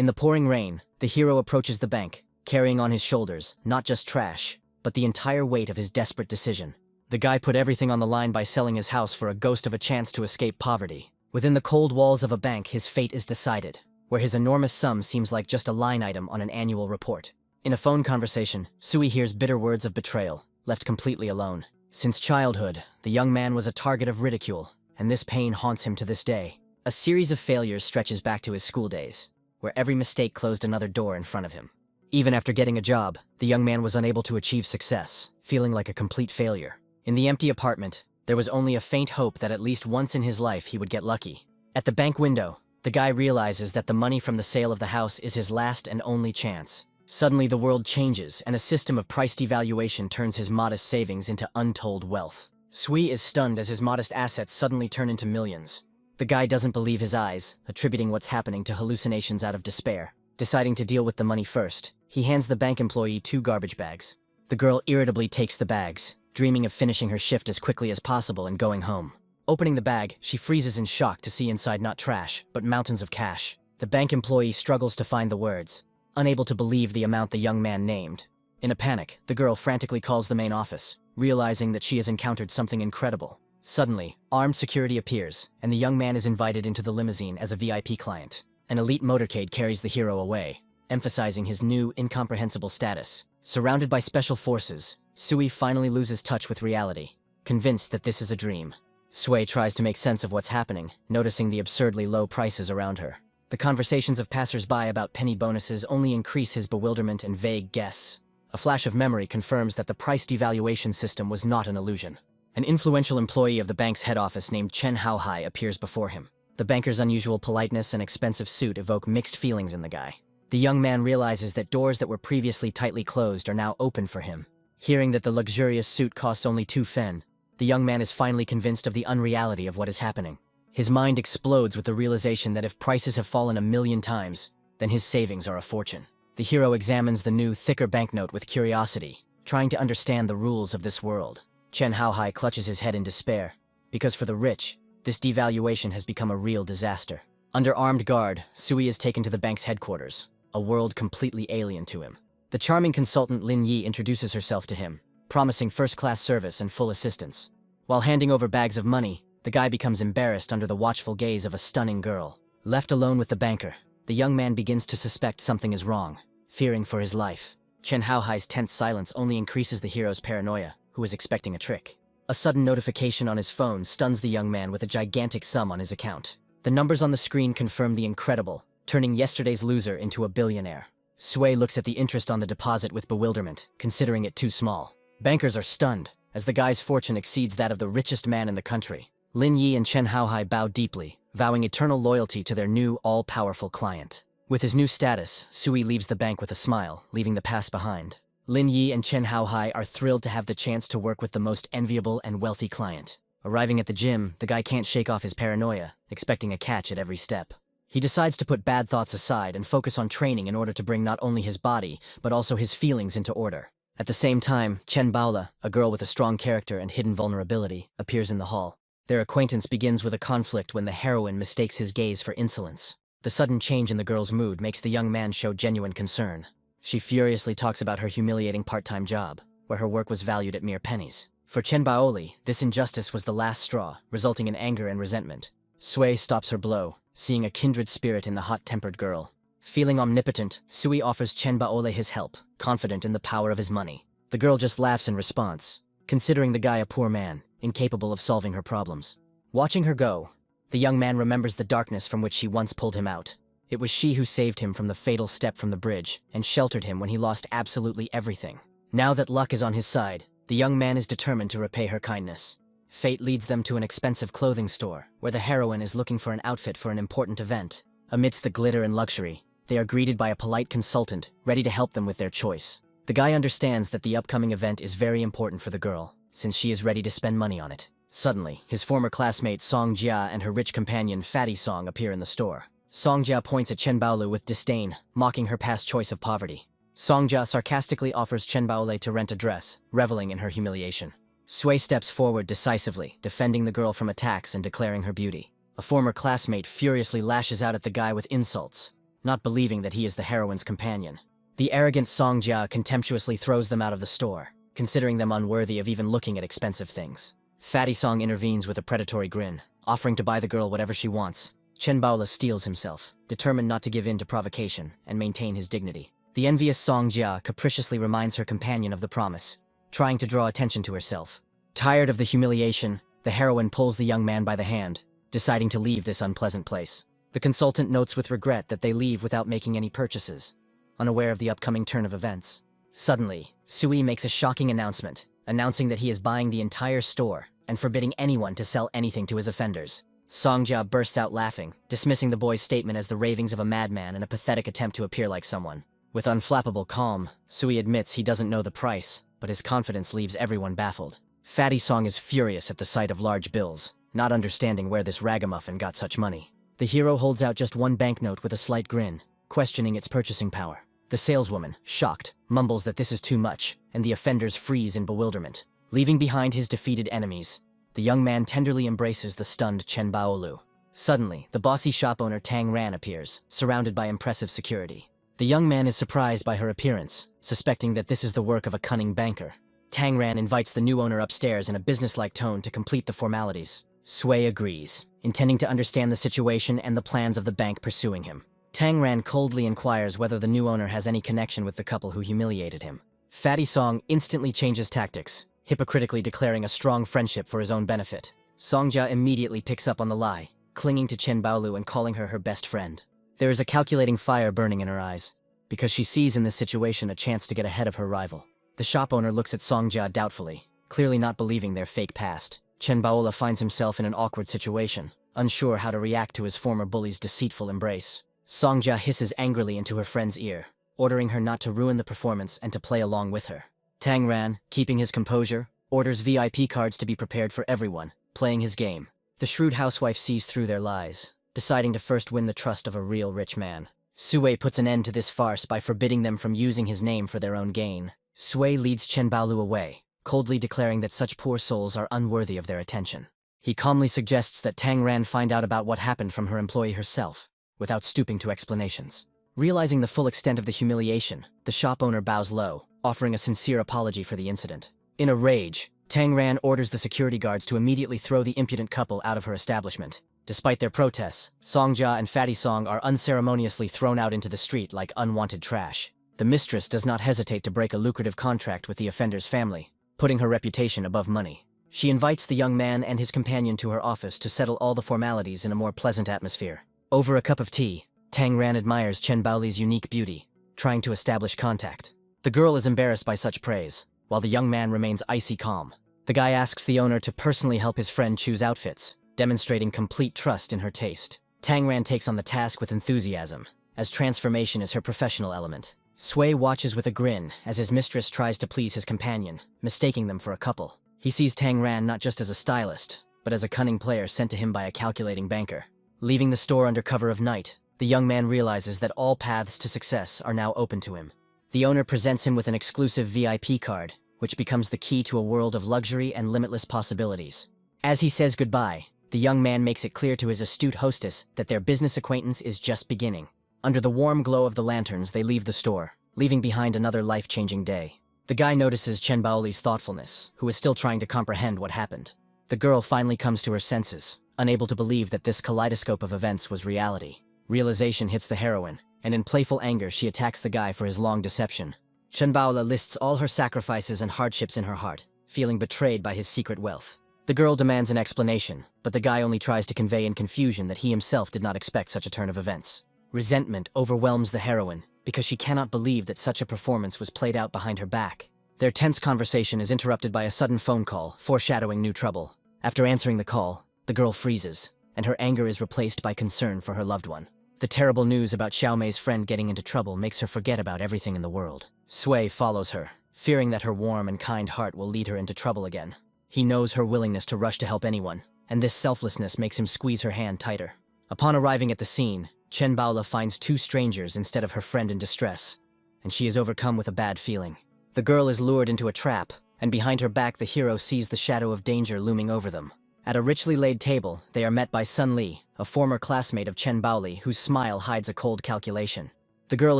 In the pouring rain, the hero approaches the bank, carrying on his shoulders not just trash, but the entire weight of his desperate decision. The guy put everything on the line by selling his house for a ghost of a chance to escape poverty. Within the cold walls of a bank, his fate is decided, where his enormous sum seems like just a line item on an annual report. In a phone conversation, Sui hears bitter words of betrayal, left completely alone. Since childhood, the young man was a target of ridicule, and this pain haunts him to this day. A series of failures stretches back to his school days, where every mistake closed another door in front of him. Even after getting a job, the young man was unable to achieve success, feeling like a complete failure. In the empty apartment, there was only a faint hope that at least once in his life he would get lucky. At the bank window, the guy realizes that the money from the sale of the house is his last and only chance. Suddenly the world changes, and a system of price devaluation turns his modest savings into untold wealth. Sui is stunned as his modest assets suddenly turn into millions. The guy doesn't believe his eyes, attributing what's happening to hallucinations out of despair. Deciding to deal with the money first, he hands the bank employee 2 garbage bags. The girl irritably takes the bags, dreaming of finishing her shift as quickly as possible and going home. Opening the bag, she freezes in shock to see inside not trash, but mountains of cash. The bank employee struggles to find the words, unable to believe the amount the young man named. In a panic, the girl frantically calls the main office, realizing that she has encountered something incredible. Suddenly, armed security appears, and the young man is invited into the limousine as a VIP client. An elite motorcade carries the hero away, emphasizing his new, incomprehensible status. Surrounded by special forces, Sui finally loses touch with reality, convinced that this is a dream. Sui tries to make sense of what's happening, noticing the absurdly low prices around her. The conversations of passers-by about penny bonuses only increase his bewilderment and vague guess. A flash of memory confirms that the price devaluation system was not an illusion. An influential employee of the bank's head office named Chen Haohai appears before him. The banker's unusual politeness and expensive suit evoke mixed feelings in the guy. The young man realizes that doors that were previously tightly closed are now open for him. Hearing that the luxurious suit costs only 2 fen, the young man is finally convinced of the unreality of what is happening. His mind explodes with the realization that if prices have fallen 1,000,000 times, then his savings are a fortune. The hero examines the new, thicker banknote with curiosity, trying to understand the rules of this world. Chen Haohai clutches his head in despair, because for the rich, this devaluation has become a real disaster. Under armed guard, Sui is taken to the bank's headquarters, a world completely alien to him. The charming consultant Lin Yi introduces herself to him, promising first-class service and full assistance. While handing over bags of money, the guy becomes embarrassed under the watchful gaze of a stunning girl. Left alone with the banker, the young man begins to suspect something is wrong, fearing for his life. Chen Haohai's tense silence only increases the hero's paranoia, who is expecting a trick. A sudden notification on his phone stuns the young man with a gigantic sum on his account. The numbers on the screen confirm the incredible, turning yesterday's loser into a billionaire. Sui looks at the interest on the deposit with bewilderment, considering it too small. Bankers are stunned, as the guy's fortune exceeds that of the richest man in the country. Lin Yi and Chen Haohai bow deeply, vowing eternal loyalty to their new, all-powerful client. With his new status, Sui leaves the bank with a smile, leaving the past behind. Lin Yi and Chen Haohai are thrilled to have the chance to work with the most enviable and wealthy client. Arriving at the gym, the guy can't shake off his paranoia, expecting a catch at every step. He decides to put bad thoughts aside and focus on training in order to bring not only his body, but also his feelings into order. At the same time, Chen Baola, a girl with a strong character and hidden vulnerability, appears in the hall. Their acquaintance begins with a conflict when the heroine mistakes his gaze for insolence. The sudden change in the girl's mood makes the young man show genuine concern. She furiously talks about her humiliating part-time job, where her work was valued at mere pennies. For Chen Baoli, this injustice was the last straw, resulting in anger and resentment. Sui stops her blow, seeing a kindred spirit in the hot-tempered girl. Feeling omnipotent, Sui offers Chen Baole his help, confident in the power of his money. The girl just laughs in response, considering the guy a poor man, incapable of solving her problems. Watching her go, the young man remembers the darkness from which she once pulled him out. It was she who saved him from the fatal step from the bridge and sheltered him when he lost absolutely everything. Now that luck is on his side, the young man is determined to repay her kindness. Fate leads them to an expensive clothing store, where the heroine is looking for an outfit for an important event. Amidst the glitter and luxury, they are greeted by a polite consultant, ready to help them with their choice. The guy understands that the upcoming event is very important for the girl, since she is ready to spend money on it. Suddenly, his former classmate Song Jia and her rich companion Fatty Song appear in the store. Song Jia points at Chen Baolu with disdain, mocking her past choice of poverty. Song Jia sarcastically offers Chen Baole to rent a dress, reveling in her humiliation. Sui steps forward decisively, defending the girl from attacks and declaring her beauty. A former classmate furiously lashes out at the guy with insults, not believing that he is the heroine's companion. The arrogant Song Jia contemptuously throws them out of the store, considering them unworthy of even looking at expensive things. Fatty Song intervenes with a predatory grin, offering to buy the girl whatever she wants. Chen Baola steels himself, determined not to give in to provocation and maintain his dignity. The envious Song Jia capriciously reminds her companion of the promise, trying to draw attention to herself. Tired of the humiliation, the heroine pulls the young man by the hand, deciding to leave this unpleasant place. The consultant notes with regret that they leave without making any purchases, unaware of the upcoming turn of events. Suddenly, Sui makes a shocking announcement, announcing that he is buying the entire store and forbidding anyone to sell anything to his offenders. Song Jia bursts out laughing, dismissing the boy's statement as the ravings of a madman and a pathetic attempt to appear like someone. With unflappable calm, Sui admits he doesn't know the price, but his confidence leaves everyone baffled. Fatty Song is furious at the sight of large bills, not understanding where this ragamuffin got such money. The hero holds out just one banknote with a slight grin, questioning its purchasing power. The saleswoman, shocked, mumbles that this is too much, and the offenders freeze in bewilderment. Leaving behind his defeated enemies, the young man tenderly embraces the stunned Chen Baolu. Suddenly, the bossy shop owner Tang Ran appears, surrounded by impressive security. The young man is surprised by her appearance, suspecting that this is the work of a cunning banker. Tang Ran invites the new owner upstairs in a businesslike tone to complete the formalities. Sui agrees, intending to understand the situation and the plans of the bank pursuing him. Tang Ran coldly inquires whether the new owner has any connection with the couple who humiliated him. Fatty Song instantly changes tactics, hypocritically declaring a strong friendship for his own benefit. Song Jia immediately picks up on the lie, clinging to Chen Baolu and calling her best friend. There is a calculating fire burning in her eyes, because she sees in this situation a chance to get ahead of her rival. The shop owner looks at Song Jia doubtfully, clearly not believing their fake past. Chen Baola finds himself in an awkward situation, unsure how to react to his former bully's deceitful embrace. Song Jia hisses angrily into her friend's ear, ordering her not to ruin the performance and to play along with her. Tang Ran, keeping his composure, orders VIP cards to be prepared for everyone, playing his game. The shrewd housewife sees through their lies, deciding to first win the trust of a real rich man. Sui puts an end to this farce by forbidding them from using his name for their own gain. Sui leads Chen Baolu away, coldly declaring that such poor souls are unworthy of their attention. He calmly suggests that Tang Ran find out about what happened from her employee herself, without stooping to explanations. Realizing the full extent of the humiliation, the shop owner bows low, offering a sincere apology for the incident. In a rage, Tang Ran orders the security guards to immediately throw the impudent couple out of her establishment. Despite their protests, Song Jia and Fatty Song are unceremoniously thrown out into the street like unwanted trash. The mistress does not hesitate to break a lucrative contract with the offender's family, putting her reputation above money. She invites the young man and his companion to her office to settle all the formalities in a more pleasant atmosphere. Over a cup of tea, Tang Ran admires Chen Baoli's unique beauty, trying to establish contact. The girl is embarrassed by such praise, while the young man remains icy calm. The guy asks the owner to personally help his friend choose outfits, demonstrating complete trust in her taste. Tang Ran takes on the task with enthusiasm, as transformation is her professional element. Sui watches with a grin as his mistress tries to please his companion, mistaking them for a couple. He sees Tang Ran not just as a stylist, but as a cunning player sent to him by a calculating banker. Leaving the store under cover of night, the young man realizes that all paths to success are now open to him. The owner presents him with an exclusive VIP card, which becomes the key to a world of luxury and limitless possibilities. As he says goodbye, the young man makes it clear to his astute hostess that their business acquaintance is just beginning. Under the warm glow of the lanterns, they leave the store, leaving behind another life-changing day. The guy notices Chen Baoli's thoughtfulness, who is still trying to comprehend what happened. The girl finally comes to her senses, unable to believe that this kaleidoscope of events was reality. Realization hits the heroine, and in playful anger she attacks the guy for his long deception. Chen Baola lists all her sacrifices and hardships in her heart, feeling betrayed by his secret wealth. The girl demands an explanation, but the guy only tries to convey in confusion that he himself did not expect such a turn of events. Resentment overwhelms the heroine, because she cannot believe that such a performance was played out behind her back. Their tense conversation is interrupted by a sudden phone call, foreshadowing new trouble. After answering the call, the girl freezes, and her anger is replaced by concern for her loved one. The terrible news about Xiaomei's friend getting into trouble makes her forget about everything in the world. Sui follows her, fearing that her warm and kind heart will lead her into trouble again. He knows her willingness to rush to help anyone, and this selflessness makes him squeeze her hand tighter. Upon arriving at the scene, Chen Baola finds two strangers instead of her friend in distress, and she is overcome with a bad feeling. The girl is lured into a trap, and behind her back the hero sees the shadow of danger looming over them. At a richly laid table, they are met by Sun Li, a former classmate of Chen Baoli whose smile hides a cold calculation. The girl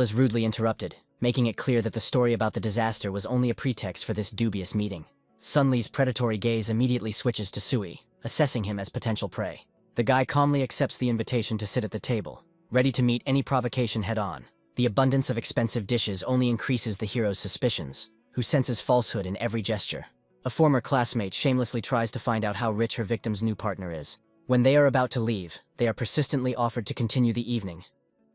is rudely interrupted, making it clear that the story about the disaster was only a pretext for this dubious meeting. Sun Li's predatory gaze immediately switches to Sui, assessing him as potential prey. The guy calmly accepts the invitation to sit at the table, ready to meet any provocation head-on. The abundance of expensive dishes only increases the hero's suspicions, who senses falsehood in every gesture. A former classmate shamelessly tries to find out how rich her victim's new partner is. When they are about to leave, they are persistently offered to continue the evening.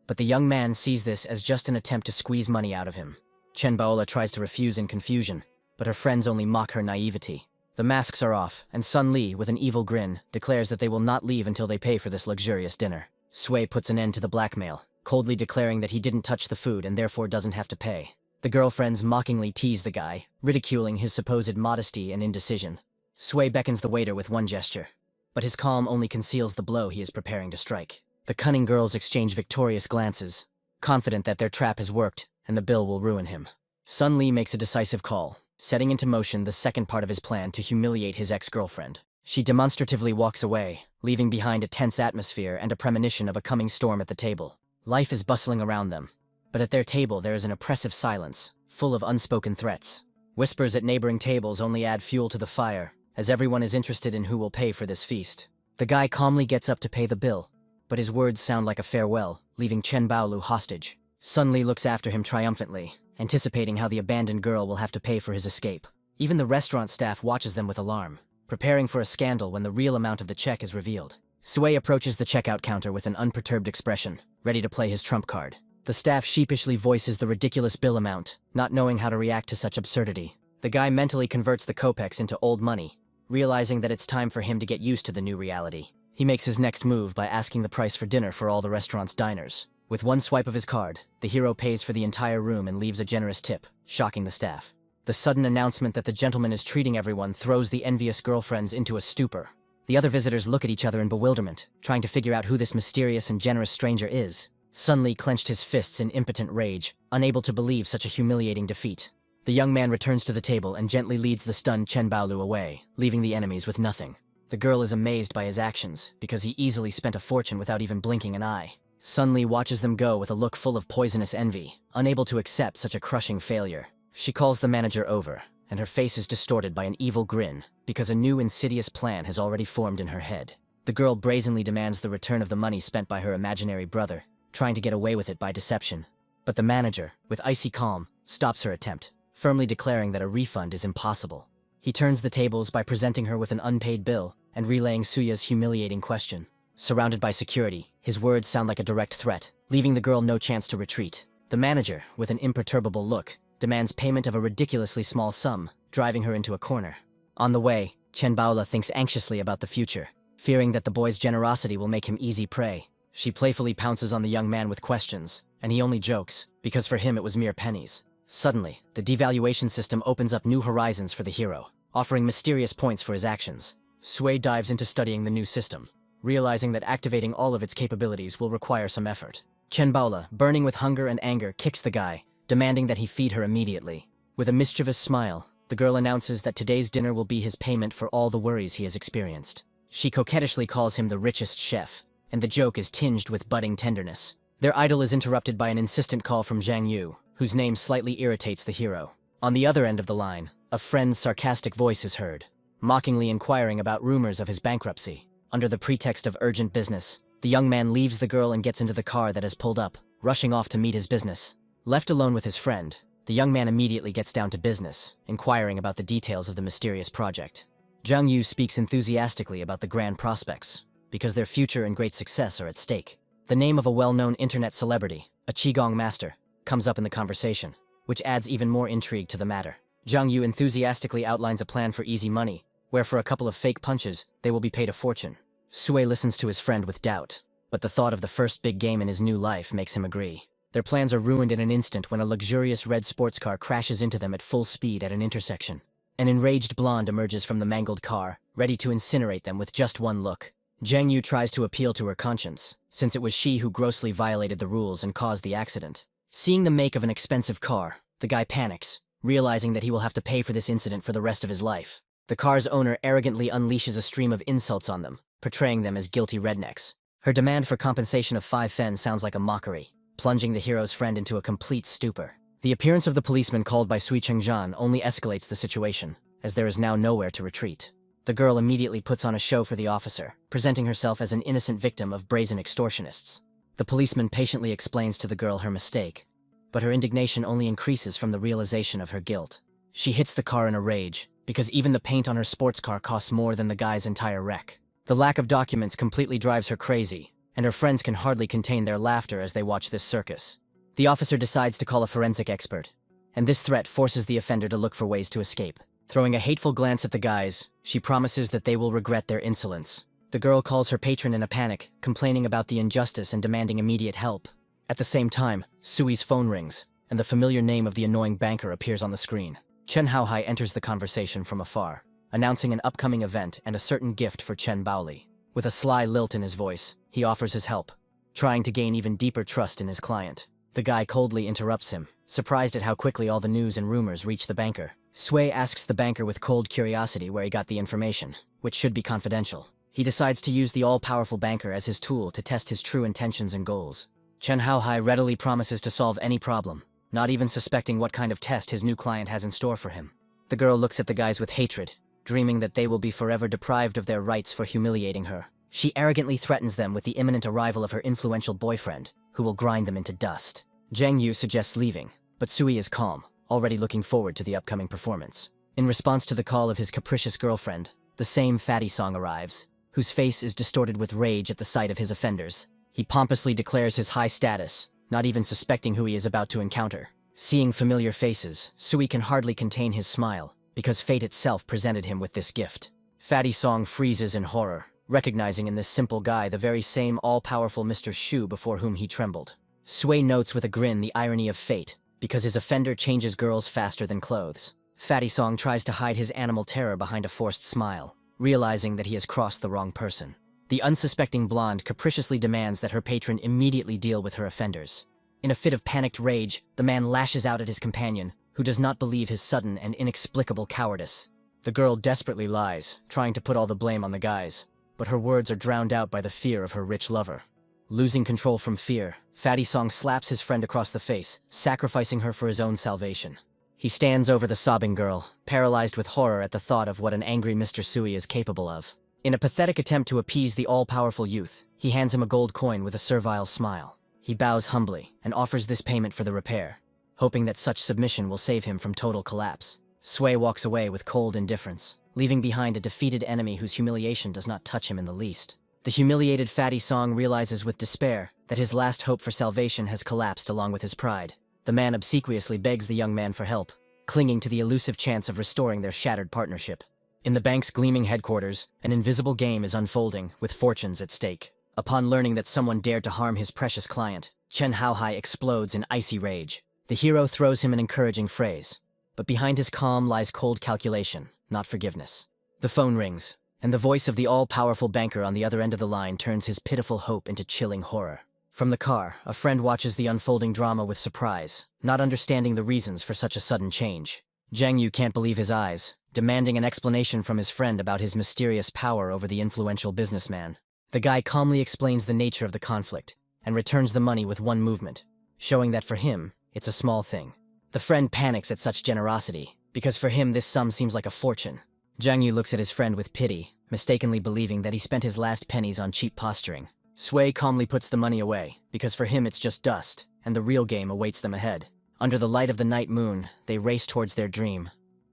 But the young man sees this as just an attempt to squeeze money out of him. Chen Baola tries to refuse in confusion, but her friends only mock her naivety. The masks are off, and Sun Li, with an evil grin, declares that they will not leave until they pay for this luxurious dinner. Sui puts an end to the blackmail, coldly declaring that he didn't touch the food and therefore doesn't have to pay. The girlfriends mockingly tease the guy, ridiculing his supposed modesty and indecision. Sui beckons the waiter with one gesture, but his calm only conceals the blow he is preparing to strike. The cunning girls exchange victorious glances, confident that their trap has worked and the bill will ruin him. Sun Li makes a decisive call, setting into motion the second part of his plan to humiliate his ex-girlfriend. She demonstratively walks away, leaving behind a tense atmosphere and a premonition of a coming storm at the table. Life is bustling around them, but at their table there is an oppressive silence, full of unspoken threats. Whispers at neighboring tables only add fuel to the fire, as everyone is interested in who will pay for this feast. The guy calmly gets up to pay the bill, but his words sound like a farewell, leaving Chen Baolu hostage. Sun Li looks after him triumphantly, anticipating how the abandoned girl will have to pay for his escape. Even the restaurant staff watches them with alarm, preparing for a scandal when the real amount of the check is revealed. Sui approaches the checkout counter with an unperturbed expression, ready to play his trump card. The staff sheepishly voices the ridiculous bill amount, not knowing how to react to such absurdity. The guy mentally converts the kopecks into old money, realizing that it's time for him to get used to the new reality. He makes his next move by asking the price for dinner for all the restaurant's diners. With one swipe of his card, the hero pays for the entire room and leaves a generous tip, shocking the staff. The sudden announcement that the gentleman is treating everyone throws the envious girlfriends into a stupor. The other visitors look at each other in bewilderment, trying to figure out who this mysterious and generous stranger is. Sun Li clenched his fists in impotent rage, unable to believe such a humiliating defeat. The young man returns to the table and gently leads the stunned Chen Baolu away, leaving the enemies with nothing. The girl is amazed by his actions, because he easily spent a fortune without even blinking an eye. Sun Li watches them go with a look full of poisonous envy, unable to accept such a crushing failure. She calls the manager over, and her face is distorted by an evil grin, because a new insidious plan has already formed in her head. The girl brazenly demands the return of the money spent by her imaginary brother, trying to get away with it by deception. But the manager, with icy calm, stops her attempt, firmly declaring that a refund is impossible. He turns the tables by presenting her with an unpaid bill and relaying Suya's humiliating question. Surrounded by security, his words sound like a direct threat, leaving the girl no chance to retreat. The manager, with an imperturbable look, demands payment of a ridiculously small sum, driving her into a corner. On the way, Chen Baola thinks anxiously about the future, fearing that the boy's generosity will make him easy prey. She playfully pounces on the young man with questions, and he only jokes, because for him it was mere pennies. Suddenly, the devaluation system opens up new horizons for the hero, offering mysterious points for his actions. Sui dives into studying the new system, realizing that activating all of its capabilities will require some effort. Chen Baola, burning with hunger and anger, kicks the guy, demanding that he feed her immediately. With a mischievous smile, the girl announces that today's dinner will be his payment for all the worries he has experienced. She coquettishly calls him the richest chef, and the joke is tinged with budding tenderness. Their idyll is interrupted by an insistent call from Zhang Yu, whose name slightly irritates the hero. On the other end of the line, a friend's sarcastic voice is heard, mockingly inquiring about rumors of his bankruptcy. Under the pretext of urgent business, the young man leaves the girl and gets into the car that has pulled up, rushing off to meet his business. Left alone with his friend, the young man immediately gets down to business, inquiring about the details of the mysterious project. Zhang Yu speaks enthusiastically about the grand prospects, because their future and great success are at stake. The name of a well-known internet celebrity, a Qigong master, comes up in the conversation, which adds even more intrigue to the matter. Zhang Yu enthusiastically outlines a plan for easy money, where for a couple of fake punches, they will be paid a fortune. Sui listens to his friend with doubt, but the thought of the first big game in his new life makes him agree. Their plans are ruined in an instant when a luxurious red sports car crashes into them at full speed at an intersection. An enraged blonde emerges from the mangled car, ready to incinerate them with just one look. Zhang Yu tries to appeal to her conscience, since it was she who grossly violated the rules and caused the accident. Seeing the make of an expensive car, the guy panics, realizing that he will have to pay for this incident for the rest of his life. The car's owner arrogantly unleashes a stream of insults on them, portraying them as guilty rednecks. Her demand for compensation of 5 fen sounds like a mockery, plunging the hero's friend into a complete stupor. The appearance of the policeman called by Sui Chengjian only escalates the situation, as there is now nowhere to retreat. The girl immediately puts on a show for the officer, presenting herself as an innocent victim of brazen extortionists. The policeman patiently explains to the girl her mistake, but her indignation only increases from the realization of her guilt. She hits the car in a rage, because even the paint on her sports car costs more than the guy's entire wreck. The lack of documents completely drives her crazy, and her friends can hardly contain their laughter as they watch this circus. The officer decides to call a forensic expert, and this threat forces the offender to look for ways to escape. Throwing a hateful glance at the guys, she promises that they will regret their insolence. The girl calls her patron in a panic, complaining about the injustice and demanding immediate help. At the same time, Sui's phone rings, and the familiar name of the annoying banker appears on the screen. Chen Haohai enters the conversation from afar, announcing an upcoming event and a certain gift for Chen Baoli. With a sly lilt in his voice, he offers his help, trying to gain even deeper trust in his client. The guy coldly interrupts him, surprised at how quickly all the news and rumors reach the banker. Sui asks the banker with cold curiosity where he got the information, which should be confidential. He decides to use the all-powerful banker as his tool to test his true intentions and goals. Chen Haohai readily promises to solve any problem, not even suspecting what kind of test his new client has in store for him. The girl looks at the guys with hatred, dreaming that they will be forever deprived of their rights for humiliating her. She arrogantly threatens them with the imminent arrival of her influential boyfriend, who will grind them into dust. Zhang Yu suggests leaving, but Sui is calm, already looking forward to the upcoming performance. In response to the call of his capricious girlfriend, the same fatty song arrives, whose face is distorted with rage at the sight of his offenders. He pompously declares his high status, not even suspecting who he is about to encounter. Seeing familiar faces, Sui can hardly contain his smile, because fate itself presented him with this gift. Fatty Song freezes in horror, recognizing in this simple guy the very same all-powerful Mr. Shu before whom he trembled. Sui notes with a grin the irony of fate, because his offender changes girls faster than clothes. Fatty Song tries to hide his animal terror behind a forced smile, realizing that he has crossed the wrong person. The unsuspecting blonde capriciously demands that her patron immediately deal with her offenders. In a fit of panicked rage, the man lashes out at his companion, who does not believe his sudden and inexplicable cowardice. The girl desperately lies, trying to put all the blame on the guys, but her words are drowned out by the fear of her rich lover. Losing control from fear, Fatty Song slaps his friend across the face, sacrificing her for his own salvation. He stands over the sobbing girl, paralyzed with horror at the thought of what an angry Mr. Sui is capable of. In a pathetic attempt to appease the all-powerful youth, he hands him a gold coin with a servile smile. He bows humbly and offers this payment for the repair, hoping that such submission will save him from total collapse. Sui walks away with cold indifference, leaving behind a defeated enemy whose humiliation does not touch him in the least. The humiliated Fatty Song realizes with despair that his last hope for salvation has collapsed along with his pride. The man obsequiously begs the young man for help, clinging to the elusive chance of restoring their shattered partnership. In the bank's gleaming headquarters, an invisible game is unfolding, with fortunes at stake. Upon learning that someone dared to harm his precious client, Chen Haohai explodes in icy rage. The hero throws him an encouraging phrase, but behind his calm lies cold calculation, not forgiveness. The phone rings, and the voice of the all-powerful banker on the other end of the line turns his pitiful hope into chilling horror. From the car, a friend watches the unfolding drama with surprise, not understanding the reasons for such a sudden change. Zhang Yu can't believe his eyes, demanding an explanation from his friend about his mysterious power over the influential businessman. The guy calmly explains the nature of the conflict, and returns the money with one movement, showing that for him, it's a small thing. The friend panics at such generosity, because for him this sum seems like a fortune. Zhang Yu looks at his friend with pity, mistakenly believing that he spent his last pennies on cheap posturing. Sui calmly puts the money away, because for him it's just dust, and the real game awaits them ahead. Under the light of the night moon, they race towards their dream,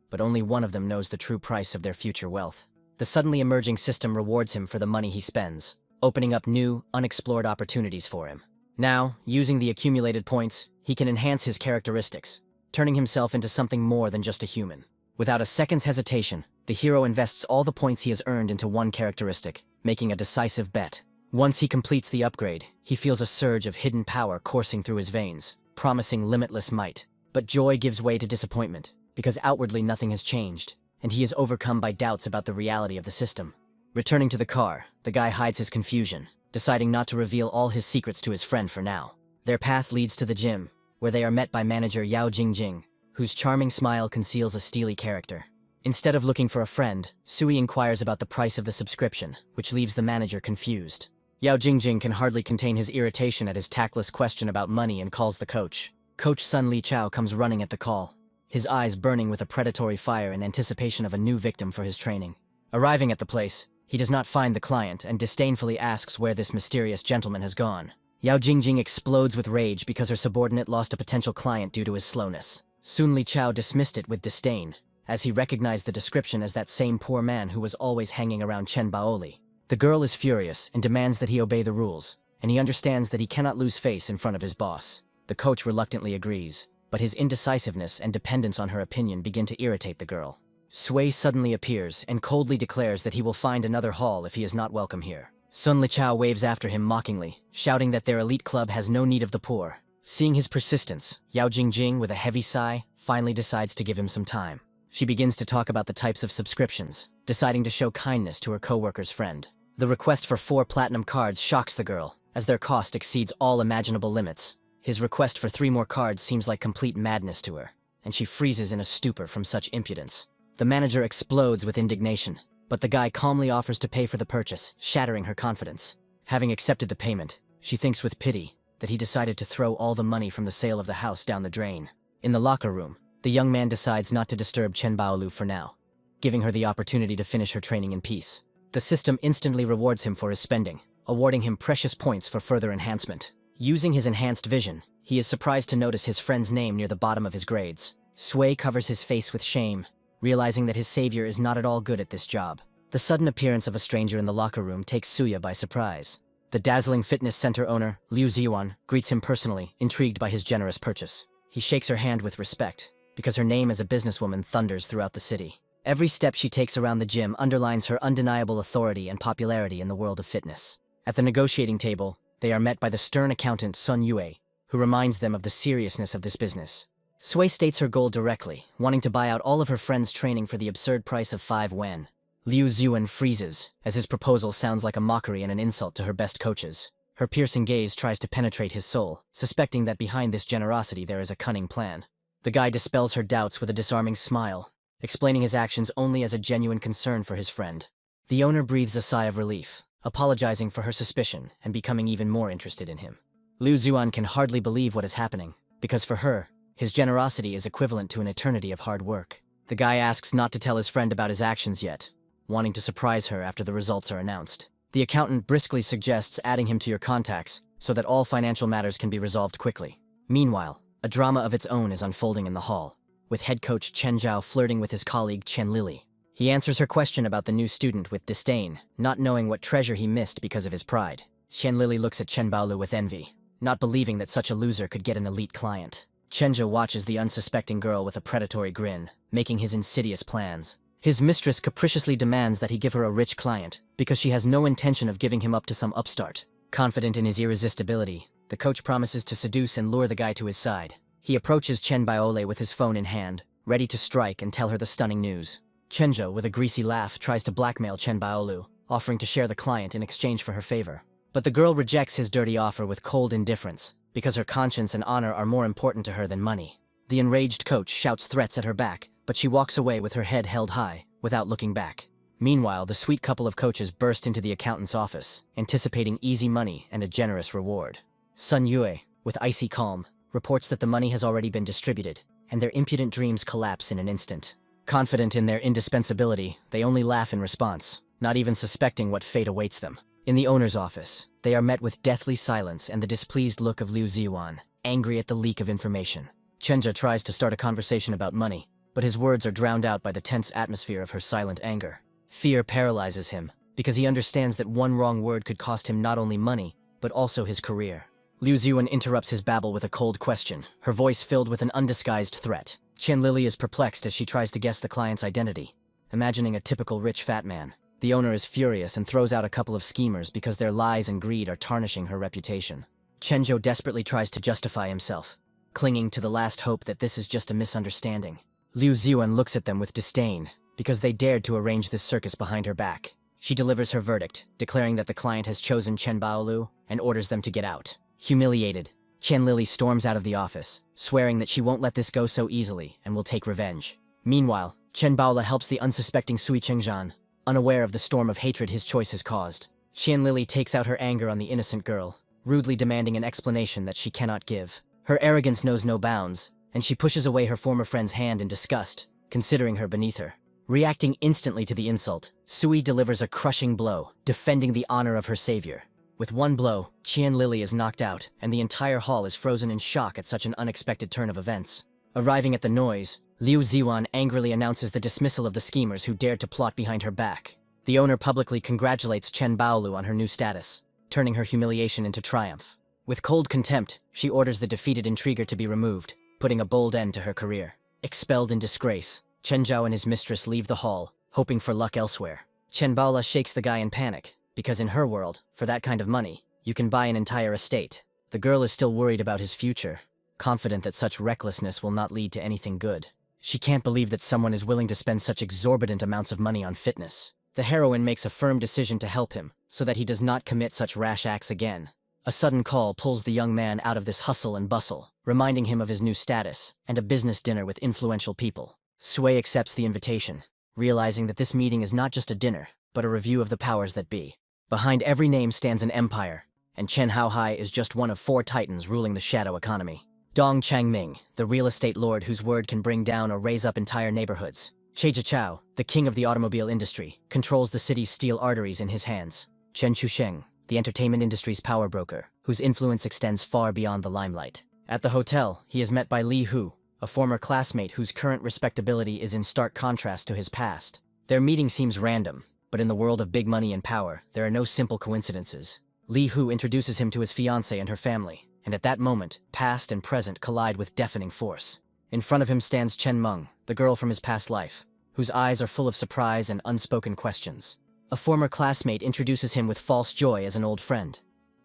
but only one of them knows the true price of their future wealth. The suddenly emerging system rewards him for the money he spends, opening up new, unexplored opportunities for him. Now, using the accumulated points, he can enhance his characteristics, turning himself into something more than just a human. Without a second's hesitation, the hero invests all the points he has earned into one characteristic, making a decisive bet. Once he completes the upgrade, he feels a surge of hidden power coursing through his veins, promising limitless might. But joy gives way to disappointment, because outwardly nothing has changed, and he is overcome by doubts about the reality of the system. Returning to the car, the guy hides his confusion, deciding not to reveal all his secrets to his friend for now. Their path leads to the gym, where they are met by manager Yao Jingjing, whose charming smile conceals a steely character. Instead of looking for a friend, Sui inquires about the price of the subscription, which leaves the manager confused. Yao Jingjing can hardly contain his irritation at his tactless question about money and calls the coach. Coach Sun Li Chao comes running at the call, his eyes burning with a predatory fire in anticipation of a new victim for his training. Arriving at the place, he does not find the client and disdainfully asks where this mysterious gentleman has gone. Yao Jingjing explodes with rage because her subordinate lost a potential client due to his slowness. Sun Li Chao dismissed it with disdain, as he recognized the description as that same poor man who was always hanging around Chen Baoli. The girl is furious and demands that he obey the rules, and he understands that he cannot lose face in front of his boss. The coach reluctantly agrees, but his indecisiveness and dependence on her opinion begin to irritate the girl. Sui suddenly appears and coldly declares that he will find another hall if he is not welcome here. Sun Lichao waves after him mockingly, shouting that their elite club has no need of the poor. Seeing his persistence, Yao Jingjing, with a heavy sigh, finally decides to give him some time. She begins to talk about the types of subscriptions, deciding to show kindness to her co-worker's friend. The request for 4 platinum cards shocks the girl, as their cost exceeds all imaginable limits. His request for 3 more cards seems like complete madness to her, and she freezes in a stupor from such impudence. The manager explodes with indignation, but the guy calmly offers to pay for the purchase, shattering her confidence. Having accepted the payment, she thinks with pity that he decided to throw all the money from the sale of the house down the drain. In the locker room, the young man decides not to disturb Chen Baolu for now, giving her the opportunity to finish her training in peace. The system instantly rewards him for his spending, awarding him precious points for further enhancement. Using his enhanced vision, he is surprised to notice his friend's name near the bottom of his grades. Sui covers his face with shame, realizing that his savior is not at all good at this job. The sudden appearance of a stranger in the locker room takes Suya by surprise. The dazzling fitness center owner, Liu Ziyuan, greets him personally, intrigued by his generous purchase. He shakes her hand with respect, because her name as a businesswoman thunders throughout the city. Every step she takes around the gym underlines her undeniable authority and popularity in the world of fitness. At the negotiating table, they are met by the stern accountant Sun Yue, who reminds them of the seriousness of this business. Sui states her goal directly, wanting to buy out all of her friends' training for the absurd price of 5 wen. Liu Ziyuan freezes, as his proposal sounds like a mockery and an insult to her best coaches. Her piercing gaze tries to penetrate his soul, suspecting that behind this generosity there is a cunning plan. The guy dispels her doubts with a disarming smile, explaining his actions only as a genuine concern for his friend. The owner breathes a sigh of relief, apologizing for her suspicion and becoming even more interested in him. Liu Ziyuan can hardly believe what is happening, because for her, his generosity is equivalent to an eternity of hard work. The guy asks not to tell his friend about his actions yet, wanting to surprise her after the results are announced. The accountant briskly suggests adding him to your contacts so that all financial matters can be resolved quickly. Meanwhile, a drama of its own is unfolding in the hall, with head coach Chen Zhao flirting with his colleague Chen Lili. He answers her question about the new student with disdain, not knowing what treasure he missed because of his pride. Chen Lili looks at Chen Baolu with envy, not believing that such a loser could get an elite client. Chen Zhao watches the unsuspecting girl with a predatory grin, making his insidious plans. His mistress capriciously demands that he give her a rich client, because she has no intention of giving him up to some upstart. Confident in his irresistibility, the coach promises to seduce and lure the guy to his side. He approaches Chen Baole with his phone in hand, ready to strike and tell her the stunning news. Chenjo, with a greasy laugh, tries to blackmail Chen Baolu, offering to share the client in exchange for her favor. But the girl rejects his dirty offer with cold indifference, because her conscience and honor are more important to her than money. The enraged coach shouts threats at her back, but she walks away with her head held high, without looking back. Meanwhile, the sweet couple of coaches burst into the accountant's office, anticipating easy money and a generous reward. Sun Yue, with icy calm, reports that the money has already been distributed, and their impudent dreams collapse in an instant. Confident in their indispensability, they only laugh in response, not even suspecting what fate awaits them. In the owner's office, they are met with deathly silence and the displeased look of Liu Ziyuan, angry at the leak of information. Chenja tries to start a conversation about money, but his words are drowned out by the tense atmosphere of her silent anger. Fear paralyzes him, because he understands that one wrong word could cost him not only money, but also his career. Liu Ziyuan interrupts his babble with a cold question, her voice filled with an undisguised threat. Chen Lili is perplexed as she tries to guess the client's identity, imagining a typical rich fat man. The owner is furious and throws out a couple of schemers because their lies and greed are tarnishing her reputation. Chenjo desperately tries to justify himself, clinging to the last hope that this is just a misunderstanding. Liu Ziyuan looks at them with disdain, because they dared to arrange this circus behind her back. She delivers her verdict, declaring that the client has chosen Chen Baolu and orders them to get out. Humiliated, Chen Lili storms out of the office, swearing that she won't let this go so easily and will take revenge. Meanwhile, Chen Baola helps the unsuspecting Sui Chengzhan, unaware of the storm of hatred his choice has caused. Lily takes out her anger on the innocent girl, rudely demanding an explanation that she cannot give. Her arrogance knows no bounds, and she pushes away her former friend's hand in disgust, considering her beneath her. Reacting instantly to the insult, Sui delivers a crushing blow, defending the honor of her savior. With one blow, Lily is knocked out, and the entire hall is frozen in shock at such an unexpected turn of events. Arriving at the noise, Liu Ziwan angrily announces the dismissal of the schemers who dared to plot behind her back. The owner publicly congratulates Chen Baolu on her new status, turning her humiliation into triumph. With cold contempt, she orders the defeated intriguer to be removed, putting a bold end to her career. Expelled in disgrace, Chen Zhao and his mistress leave the hall, hoping for luck elsewhere. Chen Baola shakes the guy in panic, because in her world, for that kind of money, you can buy an entire estate. The girl is still worried about his future, confident that such recklessness will not lead to anything good. She can't believe that someone is willing to spend such exorbitant amounts of money on fitness. The heroine makes a firm decision to help him, so that he does not commit such rash acts again. A sudden call pulls the young man out of this hustle and bustle, reminding him of his new status and a business dinner with influential people. Sui accepts the invitation, realizing that this meeting is not just a dinner, but a review of the powers that be. Behind every name stands an empire, and Chen Haohai is just one of 4 titans ruling the shadow economy. Dong Changming, the real estate lord whose word can bring down or raise up entire neighborhoods. Che Zhichao, the king of the automobile industry, controls the city's steel arteries in his hands. Chen Chusheng, the entertainment industry's power broker, whose influence extends far beyond the limelight. At the hotel, he is met by Li Hu, a former classmate whose current respectability is in stark contrast to his past. Their meeting seems random, but in the world of big money and power, there are no simple coincidences. Li Hu introduces him to his fiancée and her family, and at that moment, past and present collide with deafening force. In front of him stands Chen Meng, the girl from his past life, whose eyes are full of surprise and unspoken questions. A former classmate introduces him with false joy as an old friend.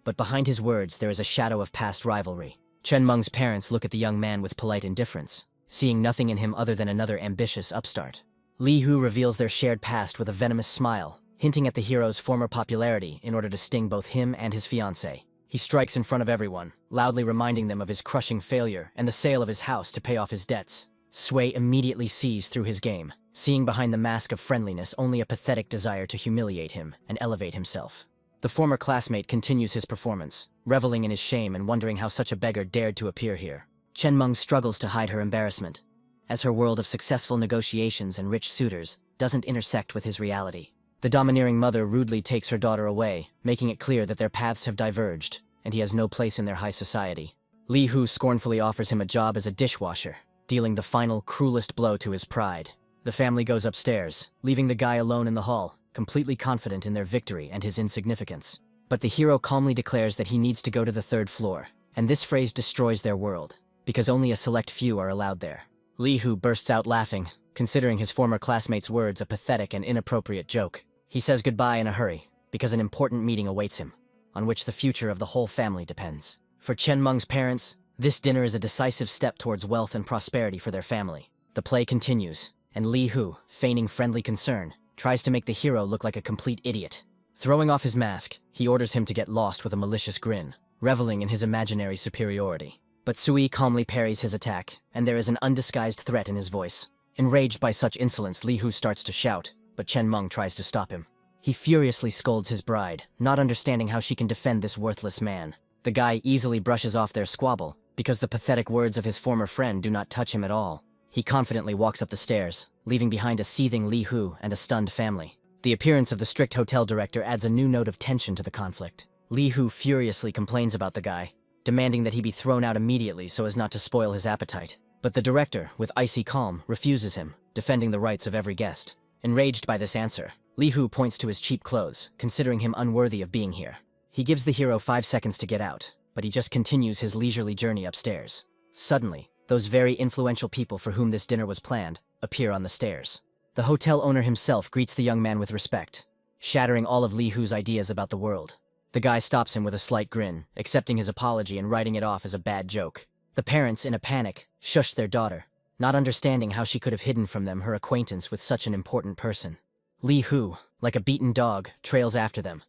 But behind his words, there is a shadow of past rivalry. Chen Meng's parents look at the young man with polite indifference, seeing nothing in him other than another ambitious upstart. Li Hu reveals their shared past with a venomous smile, hinting at the hero's former popularity in order to sting both him and his fiancée. He strikes in front of everyone, loudly reminding them of his crushing failure and the sale of his house to pay off his debts. Sui immediately sees through his game, seeing behind the mask of friendliness only a pathetic desire to humiliate him and elevate himself. The former classmate continues his performance, reveling in his shame and wondering how such a beggar dared to appear here. Chen Meng struggles to hide her embarrassment, as her world of successful negotiations and rich suitors doesn't intersect with his reality. The domineering mother rudely takes her daughter away, making it clear that their paths have diverged, and he has no place in their high society. Li Hu scornfully offers him a job as a dishwasher, dealing the final, cruelest blow to his pride. The family goes upstairs, leaving the guy alone in the hall, completely confident in their victory and his insignificance. But the hero calmly declares that he needs to go to the 3rd floor, and this phrase destroys their world, because only a select few are allowed there. Li Hu bursts out laughing, considering his former classmate's words a pathetic and inappropriate joke. He says goodbye in a hurry, because an important meeting awaits him, on which the future of the whole family depends. For Chen Meng's parents, this dinner is a decisive step towards wealth and prosperity for their family. The play continues, and Li Hu, feigning friendly concern, tries to make the hero look like a complete idiot. Throwing off his mask, he orders him to get lost with a malicious grin, reveling in his imaginary superiority. But Sui calmly parries his attack, and there is an undisguised threat in his voice. Enraged by such insolence, Li Hu starts to shout, but Chen Meng tries to stop him. He furiously scolds his bride, not understanding how she can defend this worthless man. The guy easily brushes off their squabble, because the pathetic words of his former friend do not touch him at all. He confidently walks up the stairs, leaving behind a seething Li Hu and a stunned family. The appearance of the strict hotel director adds a new note of tension to the conflict. Li Hu furiously complains about the guy, demanding that he be thrown out immediately so as not to spoil his appetite. But the director, with icy calm, refuses him, defending the rights of every guest. Enraged by this answer, Li Hu points to his cheap clothes, considering him unworthy of being here. He gives the hero 5 seconds to get out, but he just continues his leisurely journey upstairs. Suddenly, those very influential people for whom this dinner was planned appear on the stairs. The hotel owner himself greets the young man with respect, shattering all of Li Hu's ideas about the world. The guy stops him with a slight grin, accepting his apology and writing it off as a bad joke. The parents, in a panic, shush their daughter, not understanding how she could have hidden from them her acquaintance with such an important person. Li Hu, like a beaten dog, trails after them,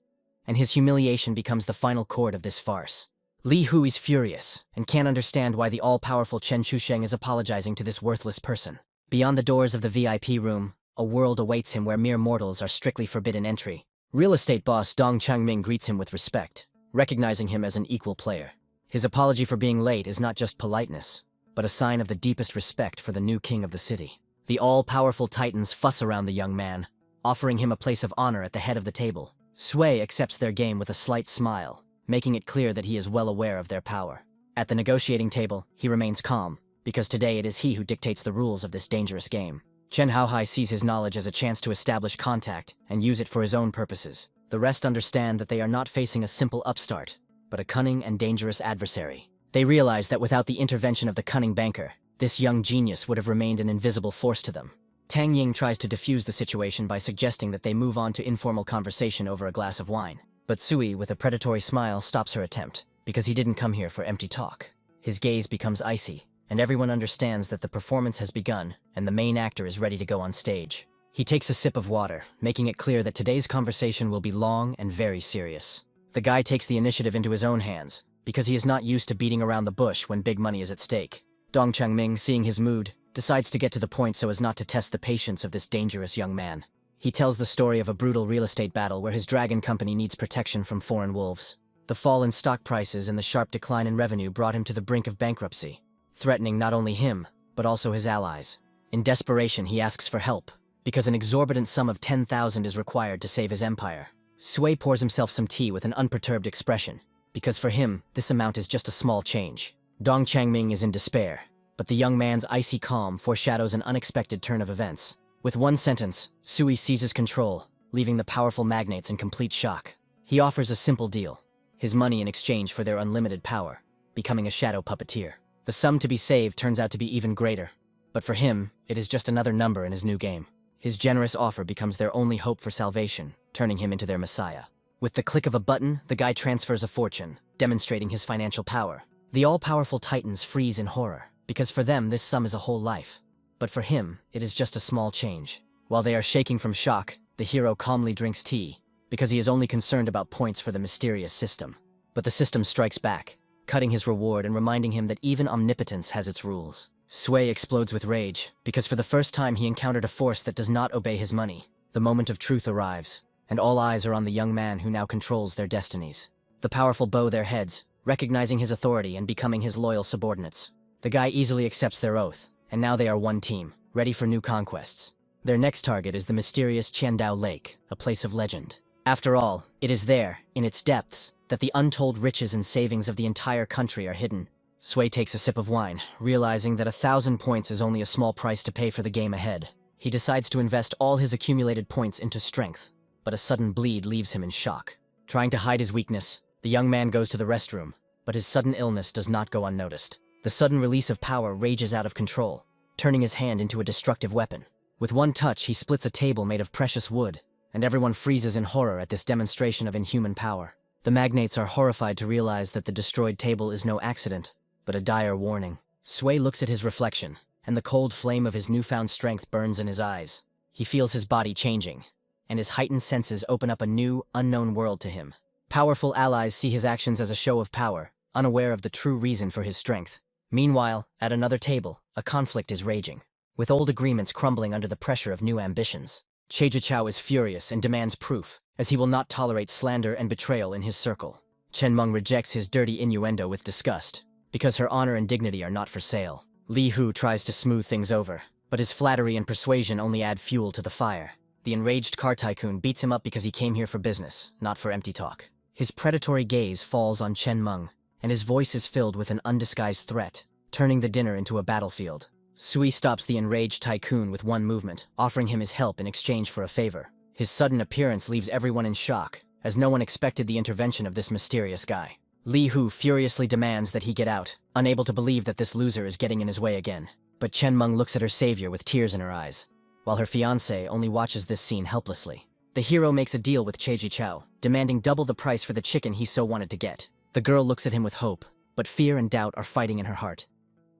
and his humiliation becomes the final chord of this farce. Li Hu is furious, and can't understand why the all-powerful Chen Chusheng is apologizing to this worthless person. Beyond the doors of the VIP room, a world awaits him where mere mortals are strictly forbidden entry. Real estate boss Dong Changming greets him with respect, recognizing him as an equal player. His apology for being late is not just politeness, but a sign of the deepest respect for the new king of the city. The all-powerful titans fuss around the young man, offering him a place of honor at the head of the table. Sui accepts their game with a slight smile, making it clear that he is well aware of their power. At the negotiating table, he remains calm, because today it is he who dictates the rules of this dangerous game. Chen Haohai sees his knowledge as a chance to establish contact and use it for his own purposes. The rest understand that they are not facing a simple upstart, but a cunning and dangerous adversary. They realize that without the intervention of the cunning banker, this young genius would have remained an invisible force to them. Tang Ying tries to defuse the situation by suggesting that they move on to informal conversation over a glass of wine. But Sui, with a predatory smile, stops her attempt, because he didn't come here for empty talk. His gaze becomes icy, and everyone understands that the performance has begun and the main actor is ready to go on stage. He takes a sip of water, making it clear that today's conversation will be long and very serious. The guy takes the initiative into his own hands, because he is not used to beating around the bush when big money is at stake. Dong Changming, seeing his mood, decides to get to the point so as not to test the patience of this dangerous young man. He tells the story of a brutal real estate battle where his dragon company needs protection from foreign wolves. The fall in stock prices and the sharp decline in revenue brought him to the brink of bankruptcy, threatening not only him, but also his allies. In desperation, he asks for help, because an exorbitant sum of 10,000 is required to save his empire. Sui pours himself some tea with an unperturbed expression, because for him, this amount is just a small change. Dong Changming is in despair, but the young man's icy calm foreshadows an unexpected turn of events. With one sentence, Sui seizes control, leaving the powerful magnates in complete shock. He offers a simple deal, his money in exchange for their unlimited power, becoming a shadow puppeteer. The sum to be saved turns out to be even greater, but for him, it is just another number in his new game. His generous offer becomes their only hope for salvation, turning him into their messiah. With the click of a button, the guy transfers a fortune, demonstrating his financial power. The all-powerful titans freeze in horror, because for them this sum is a whole life. But for him, it is just a small change. While they are shaking from shock, the hero calmly drinks tea, because he is only concerned about points for the mysterious system. But the system strikes back, cutting his reward and reminding him that even omnipotence has its rules. Sui explodes with rage, because for the first time he encountered a force that does not obey his money. The moment of truth arrives, and all eyes are on the young man who now controls their destinies. The powerful bow their heads, recognizing his authority and becoming his loyal subordinates. The guy easily accepts their oath, and now they are one team, ready for new conquests. Their next target is the mysterious Qiandao Lake, a place of legend. After all, it is there, in its depths, that the untold riches and savings of the entire country are hidden. Sui takes a sip of wine, realizing that 1,000 points is only a small price to pay for the game ahead. He decides to invest all his accumulated points into strength, but a sudden bleed leaves him in shock. Trying to hide his weakness, the young man goes to the restroom, but his sudden illness does not go unnoticed. The sudden release of power rages out of control, turning his hand into a destructive weapon. With one touch, he splits a table made of precious wood, and everyone freezes in horror at this demonstration of inhuman power. The magnates are horrified to realize that the destroyed table is no accident, but a dire warning. Sui looks at his reflection, and the cold flame of his newfound strength burns in his eyes. He feels his body changing, and his heightened senses open up a new, unknown world to him. Powerful allies see his actions as a show of power, unaware of the true reason for his strength. Meanwhile, at another table, a conflict is raging, with old agreements crumbling under the pressure of new ambitions. Chejichao is furious and demands proof, as he will not tolerate slander and betrayal in his circle. Chen Meng rejects his dirty innuendo with disgust, because her honor and dignity are not for sale. Li Hu tries to smooth things over, but his flattery and persuasion only add fuel to the fire. The enraged car tycoon beats him up because he came here for business, not for empty talk. His predatory gaze falls on Chen Meng, and his voice is filled with an undisguised threat, turning the dinner into a battlefield. Sui stops the enraged tycoon with one movement, offering him his help in exchange for a favor. His sudden appearance leaves everyone in shock, as no one expected the intervention of this mysterious guy. Li Hu furiously demands that he get out, unable to believe that this loser is getting in his way again. But Chen Meng looks at her savior with tears in her eyes, while her fiancé only watches this scene helplessly. The hero makes a deal with Chejichao, demanding double the price for the chicken he so wanted to get. The girl looks at him with hope, but fear and doubt are fighting in her heart.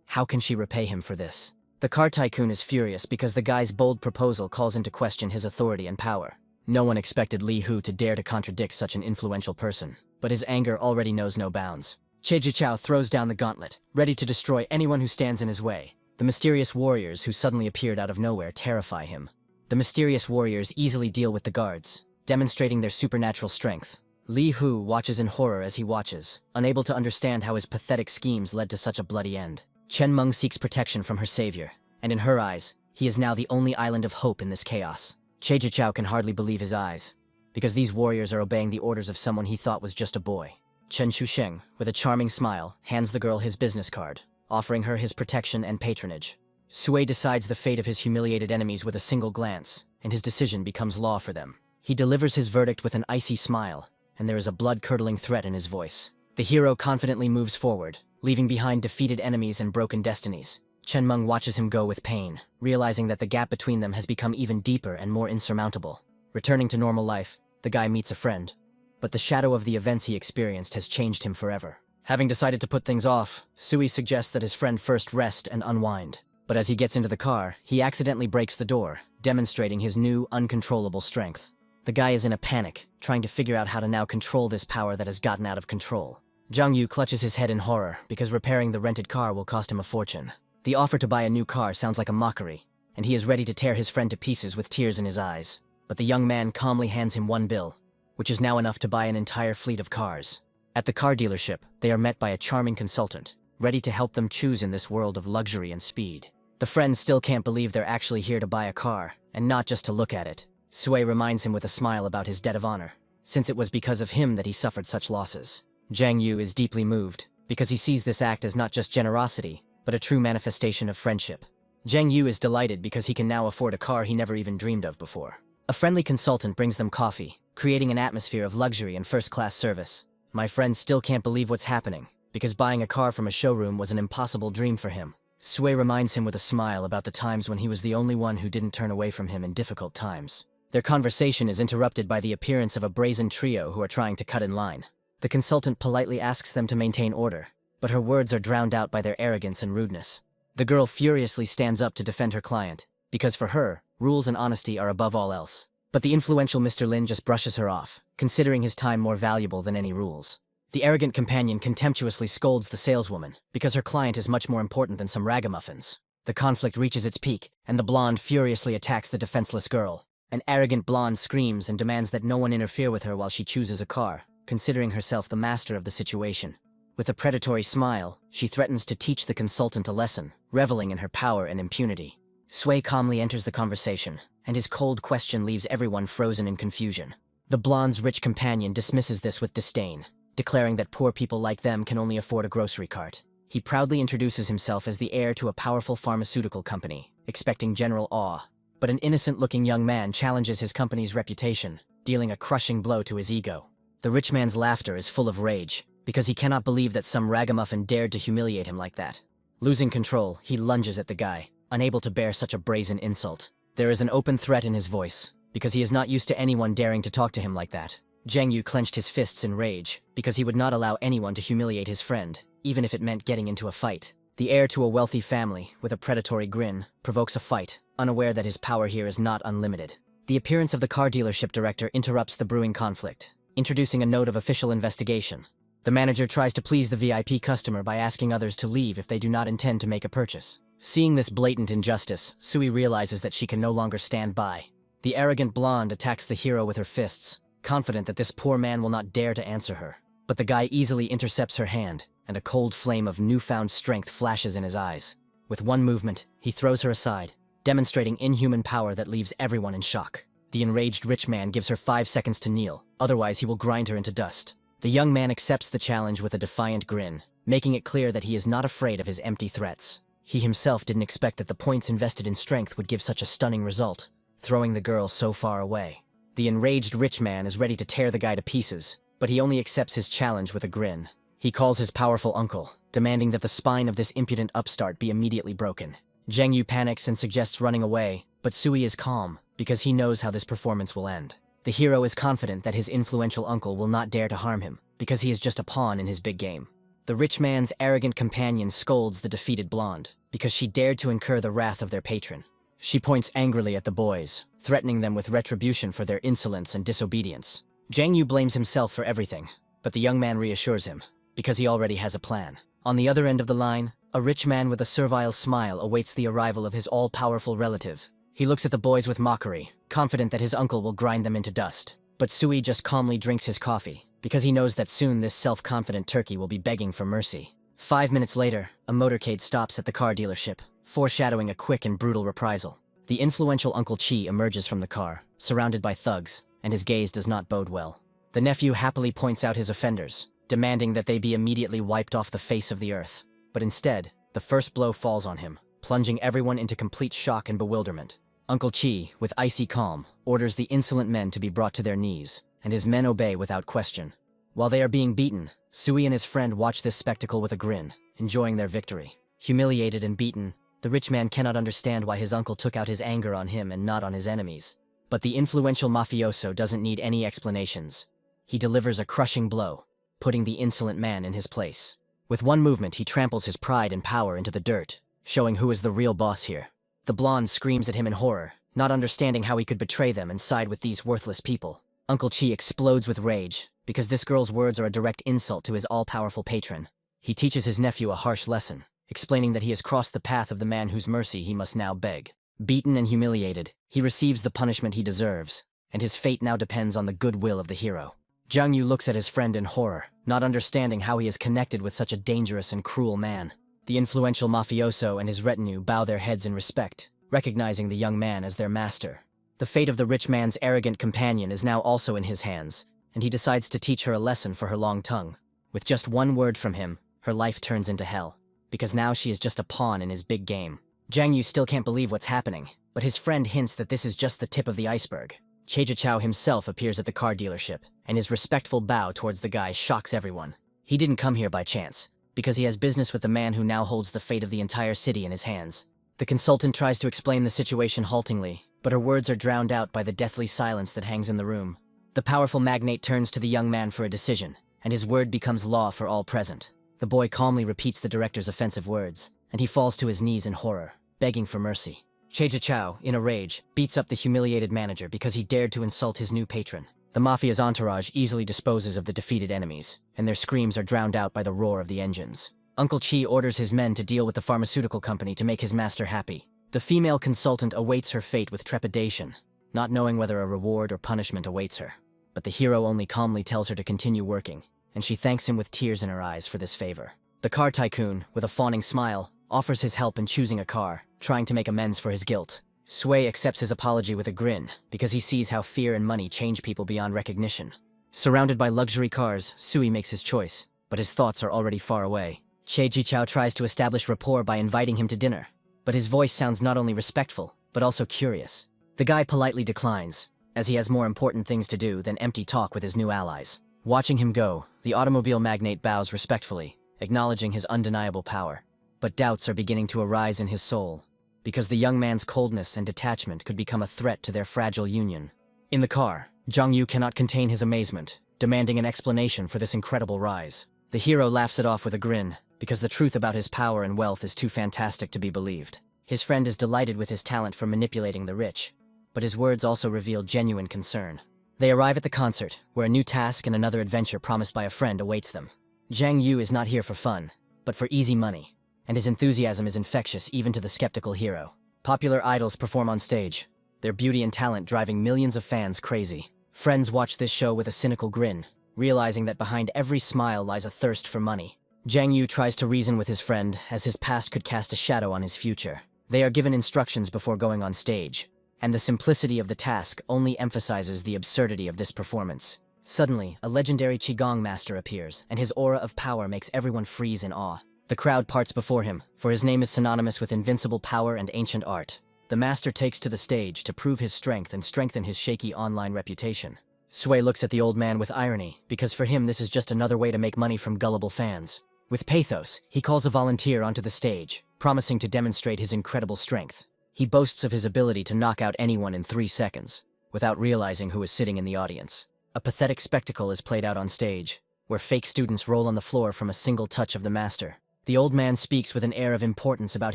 How can she repay him for this? The car tycoon is furious because the guy's bold proposal calls into question his authority and power. No one expected Li Hu to dare to contradict such an influential person, but his anger already knows no bounds. Chejichao throws down the gauntlet, ready to destroy anyone who stands in his way. The mysterious warriors who suddenly appeared out of nowhere terrify him. The mysterious warriors easily deal with the guards, demonstrating their supernatural strength. Li Hu watches in horror as he watches, unable to understand how his pathetic schemes led to such a bloody end. Chen Meng seeks protection from her savior, and in her eyes, he is now the only island of hope in this chaos. Che Zhichao can hardly believe his eyes, because these warriors are obeying the orders of someone he thought was just a boy. Chen Shusheng, with a charming smile, hands the girl his business card, offering her his protection and patronage. Sui decides the fate of his humiliated enemies with a single glance, and his decision becomes law for them. He delivers his verdict with an icy smile, and there is a blood-curdling threat in his voice. The hero confidently moves forward, leaving behind defeated enemies and broken destinies. Chen Meng watches him go with pain, realizing that the gap between them has become even deeper and more insurmountable. Returning to normal life, the guy meets a friend, but the shadow of the events he experienced has changed him forever. Having decided to put things off, Sui suggests that his friend first rest and unwind. But as he gets into the car, he accidentally breaks the door, demonstrating his new, uncontrollable strength. The guy is in a panic, trying to figure out how to now control this power that has gotten out of control. Zhang Yu clutches his head in horror, because repairing the rented car will cost him a fortune. The offer to buy a new car sounds like a mockery, and he is ready to tear his friend to pieces with tears in his eyes. But the young man calmly hands him one bill, which is now enough to buy an entire fleet of cars. At the car dealership, they are met by a charming consultant, ready to help them choose in this world of luxury and speed. The friends still can't believe they're actually here to buy a car, and not just to look at it. Sui reminds him with a smile about his debt of honor, since it was because of him that he suffered such losses. Zhang Yu is deeply moved, because he sees this act as not just generosity, but a true manifestation of friendship. Zhang Yu is delighted because he can now afford a car he never even dreamed of before. A friendly consultant brings them coffee, creating an atmosphere of luxury and first-class service. My friend still can't believe what's happening, because buying a car from a showroom was an impossible dream for him. Sui reminds him with a smile about the times when he was the only one who didn't turn away from him in difficult times. Their conversation is interrupted by the appearance of a brazen trio who are trying to cut in line. The consultant politely asks them to maintain order, but her words are drowned out by their arrogance and rudeness. The girl furiously stands up to defend her client, because for her, rules and honesty are above all else. But the influential Mr. Lin just brushes her off, considering his time more valuable than any rules. The arrogant companion contemptuously scolds the saleswoman, because her client is much more important than some ragamuffins. The conflict reaches its peak, and the blonde furiously attacks the defenseless girl. An arrogant blonde screams and demands that no one interfere with her while she chooses a car, considering herself the master of the situation. With a predatory smile, she threatens to teach the consultant a lesson, reveling in her power and impunity. Sui calmly enters the conversation, and his cold question leaves everyone frozen in confusion. The blonde's rich companion dismisses this with disdain, declaring that poor people like them can only afford a grocery cart. He proudly introduces himself as the heir to a powerful pharmaceutical company, expecting general awe. But an innocent-looking young man challenges his company's reputation, dealing a crushing blow to his ego. The rich man's laughter is full of rage, because he cannot believe that some ragamuffin dared to humiliate him like that. Losing control, he lunges at the guy, unable to bear such a brazen insult. There is an open threat in his voice, because he is not used to anyone daring to talk to him like that. Zhang Yu clenched his fists in rage, because he would not allow anyone to humiliate his friend, even if it meant getting into a fight. The heir to a wealthy family, with a predatory grin, provokes a fight, unaware that his power here is not unlimited. The appearance of the car dealership director interrupts the brewing conflict, introducing a note of official investigation. The manager tries to please the VIP customer by asking others to leave if they do not intend to make a purchase. Seeing this blatant injustice, Sui realizes that she can no longer stand by. The arrogant blonde attacks the hero with her fists, confident that this poor man will not dare to answer her. But the guy easily intercepts her hand, and a cold flame of newfound strength flashes in his eyes. With one movement, he throws her aside, demonstrating inhuman power that leaves everyone in shock. The enraged rich man gives her 5 seconds to kneel, otherwise he will grind her into dust. The young man accepts the challenge with a defiant grin, making it clear that he is not afraid of his empty threats. He himself didn't expect that the points invested in strength would give such a stunning result, throwing the girl so far away. The enraged rich man is ready to tear the guy to pieces, but he only accepts his challenge with a grin. He calls his powerful uncle, demanding that the spine of this impudent upstart be immediately broken. Zhang Yu panics and suggests running away, but Sui is calm, because he knows how this performance will end. The hero is confident that his influential uncle will not dare to harm him, because he is just a pawn in his big game. The rich man's arrogant companion scolds the defeated blonde, because she dared to incur the wrath of their patron. She points angrily at the boys, threatening them with retribution for their insolence and disobedience. Zhang Yu blames himself for everything, but the young man reassures him, because he already has a plan. On the other end of the line, a rich man with a servile smile awaits the arrival of his all-powerful relative. He looks at the boys with mockery, confident that his uncle will grind them into dust. But Sui just calmly drinks his coffee, because he knows that soon this self-confident turkey will be begging for mercy. 5 minutes later, a motorcade stops at the car dealership, foreshadowing a quick and brutal reprisal. The influential Uncle Chi emerges from the car, surrounded by thugs, and his gaze does not bode well. The nephew happily points out his offenders, demanding that they be immediately wiped off the face of the earth. But instead, the first blow falls on him, plunging everyone into complete shock and bewilderment. Uncle Chi, with icy calm, orders the insolent men to be brought to their knees, and his men obey without question. While they are being beaten, Sui and his friend watch this spectacle with a grin, enjoying their victory. Humiliated and beaten, the rich man cannot understand why his uncle took out his anger on him and not on his enemies. But the influential mafioso doesn't need any explanations. He delivers a crushing blow, putting the insolent man in his place. With one movement, he tramples his pride and power into the dirt, showing who is the real boss here. The blonde screams at him in horror, not understanding how he could betray them and side with these worthless people. Uncle Chi explodes with rage, because this girl's words are a direct insult to his all-powerful patron. He teaches his nephew a harsh lesson, explaining that he has crossed the path of the man whose mercy he must now beg. Beaten and humiliated, he receives the punishment he deserves, and his fate now depends on the goodwill of the hero. Jiang Yu looks at his friend in horror, not understanding how he is connected with such a dangerous and cruel man. The influential mafioso and his retinue bow their heads in respect, recognizing the young man as their master. The fate of the rich man's arrogant companion is now also in his hands, and he decides to teach her a lesson for her long tongue. With just one word from him, her life turns into hell, because now she is just a pawn in his big game. Jiang Yu still can't believe what's happening, but his friend hints that this is just the tip of the iceberg. Chao himself appears at the car dealership, and his respectful bow towards the guy shocks everyone. He didn't come here by chance, because he has business with the man who now holds the fate of the entire city in his hands. The consultant tries to explain the situation haltingly, but her words are drowned out by the deathly silence that hangs in the room. The powerful magnate turns to the young man for a decision, and his word becomes law for all present. The boy calmly repeats the director's offensive words, and he falls to his knees in horror, begging for mercy. Chao, in a rage, beats up the humiliated manager because he dared to insult his new patron. The mafia's entourage easily disposes of the defeated enemies, and their screams are drowned out by the roar of the engines. Uncle Chi orders his men to deal with the pharmaceutical company to make his master happy. The female consultant awaits her fate with trepidation, not knowing whether a reward or punishment awaits her. But the hero only calmly tells her to continue working, and she thanks him with tears in her eyes for this favor. The car tycoon, with a fawning smile, offers his help in choosing a car, trying to make amends for his guilt. Sui accepts his apology with a grin, because he sees how fear and money change people beyond recognition. Surrounded by luxury cars, Sui makes his choice, but his thoughts are already far away. Chao tries to establish rapport by inviting him to dinner, but his voice sounds not only respectful, but also curious. The guy politely declines, as he has more important things to do than empty talk with his new allies. Watching him go, the automobile magnate bows respectfully, acknowledging his undeniable power. But doubts are beginning to arise in his soul, because the young man's coldness and detachment could become a threat to their fragile union. In the car, Jiang Yu cannot contain his amazement, demanding an explanation for this incredible rise. The hero laughs it off with a grin, because the truth about his power and wealth is too fantastic to be believed. His friend is delighted with his talent for manipulating the rich, but his words also reveal genuine concern. They arrive at the concert, where a new task and another adventure promised by a friend awaits them. Jiang Yu is not here for fun, but for easy money, and his enthusiasm is infectious even to the skeptical hero. Popular idols perform on stage, their beauty and talent driving millions of fans crazy. Friends watch this show with a cynical grin, realizing that behind every smile lies a thirst for money. Jiang Yu tries to reason with his friend, as his past could cast a shadow on his future. They are given instructions before going on stage, and the simplicity of the task only emphasizes the absurdity of this performance. Suddenly, a legendary Qigong master appears, and his aura of power makes everyone freeze in awe. The crowd parts before him, for his name is synonymous with invincible power and ancient art. The master takes to the stage to prove his strength and strengthen his shaky online reputation. Sui looks at the old man with irony, because for him this is just another way to make money from gullible fans. With pathos, he calls a volunteer onto the stage, promising to demonstrate his incredible strength. He boasts of his ability to knock out anyone in 3 seconds, without realizing who is sitting in the audience. A pathetic spectacle is played out on stage, where fake students roll on the floor from a single touch of the master. The old man speaks with an air of importance about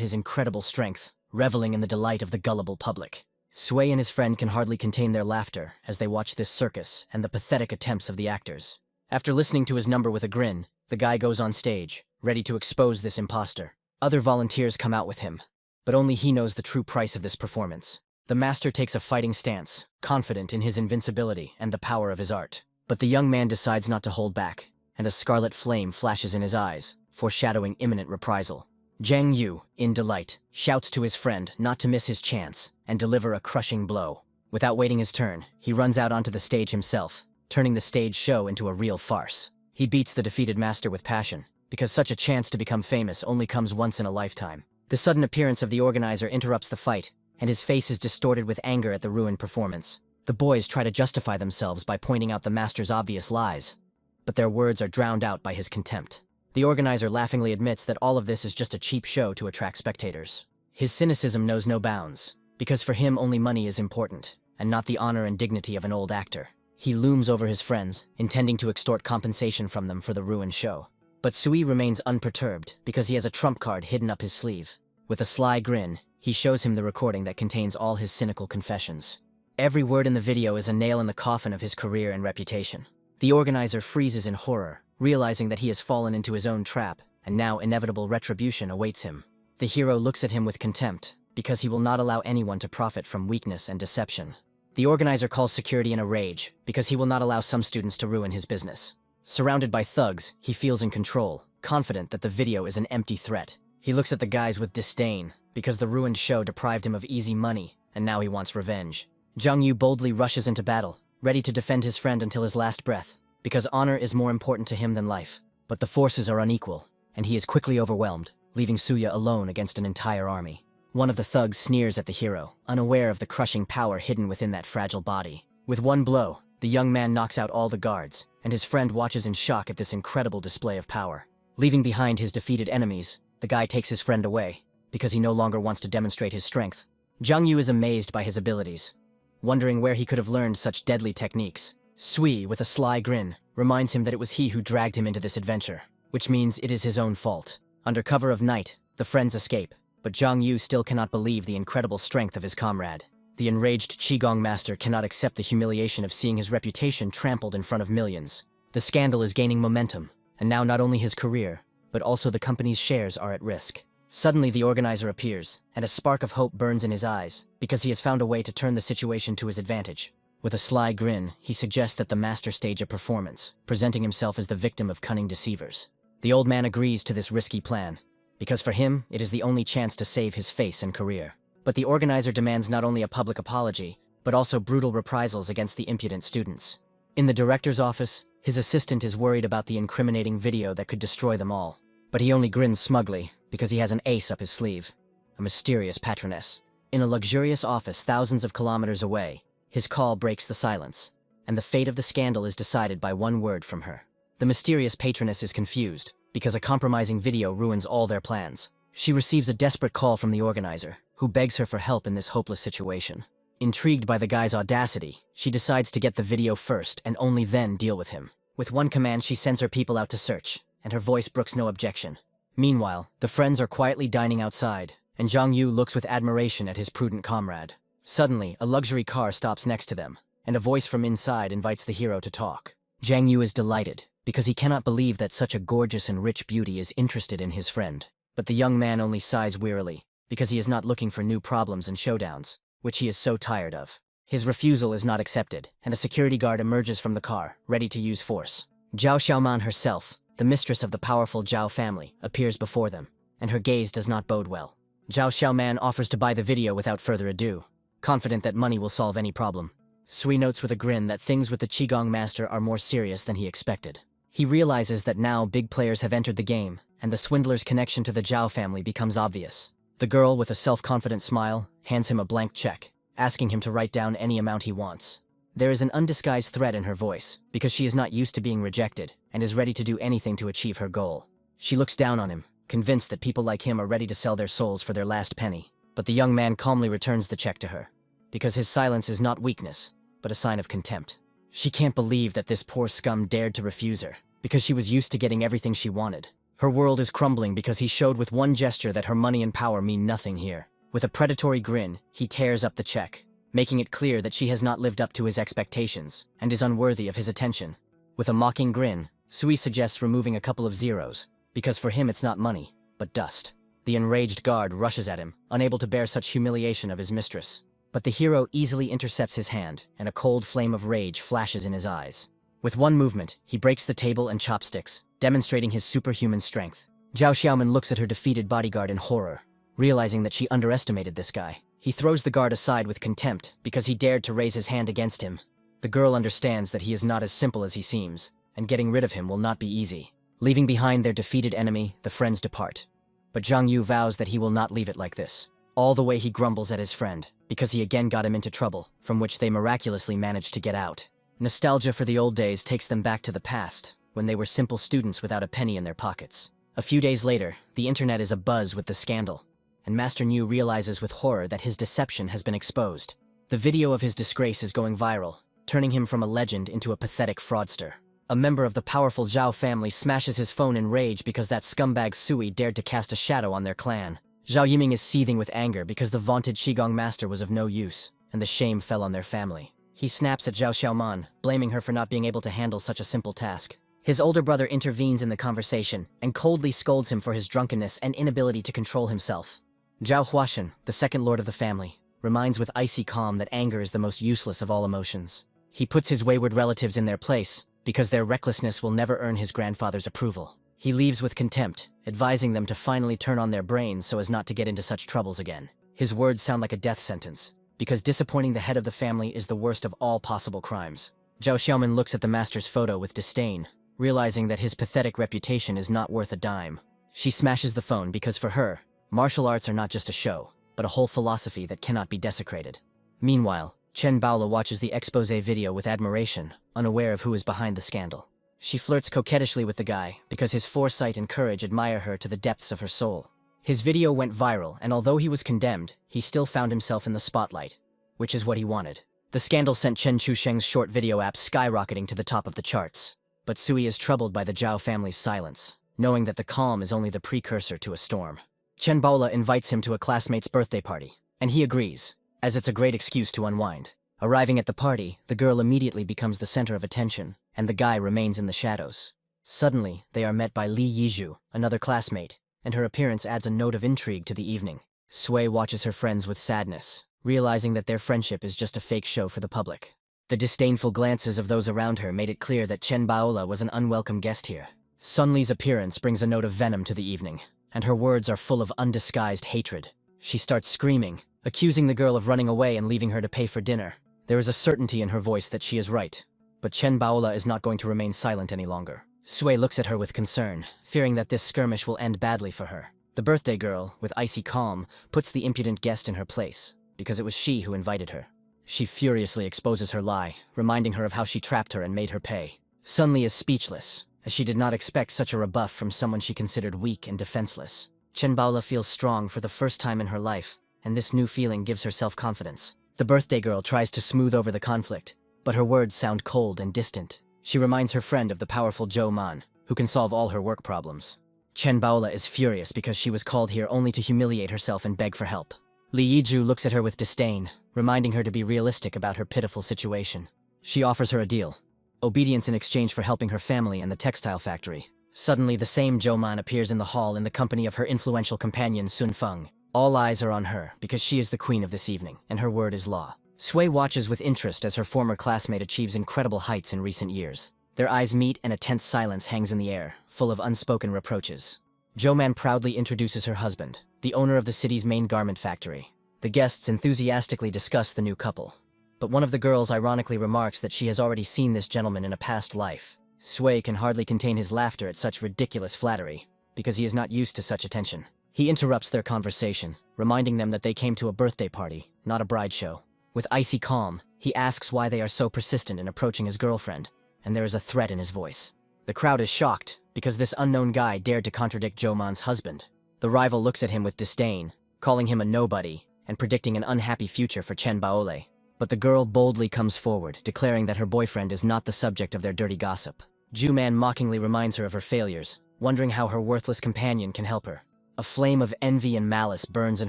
his incredible strength, reveling in the delight of the gullible public. Sui and his friend can hardly contain their laughter as they watch this circus and the pathetic attempts of the actors. After listening to his number with a grin, the guy goes on stage, ready to expose this imposter. Other volunteers come out with him, but only he knows the true price of this performance. The master takes a fighting stance, confident in his invincibility and the power of his art. But the young man decides not to hold back, and a scarlet flame flashes in his eyes, foreshadowing imminent reprisal. Zhang Yu, in delight, shouts to his friend not to miss his chance and deliver a crushing blow. Without waiting his turn, he runs out onto the stage himself, turning the stage show into a real farce. He beats the defeated master with passion, because such a chance to become famous only comes once in a lifetime. The sudden appearance of the organizer interrupts the fight, and his face is distorted with anger at the ruined performance. The boys try to justify themselves by pointing out the master's obvious lies, but their words are drowned out by his contempt. The organizer laughingly admits that all of this is just a cheap show to attract spectators. His cynicism knows no bounds, because for him only money is important, and not the honor and dignity of an old actor. He looms over his friends, intending to extort compensation from them for the ruined show. But Sui remains unperturbed, because he has a trump card hidden up his sleeve. With a sly grin, he shows him the recording that contains all his cynical confessions. Every word in the video is a nail in the coffin of his career and reputation. The organizer freezes in horror, realizing that he has fallen into his own trap, and now inevitable retribution awaits him. The hero looks at him with contempt, because he will not allow anyone to profit from weakness and deception. The organizer calls security in a rage, because he will not allow some students to ruin his business. Surrounded by thugs, he feels in control, confident that the video is an empty threat. He looks at the guys with disdain, because the ruined show deprived him of easy money, and now he wants revenge. Zhang Yu boldly rushes into battle, ready to defend his friend until his last breath, because honor is more important to him than life. But the forces are unequal, and he is quickly overwhelmed, leaving Suya alone against an entire army. One of the thugs sneers at the hero, unaware of the crushing power hidden within that fragile body. With one blow, the young man knocks out all the guards, and his friend watches in shock at this incredible display of power. Leaving behind his defeated enemies, the guy takes his friend away, because he no longer wants to demonstrate his strength. Zhang Yu is amazed by his abilities, wondering where he could have learned such deadly techniques. Sui, with a sly grin, reminds him that it was he who dragged him into this adventure, which means it is his own fault. Under cover of night, the friends escape, but Zhang Yu still cannot believe the incredible strength of his comrade. The enraged Qigong master cannot accept the humiliation of seeing his reputation trampled in front of millions. The scandal is gaining momentum, and now not only his career, but also the company's shares are at risk. Suddenly the organizer appears, and a spark of hope burns in his eyes, because he has found a way to turn the situation to his advantage. With a sly grin, he suggests that the master stage a performance, presenting himself as the victim of cunning deceivers. The old man agrees to this risky plan, because for him, it is the only chance to save his face and career. But the organizer demands not only a public apology, but also brutal reprisals against the impudent students. In the director's office, his assistant is worried about the incriminating video that could destroy them all. But he only grins smugly, because he has an ace up his sleeve, a mysterious patroness. In a luxurious office thousands of kilometers away, his call breaks the silence, and the fate of the scandal is decided by one word from her. The mysterious patroness is confused, because a compromising video ruins all their plans. She receives a desperate call from the organizer, who begs her for help in this hopeless situation. Intrigued by the guy's audacity, she decides to get the video first and only then deal with him. With one command, she sends her people out to search, and her voice brooks no objection. Meanwhile, the friends are quietly dining outside, and Zhang Yu looks with admiration at his prudent comrade. Suddenly, a luxury car stops next to them, and a voice from inside invites the hero to talk. Zhang Yu is delighted, because he cannot believe that such a gorgeous and rich beauty is interested in his friend. But the young man only sighs wearily, because he is not looking for new problems and showdowns, which he is so tired of. His refusal is not accepted, and a security guard emerges from the car, ready to use force. Zhao Xiaoman herself, the mistress of the powerful Zhao family, appears before them, and her gaze does not bode well. Zhao Xiaoman offers to buy the video without further ado, confident that money will solve any problem. Sui notes with a grin that things with the Qigong master are more serious than he expected. He realizes that now big players have entered the game, and the swindler's connection to the Zhao family becomes obvious. The girl, with a self-confident smile, hands him a blank check, asking him to write down any amount he wants. There is an undisguised threat in her voice, because she is not used to being rejected, and is ready to do anything to achieve her goal. She looks down on him, convinced that people like him are ready to sell their souls for their last penny. But the young man calmly returns the check to her, because his silence is not weakness, but a sign of contempt. She can't believe that this poor scum dared to refuse her, because she was used to getting everything she wanted. Her world is crumbling because he showed with one gesture that her money and power mean nothing here. With a predatory grin, he tears up the check, making it clear that she has not lived up to his expectations and is unworthy of his attention. With a mocking grin, Sui suggests removing a couple of zeros, because for him it's not money, but dust. The enraged guard rushes at him, unable to bear such humiliation of his mistress. But the hero easily intercepts his hand, and a cold flame of rage flashes in his eyes. With one movement, he breaks the table and chopsticks, demonstrating his superhuman strength. Zhao Xiaoman looks at her defeated bodyguard in horror, realizing that she underestimated this guy. He throws the guard aside with contempt because he dared to raise his hand against him. The girl understands that he is not as simple as he seems, and getting rid of him will not be easy. Leaving behind their defeated enemy, the friends depart. But Zhang Yu vows that he will not leave it like this. All the way he grumbles at his friend, because he again got him into trouble, from which they miraculously managed to get out. Nostalgia for the old days takes them back to the past, when they were simple students without a penny in their pockets. A few days later, the internet is abuzz with the scandal, and Master Niu realizes with horror that his deception has been exposed. The video of his disgrace is going viral, turning him from a legend into a pathetic fraudster. A member of the powerful Zhao family smashes his phone in rage because that scumbag Sui dared to cast a shadow on their clan. Zhao Yiming is seething with anger because the vaunted Qigong master was of no use, and the shame fell on their family. He snaps at Zhao Xiaoman, blaming her for not being able to handle such a simple task. His older brother intervenes in the conversation and coldly scolds him for his drunkenness and inability to control himself. Zhao Huashan, the second lord of the family, reminds with icy calm that anger is the most useless of all emotions. He puts his wayward relatives in their place, because their recklessness will never earn his grandfather's approval. He leaves with contempt, advising them to finally turn on their brains so as not to get into such troubles again. His words sound like a death sentence, because disappointing the head of the family is the worst of all possible crimes. Zhao Xiaoman looks at the master's photo with disdain, realizing that his pathetic reputation is not worth a dime. She smashes the phone because for her, martial arts are not just a show, but a whole philosophy that cannot be desecrated. Meanwhile, Chen Baola watches the expose video with admiration, unaware of who is behind the scandal. She flirts coquettishly with the guy because his foresight and courage admire her to the depths of her soul. His video went viral, and although he was condemned, he still found himself in the spotlight, which is what he wanted. The scandal sent Chen Chusheng's short video app skyrocketing to the top of the charts. But Sui is troubled by the Zhao family's silence, knowing that the calm is only the precursor to a storm. Chen Baola invites him to a classmate's birthday party, and he agrees, as it's a great excuse to unwind. Arriving at the party, the girl immediately becomes the center of attention, and the guy remains in the shadows. Suddenly, they are met by Li Yizhu, another classmate, and her appearance adds a note of intrigue to the evening. Sui watches her friends with sadness, realizing that their friendship is just a fake show for the public. The disdainful glances of those around her made it clear that Chen Baola was an unwelcome guest here. Sun Li's appearance brings a note of venom to the evening, and her words are full of undisguised hatred. She starts screaming, accusing the girl of running away and leaving her to pay for dinner. There is a certainty in her voice that she is right, but Chen Baola is not going to remain silent any longer. Sui looks at her with concern, fearing that this skirmish will end badly for her. The birthday girl, with icy calm, puts the impudent guest in her place, because it was she who invited her. She furiously exposes her lie, reminding her of how she trapped her and made her pay. Sun Li is speechless, as she did not expect such a rebuff from someone she considered weak and defenseless. Chen Baola feels strong for the first time in her life, and this new feeling gives her self-confidence. The birthday girl tries to smooth over the conflict, but her words sound cold and distant. She reminds her friend of the powerful Zhou Man, who can solve all her work problems. Chen Baola is furious because she was called here only to humiliate herself and beg for help. Li Yizhu looks at her with disdain, reminding her to be realistic about her pitiful situation. She offers her a deal: obedience in exchange for helping her family and the textile factory. Suddenly, the same Zhou Man appears in the hall in the company of her influential companion Sun Feng. All eyes are on her because she is the queen of this evening, and her word is law. Sui watches with interest as her former classmate achieves incredible heights in recent years. Their eyes meet and a tense silence hangs in the air, full of unspoken reproaches. Zhou Man proudly introduces her husband, the owner of the city's main garment factory. The guests enthusiastically discuss the new couple. But one of the girls ironically remarks that she has already seen this gentleman in a past life. Sui can hardly contain his laughter at such ridiculous flattery, because he is not used to such attention. He interrupts their conversation, reminding them that they came to a birthday party, not a bride show. With icy calm, he asks why they are so persistent in approaching his girlfriend, and there is a threat in his voice. The crowd is shocked, because this unknown guy dared to contradict Zhou Man's husband. The rival looks at him with disdain, calling him a nobody, and predicting an unhappy future for Chen Baole. But the girl boldly comes forward, declaring that her boyfriend is not the subject of their dirty gossip. Zhou Man mockingly reminds her of her failures, wondering how her worthless companion can help her. A flame of envy and malice burns in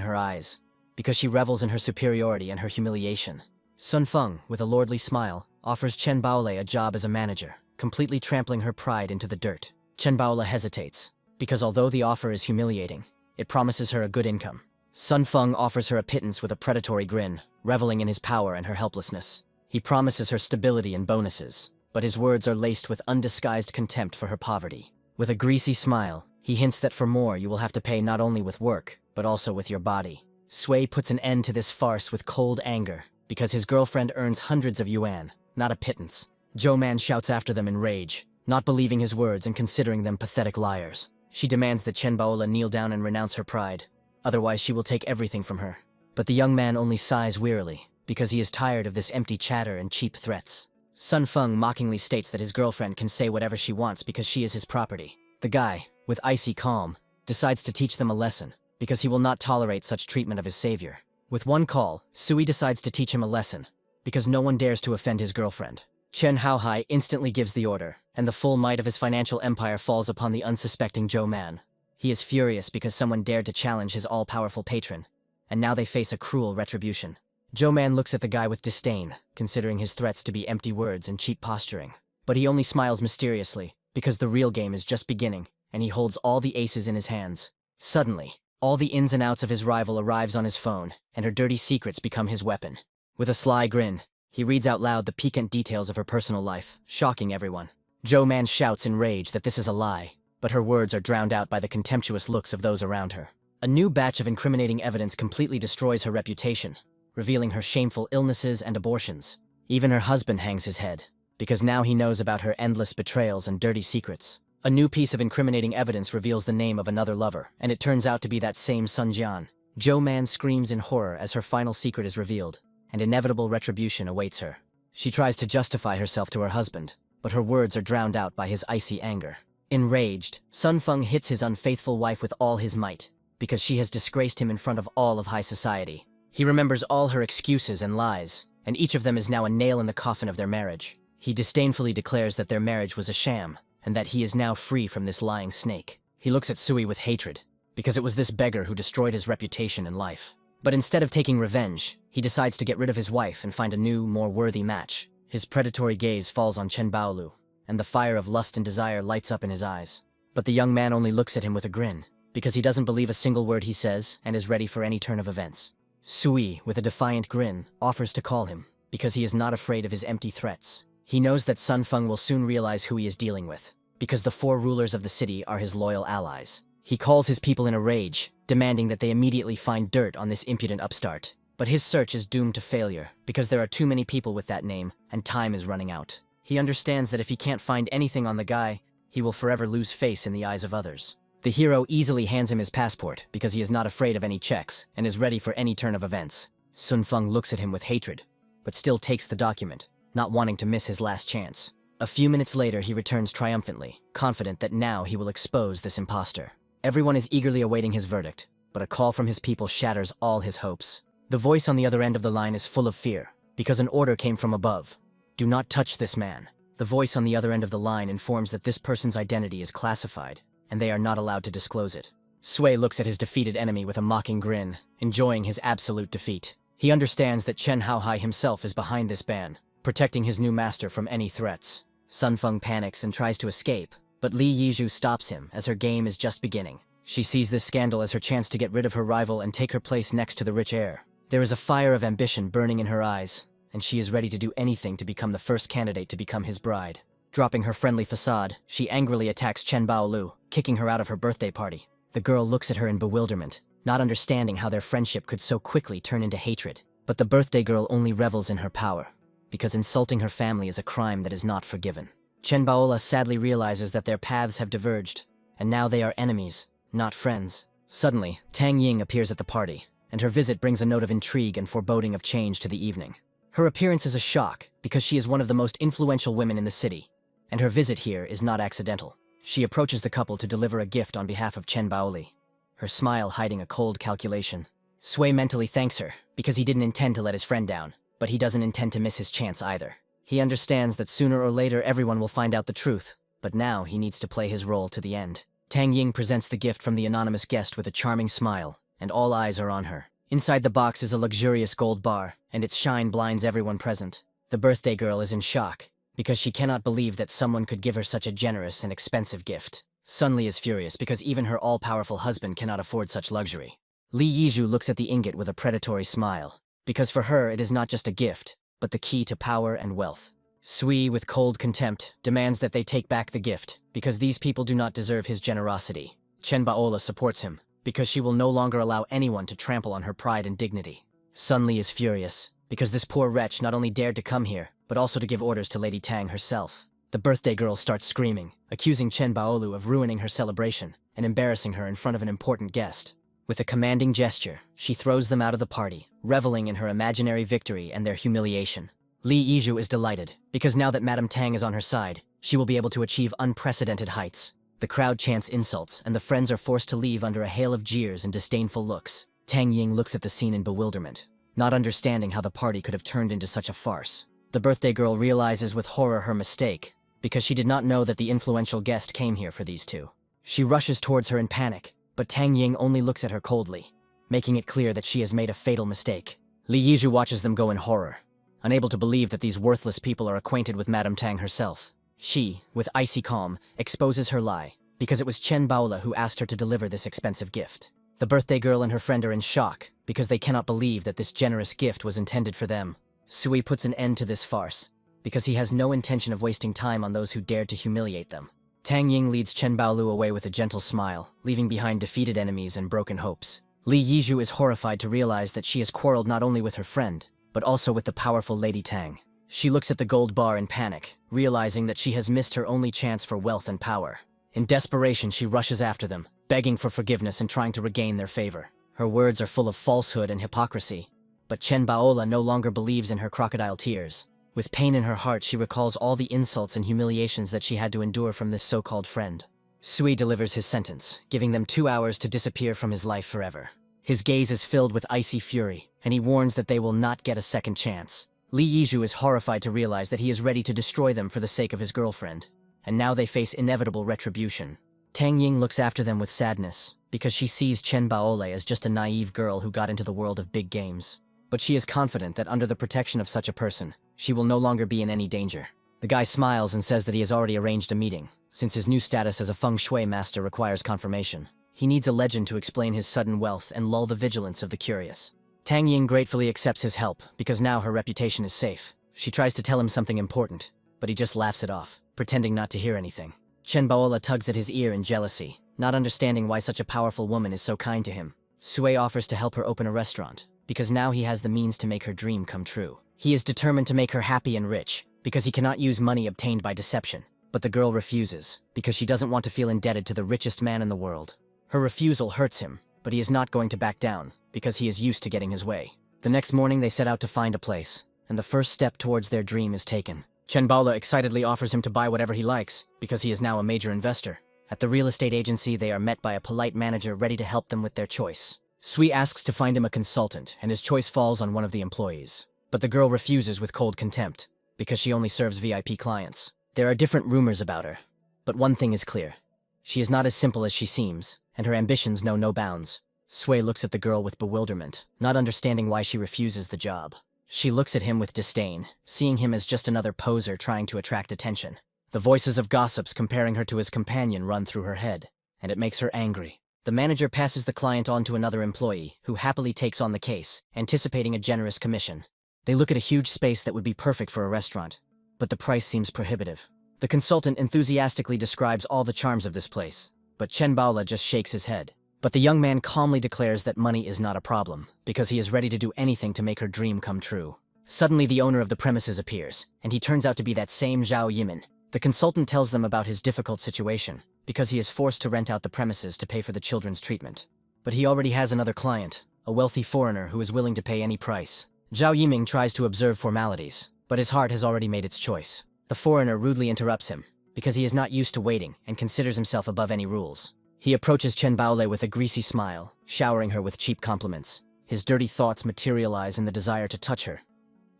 her eyes, because she revels in her superiority and her humiliation. Sun Feng, with a lordly smile, offers Chen Baole a job as a manager, completely trampling her pride into the dirt. Chen Baole hesitates, because although the offer is humiliating, it promises her a good income. Sun Feng offers her a pittance with a predatory grin, reveling in his power and her helplessness. He promises her stability and bonuses, but his words are laced with undisguised contempt for her poverty. With a greasy smile, he hints that for more you will have to pay not only with work, but also with your body. Sui puts an end to this farce with cold anger, because his girlfriend earns hundreds of yuan, not a pittance. Jo-man shouts after them in rage, not believing his words and considering them pathetic liars. She demands that Chen Baola kneel down and renounce her pride, otherwise she will take everything from her. But the young man only sighs wearily, because he is tired of this empty chatter and cheap threats. Sun Feng mockingly states that his girlfriend can say whatever she wants because she is his property. The guy, with icy calm, decides to teach them a lesson, because he will not tolerate such treatment of his savior. With one call, Sui decides to teach him a lesson, because no one dares to offend his girlfriend. Chen Haohai instantly gives the order, and the full might of his financial empire falls upon the unsuspecting Jo-man. He is furious because someone dared to challenge his all-powerful patron, and now they face a cruel retribution. Jo-man looks at the guy with disdain, considering his threats to be empty words and cheap posturing. But he only smiles mysteriously, because the real game is just beginning, and he holds all the aces in his hands. Suddenly, all the ins and outs of his rival arrives on his phone, and her dirty secrets become his weapon. With a sly grin, he reads out loud the piquant details of her personal life, shocking everyone. Jo-man shouts in rage that this is a lie, but her words are drowned out by the contemptuous looks of those around her. A new batch of incriminating evidence completely destroys her reputation, revealing her shameful illnesses and abortions. Even her husband hangs his head, because now he knows about her endless betrayals and dirty secrets. A new piece of incriminating evidence reveals the name of another lover, and it turns out to be that same Sun Jian. Jo-man screams in horror as her final secret is revealed, and inevitable retribution awaits her. She tries to justify herself to her husband, but her words are drowned out by his icy anger. Enraged, Sun Feng hits his unfaithful wife with all his might, because she has disgraced him in front of all of high society. He remembers all her excuses and lies, and each of them is now a nail in the coffin of their marriage. He disdainfully declares that their marriage was a sham, and that he is now free from this lying snake. He looks at Sui with hatred, because it was this beggar who destroyed his reputation and life. But instead of taking revenge, he decides to get rid of his wife and find a new, more worthy match. His predatory gaze falls on Chen Baolu, and the fire of lust and desire lights up in his eyes. But the young man only looks at him with a grin, because he doesn't believe a single word he says and is ready for any turn of events. Sui, with a defiant grin, offers to call him, because he is not afraid of his empty threats. He knows that Sun Feng will soon realize who he is dealing with, because the four rulers of the city are his loyal allies. He calls his people in a rage, demanding that they immediately find dirt on this impudent upstart. But his search is doomed to failure, because there are too many people with that name, and time is running out. He understands that if he can't find anything on the guy, he will forever lose face in the eyes of others. The hero easily hands him his passport, because he is not afraid of any checks, and is ready for any turn of events. Sun Feng looks at him with hatred, but still takes the document, not wanting to miss his last chance. A few minutes later, he returns triumphantly, confident that now he will expose this imposter. Everyone is eagerly awaiting his verdict, but a call from his people shatters all his hopes. The voice on the other end of the line is full of fear, because an order came from above. Do not touch this man. The voice on the other end of the line informs that this person's identity is classified, and they are not allowed to disclose it. Sui looks at his defeated enemy with a mocking grin, enjoying his absolute defeat. He understands that Chen Haohai himself is behind this ban, protecting his new master from any threats. Sun Feng panics and tries to escape, but Li Yizhu stops him as her game is just beginning. She sees this scandal as her chance to get rid of her rival and take her place next to the rich heir. There is a fire of ambition burning in her eyes, and she is ready to do anything to become the first candidate to become his bride. Dropping her friendly facade, she angrily attacks Chen Baolu, kicking her out of her birthday party. The girl looks at her in bewilderment, not understanding how their friendship could so quickly turn into hatred. But the birthday girl only revels in her power, because insulting her family is a crime that is not forgiven. Chen Baola sadly realizes that their paths have diverged, and now they are enemies, not friends. Suddenly, Tang Ying appears at the party, and her visit brings a note of intrigue and foreboding of change to the evening. Her appearance is a shock, because she is one of the most influential women in the city, and her visit here is not accidental. She approaches the couple to deliver a gift on behalf of Chen Baoli, her smile hiding a cold calculation. Sui mentally thanks her, because he didn't intend to let his friend down, but he doesn't intend to miss his chance either. He understands that sooner or later everyone will find out the truth, but now he needs to play his role to the end. Tang Ying presents the gift from the anonymous guest with a charming smile, and all eyes are on her. Inside the box is a luxurious gold bar, and its shine blinds everyone present. The birthday girl is in shock, because she cannot believe that someone could give her such a generous and expensive gift. Sun Li is furious because even her all-powerful husband cannot afford such luxury. Li Yizhu looks at the ingot with a predatory smile, because for her it is not just a gift, but the key to power and wealth. Sui, with cold contempt, demands that they take back the gift, because these people do not deserve his generosity. Chen Baola supports him, because she will no longer allow anyone to trample on her pride and dignity. Sun Li is furious, because this poor wretch not only dared to come here, but also to give orders to Lady Tang herself. The birthday girl starts screaming, accusing Chen Baolu of ruining her celebration and embarrassing her in front of an important guest. With a commanding gesture, she throws them out of the party, reveling in her imaginary victory and their humiliation. Li Yizhu is delighted, because now that Madame Tang is on her side, she will be able to achieve unprecedented heights. The crowd chants insults, and the friends are forced to leave under a hail of jeers and disdainful looks. Tang Ying looks at the scene in bewilderment, not understanding how the party could have turned into such a farce. The birthday girl realizes with horror her mistake, because she did not know that the influential guest came here for these two. She rushes towards her in panic, but Tang Ying only looks at her coldly, making it clear that she has made a fatal mistake. Li Yizhu watches them go in horror, unable to believe that these worthless people are acquainted with Madame Tang herself. She, with icy calm, exposes her lie, because it was Chen Baola who asked her to deliver this expensive gift. The birthday girl and her friend are in shock, because they cannot believe that this generous gift was intended for them. Sui puts an end to this farce, because he has no intention of wasting time on those who dared to humiliate them. Tang Ying leads Chen Baolu away with a gentle smile, leaving behind defeated enemies and broken hopes. Li Yizhu is horrified to realize that she has quarreled not only with her friend, but also with the powerful Lady Tang. She looks at the gold bar in panic, realizing that she has missed her only chance for wealth and power. In desperation, she rushes after them, begging for forgiveness and trying to regain their favor. Her words are full of falsehood and hypocrisy, but Chen Baola no longer believes in her crocodile tears. With pain in her heart, she recalls all the insults and humiliations that she had to endure from this so-called friend. Sui delivers his sentence, giving them 2 hours to disappear from his life forever. His gaze is filled with icy fury, and he warns that they will not get a second chance. Li Yizhu is horrified to realize that he is ready to destroy them for the sake of his girlfriend, and now they face inevitable retribution. Tang Ying looks after them with sadness, because she sees Chen Baole as just a naive girl who got into the world of big games. But she is confident that under the protection of such a person, she will no longer be in any danger. The guy smiles and says that he has already arranged a meeting, since his new status as a feng shui master requires confirmation. He needs a legend to explain his sudden wealth and lull the vigilance of the curious. Tang Ying gratefully accepts his help, because now her reputation is safe. She tries to tell him something important, but he just laughs it off, pretending not to hear anything. Chen Baola tugs at his ear in jealousy, not understanding why such a powerful woman is so kind to him. Sui offers to help her open a restaurant, because now he has the means to make her dream come true. He is determined to make her happy and rich, because he cannot use money obtained by deception. But the girl refuses, because she doesn't want to feel indebted to the richest man in the world. Her refusal hurts him, but he is not going to back down, because he is used to getting his way. The next morning they set out to find a place, and the first step towards their dream is taken. Chen Baola excitedly offers him to buy whatever he likes, because he is now a major investor. At the real estate agency, they are met by a polite manager ready to help them with their choice. Sui asks to find him a consultant, and his choice falls on one of the employees. But the girl refuses with cold contempt, because she only serves VIP clients. There are different rumors about her, but one thing is clear. She is not as simple as she seems, and her ambitions know no bounds. Sui looks at the girl with bewilderment, not understanding why she refuses the job. She looks at him with disdain, seeing him as just another poser trying to attract attention. The voices of gossips comparing her to his companion run through her head, and it makes her angry. The manager passes the client on to another employee, who happily takes on the case, anticipating a generous commission. They look at a huge space that would be perfect for a restaurant, but the price seems prohibitive. The consultant enthusiastically describes all the charms of this place, but Chen Baola just shakes his head. But the young man calmly declares that money is not a problem, because he is ready to do anything to make her dream come true. Suddenly the owner of the premises appears, and he turns out to be that same Zhao Yimin. The consultant tells them about his difficult situation, because he is forced to rent out the premises to pay for the children's treatment. But he already has another client, a wealthy foreigner who is willing to pay any price. Zhao Yiming tries to observe formalities, but his heart has already made its choice. The foreigner rudely interrupts him, because he is not used to waiting and considers himself above any rules. He approaches Chen Baole with a greasy smile, showering her with cheap compliments. His dirty thoughts materialize in the desire to touch her,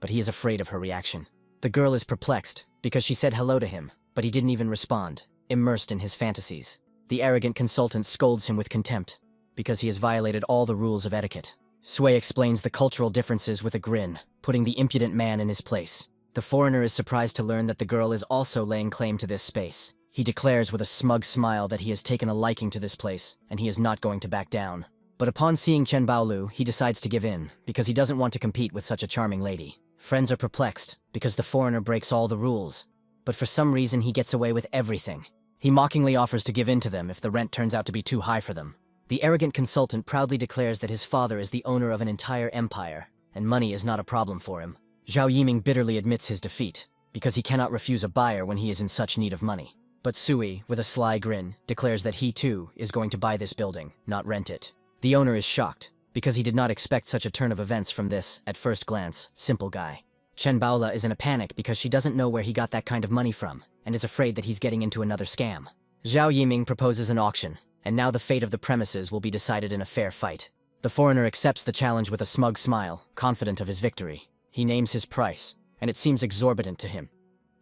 but he is afraid of her reaction. The girl is perplexed, because she said hello to him, but he didn't even respond, immersed in his fantasies. The arrogant consultant scolds him with contempt, because he has violated all the rules of etiquette. Sui explains the cultural differences with a grin, putting the impudent man in his place. The foreigner is surprised to learn that the girl is also laying claim to this space. He declares with a smug smile that he has taken a liking to this place, and he is not going to back down. But upon seeing Chen Baolu, he decides to give in, because he doesn't want to compete with such a charming lady. Friends are perplexed, because the foreigner breaks all the rules. But for some reason he gets away with everything. He mockingly offers to give in to them if the rent turns out to be too high for them. The arrogant consultant proudly declares that his father is the owner of an entire empire, and money is not a problem for him. Zhao Yiming bitterly admits his defeat, because he cannot refuse a buyer when he is in such need of money. But Sui, with a sly grin, declares that he too is going to buy this building, not rent it. The owner is shocked, because he did not expect such a turn of events from this, at first glance, simple guy. Chen Baola is in a panic because she doesn't know where he got that kind of money from, and is afraid that he's getting into another scam. Zhao Yiming proposes an auction, and now the fate of the premises will be decided in a fair fight. The foreigner accepts the challenge with a smug smile, confident of his victory. He names his price, and it seems exorbitant to him.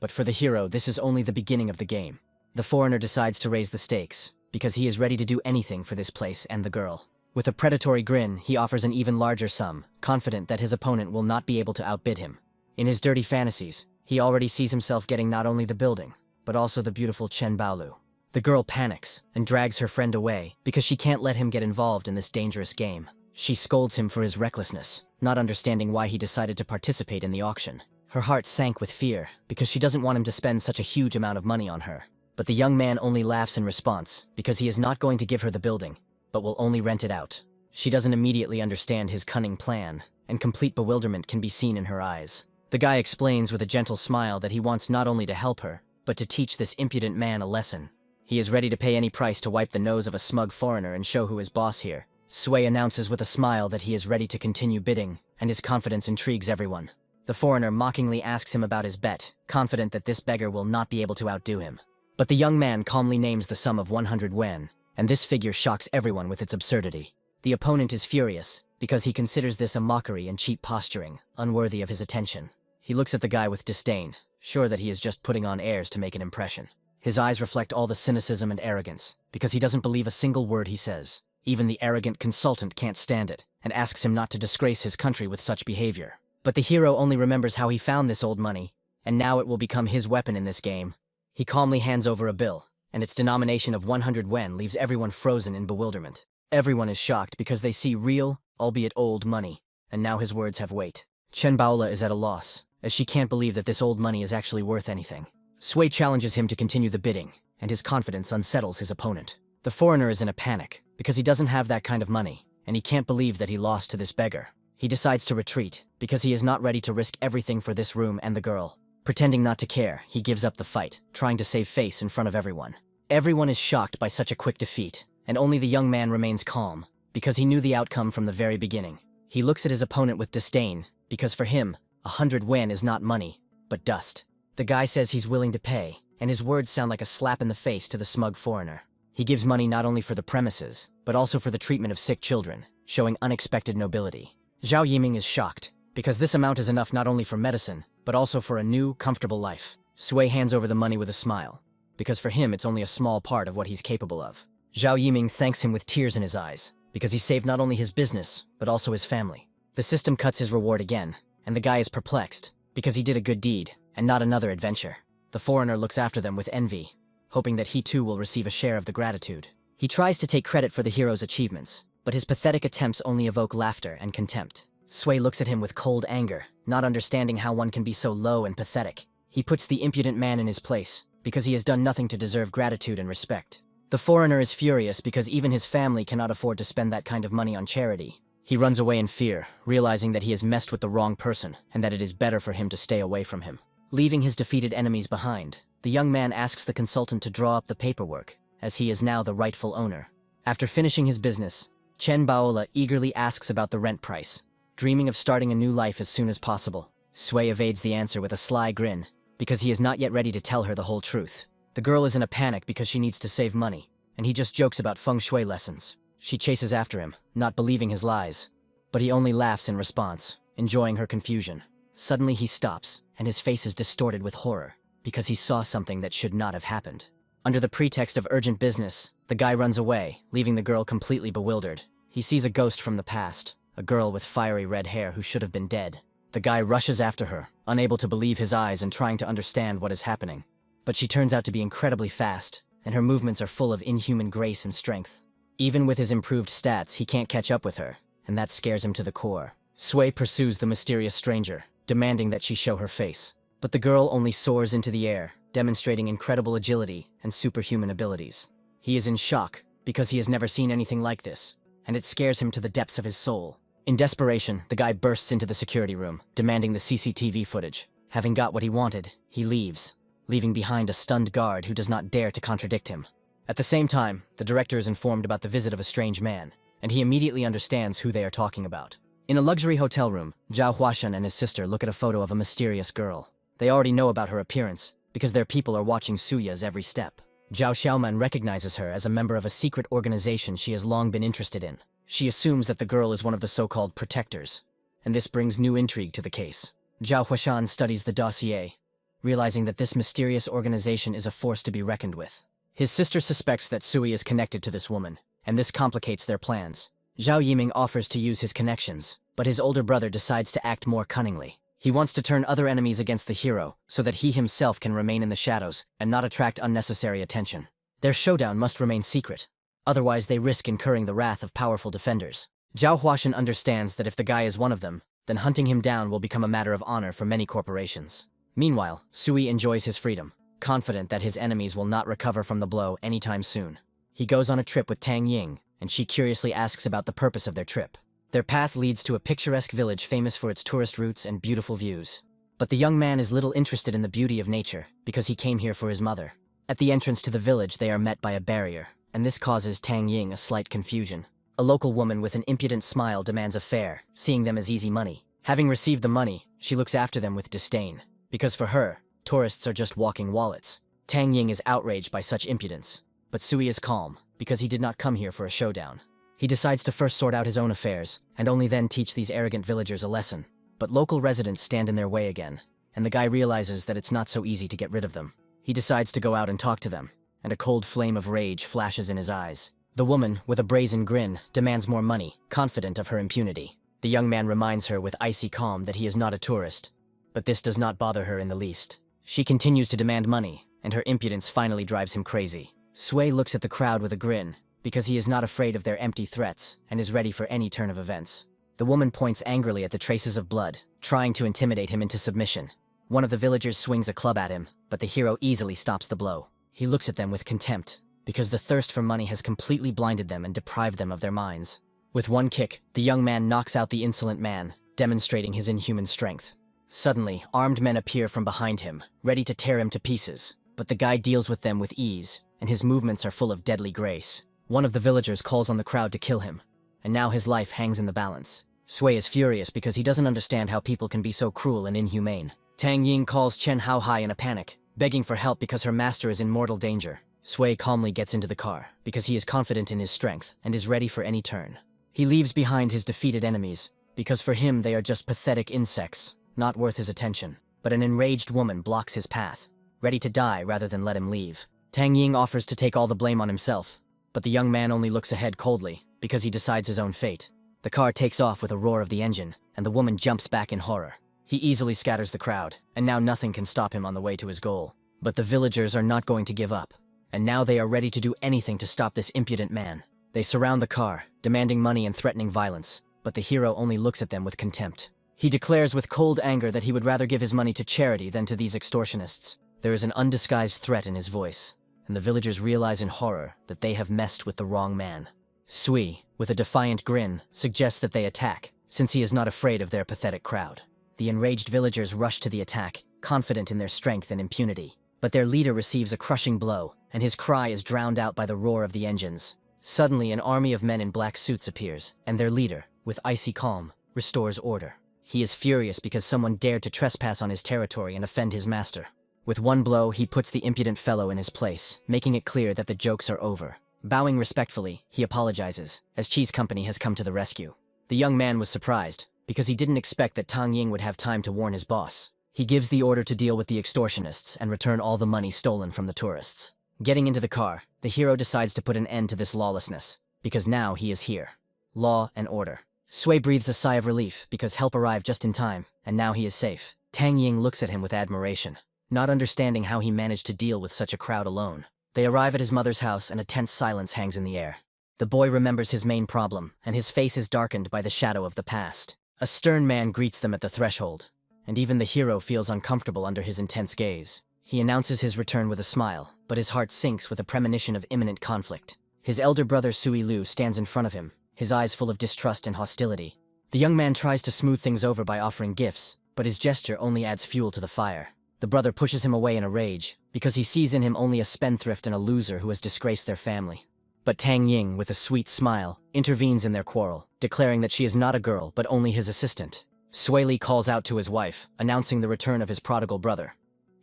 But for the hero, this is only the beginning of the game. The foreigner decides to raise the stakes, because he is ready to do anything for this place and the girl. With a predatory grin, he offers an even larger sum, confident that his opponent will not be able to outbid him. In his dirty fantasies, he already sees himself getting not only the building, but also the beautiful Chen Baolu. The girl panics and drags her friend away because she can't let him get involved in this dangerous game. She scolds him for his recklessness, not understanding why he decided to participate in the auction. Her heart sank with fear because she doesn't want him to spend such a huge amount of money on her. But the young man only laughs in response because he is not going to give her the building, but will only rent it out. She doesn't immediately understand his cunning plan, and complete bewilderment can be seen in her eyes. The guy explains with a gentle smile that he wants not only to help her, but to teach this impudent man a lesson. He is ready to pay any price to wipe the nose of a smug foreigner and show who is boss here. Sui announces with a smile that he is ready to continue bidding, and his confidence intrigues everyone. The foreigner mockingly asks him about his bet, confident that this beggar will not be able to outdo him. But the young man calmly names the sum of 100 yuan, and this figure shocks everyone with its absurdity. The opponent is furious, because he considers this a mockery and cheap posturing, unworthy of his attention. He looks at the guy with disdain, sure that he is just putting on airs to make an impression. His eyes reflect all the cynicism and arrogance, because he doesn't believe a single word he says. Even the arrogant consultant can't stand it, and asks him not to disgrace his country with such behavior. But the hero only remembers how he found this old money, and now it will become his weapon in this game. He calmly hands over a bill, and its denomination of 100 yuan leaves everyone frozen in bewilderment. Everyone is shocked because they see real, albeit old, money, and now his words have weight. Chen Baola is at a loss, as she can't believe that this old money is actually worth anything. Sui challenges him to continue the bidding, and his confidence unsettles his opponent. The foreigner is in a panic, because he doesn't have that kind of money, and he can't believe that he lost to this beggar. He decides to retreat, because he is not ready to risk everything for this room and the girl. Pretending not to care, he gives up the fight, trying to save face in front of everyone. Everyone is shocked by such a quick defeat, and only the young man remains calm, because he knew the outcome from the very beginning. He looks at his opponent with disdain, because for him, 100 yuan is not money, but dust. The guy says he's willing to pay, and his words sound like a slap in the face to the smug foreigner. He gives money not only for the premises, but also for the treatment of sick children, showing unexpected nobility. Zhao Yiming is shocked, because this amount is enough not only for medicine, but also for a new, comfortable life. Sui hands over the money with a smile, because for him it's only a small part of what he's capable of. Zhao Yiming thanks him with tears in his eyes, because he saved not only his business, but also his family. The system cuts his reward again, and the guy is perplexed, because he did a good deed, and not another adventure. The foreigner looks after them with envy, hoping that he too will receive a share of the gratitude. He tries to take credit for the hero's achievements, but his pathetic attempts only evoke laughter and contempt. Sui looks at him with cold anger, not understanding how one can be so low and pathetic. He puts the impudent man in his place, because he has done nothing to deserve gratitude and respect. The foreigner is furious because even his family cannot afford to spend that kind of money on charity. He runs away in fear, realizing that he has messed with the wrong person, and that it is better for him to stay away from him. Leaving his defeated enemies behind, the young man asks the consultant to draw up the paperwork, as he is now the rightful owner. After finishing his business, Chen Baola eagerly asks about the rent price, dreaming of starting a new life as soon as possible. Sui evades the answer with a sly grin, because he is not yet ready to tell her the whole truth. The girl is in a panic because she needs to save money, and he just jokes about feng shui lessons. She chases after him, not believing his lies, but he only laughs in response, enjoying her confusion. Suddenly he stops, and his face is distorted with horror, because he saw something that should not have happened. Under the pretext of urgent business, the guy runs away, leaving the girl completely bewildered. He sees a ghost from the past, a girl with fiery red hair who should have been dead. The guy rushes after her, unable to believe his eyes and trying to understand what is happening. But she turns out to be incredibly fast, and her movements are full of inhuman grace and strength. Even with his improved stats, he can't catch up with her, and that scares him to the core. Sui pursues the mysterious stranger, demanding that she show her face. But the girl only soars into the air, demonstrating incredible agility and superhuman abilities. He is in shock, because he has never seen anything like this, and it scares him to the depths of his soul. In desperation, the guy bursts into the security room, demanding the CCTV footage. Having got what he wanted, he leaves, leaving behind a stunned guard who does not dare to contradict him. At the same time, the director is informed about the visit of a strange man, and he immediately understands who they are talking about. In a luxury hotel room, Zhao Huashan and his sister look at a photo of a mysterious girl. They already know about her appearance, because their people are watching Suya's every step. Zhao Xiaoman recognizes her as a member of a secret organization she has long been interested in. She assumes that the girl is one of the so-called protectors, and this brings new intrigue to the case. Zhao Huashan studies the dossier, realizing that this mysterious organization is a force to be reckoned with. His sister suspects that Sui is connected to this woman, and this complicates their plans. Zhao Yiming offers to use his connections, but his older brother decides to act more cunningly. He wants to turn other enemies against the hero, so that he himself can remain in the shadows and not attract unnecessary attention. Their showdown must remain secret, otherwise they risk incurring the wrath of powerful defenders. Zhao Huashan understands that if the guy is one of them, then hunting him down will become a matter of honor for many corporations. Meanwhile, Sui enjoys his freedom, confident that his enemies will not recover from the blow anytime soon. He goes on a trip with Tang Ying, and she curiously asks about the purpose of their trip. Their path leads to a picturesque village famous for its tourist routes and beautiful views. But the young man is little interested in the beauty of nature, because he came here for his mother. At the entrance to the village, they are met by a barrier, and this causes Tang Ying a slight confusion. A local woman with an impudent smile demands a fare, seeing them as easy money. Having received the money, she looks after them with disdain, because for her, tourists are just walking wallets. Tang Ying is outraged by such impudence, but Sui is calm, because he did not come here for a showdown. He decides to first sort out his own affairs, and only then teach these arrogant villagers a lesson. But local residents stand in their way again, and the guy realizes that it's not so easy to get rid of them. He decides to go out and talk to them, and a cold flame of rage flashes in his eyes. The woman, with a brazen grin, demands more money, confident of her impunity. The young man reminds her with icy calm that he is not a tourist, but this does not bother her in the least. She continues to demand money, and her impudence finally drives him crazy. Sui looks at the crowd with a grin, because he is not afraid of their empty threats and is ready for any turn of events. The woman points angrily at the traces of blood, trying to intimidate him into submission. One of the villagers swings a club at him, but the hero easily stops the blow. He looks at them with contempt, because the thirst for money has completely blinded them and deprived them of their minds. With one kick, the young man knocks out the insolent man, demonstrating his inhuman strength. Suddenly, armed men appear from behind him, ready to tear him to pieces, but the guy deals with them with ease, and his movements are full of deadly grace. One of the villagers calls on the crowd to kill him, and now his life hangs in the balance. Sui is furious because he doesn't understand how people can be so cruel and inhumane. Tang Ying calls Chen Haohai in a panic, begging for help because her master is in mortal danger. Sui calmly gets into the car, because he is confident in his strength and is ready for any turn. He leaves behind his defeated enemies, because for him they are just pathetic insects, not worth his attention. But an enraged woman blocks his path, ready to die rather than let him leave. Tang Ying offers to take all the blame on himself, but the young man only looks ahead coldly, because he decides his own fate. The car takes off with a roar of the engine, and the woman jumps back in horror. He easily scatters the crowd, and now nothing can stop him on the way to his goal. But the villagers are not going to give up, and now they are ready to do anything to stop this impudent man. They surround the car, demanding money and threatening violence, but the hero only looks at them with contempt. He declares with cold anger that he would rather give his money to charity than to these extortionists. There is an undisguised threat in his voice, and the villagers realize in horror that they have messed with the wrong man. Sui, with a defiant grin, suggests that they attack, since he is not afraid of their pathetic crowd. The enraged villagers rush to the attack, confident in their strength and impunity. But their leader receives a crushing blow, and his cry is drowned out by the roar of the engines. Suddenly, an army of men in black suits appears, and their leader, with icy calm, restores order. He is furious because someone dared to trespass on his territory and offend his master. With one blow, he puts the impudent fellow in his place, making it clear that the jokes are over. Bowing respectfully, he apologizes, as Cheese Company has come to the rescue. The young man was surprised, because he didn't expect that Tang Ying would have time to warn his boss. He gives the order to deal with the extortionists and return all the money stolen from the tourists. Getting into the car, the hero decides to put an end to this lawlessness, because now he is here. Law and order. Sui breathes a sigh of relief because help arrived just in time, and now he is safe. Tang Ying looks at him with admiration, not understanding how he managed to deal with such a crowd alone. They arrive at his mother's house and a tense silence hangs in the air. The boy remembers his main problem, and his face is darkened by the shadow of the past. A stern man greets them at the threshold, and even the hero feels uncomfortable under his intense gaze. He announces his return with a smile, but his heart sinks with a premonition of imminent conflict. His elder brother Sui Lu stands in front of him, his eyes full of distrust and hostility. The young man tries to smooth things over by offering gifts, but his gesture only adds fuel to the fire. The brother pushes him away in a rage, because he sees in him only a spendthrift and a loser who has disgraced their family. But Tang Ying, with a sweet smile, intervenes in their quarrel, declaring that she is not a girl, but only his assistant. Sui Li calls out to his wife, announcing the return of his prodigal brother.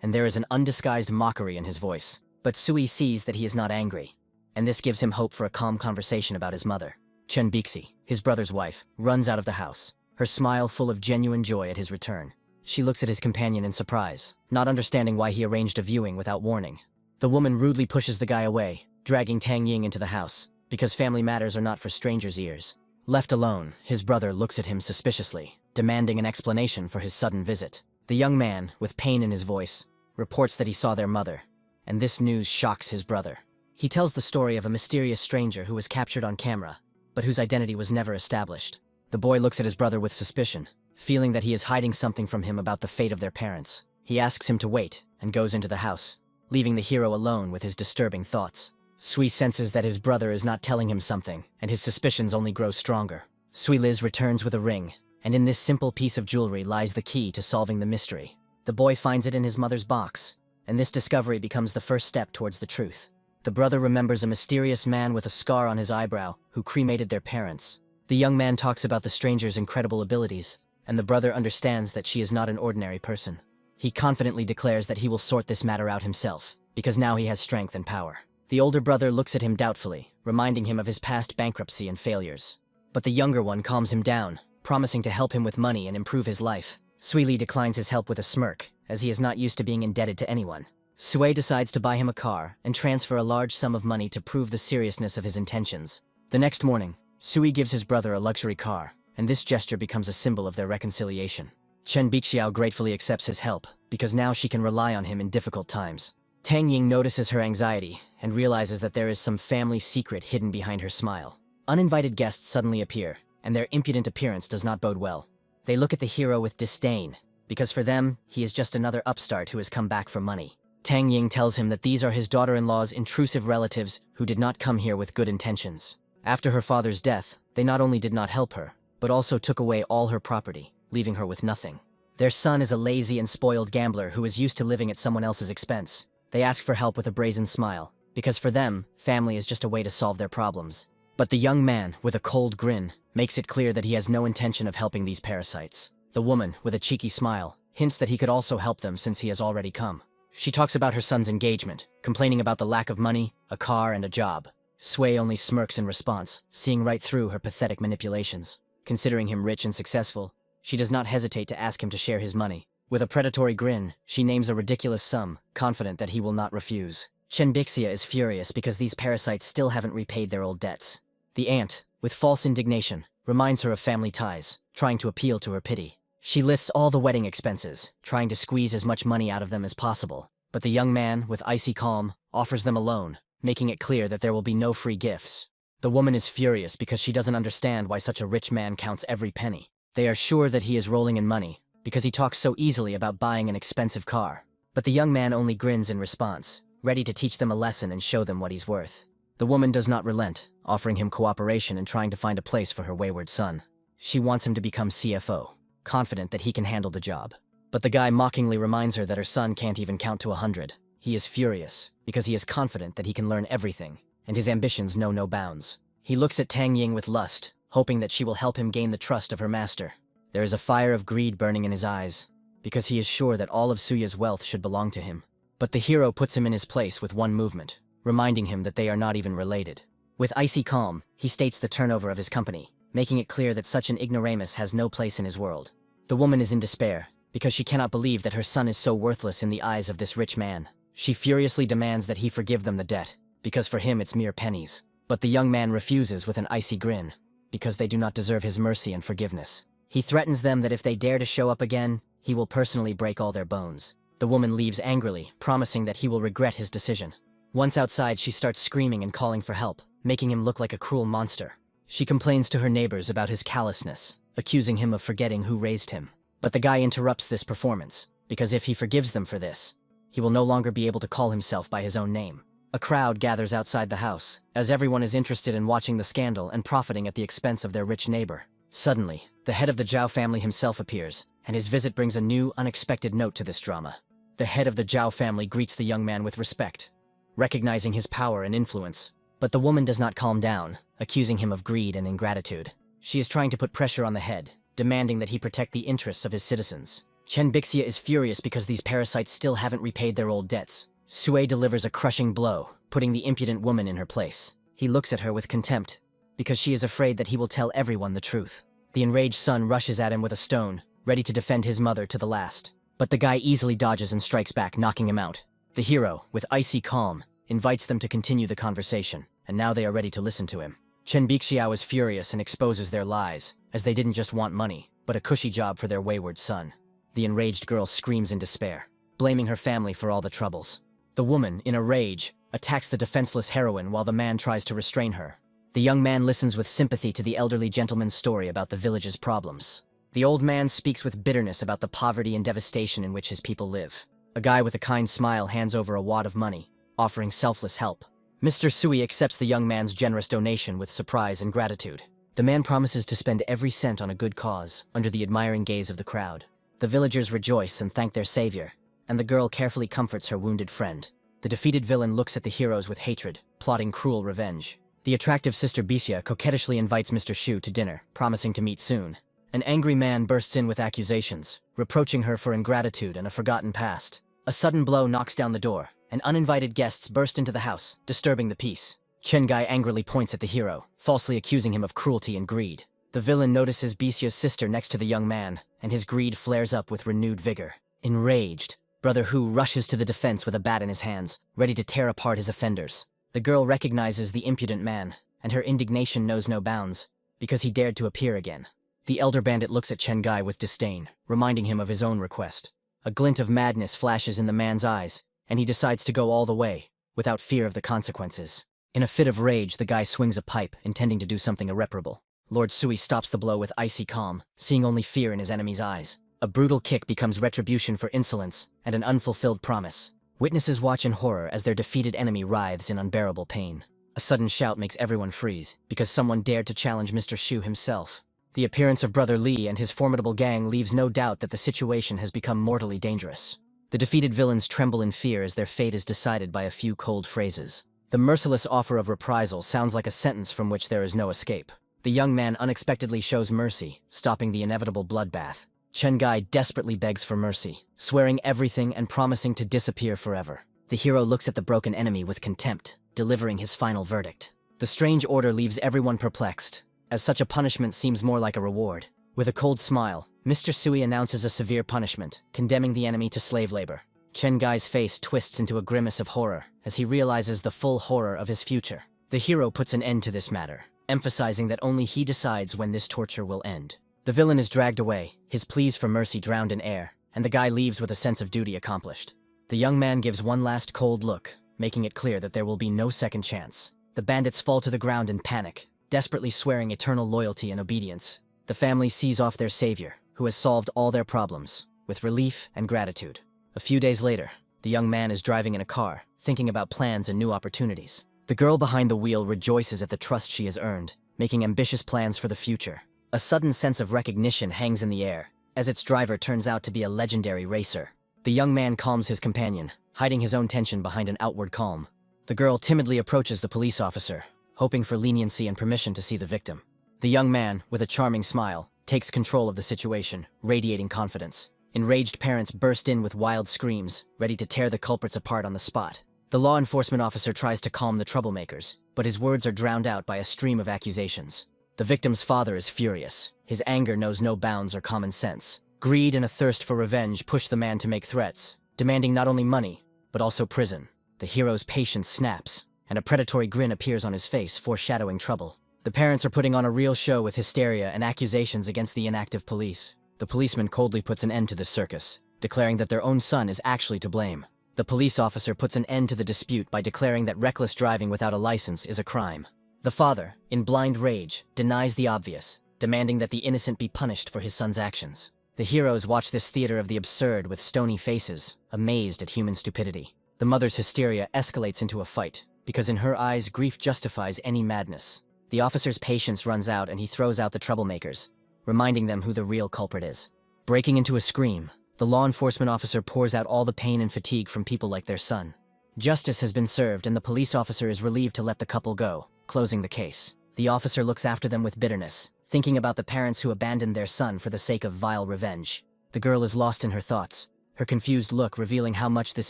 And there is an undisguised mockery in his voice. But Sui sees that he is not angry, and this gives him hope for a calm conversation about his mother. Chen Bixi, his brother's wife, runs out of the house, her smile full of genuine joy at his return. She looks at his companion in surprise, not understanding why he arranged a viewing without warning. The woman rudely pushes the guy away, dragging Tang Ying into the house, because family matters are not for strangers' ears. Left alone, his brother looks at him suspiciously, demanding an explanation for his sudden visit. The young man, with pain in his voice, reports that he saw their mother, and this news shocks his brother. He tells the story of a mysterious stranger who was captured on camera, but whose identity was never established. The boy looks at his brother with suspicion, feeling that he is hiding something from him about the fate of their parents. He asks him to wait, and goes into the house, leaving the hero alone with his disturbing thoughts. Sui senses that his brother is not telling him something, and his suspicions only grow stronger. Sui Liz returns with a ring, and in this simple piece of jewelry lies the key to solving the mystery. The boy finds it in his mother's box, and this discovery becomes the first step towards the truth. The brother remembers a mysterious man with a scar on his eyebrow who cremated their parents. The young man talks about the stranger's incredible abilities, and the brother understands that she is not an ordinary person. He confidently declares that he will sort this matter out himself, because now he has strength and power. The older brother looks at him doubtfully, reminding him of his past bankruptcy and failures. But the younger one calms him down, promising to help him with money and improve his life. Sui Li declines his help with a smirk, as he is not used to being indebted to anyone. Sui decides to buy him a car and transfer a large sum of money to prove the seriousness of his intentions. The next morning, Sui gives his brother a luxury car, and this gesture becomes a symbol of their reconciliation. Chen Bixiao gratefully accepts his help, because now she can rely on him in difficult times. Tang Ying notices her anxiety and realizes that there is some family secret hidden behind her smile. Uninvited guests suddenly appear, and their impudent appearance does not bode well. They look at the hero with disdain, because for them, he is just another upstart who has come back for money. Tang Ying tells him that these are his daughter-in-law's intrusive relatives who did not come here with good intentions. After her father's death, they not only did not help her, but also took away all her property, leaving her with nothing. Their son is a lazy and spoiled gambler who is used to living at someone else's expense. They ask for help with a brazen smile, because for them, family is just a way to solve their problems. But the young man, with a cold grin, makes it clear that he has no intention of helping these parasites. The woman, with a cheeky smile, hints that he could also help them since he has already come. She talks about her son's engagement, complaining about the lack of money, a car, and a job. Sui only smirks in response, seeing right through her pathetic manipulations. Considering him rich and successful, she does not hesitate to ask him to share his money. With a predatory grin, she names a ridiculous sum, confident that he will not refuse. Chen Bixia is furious because these parasites still haven't repaid their old debts. The aunt, with false indignation, reminds her of family ties, trying to appeal to her pity. She lists all the wedding expenses, trying to squeeze as much money out of them as possible. But the young man, with icy calm, offers them a loan, making it clear that there will be no free gifts. The woman is furious because she doesn't understand why such a rich man counts every penny. They are sure that he is rolling in money, because he talks so easily about buying an expensive car. But the young man only grins in response, ready to teach them a lesson and show them what he's worth. The woman does not relent, offering him cooperation and trying to find a place for her wayward son. She wants him to become CFO, confident that he can handle the job. But the guy mockingly reminds her that her son can't even count to 100. He is furious, because he is confident that he can learn everything, and his ambitions know no bounds. He looks at Tang Ying with lust, hoping that she will help him gain the trust of her master. There is a fire of greed burning in his eyes, because he is sure that all of Suya's wealth should belong to him. But the hero puts him in his place with one movement, reminding him that they are not even related. With icy calm, he states the turnover of his company, making it clear that such an ignoramus has no place in his world. The woman is in despair, because she cannot believe that her son is so worthless in the eyes of this rich man. She furiously demands that he forgive them the debt, because for him it's mere pennies. But the young man refuses with an icy grin, because they do not deserve his mercy and forgiveness. He threatens them that if they dare to show up again, he will personally break all their bones. The woman leaves angrily, promising that he will regret his decision. Once outside, she starts screaming and calling for help, making him look like a cruel monster. She complains to her neighbors about his callousness, accusing him of forgetting who raised him. But the guy interrupts this performance, because if he forgives them for this, he will no longer be able to call himself by his own name. A crowd gathers outside the house, as everyone is interested in watching the scandal and profiting at the expense of their rich neighbor. Suddenly, the head of the Zhao family himself appears, and his visit brings a new, unexpected note to this drama. The head of the Zhao family greets the young man with respect, recognizing his power and influence. But the woman does not calm down, accusing him of greed and ingratitude. She is trying to put pressure on the head, demanding that he protect the interests of his citizens. Chen Bixia is furious because these parasites still haven't repaid their old debts. Sui delivers a crushing blow, putting the impudent woman in her place. He looks at her with contempt, because she is afraid that he will tell everyone the truth. The enraged son rushes at him with a stone, ready to defend his mother to the last. But the guy easily dodges and strikes back, knocking him out. The hero, with icy calm, invites them to continue the conversation, and now they are ready to listen to him. Chen Bixiao is furious and exposes their lies, as they didn't just want money, but a cushy job for their wayward son. The enraged girl screams in despair, blaming her family for all the troubles. The woman, in a rage, attacks the defenseless heroine while the man tries to restrain her. The young man listens with sympathy to the elderly gentleman's story about the village's problems. The old man speaks with bitterness about the poverty and devastation in which his people live. A guy with a kind smile hands over a wad of money, offering selfless help. Mr. Sui accepts the young man's generous donation with surprise and gratitude. The man promises to spend every cent on a good cause, under the admiring gaze of the crowd. The villagers rejoice and thank their savior, and the girl carefully comforts her wounded friend. The defeated villain looks at the heroes with hatred, plotting cruel revenge. The attractive Sister Bixia coquettishly invites Mr. Shu to dinner, promising to meet soon. An angry man bursts in with accusations, reproaching her for ingratitude and a forgotten past. A sudden blow knocks down the door, and uninvited guests burst into the house, disturbing the peace. Chen Gai angrily points at the hero, falsely accusing him of cruelty and greed. The villain notices Bixia's sister next to the young man, and his greed flares up with renewed vigor. Enraged, Brother Hu rushes to the defense with a bat in his hands, ready to tear apart his offenders. The girl recognizes the impudent man, and her indignation knows no bounds, because he dared to appear again. The elder bandit looks at Chen Gai with disdain, reminding him of his own request. A glint of madness flashes in the man's eyes, and he decides to go all the way, without fear of the consequences. In a fit of rage, the guy swings a pipe, intending to do something irreparable. Lord Sui stops the blow with icy calm, seeing only fear in his enemy's eyes. A brutal kick becomes retribution for insolence and an unfulfilled promise. Witnesses watch in horror as their defeated enemy writhes in unbearable pain. A sudden shout makes everyone freeze, because someone dared to challenge Mr. Shu himself. The appearance of Brother Li and his formidable gang leaves no doubt that the situation has become mortally dangerous. The defeated villains tremble in fear as their fate is decided by a few cold phrases. The merciless offer of reprisal sounds like a sentence from which there is no escape. The young man unexpectedly shows mercy, stopping the inevitable bloodbath. Chen Gai desperately begs for mercy, swearing everything and promising to disappear forever. The hero looks at the broken enemy with contempt, delivering his final verdict. The strange order leaves everyone perplexed, as such a punishment seems more like a reward. With a cold smile, Mr. Sui announces a severe punishment, condemning the enemy to slave labor. Chen Gai's face twists into a grimace of horror as he realizes the full horror of his future. The hero puts an end to this matter, emphasizing that only he decides when this torture will end. The villain is dragged away, his pleas for mercy drowned in air, and the guy leaves with a sense of duty accomplished. The young man gives one last cold look, making it clear that there will be no second chance. The bandits fall to the ground in panic, desperately swearing eternal loyalty and obedience. The family sees off their savior, who has solved all their problems, with relief and gratitude. A few days later, the young man is driving in a car, thinking about plans and new opportunities. The girl behind the wheel rejoices at the trust she has earned, making ambitious plans for the future. A sudden sense of recognition hangs in the air, as its driver turns out to be a legendary racer. The young man calms his companion, hiding his own tension behind an outward calm. The girl timidly approaches the police officer, hoping for leniency and permission to see the victim. The young man, with a charming smile, takes control of the situation, radiating confidence. Enraged parents burst in with wild screams, ready to tear the culprits apart on the spot. The law enforcement officer tries to calm the troublemakers, but his words are drowned out by a stream of accusations. The victim's father is furious. His anger knows no bounds or common sense. Greed and a thirst for revenge push the man to make threats, demanding not only money, but also prison. The hero's patience snaps, and a predatory grin appears on his face, foreshadowing trouble. The parents are putting on a real show with hysteria and accusations against the inactive police. The policeman coldly puts an end to this circus, declaring that their own son is actually to blame. The police officer puts an end to the dispute by declaring that reckless driving without a license is a crime. The father, in blind rage, denies the obvious, demanding that the innocent be punished for his son's actions. The heroes watch this theater of the absurd with stony faces, amazed at human stupidity. The mother's hysteria escalates into a fight, because in her eyes grief justifies any madness. The officer's patience runs out and he throws out the troublemakers, reminding them who the real culprit is. Breaking into a scream, the law enforcement officer pours out all the pain and fatigue from people like their son. Justice has been served and the police officer is relieved to let the couple go, closing the case. The officer looks after them with bitterness, thinking about the parents who abandoned their son for the sake of vile revenge. The girl is lost in her thoughts, her confused look revealing how much this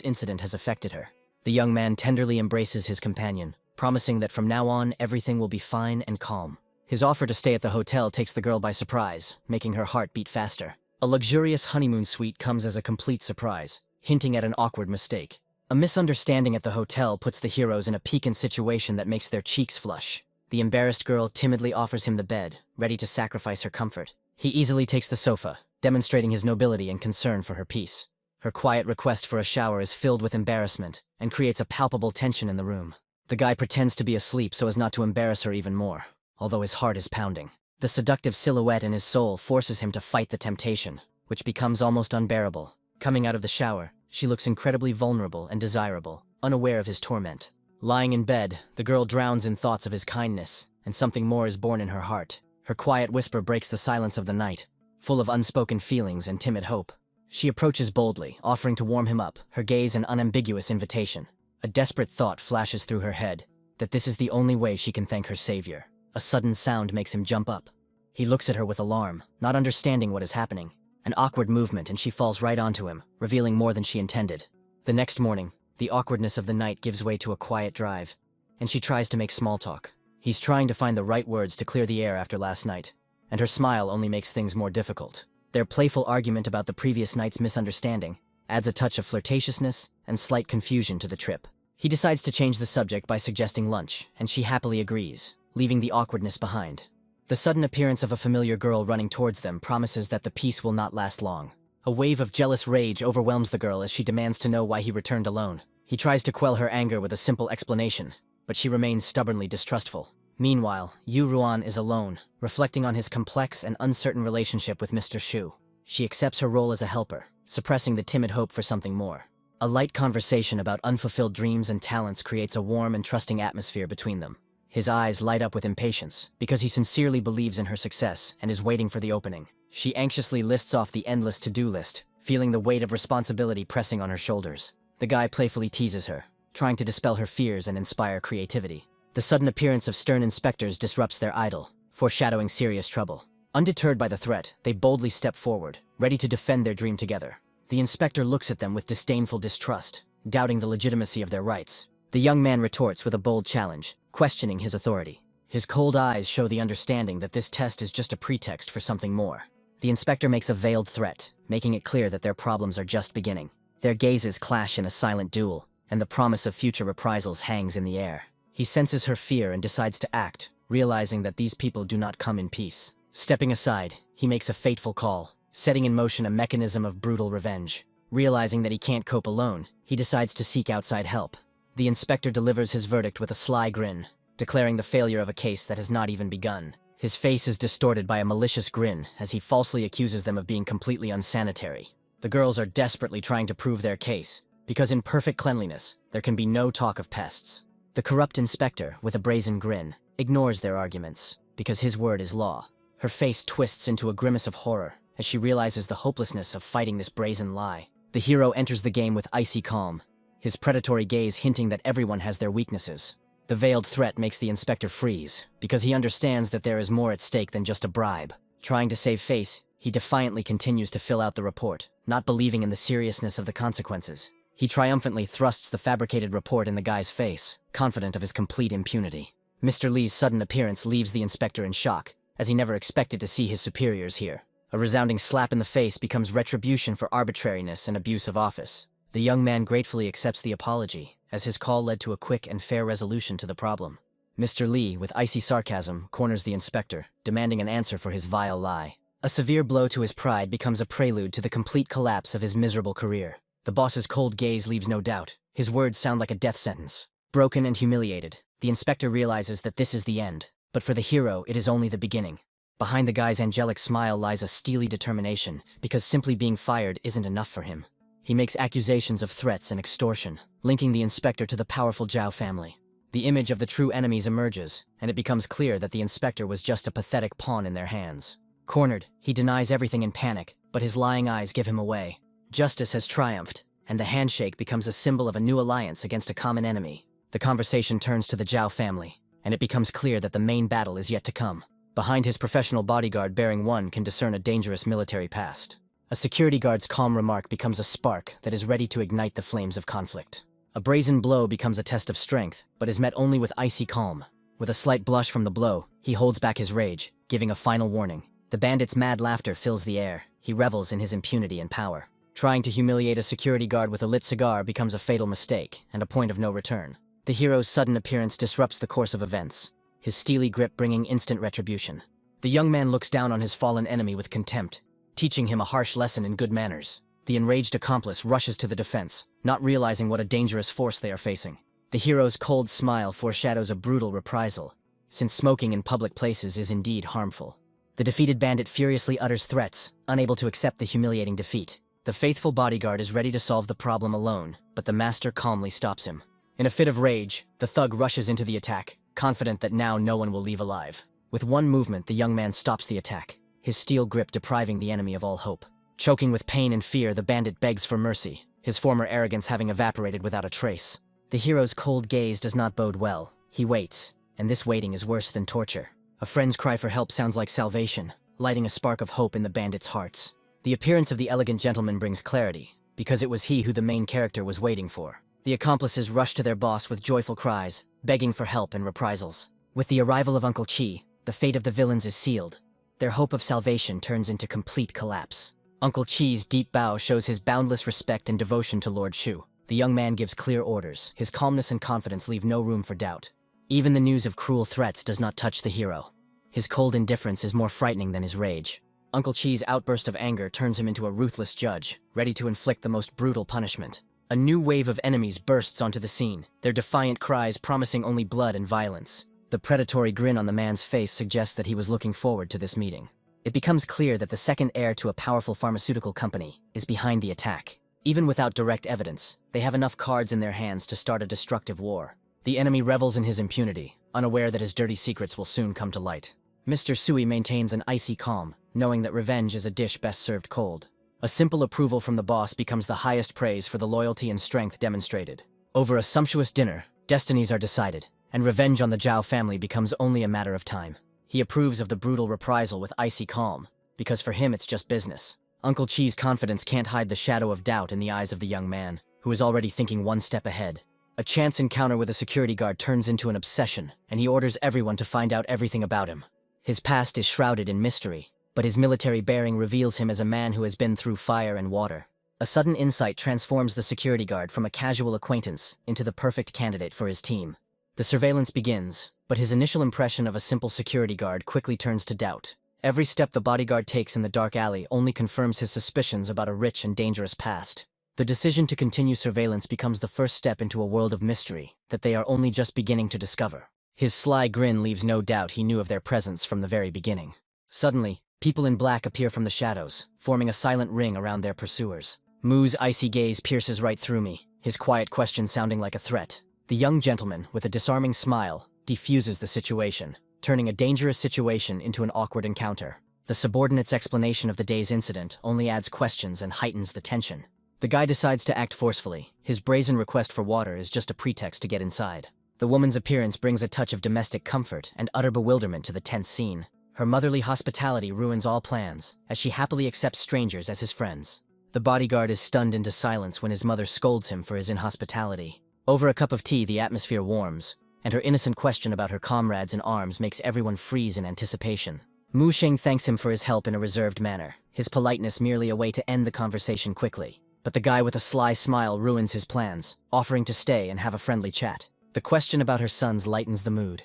incident has affected her. The young man tenderly embraces his companion, promising that from now on everything will be fine and calm. His offer to stay at the hotel takes the girl by surprise, making her heart beat faster. A luxurious honeymoon suite comes as a complete surprise, hinting at an awkward mistake. A misunderstanding at the hotel puts the heroes in a piquant situation that makes their cheeks flush. The embarrassed girl timidly offers him the bed, ready to sacrifice her comfort. He easily takes the sofa, demonstrating his nobility and concern for her peace. Her quiet request for a shower is filled with embarrassment and creates a palpable tension in the room. The guy pretends to be asleep so as not to embarrass her even more, although his heart is pounding. The seductive silhouette in his soul forces him to fight the temptation, which becomes almost unbearable. Coming out of the shower, she looks incredibly vulnerable and desirable, unaware of his torment. Lying in bed, the girl drowns in thoughts of his kindness, and something more is born in her heart. Her quiet whisper breaks the silence of the night, full of unspoken feelings and timid hope. She approaches boldly, offering to warm him up, her gaze an unambiguous invitation. A desperate thought flashes through her head, that this is the only way she can thank her savior. A sudden sound makes him jump up. He looks at her with alarm, not understanding what is happening. An awkward movement and she falls right onto him, revealing more than she intended. The next morning, the awkwardness of the night gives way to a quiet drive, and she tries to make small talk. He's trying to find the right words to clear the air after last night, and her smile only makes things more difficult. Their playful argument about the previous night's misunderstanding adds a touch of flirtatiousness and slight confusion to the trip. He decides to change the subject by suggesting lunch, and she happily agrees, leaving the awkwardness behind. The sudden appearance of a familiar girl running towards them promises that the peace will not last long. A wave of jealous rage overwhelms the girl as she demands to know why he returned alone. He tries to quell her anger with a simple explanation, but she remains stubbornly distrustful. Meanwhile, Yu Ruan is alone, reflecting on his complex and uncertain relationship with Mr. Shu. She accepts her role as a helper, suppressing the timid hope for something more. A light conversation about unfulfilled dreams and talents creates a warm and trusting atmosphere between them. His eyes light up with impatience, because he sincerely believes in her success and is waiting for the opening. She anxiously lists off the endless to-do list, feeling the weight of responsibility pressing on her shoulders. The guy playfully teases her, trying to dispel her fears and inspire creativity. The sudden appearance of stern inspectors disrupts their idyll, foreshadowing serious trouble. Undeterred by the threat, they boldly step forward, ready to defend their dream together. The inspector looks at them with disdainful distrust, doubting the legitimacy of their rights. The young man retorts with a bold challenge, questioning his authority. His cold eyes show the understanding that this test is just a pretext for something more. The inspector makes a veiled threat, making it clear that their problems are just beginning. Their gazes clash in a silent duel, and the promise of future reprisals hangs in the air. He senses her fear and decides to act, realizing that these people do not come in peace. Stepping aside, he makes a fateful call, setting in motion a mechanism of brutal revenge. Realizing that he can't cope alone, he decides to seek outside help. The inspector delivers his verdict with a sly grin, declaring the failure of a case that has not even begun. His face is distorted by a malicious grin as he falsely accuses them of being completely unsanitary. The girls are desperately trying to prove their case, because in perfect cleanliness, there can be no talk of pests. The corrupt inspector, with a brazen grin, ignores their arguments, because his word is law. Her face twists into a grimace of horror as she realizes the hopelessness of fighting this brazen lie. The hero enters the game with icy calm, his predatory gaze hinting that everyone has their weaknesses. The veiled threat makes the inspector freeze, because he understands that there is more at stake than just a bribe. Trying to save face, he defiantly continues to fill out the report, not believing in the seriousness of the consequences. He triumphantly thrusts the fabricated report in the guy's face, confident of his complete impunity. Mr. Lee's sudden appearance leaves the inspector in shock, as he never expected to see his superiors here. A resounding slap in the face becomes retribution for arbitrariness and abuse of office. The young man gratefully accepts the apology, as his call led to a quick and fair resolution to the problem. Mr. Lee, with icy sarcasm, corners the inspector, demanding an answer for his vile lie. A severe blow to his pride becomes a prelude to the complete collapse of his miserable career. The boss's cold gaze leaves no doubt. His words sound like a death sentence. Broken and humiliated, The inspector realizes that this is the end, but for the hero, it is only the beginning. Behind the guy's angelic smile lies a steely determination, because simply being fired isn't enough for him. He makes accusations of threats and extortion, linking the inspector to the powerful Zhao family. The image of the true enemies emerges, and it becomes clear that the inspector was just a pathetic pawn in their hands. Cornered, he denies everything in panic, but his lying eyes give him away. Justice has triumphed, and the handshake becomes a symbol of a new alliance against a common enemy. The conversation turns to the Zhao family, and it becomes clear that the main battle is yet to come. Behind his professional bodyguard bearing one can discern a dangerous military past. A security guard's calm remark becomes a spark that is ready to ignite the flames of conflict. A brazen blow becomes a test of strength, but is met only with icy calm. With a slight blush from the blow, he holds back his rage, giving a final warning. The bandit's mad laughter fills the air. He revels in his impunity and power. Trying to humiliate a security guard with a lit cigar becomes a fatal mistake, and a point of no return. The hero's sudden appearance disrupts the course of events, his steely grip bringing instant retribution. The young man looks down on his fallen enemy with contempt, teaching him a harsh lesson in good manners. The enraged accomplice rushes to the defense, not realizing what a dangerous force they are facing. The hero's cold smile foreshadows a brutal reprisal, since smoking in public places is indeed harmful. The defeated bandit furiously utters threats, unable to accept the humiliating defeat. The faithful bodyguard is ready to solve the problem alone, but the master calmly stops him. In a fit of rage, the thug rushes into the attack, confident that now no one will leave alive. With one movement, the young man stops the attack, his steel grip depriving the enemy of all hope. Choking with pain and fear, the bandit begs for mercy, his former arrogance having evaporated without a trace. The hero's cold gaze does not bode well. He waits, and this waiting is worse than torture. A friend's cry for help sounds like salvation, lighting a spark of hope in the bandits' hearts. The appearance of the elegant gentleman brings clarity, because it was he who the main character was waiting for. The accomplices rush to their boss with joyful cries, begging for help and reprisals. With the arrival of Uncle Chi, the fate of the villains is sealed. Their hope of salvation turns into complete collapse. Uncle Chi's deep bow shows his boundless respect and devotion to Lord Shu. The young man gives clear orders. His calmness and confidence leave no room for doubt. Even the news of cruel threats does not touch the hero. His cold indifference is more frightening than his rage. Uncle Chi's outburst of anger turns him into a ruthless judge, ready to inflict the most brutal punishment. A new wave of enemies bursts onto the scene, their defiant cries promising only blood and violence. The predatory grin on the man's face suggests that he was looking forward to this meeting. It becomes clear that the second heir to a powerful pharmaceutical company is behind the attack. Even without direct evidence, they have enough cards in their hands to start a destructive war. The enemy revels in his impunity, unaware that his dirty secrets will soon come to light. Mr. Sui maintains an icy calm, knowing that revenge is a dish best served cold. A simple approval from the boss becomes the highest praise for the loyalty and strength demonstrated. Over a sumptuous dinner, destinies are decided, and revenge on the Zhao family becomes only a matter of time. He approves of the brutal reprisal with icy calm, because for him it's just business. Uncle Chi's confidence can't hide the shadow of doubt in the eyes of the young man, who is already thinking one step ahead. A chance encounter with a security guard turns into an obsession, and he orders everyone to find out everything about him. His past is shrouded in mystery, but his military bearing reveals him as a man who has been through fire and water. A sudden insight transforms the security guard from a casual acquaintance into the perfect candidate for his team. The surveillance begins, but his initial impression of a simple security guard quickly turns to doubt. Every step the bodyguard takes in the dark alley only confirms his suspicions about a rich and dangerous past. The decision to continue surveillance becomes the first step into a world of mystery that they are only just beginning to discover. His sly grin leaves no doubt he knew of their presence from the very beginning. Suddenly, people in black appear from the shadows, forming a silent ring around their pursuers. Mu's icy gaze pierces right through me, his quiet question sounding like a threat. The young gentleman, with a disarming smile, diffuses the situation, turning a dangerous situation into an awkward encounter. The subordinate's explanation of the day's incident only adds questions and heightens the tension. The guy decides to act forcefully. His brazen request for water is just a pretext to get inside. The woman's appearance brings a touch of domestic comfort and utter bewilderment to the tense scene. Her motherly hospitality ruins all plans, as she happily accepts strangers as his friends. The bodyguard is stunned into silence when his mother scolds him for his inhospitality. Over a cup of tea, the atmosphere warms, and her innocent question about her comrades in arms makes everyone freeze in anticipation. Mu Sheng thanks him for his help in a reserved manner, his politeness merely a way to end the conversation quickly. But the guy with a sly smile ruins his plans, offering to stay and have a friendly chat. The question about her sons lightens the mood,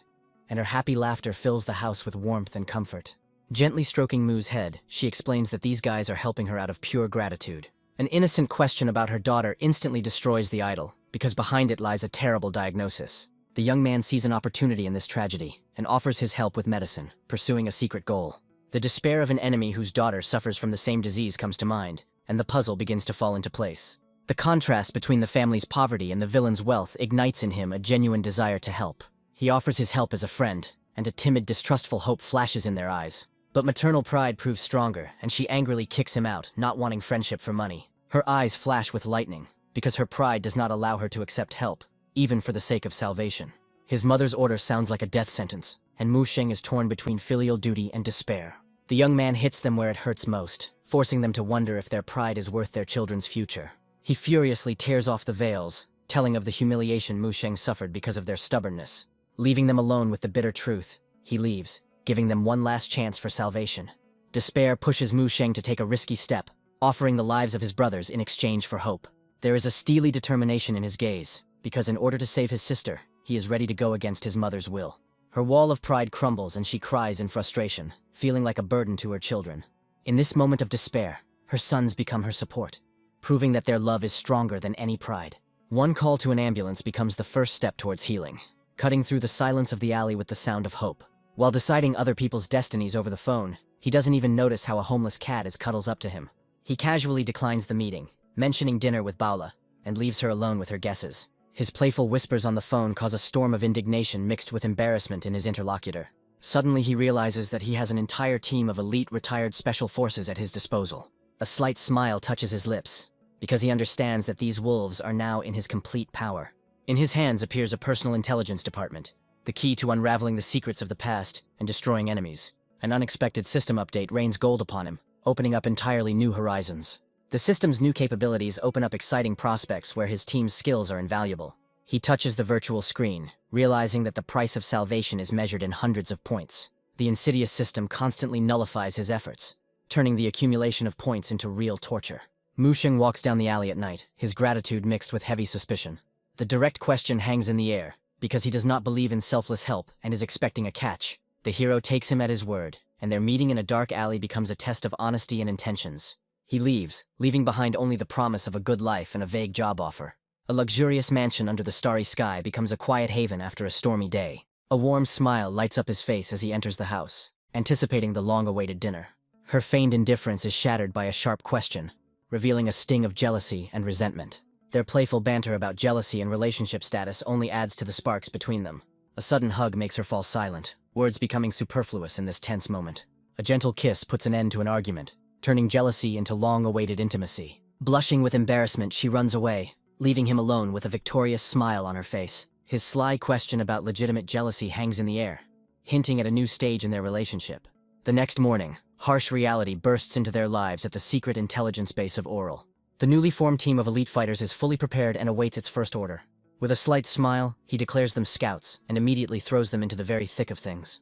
and her happy laughter fills the house with warmth and comfort. Gently stroking Mu's head, she explains that these guys are helping her out of pure gratitude. An innocent question about her daughter instantly destroys the idol, because behind it lies a terrible diagnosis. The young man sees an opportunity in this tragedy and offers his help with medicine, pursuing a secret goal. The despair of an enemy whose daughter suffers from the same disease comes to mind, and the puzzle begins to fall into place. The contrast between the family's poverty and the villain's wealth ignites in him a genuine desire to help. He offers his help as a friend, and a timid, distrustful hope flashes in their eyes. But maternal pride proves stronger, and she angrily kicks him out, not wanting friendship for money. Her eyes flash with lightning, because her pride does not allow her to accept help, even for the sake of salvation. His mother's order sounds like a death sentence, and Mu Sheng is torn between filial duty and despair. The young man hits them where it hurts most, forcing them to wonder if their pride is worth their children's future. He furiously tears off the veils, telling of the humiliation Mu Sheng suffered because of their stubbornness. Leaving them alone with the bitter truth, he leaves, giving them one last chance for salvation. Despair pushes Mu Sheng to take a risky step, offering the lives of his brothers in exchange for hope. There is a steely determination in his gaze, because in order to save his sister, he is ready to go against his mother's will. Her wall of pride crumbles and she cries in frustration, feeling like a burden to her children. In this moment of despair, her sons become her support, proving that their love is stronger than any pride. One call to an ambulance becomes the first step towards healing, cutting through the silence of the alley with the sound of hope. While deciding other people's destinies over the phone, he doesn't even notice how a homeless cat is cuddles up to him. He casually declines the meeting, mentioning dinner with Baola, and leaves her alone with her guesses. His playful whispers on the phone cause a storm of indignation mixed with embarrassment in his interlocutor. Suddenly he realizes that he has an entire team of elite retired special forces at his disposal. A slight smile touches his lips, because he understands that these wolves are now in his complete power. In his hands appears a personal intelligence department, the key to unraveling the secrets of the past and destroying enemies. An unexpected system update rains gold upon him, opening up entirely new horizons. The system's new capabilities open up exciting prospects where his team's skills are invaluable. He touches the virtual screen, realizing that the price of salvation is measured in hundreds of points. The insidious system constantly nullifies his efforts, turning the accumulation of points into real torture. Mu Sheng walks down the alley at night, his gratitude mixed with heavy suspicion. The direct question hangs in the air, because he does not believe in selfless help and is expecting a catch. The hero takes him at his word, and their meeting in a dark alley becomes a test of honesty and intentions. He leaves, leaving behind only the promise of a good life and a vague job offer. A luxurious mansion under the starry sky becomes a quiet haven after a stormy day. A warm smile lights up his face as he enters the house, anticipating the long-awaited dinner. Her feigned indifference is shattered by a sharp question, revealing a sting of jealousy and resentment. Their playful banter about jealousy and relationship status only adds to the sparks between them. A sudden hug makes her fall silent, words becoming superfluous in this tense moment. A gentle kiss puts an end to an argument, turning jealousy into long-awaited intimacy. Blushing with embarrassment, she runs away, leaving him alone with a victorious smile on her face. His sly question about legitimate jealousy hangs in the air, hinting at a new stage in their relationship. The next morning, harsh reality bursts into their lives at the secret intelligence base of Oral. The newly formed team of elite fighters is fully prepared and awaits its first order. With a slight smile, he declares them scouts and immediately throws them into the very thick of things,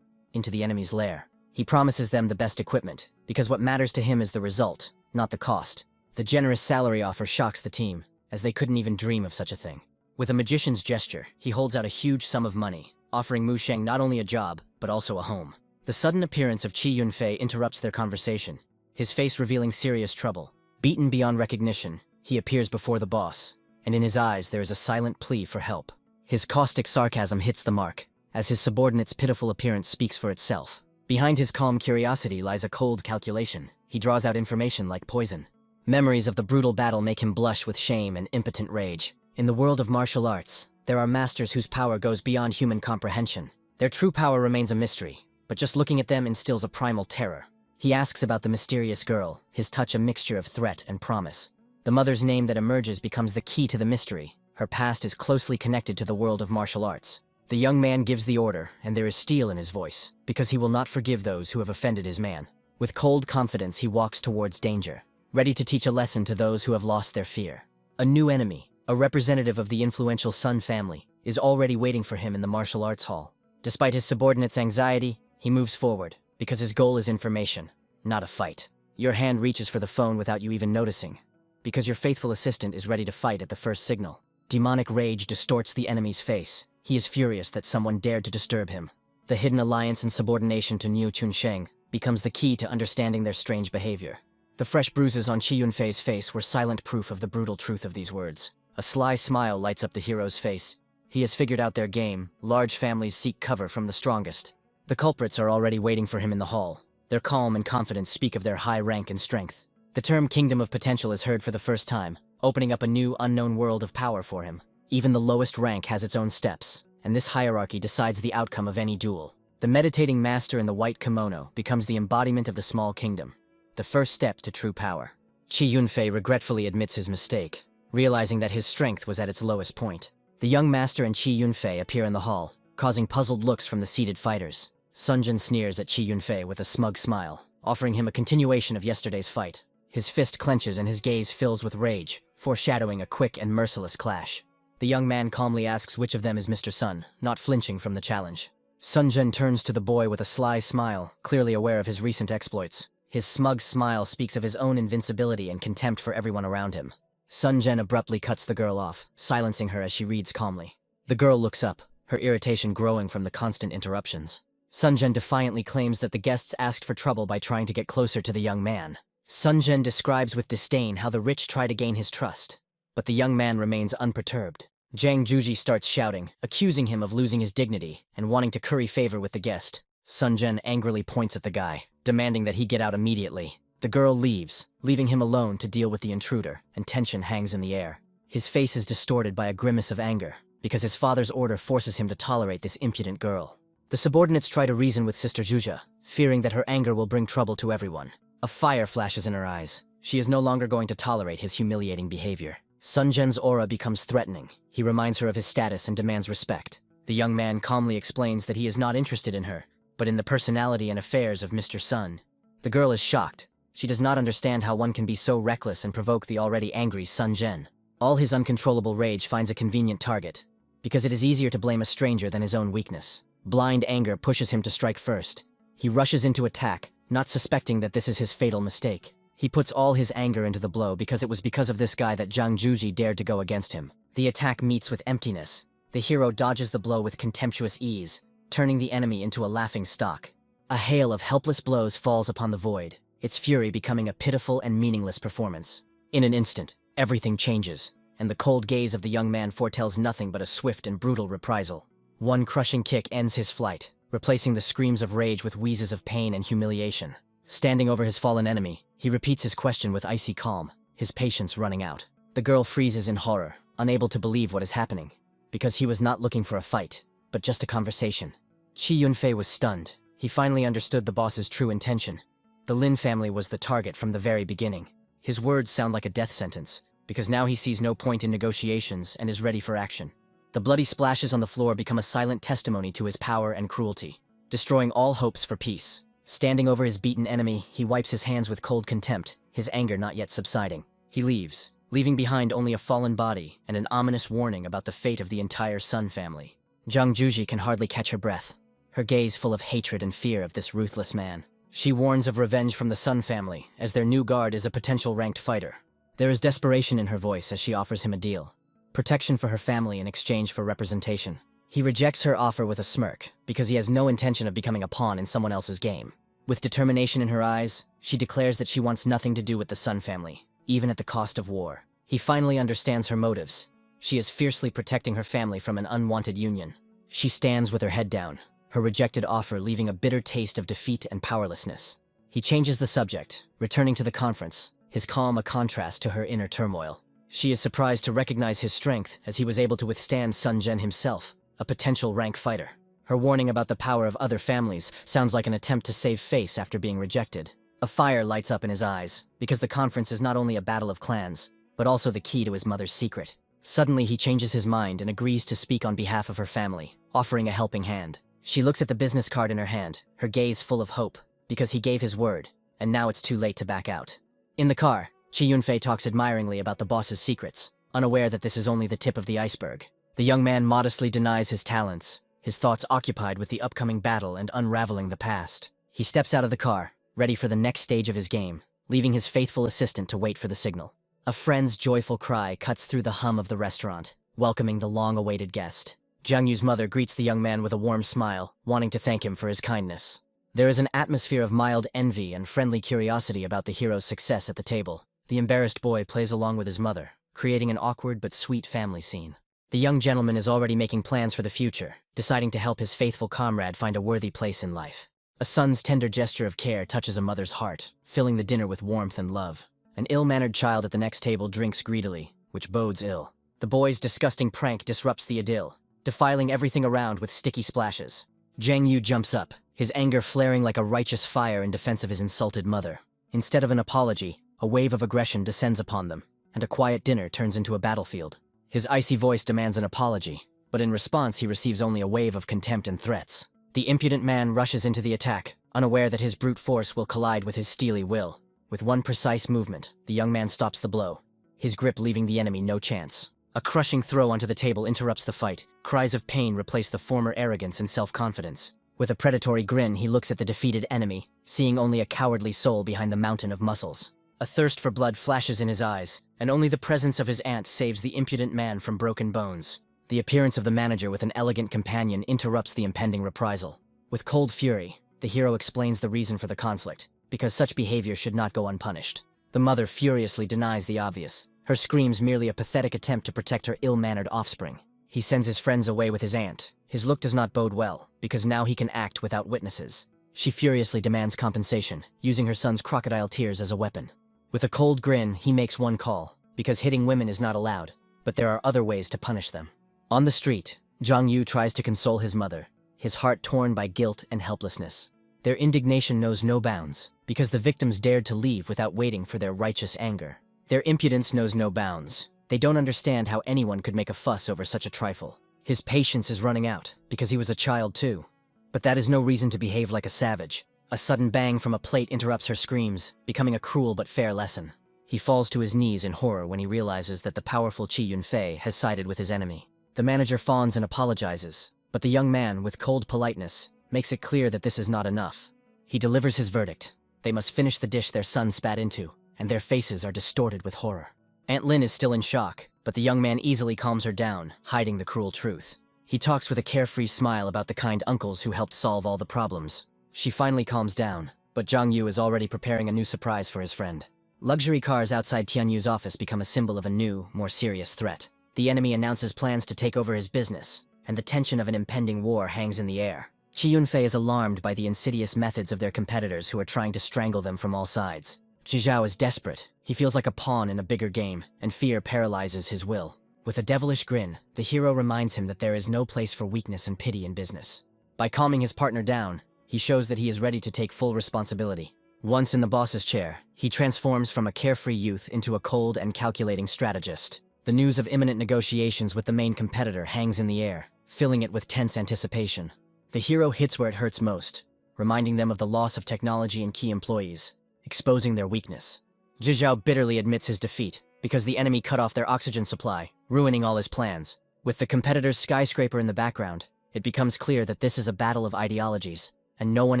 into the enemy's lair. He promises them the best equipment, because what matters to him is the result, not the cost. The generous salary offer shocks the team, as they couldn't even dream of such a thing. With a magician's gesture, he holds out a huge sum of money, offering Mu Sheng not only a job, but also a home. The sudden appearance of Qi Yunfei interrupts their conversation, his face revealing serious trouble. Beaten beyond recognition, he appears before the boss, and in his eyes there is a silent plea for help. His caustic sarcasm hits the mark, as his subordinate's pitiful appearance speaks for itself. Behind his calm curiosity lies a cold calculation. He draws out information like poison. Memories of the brutal battle make him blush with shame and impotent rage. In the world of martial arts, there are masters whose power goes beyond human comprehension. Their true power remains a mystery, but just looking at them instills a primal terror. He asks about the mysterious girl, his touch a mixture of threat and promise. The mother's name that emerges becomes the key to the mystery. Her past is closely connected to the world of martial arts. The young man gives the order, and there is steel in his voice, because he will not forgive those who have offended his man. With cold confidence, he walks towards danger, ready to teach a lesson to those who have lost their fear. A new enemy, a representative of the influential Sun family, is already waiting for him in the martial arts hall. Despite his subordinate's anxiety, he moves forward, because his goal is information, not a fight. Your hand reaches for the phone without you even noticing, because your faithful assistant is ready to fight at the first signal. Demonic rage distorts the enemy's face. He is furious that someone dared to disturb him. The hidden alliance and subordination to Niu Chunsheng becomes the key to understanding their strange behavior. The fresh bruises on Qi Yunfei's face were silent proof of the brutal truth of these words. A sly smile lights up the hero's face, He has figured out their game. Large families seek cover from the strongest. The culprits are already waiting for him in the hall. Their calm and confidence speak of their high rank and strength. The term Kingdom of Potential is heard for the first time, opening up a new, unknown world of power for him. Even the lowest rank has its own steps, and this hierarchy decides the outcome of any duel. The meditating master in the white kimono becomes the embodiment of the small kingdom, the first step to true power. Chi Yunfei regretfully admits his mistake, realizing that his strength was at its lowest point. The young master and Chi Yunfei appear in the hall, causing puzzled looks from the seated fighters. Sun Jian sneers at Chi Yunfei with a smug smile, offering him a continuation of yesterday's fight. His fist clenches and his gaze fills with rage, foreshadowing a quick and merciless clash. The young man calmly asks which of them is Mr. Sun, not flinching from the challenge. Sun Jian turns to the boy with a sly smile, clearly aware of his recent exploits. His smug smile speaks of his own invincibility and contempt for everyone around him. Sun Jian abruptly cuts the girl off, silencing her as she reads calmly. The girl looks up, her irritation growing from the constant interruptions. Sun Jian defiantly claims that the guests asked for trouble by trying to get closer to the young man. Sun Jian describes with disdain how the rich try to gain his trust, but the young man remains unperturbed. Zhang Juji starts shouting, accusing him of losing his dignity and wanting to curry favor with the guest. Sun Jian angrily points at the guy, demanding that he get out immediately. The girl leaves, leaving him alone to deal with the intruder, and tension hangs in the air. His face is distorted by a grimace of anger, because his father's order forces him to tolerate this impudent girl. The subordinates try to reason with Sister Zhuja, fearing that her anger will bring trouble to everyone. A fire flashes in her eyes. She is no longer going to tolerate his humiliating behavior. Sun Jian's aura becomes threatening. He reminds her of his status and demands respect. The young man calmly explains that he is not interested in her, but in the personality and affairs of Mr. Sun. The girl is shocked. She does not understand how one can be so reckless and provoke the already angry Sun Jian. All his uncontrollable rage finds a convenient target, because it is easier to blame a stranger than his own weakness. Blind anger pushes him to strike first. He rushes into attack, not suspecting that this is his fatal mistake. He puts all his anger into the blow because it was because of this guy that Zhang Juji dared to go against him. The attack meets with emptiness. The hero dodges the blow with contemptuous ease, turning the enemy into a laughing stock. A hail of helpless blows falls upon the void, its fury becoming a pitiful and meaningless performance. In an instant, everything changes, and the cold gaze of the young man foretells nothing but a swift and brutal reprisal. One crushing kick ends his flight, replacing the screams of rage with wheezes of pain and humiliation. Standing over his fallen enemy, he repeats his question with icy calm, his patience running out. The girl freezes in horror, unable to believe what is happening, because he was not looking for a fight, but just a conversation. Chi Yunfei was stunned. He finally understood the boss's true intention. The Lin family was the target from the very beginning. His words sound like a death sentence, because now he sees no point in negotiations and is ready for action. The bloody splashes on the floor become a silent testimony to his power and cruelty, destroying all hopes for peace. Standing over his beaten enemy, he wipes his hands with cold contempt, his anger not yet subsiding. He leaves, leaving behind only a fallen body and an ominous warning about the fate of the entire Sun family. Zhang Juji can hardly catch her breath, her gaze full of hatred and fear of this ruthless man. She warns of revenge from the Sun family, as their new guard is a potential ranked fighter. There is desperation in her voice as she offers him a deal. Protection for her family in exchange for representation. He rejects her offer with a smirk, because he has no intention of becoming a pawn in someone else's game. With determination in her eyes, she declares that she wants nothing to do with the Sun family, even at the cost of war. He finally understands her motives. She is fiercely protecting her family from an unwanted union. She stands with her head down, her rejected offer leaving a bitter taste of defeat and powerlessness. He changes the subject, returning to the conference, his calm a contrast to her inner turmoil. She is surprised to recognize his strength as he was able to withstand Sun Jian himself, a potential rank fighter. Her warning about the power of other families sounds like an attempt to save face after being rejected. A fire lights up in his eyes, because the conference is not only a battle of clans, but also the key to his mother's secret. Suddenly he changes his mind and agrees to speak on behalf of her family, offering a helping hand. She looks at the business card in her hand, her gaze full of hope, because he gave his word, and now it's too late to back out. In the car, Chi Yunfei talks admiringly about the boss's secrets, unaware that this is only the tip of the iceberg. The young man modestly denies his talents, his thoughts occupied with the upcoming battle and unraveling the past. He steps out of the car, ready for the next stage of his game, leaving his faithful assistant to wait for the signal. A friend's joyful cry cuts through the hum of the restaurant, welcoming the long-awaited guest. Jiang Yu's mother greets the young man with a warm smile, wanting to thank him for his kindness. There is an atmosphere of mild envy and friendly curiosity about the hero's success at the table. The embarrassed boy plays along with his mother, creating an awkward but sweet family scene. The young gentleman is already making plans for the future, deciding to help his faithful comrade find a worthy place in life. A son's tender gesture of care touches a mother's heart, filling the dinner with warmth and love. An ill-mannered child at the next table drinks greedily, which bodes ill. The boy's disgusting prank disrupts the idyll, defiling everything around with sticky splashes. Zhang Yu jumps up, his anger flaring like a righteous fire in defense of his insulted mother. Instead of an apology, a wave of aggression descends upon them, and a quiet dinner turns into a battlefield. His icy voice demands an apology, but in response he receives only a wave of contempt and threats. The impudent man rushes into the attack, unaware that his brute force will collide with his steely will. With one precise movement, the young man stops the blow, his grip leaving the enemy no chance. A crushing throw onto the table interrupts the fight. Cries of pain replace the former arrogance and self-confidence. With a predatory grin, he looks at the defeated enemy, seeing only a cowardly soul behind the mountain of muscles. A thirst for blood flashes in his eyes, and only the presence of his aunt saves the impudent man from broken bones. The appearance of the manager with an elegant companion interrupts the impending reprisal. With cold fury, the hero explains the reason for the conflict, because such behavior should not go unpunished. The mother furiously denies the obvious, her screams merely a pathetic attempt to protect her ill-mannered offspring. He sends his friends away with his aunt. His look does not bode well, because now he can act without witnesses. She furiously demands compensation, using her son's crocodile tears as a weapon. With a cold grin, he makes one call, because hitting women is not allowed, but there are other ways to punish them. On the street, Zhang Yu tries to console his mother, his heart torn by guilt and helplessness. Their indignation knows no bounds, because the victims dared to leave without waiting for their righteous anger. Their impudence knows no bounds. They don't understand how anyone could make a fuss over such a trifle. His patience is running out, because he was a child too. But that is no reason to behave like a savage. A sudden bang from a plate interrupts her screams, becoming a cruel but fair lesson. He falls to his knees in horror when he realizes that the powerful Qi Yunfei has sided with his enemy. The manager fawns and apologizes, but the young man, with cold politeness, makes it clear that this is not enough. He delivers his verdict. They must finish the dish their son spat into, and their faces are distorted with horror. Aunt Lin is still in shock, but the young man easily calms her down, hiding the cruel truth. He talks with a carefree smile about the kind uncles who helped solve all the problems. She finally calms down, but Zhang Yu is already preparing a new surprise for his friend. Luxury cars outside Tianyu's office become a symbol of a new, more serious threat. The enemy announces plans to take over his business, and the tension of an impending war hangs in the air. Qi Yunfei is alarmed by the insidious methods of their competitors who are trying to strangle them from all sides. Zhizhao is desperate. He feels like a pawn in a bigger game, and fear paralyzes his will. With a devilish grin, the hero reminds him that there is no place for weakness and pity in business. By calming his partner down, he shows that he is ready to take full responsibility. Once in the boss's chair, he transforms from a carefree youth into a cold and calculating strategist. The news of imminent negotiations with the main competitor hangs in the air, filling it with tense anticipation. The hero hits where it hurts most, reminding them of the loss of technology and key employees, exposing their weakness. Zhizhao bitterly admits his defeat, because the enemy cut off their oxygen supply, ruining all his plans. With the competitor's skyscraper in the background, it becomes clear that this is a battle of ideologies, and no one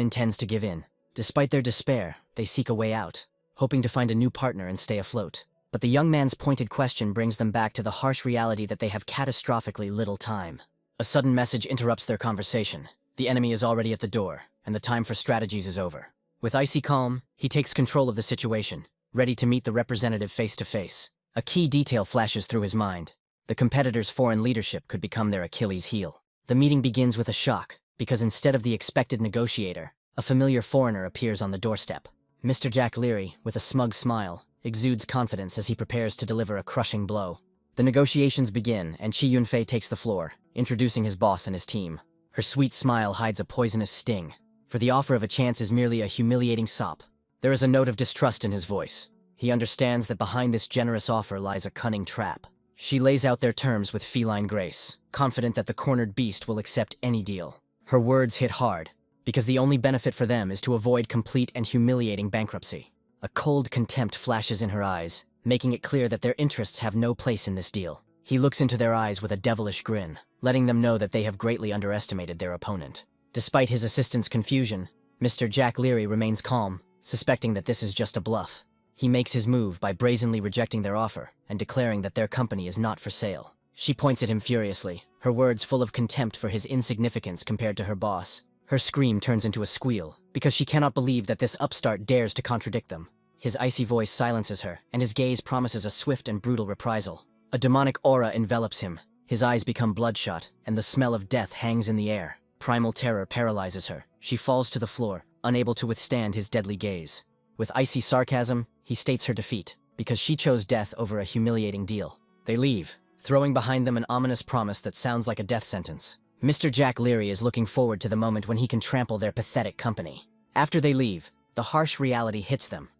intends to give in. Despite their despair, they seek a way out, hoping to find a new partner and stay afloat. But the young man's pointed question brings them back to the harsh reality that they have catastrophically little time. A sudden message interrupts their conversation. The enemy is already at the door, and the time for strategies is over. With icy calm, he takes control of the situation, ready to meet the representative face to face. A key detail flashes through his mind. The competitor's foreign leadership could become their Achilles' heel. The meeting begins with a shock, because instead of the expected negotiator, a familiar foreigner appears on the doorstep. Mr. Jack Leary, with a smug smile, exudes confidence as he prepares to deliver a crushing blow. The negotiations begin, and Qi Yunfei takes the floor, introducing his boss and his team. Her sweet smile hides a poisonous sting, for the offer of a chance is merely a humiliating sop. There is a note of distrust in his voice. He understands that behind this generous offer lies a cunning trap. She lays out their terms with feline grace, confident that the cornered beast will accept any deal. Her words hit hard, because the only benefit for them is to avoid complete and humiliating bankruptcy. A cold contempt flashes in her eyes, making it clear that their interests have no place in this deal. He looks into their eyes with a devilish grin, letting them know that they have greatly underestimated their opponent. Despite his assistant's confusion, Mr. Jack Leary remains calm, suspecting that this is just a bluff. He makes his move by brazenly rejecting their offer and declaring that their company is not for sale. She points at him furiously, her words full of contempt for his insignificance compared to her boss. Her scream turns into a squeal, because she cannot believe that this upstart dares to contradict them. His icy voice silences her, and his gaze promises a swift and brutal reprisal. A demonic aura envelops him, His eyes become bloodshot, and the smell of death hangs in the air. Primal terror paralyzes her. She falls to the floor, unable to withstand his deadly gaze. With icy sarcasm, he states her defeat, because she chose death over a humiliating deal. They leave, throwing behind them an ominous promise that sounds like a death sentence. Mr. Jack Leary is looking forward to the moment when he can trample their pathetic company. After they leave, the harsh reality hits them.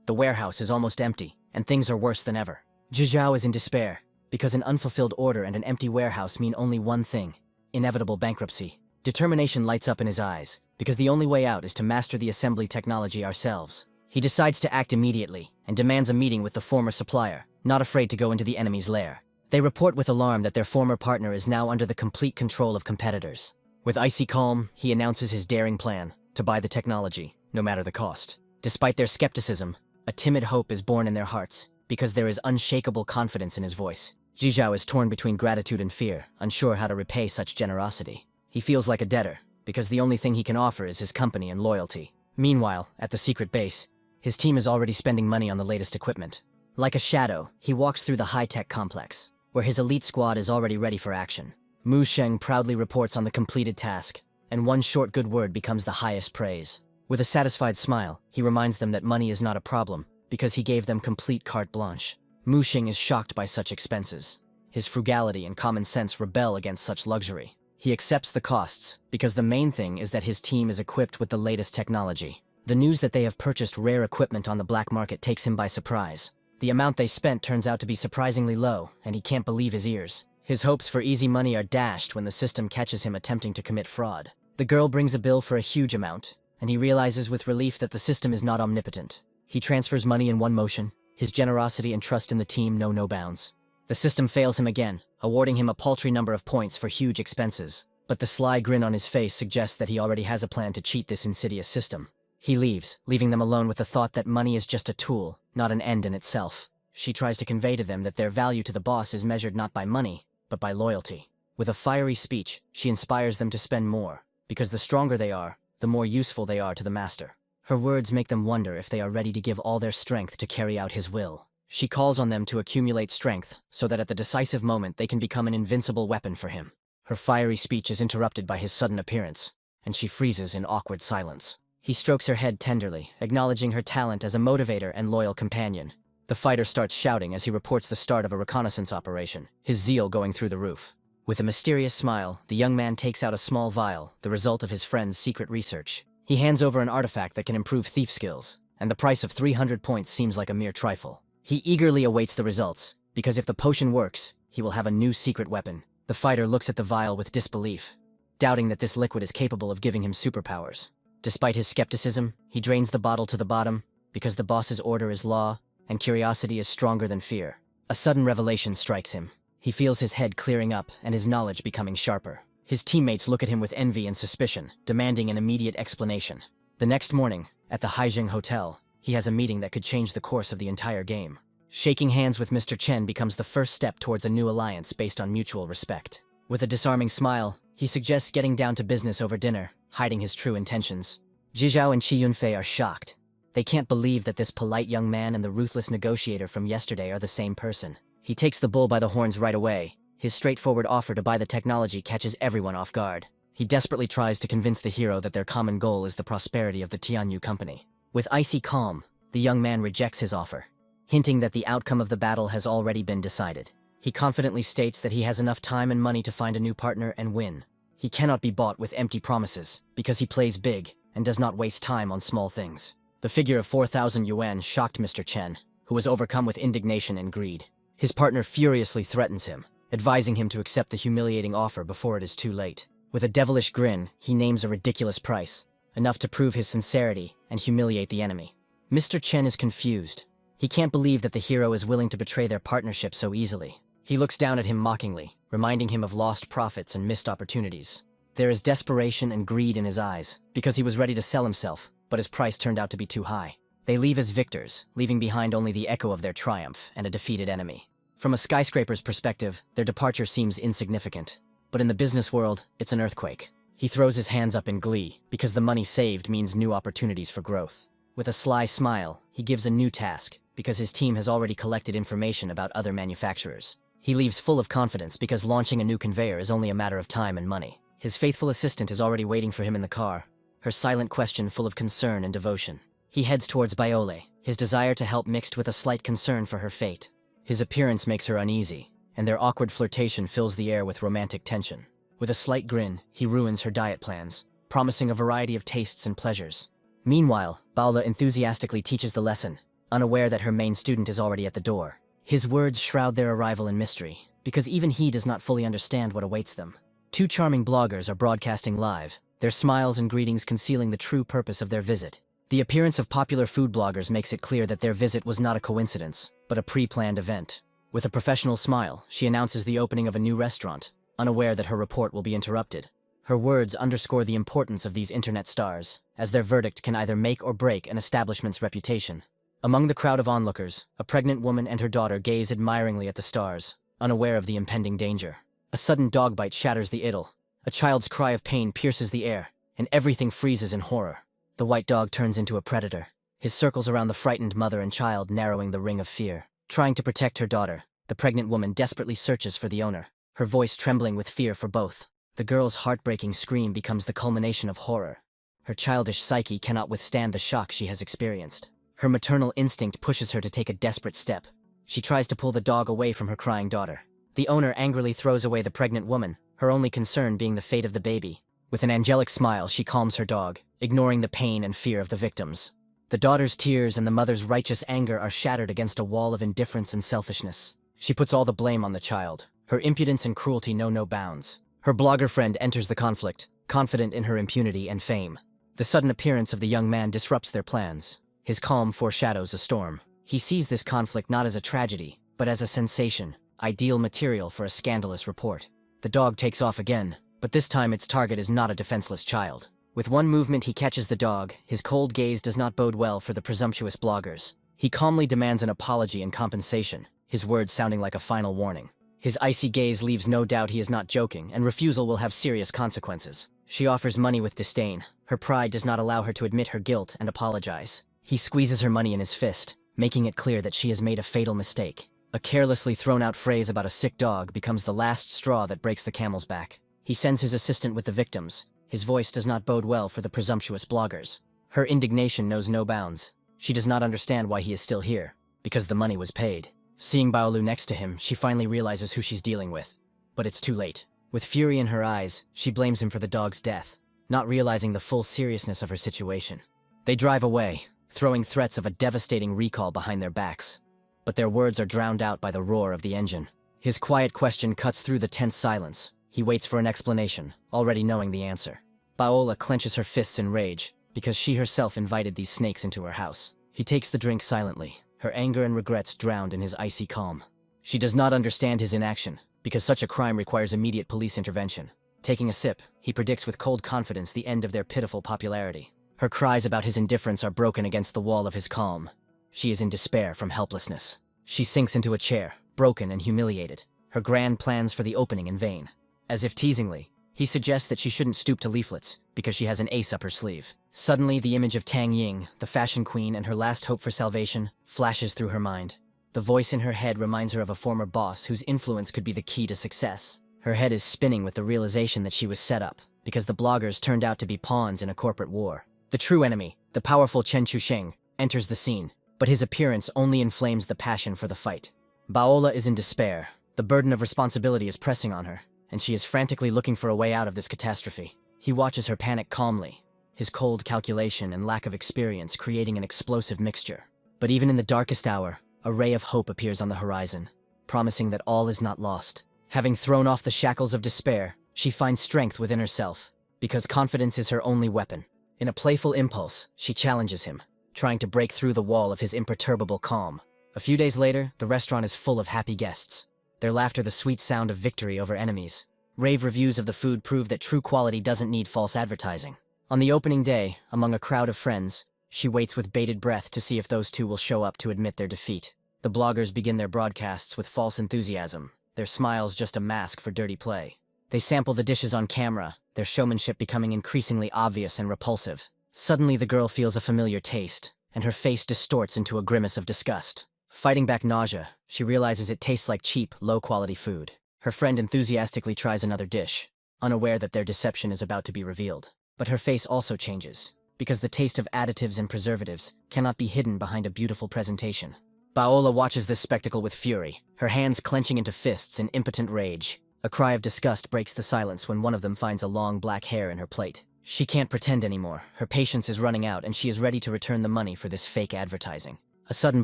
The warehouse is almost empty, and things are worse than ever. Zhizhao is in despair, because an unfulfilled order and an empty warehouse mean only one thing: inevitable bankruptcy. Determination lights up in his eyes, because the only way out is to master the assembly technology ourselves. He decides to act immediately, and demands a meeting with the former supplier, not afraid to go into the enemy's lair. They report with alarm that their former partner is now under the complete control of competitors. With icy calm, he announces his daring plan: to buy the technology, no matter the cost. Despite their skepticism, a timid hope is born in their hearts, because there is unshakable confidence in his voice. Zhizhao is torn between gratitude and fear, unsure how to repay such generosity. He feels like a debtor, because the only thing he can offer is his company and loyalty. Meanwhile, at the secret base, his team is already spending money on the latest equipment. Like a shadow, he walks through the high-tech complex, where his elite squad is already ready for action. Mu Sheng proudly reports on the completed task, and one short good word becomes the highest praise. With a satisfied smile, he reminds them that money is not a problem, because he gave them complete carte blanche. Mu Sheng is shocked by such expenses. His frugality and common sense rebel against such luxury. He accepts the costs, because the main thing is that his team is equipped with the latest technology. The news that they have purchased rare equipment on the black market takes him by surprise. The amount they spent turns out to be surprisingly low, and he can't believe his ears. His hopes for easy money are dashed when the system catches him attempting to commit fraud. The girl brings a bill for a huge amount, and he realizes with relief that the system is not omnipotent. He transfers money in one motion. His generosity and trust in the team know no bounds. The system fails him again, awarding him a paltry number of points for huge expenses. But the sly grin on his face suggests that he already has a plan to cheat this insidious system. He leaves, leaving them alone with the thought that money is just a tool, not an end in itself. She tries to convey to them that their value to the boss is measured not by money, but by loyalty. With a fiery speech, she inspires them to spend more, because the stronger they are, the more useful they are to the master. Her words make them wonder if they are ready to give all their strength to carry out his will. She calls on them to accumulate strength, so that at the decisive moment they can become an invincible weapon for him. Her fiery speech is interrupted by his sudden appearance, and she freezes in awkward silence. He strokes her head tenderly, acknowledging her talent as a motivator and loyal companion. The fighter starts shouting as he reports the start of a reconnaissance operation, his zeal going through the roof. With a mysterious smile, the young man takes out a small vial, the result of his friend's secret research. He hands over an artifact that can improve thief skills, and the price of 300 points seems like a mere trifle. He eagerly awaits the results, because if the potion works, he will have a new secret weapon. The fighter looks at the vial with disbelief, doubting that this liquid is capable of giving him superpowers. Despite his skepticism, he drains the bottle to the bottom, because the boss's order is law, and curiosity is stronger than fear. A sudden revelation strikes him. He feels his head clearing up and his knowledge becoming sharper. His teammates look at him with envy and suspicion, demanding an immediate explanation. The next morning, at the Haijing Hotel, he has a meeting that could change the course of the entire game. Shaking hands with Mr. Chen becomes the first step towards a new alliance based on mutual respect. With a disarming smile, he suggests getting down to business over dinner, hiding his true intentions. Zhizhao and Qi Yunfei are shocked. They can't believe that this polite young man and the ruthless negotiator from yesterday are the same person. He takes the bull by the horns right away. His straightforward offer to buy the technology catches everyone off guard. He desperately tries to convince the hero that their common goal is the prosperity of the Tianyu company. With icy calm, the young man rejects his offer, hinting that the outcome of the battle has already been decided. He confidently states that he has enough time and money to find a new partner and win. He cannot be bought with empty promises, because he plays big and does not waste time on small things. The figure of 4,000 yuan shocked Mr. Chen, who was overcome with indignation and greed. His partner furiously threatens him, advising him to accept the humiliating offer before it is too late. With a devilish grin, he names a ridiculous price, enough to prove his sincerity and humiliate the enemy. Mr. Chen is confused. He can't believe that the hero is willing to betray their partnership so easily. He looks down at him mockingly, reminding him of lost profits and missed opportunities. There is desperation and greed in his eyes, because he was ready to sell himself, but his price turned out to be too high. They leave as victors, leaving behind only the echo of their triumph and a defeated enemy. From a skyscraper's perspective, their departure seems insignificant. But in the business world, it's an earthquake. He throws his hands up in glee, because the money saved means new opportunities for growth. With a sly smile, he gives a new task, because his team has already collected information about other manufacturers. He leaves full of confidence because launching a new conveyor is only a matter of time and money. His faithful assistant is already waiting for him in the car, her silent question full of concern and devotion. He heads towards Biole, his desire to help mixed with a slight concern for her fate. His appearance makes her uneasy, and their awkward flirtation fills the air with romantic tension. With a slight grin, he ruins her diet plans, promising a variety of tastes and pleasures. Meanwhile, Paula enthusiastically teaches the lesson, unaware that her main student is already at the door. His words shroud their arrival in mystery, because even he does not fully understand what awaits them. Two charming bloggers are broadcasting live, their smiles and greetings concealing the true purpose of their visit. The appearance of popular food bloggers makes it clear that their visit was not a coincidence, but a pre-planned event. With a professional smile, she announces the opening of a new restaurant, unaware that her report will be interrupted. Her words underscore the importance of these internet stars, as their verdict can either make or break an establishment's reputation. Among the crowd of onlookers, a pregnant woman and her daughter gaze admiringly at the stars, unaware of the impending danger. A sudden dog bite shatters the idyll. A child's cry of pain pierces the air, and everything freezes in horror. The white dog turns into a predator, his circles around the frightened mother and child narrowing the ring of fear. Trying to protect her daughter, the pregnant woman desperately searches for the owner, her voice trembling with fear for both. The girl's heartbreaking scream becomes the culmination of horror. Her childish psyche cannot withstand the shock she has experienced. Her maternal instinct pushes her to take a desperate step. She tries to pull the dog away from her crying daughter. The owner angrily throws away the pregnant woman, her only concern being the fate of the baby. With an angelic smile, she calms her dog, ignoring the pain and fear of the victims. The daughter's tears and the mother's righteous anger are shattered against a wall of indifference and selfishness. She puts all the blame on the child. Her impudence and cruelty know no bounds. Her blogger friend enters the conflict, confident in her impunity and fame. The sudden appearance of the young man disrupts their plans. His calm foreshadows a storm. He sees this conflict not as a tragedy, but as a sensation, ideal material for a scandalous report. The dog takes off again, but this time its target is not a defenseless child. With one movement he catches the dog. His cold gaze does not bode well for the presumptuous bloggers. He calmly demands an apology and compensation, his words sounding like a final warning. His icy gaze leaves no doubt he is not joking, and refusal will have serious consequences. She offers money with disdain. Her pride does not allow her to admit her guilt and apologize. He squeezes her money in his fist, making it clear that she has made a fatal mistake. A carelessly thrown-out phrase about a sick dog becomes the last straw that breaks the camel's back. He sends his assistant with the victims. His voice does not bode well for the presumptuous bloggers. Her indignation knows no bounds. She does not understand why he is still here, because the money was paid. Seeing Baolu next to him, she finally realizes who she's dealing with. But it's too late. With fury in her eyes, she blames him for the dog's death, not realizing the full seriousness of her situation. They drive away, throwing threats of a devastating recall behind their backs. But their words are drowned out by the roar of the engine. His quiet question cuts through the tense silence. He waits for an explanation, already knowing the answer. Paola clenches her fists in rage, because she herself invited these snakes into her house. He takes the drink silently, her anger and regrets drowned in his icy calm. She does not understand his inaction, because such a crime requires immediate police intervention. Taking a sip, he predicts with cold confidence the end of their pitiful popularity. Her cries about his indifference are broken against the wall of his calm. She is in despair from helplessness. She sinks into a chair, broken and humiliated, her grand plans for the opening in vain. As if teasingly, he suggests that she shouldn't stoop to leaflets, because she has an ace up her sleeve. Suddenly, the image of Tang Ying, the fashion queen and her last hope for salvation, flashes through her mind. The voice in her head reminds her of a former boss whose influence could be the key to success. Her head is spinning with the realization that she was set up, because the bloggers turned out to be pawns in a corporate war. The true enemy, the powerful Chen Chusheng, enters the scene, but his appearance only inflames the passion for the fight. Baola is in despair. The burden of responsibility is pressing on her, and she is frantically looking for a way out of this catastrophe. He watches her panic calmly, his cold calculation and lack of experience creating an explosive mixture. But even in the darkest hour, a ray of hope appears on the horizon, promising that all is not lost. Having thrown off the shackles of despair, she finds strength within herself, because confidence is her only weapon. In a playful impulse, she challenges him, trying to break through the wall of his imperturbable calm. A few days later, the restaurant is full of happy guests, their laughter the sweet sound of victory over enemies. Rave reviews of the food prove that true quality doesn't need false advertising. On the opening day, among a crowd of friends, she waits with bated breath to see if those two will show up to admit their defeat. The bloggers begin their broadcasts with false enthusiasm, their smiles just a mask for dirty play. They sample the dishes on camera, their showmanship becoming increasingly obvious and repulsive. Suddenly the girl feels a familiar taste, and her face distorts into a grimace of disgust. Fighting back nausea, she realizes it tastes like cheap, low-quality food. Her friend enthusiastically tries another dish, unaware that their deception is about to be revealed. But her face also changes, because the taste of additives and preservatives cannot be hidden behind a beautiful presentation. Paola watches this spectacle with fury, her hands clenching into fists in impotent rage. A cry of disgust breaks the silence when one of them finds a long black hair in her plate. She can't pretend anymore, her patience is running out and she is ready to return the money for this fake advertising. A sudden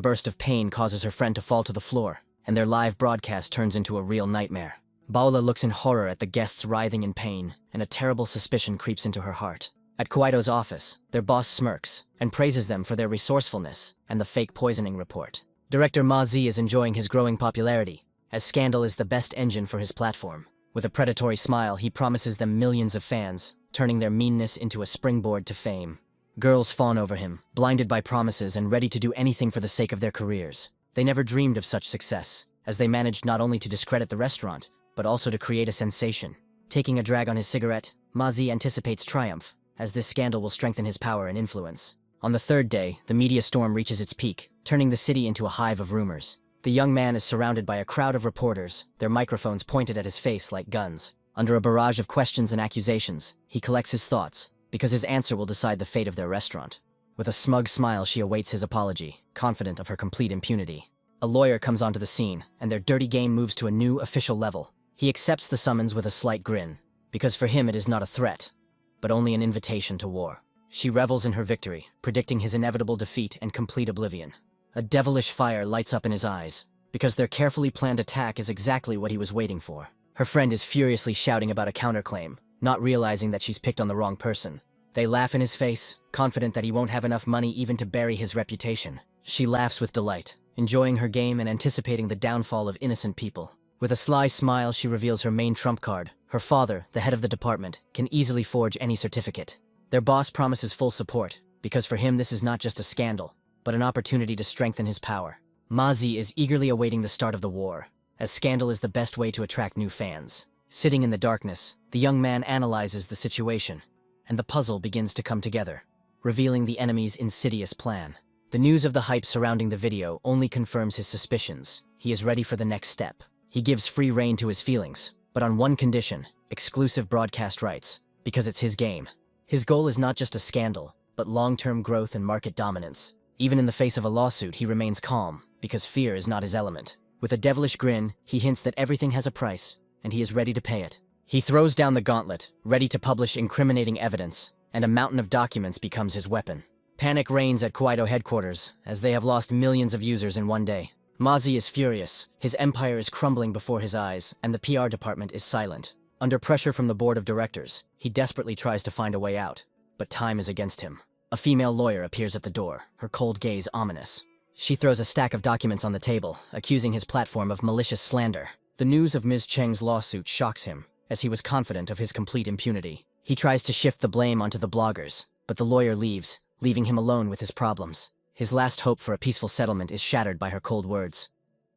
burst of pain causes her friend to fall to the floor, and their live broadcast turns into a real nightmare. Paola looks in horror at the guests writhing in pain, and a terrible suspicion creeps into her heart. At Kuaido's office, their boss smirks and praises them for their resourcefulness and the fake poisoning report. Director Ma Zi is enjoying his growing popularity, as Scandal is the best engine for his platform. With a predatory smile, he promises them millions of fans, turning their meanness into a springboard to fame. Girls fawn over him, blinded by promises and ready to do anything for the sake of their careers. They never dreamed of such success, as they managed not only to discredit the restaurant, but also to create a sensation. Taking a drag on his cigarette, Ma Zi anticipates triumph, as this scandal will strengthen his power and influence. On the third day, the media storm reaches its peak, turning the city into a hive of rumors. The young man is surrounded by a crowd of reporters, their microphones pointed at his face like guns. Under a barrage of questions and accusations, he collects his thoughts, because his answer will decide the fate of their restaurant. With a smug smile, she awaits his apology, confident of her complete impunity. A lawyer comes onto the scene, and their dirty game moves to a new official level. He accepts the summons with a slight grin, because for him it is not a threat, but only an invitation to war. She revels in her victory, predicting his inevitable defeat and complete oblivion. A devilish fire lights up in his eyes, because their carefully planned attack is exactly what he was waiting for. Her friend is furiously shouting about a counterclaim, not realizing that she's picked on the wrong person. They laugh in his face, confident that he won't have enough money even to bury his reputation. She laughs with delight, enjoying her game and anticipating the downfall of innocent people. With a sly smile, she reveals her main trump card. Her father, the head of the department, can easily forge any certificate. Their boss promises full support, because for him this is not just a scandal, but an opportunity to strengthen his power. Ma Zi is eagerly awaiting the start of the war, as scandal is the best way to attract new fans. Sitting in the darkness, the young man analyzes the situation, and the puzzle begins to come together, revealing the enemy's insidious plan. The news of the hype surrounding the video only confirms his suspicions. He is ready for the next step. He gives free rein to his feelings, but on one condition: exclusive broadcast rights, because it's his game. His goal is not just a scandal, but long-term growth and market dominance. Even in the face of a lawsuit, he remains calm, because fear is not his element. With a devilish grin, he hints that everything has a price, and he is ready to pay it. He throws down the gauntlet, ready to publish incriminating evidence, and a mountain of documents becomes his weapon. Panic reigns at Kuaido headquarters, as they have lost millions of users in one day. Ma Zi is furious, his empire is crumbling before his eyes, and the PR department is silent. Under pressure from the board of directors, he desperately tries to find a way out, but time is against him. A female lawyer appears at the door, her cold gaze ominous. She throws a stack of documents on the table, accusing his platform of malicious slander. The news of Ms. Cheng's lawsuit shocks him, as he was confident of his complete impunity. He tries to shift the blame onto the bloggers, but the lawyer leaves, leaving him alone with his problems. His last hope for a peaceful settlement is shattered by her cold words.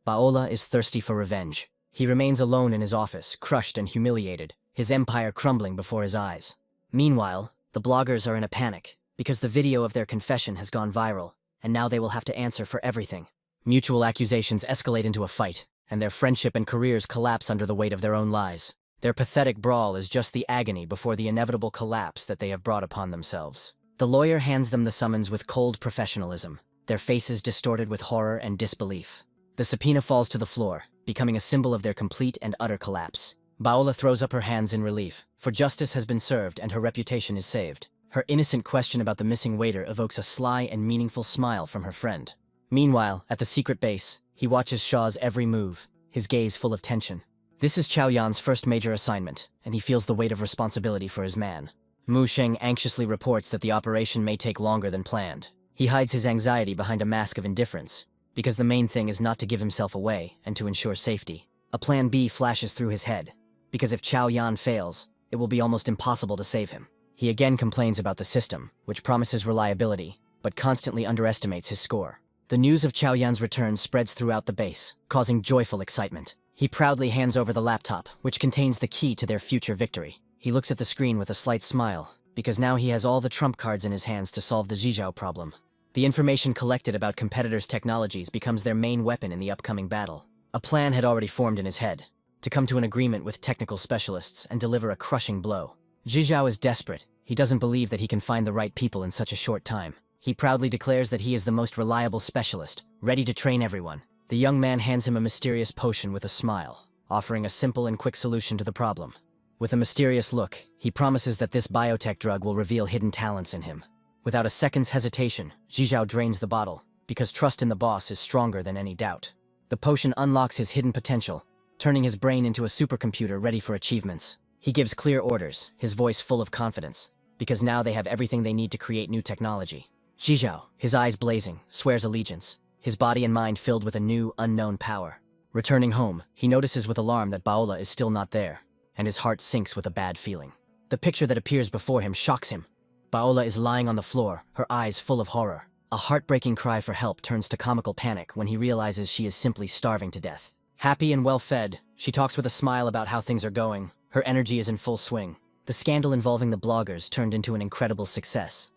Paola is thirsty for revenge. He remains alone in his office, crushed and humiliated, his empire crumbling before his eyes. Meanwhile, the bloggers are in a panic, because the video of their confession has gone viral, and now they will have to answer for everything. Mutual accusations escalate into a fight, and their friendship and careers collapse under the weight of their own lies. Their pathetic brawl is just the agony before the inevitable collapse that they have brought upon themselves. The lawyer hands them the summons with cold professionalism, their faces distorted with horror and disbelief. The subpoena falls to the floor, becoming a symbol of their complete and utter collapse. Paola throws up her hands in relief, for justice has been served and her reputation is saved. Her innocent question about the missing waiter evokes a sly and meaningful smile from her friend. Meanwhile, at the secret base, he watches Shaw's every move, his gaze full of tension. This is Chao Yan's first major assignment, and he feels the weight of responsibility for his man. Mu Sheng anxiously reports that the operation may take longer than planned. He hides his anxiety behind a mask of indifference, because the main thing is not to give himself away and to ensure safety. A plan B flashes through his head, because if Chao Yan fails, it will be almost impossible to save him. He again complains about the system, which promises reliability, but constantly underestimates his score. The news of Chao Yan's return spreads throughout the base, causing joyful excitement. He proudly hands over the laptop, which contains the key to their future victory. He looks at the screen with a slight smile, because now he has all the trump cards in his hands to solve the Zizhao problem. The information collected about competitors' technologies becomes their main weapon in the upcoming battle. A plan had already formed in his head, to come to an agreement with technical specialists and deliver a crushing blow. Zhizhao is desperate. He doesn't believe that he can find the right people in such a short time. He proudly declares that he is the most reliable specialist, ready to train everyone. The young man hands him a mysterious potion with a smile, offering a simple and quick solution to the problem. With a mysterious look, he promises that this biotech drug will reveal hidden talents in him. Without a second's hesitation, Zhizhao drains the bottle, because trust in the boss is stronger than any doubt. The potion unlocks his hidden potential, turning his brain into a supercomputer ready for achievements. He gives clear orders, his voice full of confidence, because now they have everything they need to create new technology. Zhizhao, his eyes blazing, swears allegiance, his body and mind filled with a new, unknown power. Returning home, he notices with alarm that Baola is still not there, and his heart sinks with a bad feeling. The picture that appears before him shocks him. Baola is lying on the floor, her eyes full of horror. A heartbreaking cry for help turns to comical panic when he realizes she is simply starving to death. Happy and well-fed, she talks with a smile about how things are going. Her energy is in full swing. The scandal involving the bloggers turned into an incredible success,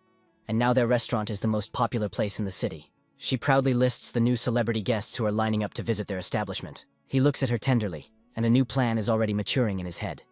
and now their restaurant is the most popular place in the city. She proudly lists the new celebrity guests who are lining up to visit their establishment. He looks at her tenderly, and a new plan is already maturing in his head.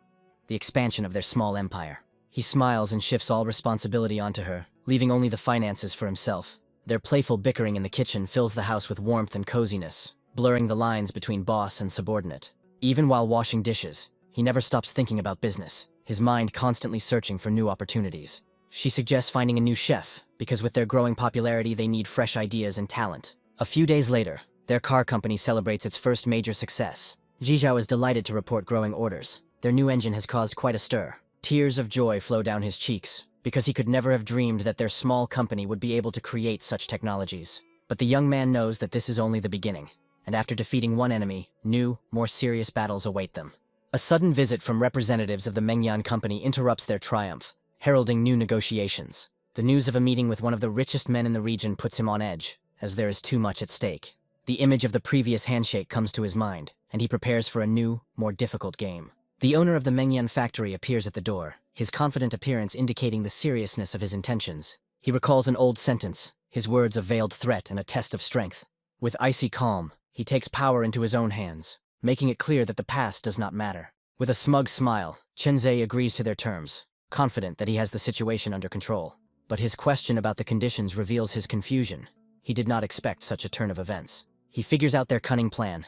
The expansion of their small empire. He smiles and shifts all responsibility onto her, leaving only the finances for himself. Their playful bickering in the kitchen fills the house with warmth and coziness, blurring the lines between boss and subordinate. Even while washing dishes, he never stops thinking about business, his mind constantly searching for new opportunities. She suggests finding a new chef, because with their growing popularity they need fresh ideas and talent. A few days later, their car company celebrates its first major success. Zhizhao is delighted to report growing orders. Their new engine has caused quite a stir. Tears of joy flow down his cheeks, because he could never have dreamed that their small company would be able to create such technologies. But the young man knows that this is only the beginning, and after defeating one enemy, new, more serious battles await them. A sudden visit from representatives of the Mengyan company interrupts their triumph, heralding new negotiations. The news of a meeting with one of the richest men in the region puts him on edge, as there is too much at stake. The image of the previous handshake comes to his mind, and he prepares for a new, more difficult game. The owner of the Mengyan factory appears at the door, his confident appearance indicating the seriousness of his intentions. He recalls an old sentence, his words a veiled threat and a test of strength. With icy calm, he takes power into his own hands, making it clear that the past does not matter. With a smug smile, Chenzei agrees to their terms, confident that he has the situation under control. But his question about the conditions reveals his confusion. He did not expect such a turn of events. He figures out their cunning plan.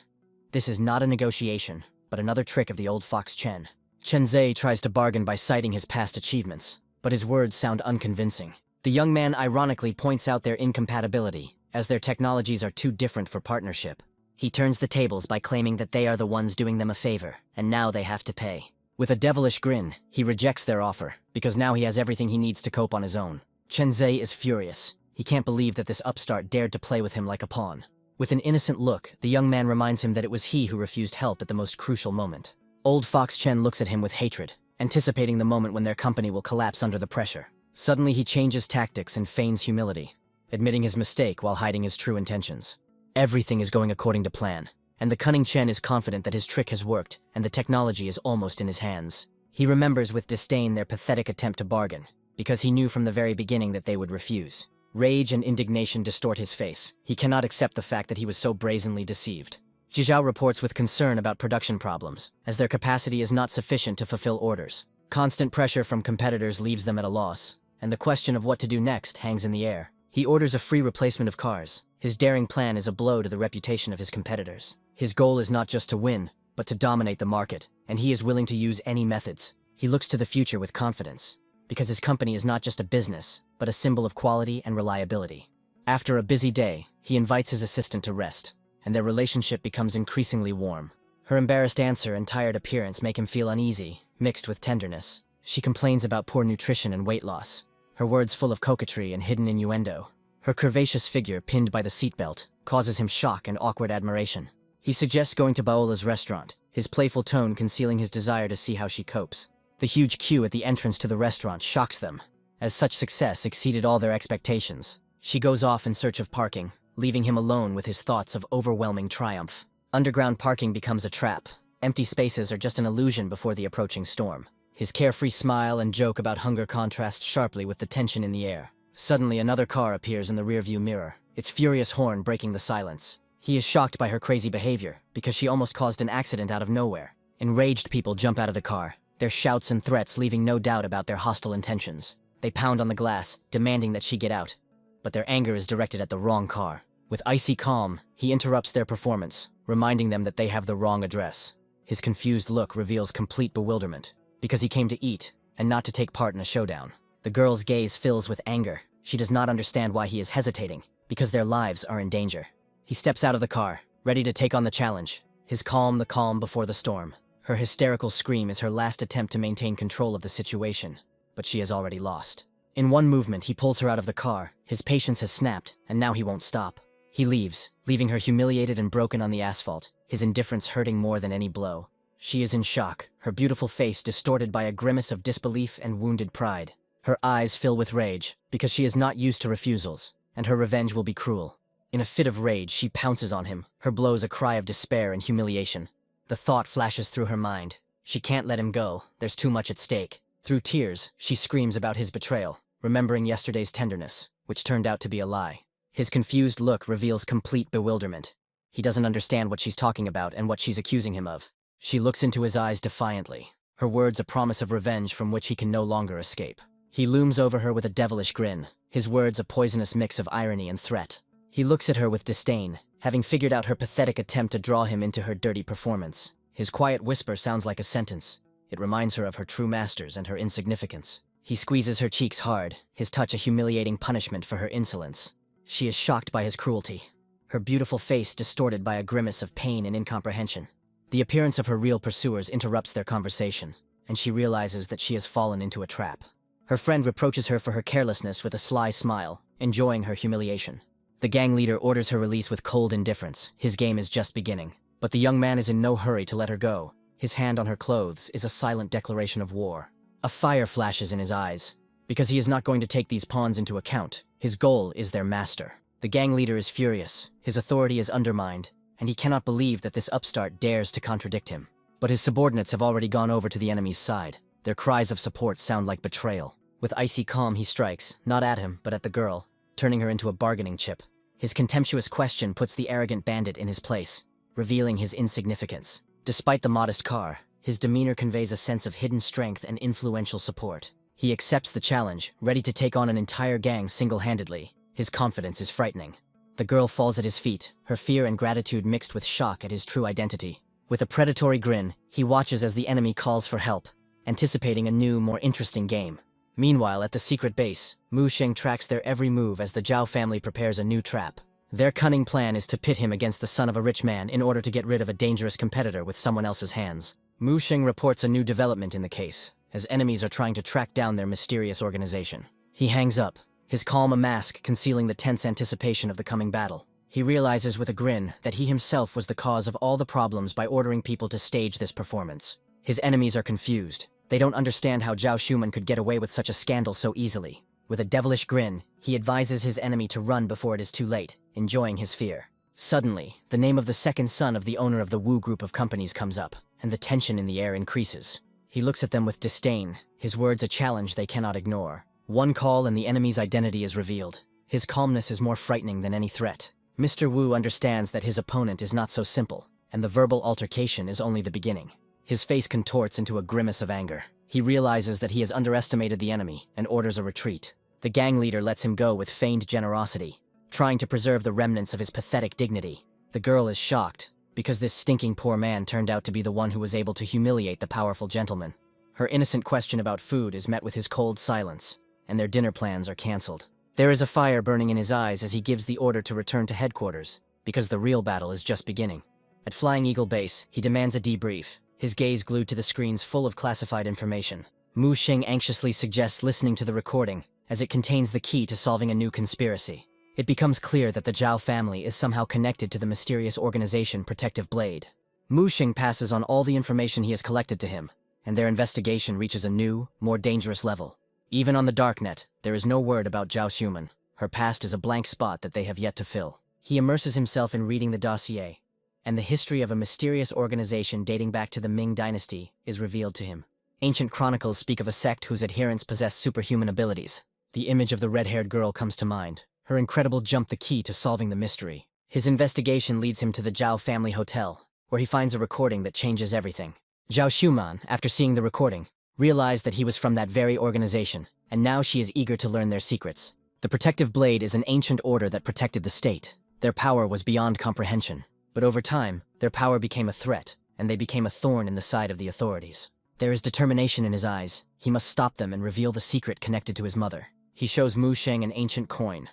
This is not a negotiation, but another trick of the old fox Chen. Chenzei tries to bargain by citing his past achievements, but his words sound unconvincing. The young man ironically points out their incompatibility, as their technologies are too different for partnership. He turns the tables by claiming that they are the ones doing them a favor, and now they have to pay. With a devilish grin, he rejects their offer, because now he has everything he needs to cope on his own. Chenzei is furious. He can't believe that this upstart dared to play with him like a pawn. With an innocent look, the young man reminds him that it was he who refused help at the most crucial moment. Old Fox Chen looks at him with hatred, anticipating the moment when their company will collapse under the pressure. Suddenly he changes tactics and feigns humility, admitting his mistake while hiding his true intentions. Everything is going according to plan, and the cunning Chen is confident that his trick has worked and the technology is almost in his hands. He remembers with disdain their pathetic attempt to bargain, because he knew from the very beginning that they would refuse. Rage and indignation distort his face. He cannot accept the fact that he was so brazenly deceived. Zhizhao reports with concern about production problems, as their capacity is not sufficient to fulfill orders. Constant pressure from competitors leaves them at a loss, and the question of what to do next hangs in the air. He orders a free replacement of cars. His daring plan is a blow to the reputation of his competitors. His goal is not just to win, but to dominate the market, and he is willing to use any methods. He looks to the future with confidence, because his company is not just a business, but a symbol of quality and reliability. After a busy day, he invites his assistant to rest, and their relationship becomes increasingly warm. Her embarrassed answer and tired appearance make him feel uneasy, mixed with tenderness. She complains about poor nutrition and weight loss, her words full of coquetry and hidden innuendo. Her curvaceous figure, pinned by the seatbelt, causes him shock and awkward admiration. He suggests going to Baola's restaurant, his playful tone concealing his desire to see how she copes. The huge queue at the entrance to the restaurant shocks them, as such success exceeded all their expectations. She goes off in search of parking, leaving him alone with his thoughts of overwhelming triumph. Underground parking becomes a trap. Empty spaces are just an illusion before the approaching storm. His carefree smile and joke about hunger contrast sharply with the tension in the air. Suddenly, another car appears in the rearview mirror, its furious horn breaking the silence. He is shocked by her crazy behavior, because she almost caused an accident out of nowhere. Enraged people jump out of the car, their shouts and threats leaving no doubt about their hostile intentions. They pound on the glass, demanding that she get out. But their anger is directed at the wrong car. With icy calm, he interrupts their performance, reminding them that they have the wrong address. His confused look reveals complete bewilderment, because he came to eat, and not to take part in a showdown. The girl's gaze fills with anger. She does not understand why he is hesitating, because their lives are in danger. He steps out of the car, ready to take on the challenge. His calm, the calm before the storm. Her hysterical scream is her last attempt to maintain control of the situation, but she has already lost. In one movement, he pulls her out of the car. His patience has snapped, and now he won't stop. He leaves, leaving her humiliated and broken on the asphalt, his indifference hurting more than any blow. She is in shock, her beautiful face distorted by a grimace of disbelief and wounded pride. Her eyes fill with rage, because she is not used to refusals, and her revenge will be cruel. In a fit of rage, she pounces on him, her blows a cry of despair and humiliation. The thought flashes through her mind. She can't let him go, there's too much at stake. Through tears, she screams about his betrayal, remembering yesterday's tenderness, which turned out to be a lie. His confused look reveals complete bewilderment. He doesn't understand what she's talking about and what she's accusing him of. She looks into his eyes defiantly, her words a promise of revenge from which he can no longer escape. He looms over her with a devilish grin, his words a poisonous mix of irony and threat. He looks at her with disdain, having figured out her pathetic attempt to draw him into her dirty performance. His quiet whisper sounds like a sentence. It reminds her of her true masters and her insignificance. He squeezes her cheeks hard, his touch a humiliating punishment for her insolence. She is shocked by his cruelty, her beautiful face distorted by a grimace of pain and incomprehension. The appearance of her real pursuers interrupts their conversation, and she realizes that she has fallen into a trap. Her friend reproaches her for her carelessness with a sly smile, enjoying her humiliation. The gang leader orders her release with cold indifference. His game is just beginning. But the young man is in no hurry to let her go. His hand on her clothes is a silent declaration of war. A fire flashes in his eyes, because he is not going to take these pawns into account. His goal is their master. The gang leader is furious, his authority is undermined, and he cannot believe that this upstart dares to contradict him. But his subordinates have already gone over to the enemy's side. Their cries of support sound like betrayal. With icy calm he strikes, not at him, but at the girl, turning her into a bargaining chip. His contemptuous question puts the arrogant bandit in his place, revealing his insignificance. Despite the modest car, his demeanor conveys a sense of hidden strength and influential support. He accepts the challenge, ready to take on an entire gang single-handedly. His confidence is frightening. The girl falls at his feet, her fear and gratitude mixed with shock at his true identity. With a predatory grin, he watches as the enemy calls for help, anticipating a new, more interesting game. Meanwhile, at the secret base, Mu Sheng tracks their every move as the Zhao family prepares a new trap. Their cunning plan is to pit him against the son of a rich man in order to get rid of a dangerous competitor with someone else's hands. Mu Sheng reports a new development in the case, as enemies are trying to track down their mysterious organization. He hangs up, his calm a mask concealing the tense anticipation of the coming battle. He realizes with a grin that he himself was the cause of all the problems by ordering people to stage this performance. His enemies are confused. They don't understand how Zhao Shuman could get away with such a scandal so easily. With a devilish grin, he advises his enemy to run before it is too late, enjoying his fear. Suddenly, the name of the second son of the owner of the Wu group of companies comes up, and the tension in the air increases. He looks at them with disdain, his words a challenge they cannot ignore. One call and the enemy's identity is revealed. His calmness is more frightening than any threat. Mr. Wu understands that his opponent is not so simple, and the verbal altercation is only the beginning. His face contorts into a grimace of anger. He realizes that he has underestimated the enemy and orders a retreat. The gang leader lets him go with feigned generosity, trying to preserve the remnants of his pathetic dignity. The girl is shocked, because this stinking poor man turned out to be the one who was able to humiliate the powerful gentleman. Her innocent question about food is met with his cold silence, and their dinner plans are cancelled. There is a fire burning in his eyes as he gives the order to return to headquarters, because the real battle is just beginning. At Flying Eagle Base, he demands a debrief, his gaze glued to the screens full of classified information. Mu Sheng anxiously suggests listening to the recording, as it contains the key to solving a new conspiracy. It becomes clear that the Zhao family is somehow connected to the mysterious organization Protective Blade. Mu Sheng passes on all the information he has collected to him, and their investigation reaches a new, more dangerous level. Even on the darknet, there is no word about Zhao Shuman. Her past is a blank spot that they have yet to fill. He immerses himself in reading the dossier, and the history of a mysterious organization dating back to the Ming Dynasty is revealed to him. Ancient chronicles speak of a sect whose adherents possess superhuman abilities. The image of the red-haired girl comes to mind. Her incredible jump the key to solving the mystery. His investigation leads him to the Zhao family hotel, where he finds a recording that changes everything. Zhao Xuman, after seeing the recording, realized that he was from that very organization, and now she is eager to learn their secrets. The protective blade is an ancient order that protected the state. Their power was beyond comprehension. But over time, their power became a threat, and they became a thorn in the side of the authorities. There is determination in his eyes. He must stop them and reveal the secret connected to his mother. He shows Mu Sheng an ancient coin,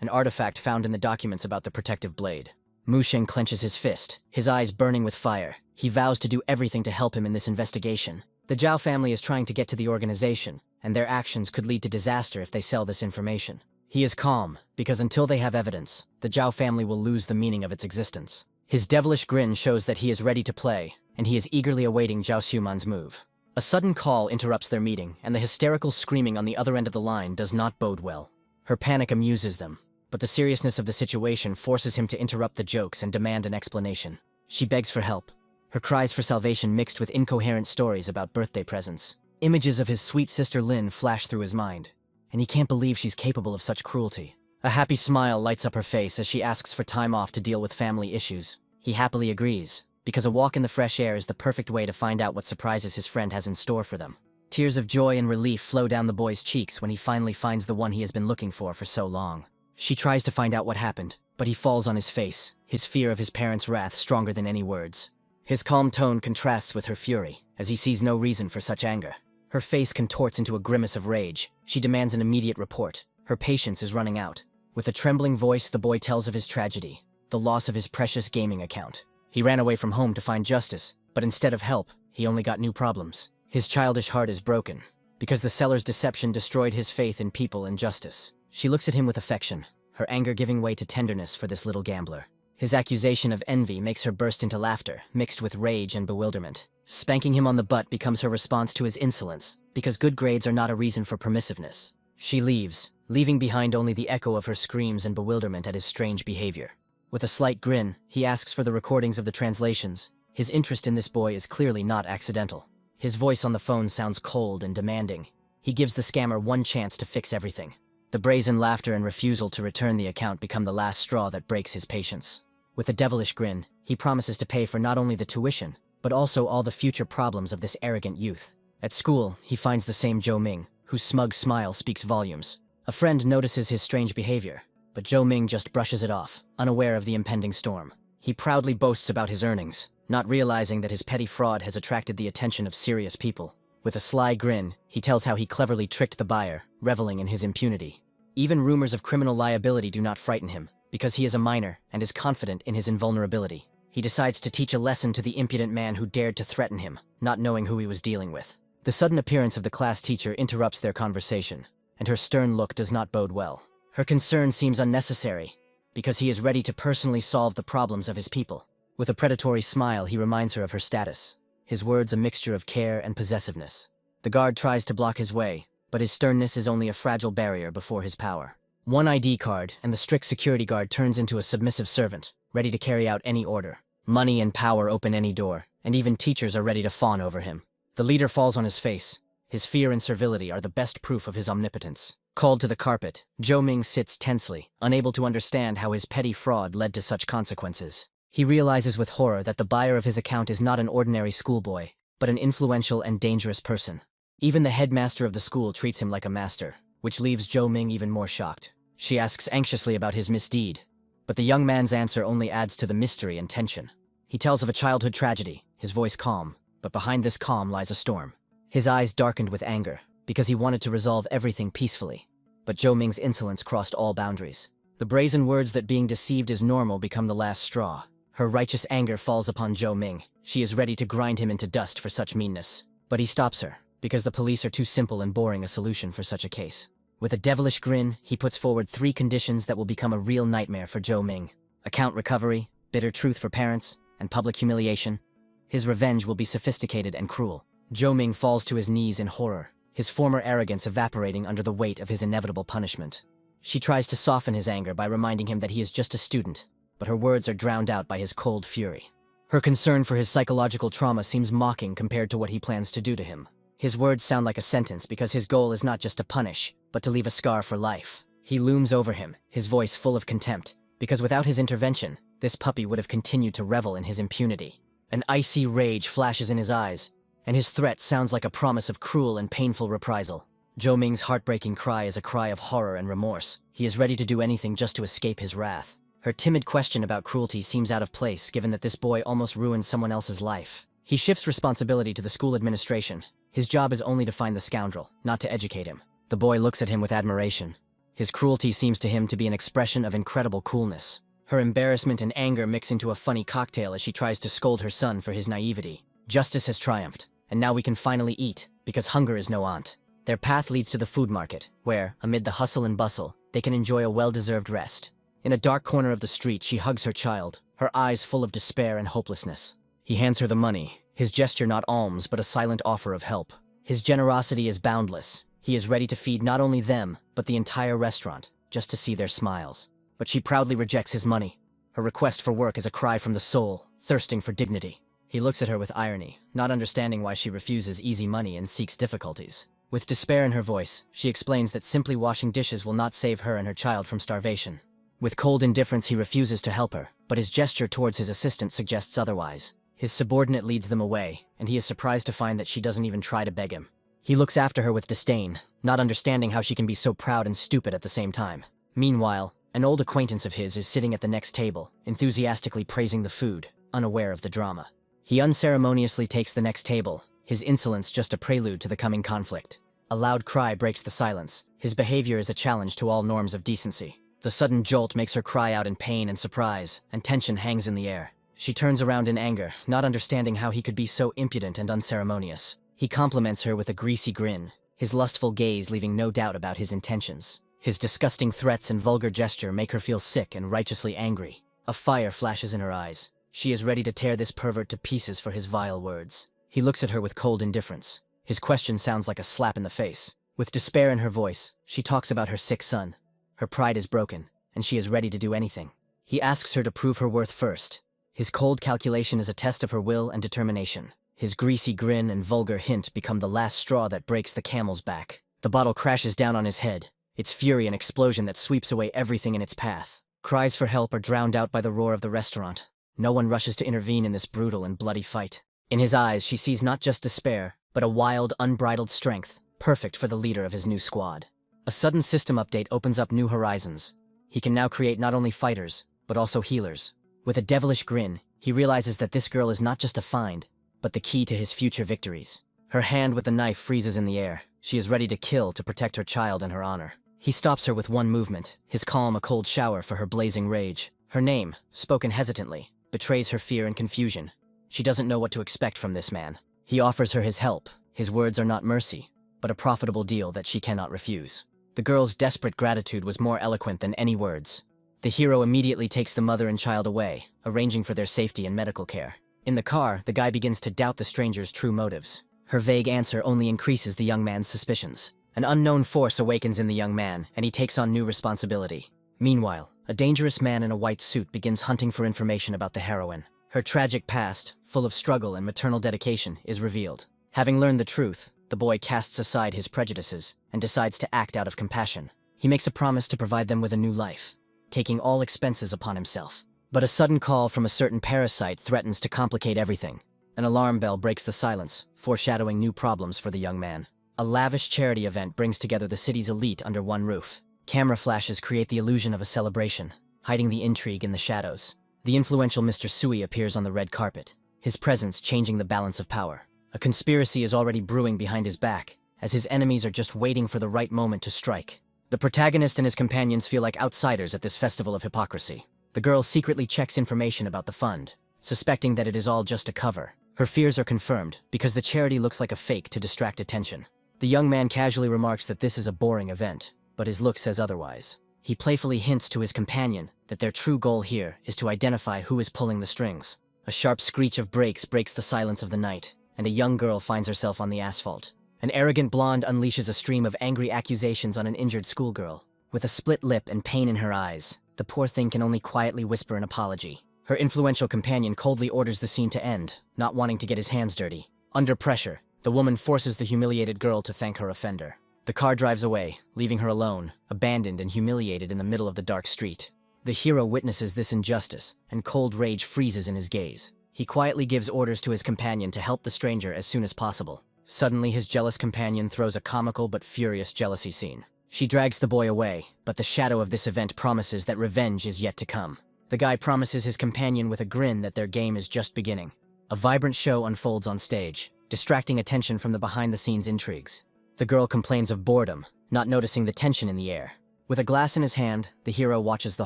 an artifact found in the documents about the protective blade. Mu Sheng clenches his fist, his eyes burning with fire. He vows to do everything to help him in this investigation. The Zhao family is trying to get to the organization, and their actions could lead to disaster if they sell this information. He is calm, because until they have evidence, the Zhao family will lose the meaning of its existence. His devilish grin shows that he is ready to play, and he is eagerly awaiting Zhao Xuman's move. A sudden call interrupts their meeting, and the hysterical screaming on the other end of the line does not bode well. Her panic amuses them, but the seriousness of the situation forces him to interrupt the jokes and demand an explanation. She begs for help, her cries for salvation mixed with incoherent stories about birthday presents. Images of his sweet sister Lin flash through his mind, and he can't believe she's capable of such cruelty. A happy smile lights up her face as she asks for time off to deal with family issues. He happily agrees, because a walk in the fresh air is the perfect way to find out what surprises his friend has in store for them. Tears of joy and relief flow down the boy's cheeks when he finally finds the one he has been looking for so long. She tries to find out what happened, but he falls on his face, his fear of his parents' wrath stronger than any words. His calm tone contrasts with her fury, as he sees no reason for such anger. Her face contorts into a grimace of rage. She demands an immediate report. Her patience is running out. With a trembling voice, the boy tells of his tragedy, the loss of his precious gaming account. He ran away from home to find justice, but instead of help, he only got new problems. His childish heart is broken, because the seller's deception destroyed his faith in people and justice. She looks at him with affection, her anger giving way to tenderness for this little gambler. His accusation of envy makes her burst into laughter, mixed with rage and bewilderment. Spanking him on the butt becomes her response to his insolence, because good grades are not a reason for permissiveness. She leaves, leaving behind only the echo of her screams and bewilderment at his strange behavior. With a slight grin, he asks for the recordings of the translations. His interest in this boy is clearly not accidental. His voice on the phone sounds cold and demanding. He gives the scammer one chance to fix everything. The brazen laughter and refusal to return the account become the last straw that breaks his patience. With a devilish grin, he promises to pay for not only the tuition, but also all the future problems of this arrogant youth. At school, he finds the same Zhou Ming, whose smug smile speaks volumes. A friend notices his strange behavior, but Zhou Ming just brushes it off, unaware of the impending storm. He proudly boasts about his earnings, not realizing that his petty fraud has attracted the attention of serious people. With a sly grin, he tells how he cleverly tricked the buyer, reveling in his impunity. Even rumors of criminal liability do not frighten him, because he is a minor and is confident in his invulnerability. He decides to teach a lesson to the impudent man who dared to threaten him, not knowing who he was dealing with. The sudden appearance of the class teacher interrupts their conversation, and her stern look does not bode well. Her concern seems unnecessary, because he is ready to personally solve the problems of his people. With a predatory smile, he reminds her of her status, his words a mixture of care and possessiveness. The guard tries to block his way, but his sternness is only a fragile barrier before his power. One ID card, and the strict security guard turns into a submissive servant, ready to carry out any order. Money and power open any door, and even teachers are ready to fawn over him. The leader falls on his face. His fear and servility are the best proof of his omnipotence. Called to the carpet, Zhou Ming sits tensely, unable to understand how his petty fraud led to such consequences. He realizes with horror that the buyer of his account is not an ordinary schoolboy, but an influential and dangerous person. Even the headmaster of the school treats him like a master, which leaves Zhou Ming even more shocked. She asks anxiously about his misdeed, but the young man's answer only adds to the mystery and tension. He tells of a childhood tragedy, his voice calm, but behind this calm lies a storm. His eyes darkened with anger, because he wanted to resolve everything peacefully. But Zhou Ming's insolence crossed all boundaries. The brazen words that being deceived is normal become the last straw. Her righteous anger falls upon Zhou Ming. She is ready to grind him into dust for such meanness. But he stops her, because the police are too simple and boring a solution for such a case. With a devilish grin, he puts forward 3 conditions that will become a real nightmare for Zhou Ming. Account recovery, bitter truth for parents, and public humiliation. His revenge will be sophisticated and cruel. Zhou Ming falls to his knees in horror, his former arrogance evaporating under the weight of his inevitable punishment. She tries to soften his anger by reminding him that he is just a student, but her words are drowned out by his cold fury. Her concern for his psychological trauma seems mocking compared to what he plans to do to him. His words sound like a sentence because his goal is not just to punish, but to leave a scar for life. He looms over him, his voice full of contempt, because without his intervention, this puppy would have continued to revel in his impunity. An icy rage flashes in his eyes, and his threat sounds like a promise of cruel and painful reprisal. Zhou Ming's heartbreaking cry is a cry of horror and remorse. He is ready to do anything just to escape his wrath. Her timid question about cruelty seems out of place given that this boy almost ruined someone else's life. He shifts responsibility to the school administration. His job is only to find the scoundrel, not to educate him. The boy looks at him with admiration. His cruelty seems to him to be an expression of incredible coolness. Her embarrassment and anger mix into a funny cocktail as she tries to scold her son for his naivety. Justice has triumphed, and now we can finally eat, because hunger is no aunt. Their path leads to the food market, where, amid the hustle and bustle, they can enjoy a well-deserved rest. In a dark corner of the street, she hugs her child, her eyes full of despair and hopelessness. He hands her the money, his gesture not alms but a silent offer of help. His generosity is boundless. He is ready to feed not only them, but the entire restaurant, just to see their smiles. But she proudly rejects his money. Her request for work is a cry from the soul, thirsting for dignity. He looks at her with irony, not understanding why she refuses easy money and seeks difficulties. With despair in her voice, she explains that simply washing dishes will not save her and her child from starvation. With cold indifference, he refuses to help her, but his gesture towards his assistant suggests otherwise. His subordinate leads them away, and he is surprised to find that she doesn't even try to beg him. He looks after her with disdain, not understanding how she can be so proud and stupid at the same time. Meanwhile, an old acquaintance of his is sitting at the next table, enthusiastically praising the food, unaware of the drama. He unceremoniously takes the next table, his insolence just a prelude to the coming conflict. A loud cry breaks the silence. His behavior is a challenge to all norms of decency. The sudden jolt makes her cry out in pain and surprise, and tension hangs in the air. She turns around in anger, not understanding how he could be so impudent and unceremonious. He compliments her with a greasy grin, his lustful gaze leaving no doubt about his intentions. His disgusting threats and vulgar gesture make her feel sick and righteously angry. A fire flashes in her eyes. She is ready to tear this pervert to pieces for his vile words. He looks at her with cold indifference. His question sounds like a slap in the face. With despair in her voice, she talks about her sick son. Her pride is broken, and she is ready to do anything. He asks her to prove her worth first. His cold calculation is a test of her will and determination. His greasy grin and vulgar hint become the last straw that breaks the camel's back. The bottle crashes down on his head, its fury an explosion that sweeps away everything in its path. Cries for help are drowned out by the roar of the restaurant. No one rushes to intervene in this brutal and bloody fight. In his eyes, she sees not just despair, but a wild, unbridled strength, perfect for the leader of his new squad. A sudden system update opens up new horizons. He can now create not only fighters, but also healers. With a devilish grin, he realizes that this girl is not just a find, but the key to his future victories. Her hand with the knife freezes in the air. She is ready to kill to protect her child and her honor. He stops her with one movement, his calm a cold shower for her blazing rage. Her name, spoken hesitantly, betrays her fear and confusion. She doesn't know what to expect from this man. He offers her his help. His words are not mercy, but a profitable deal that she cannot refuse. The girl's desperate gratitude was more eloquent than any words. The hero immediately takes the mother and child away, arranging for their safety and medical care. In the car, the guy begins to doubt the stranger's true motives. Her vague answer only increases the young man's suspicions. An unknown force awakens in the young man, and he takes on new responsibility. Meanwhile, a dangerous man in a white suit begins hunting for information about the heroine. Her tragic past, full of struggle and maternal dedication, is revealed. Having learned the truth, the boy casts aside his prejudices and decides to act out of compassion. He makes a promise to provide them with a new life, taking all expenses upon himself. But a sudden call from a certain parasite threatens to complicate everything. An alarm bell breaks the silence, foreshadowing new problems for the young man. A lavish charity event brings together the city's elite under one roof. Camera flashes create the illusion of a celebration, hiding the intrigue in the shadows. The influential Mr. Sui appears on the red carpet, his presence changing the balance of power. A conspiracy is already brewing behind his back, as his enemies are just waiting for the right moment to strike. The protagonist and his companions feel like outsiders at this festival of hypocrisy. The girl secretly checks information about the fund, suspecting that it is all just a cover. Her fears are confirmed, because the charity looks like a fake to distract attention. The young man casually remarks that this is a boring event, but his look says otherwise. He playfully hints to his companion that their true goal here is to identify who is pulling the strings. A sharp screech of brakes breaks the silence of the night, and a young girl finds herself on the asphalt. An arrogant blonde unleashes a stream of angry accusations on an injured schoolgirl. With a split lip and pain in her eyes, the poor thing can only quietly whisper an apology. Her influential companion coldly orders the scene to end, not wanting to get his hands dirty. Under pressure, The woman forces the humiliated girl to thank her offender. The car drives away, leaving her alone, abandoned and humiliated in the middle of the dark street. The hero witnesses this injustice, and cold rage freezes in his gaze. He quietly gives orders to his companion to help the stranger as soon as possible. Suddenly, his jealous companion throws a comical but furious jealousy scene. She drags the boy away, but the shadow of this event promises that revenge is yet to come. The guy promises his companion with a grin that their game is just beginning. A vibrant show unfolds on stage, distracting attention from the behind-the-scenes intrigues. The girl complains of boredom, not noticing the tension in the air. With a glass in his hand, the hero watches the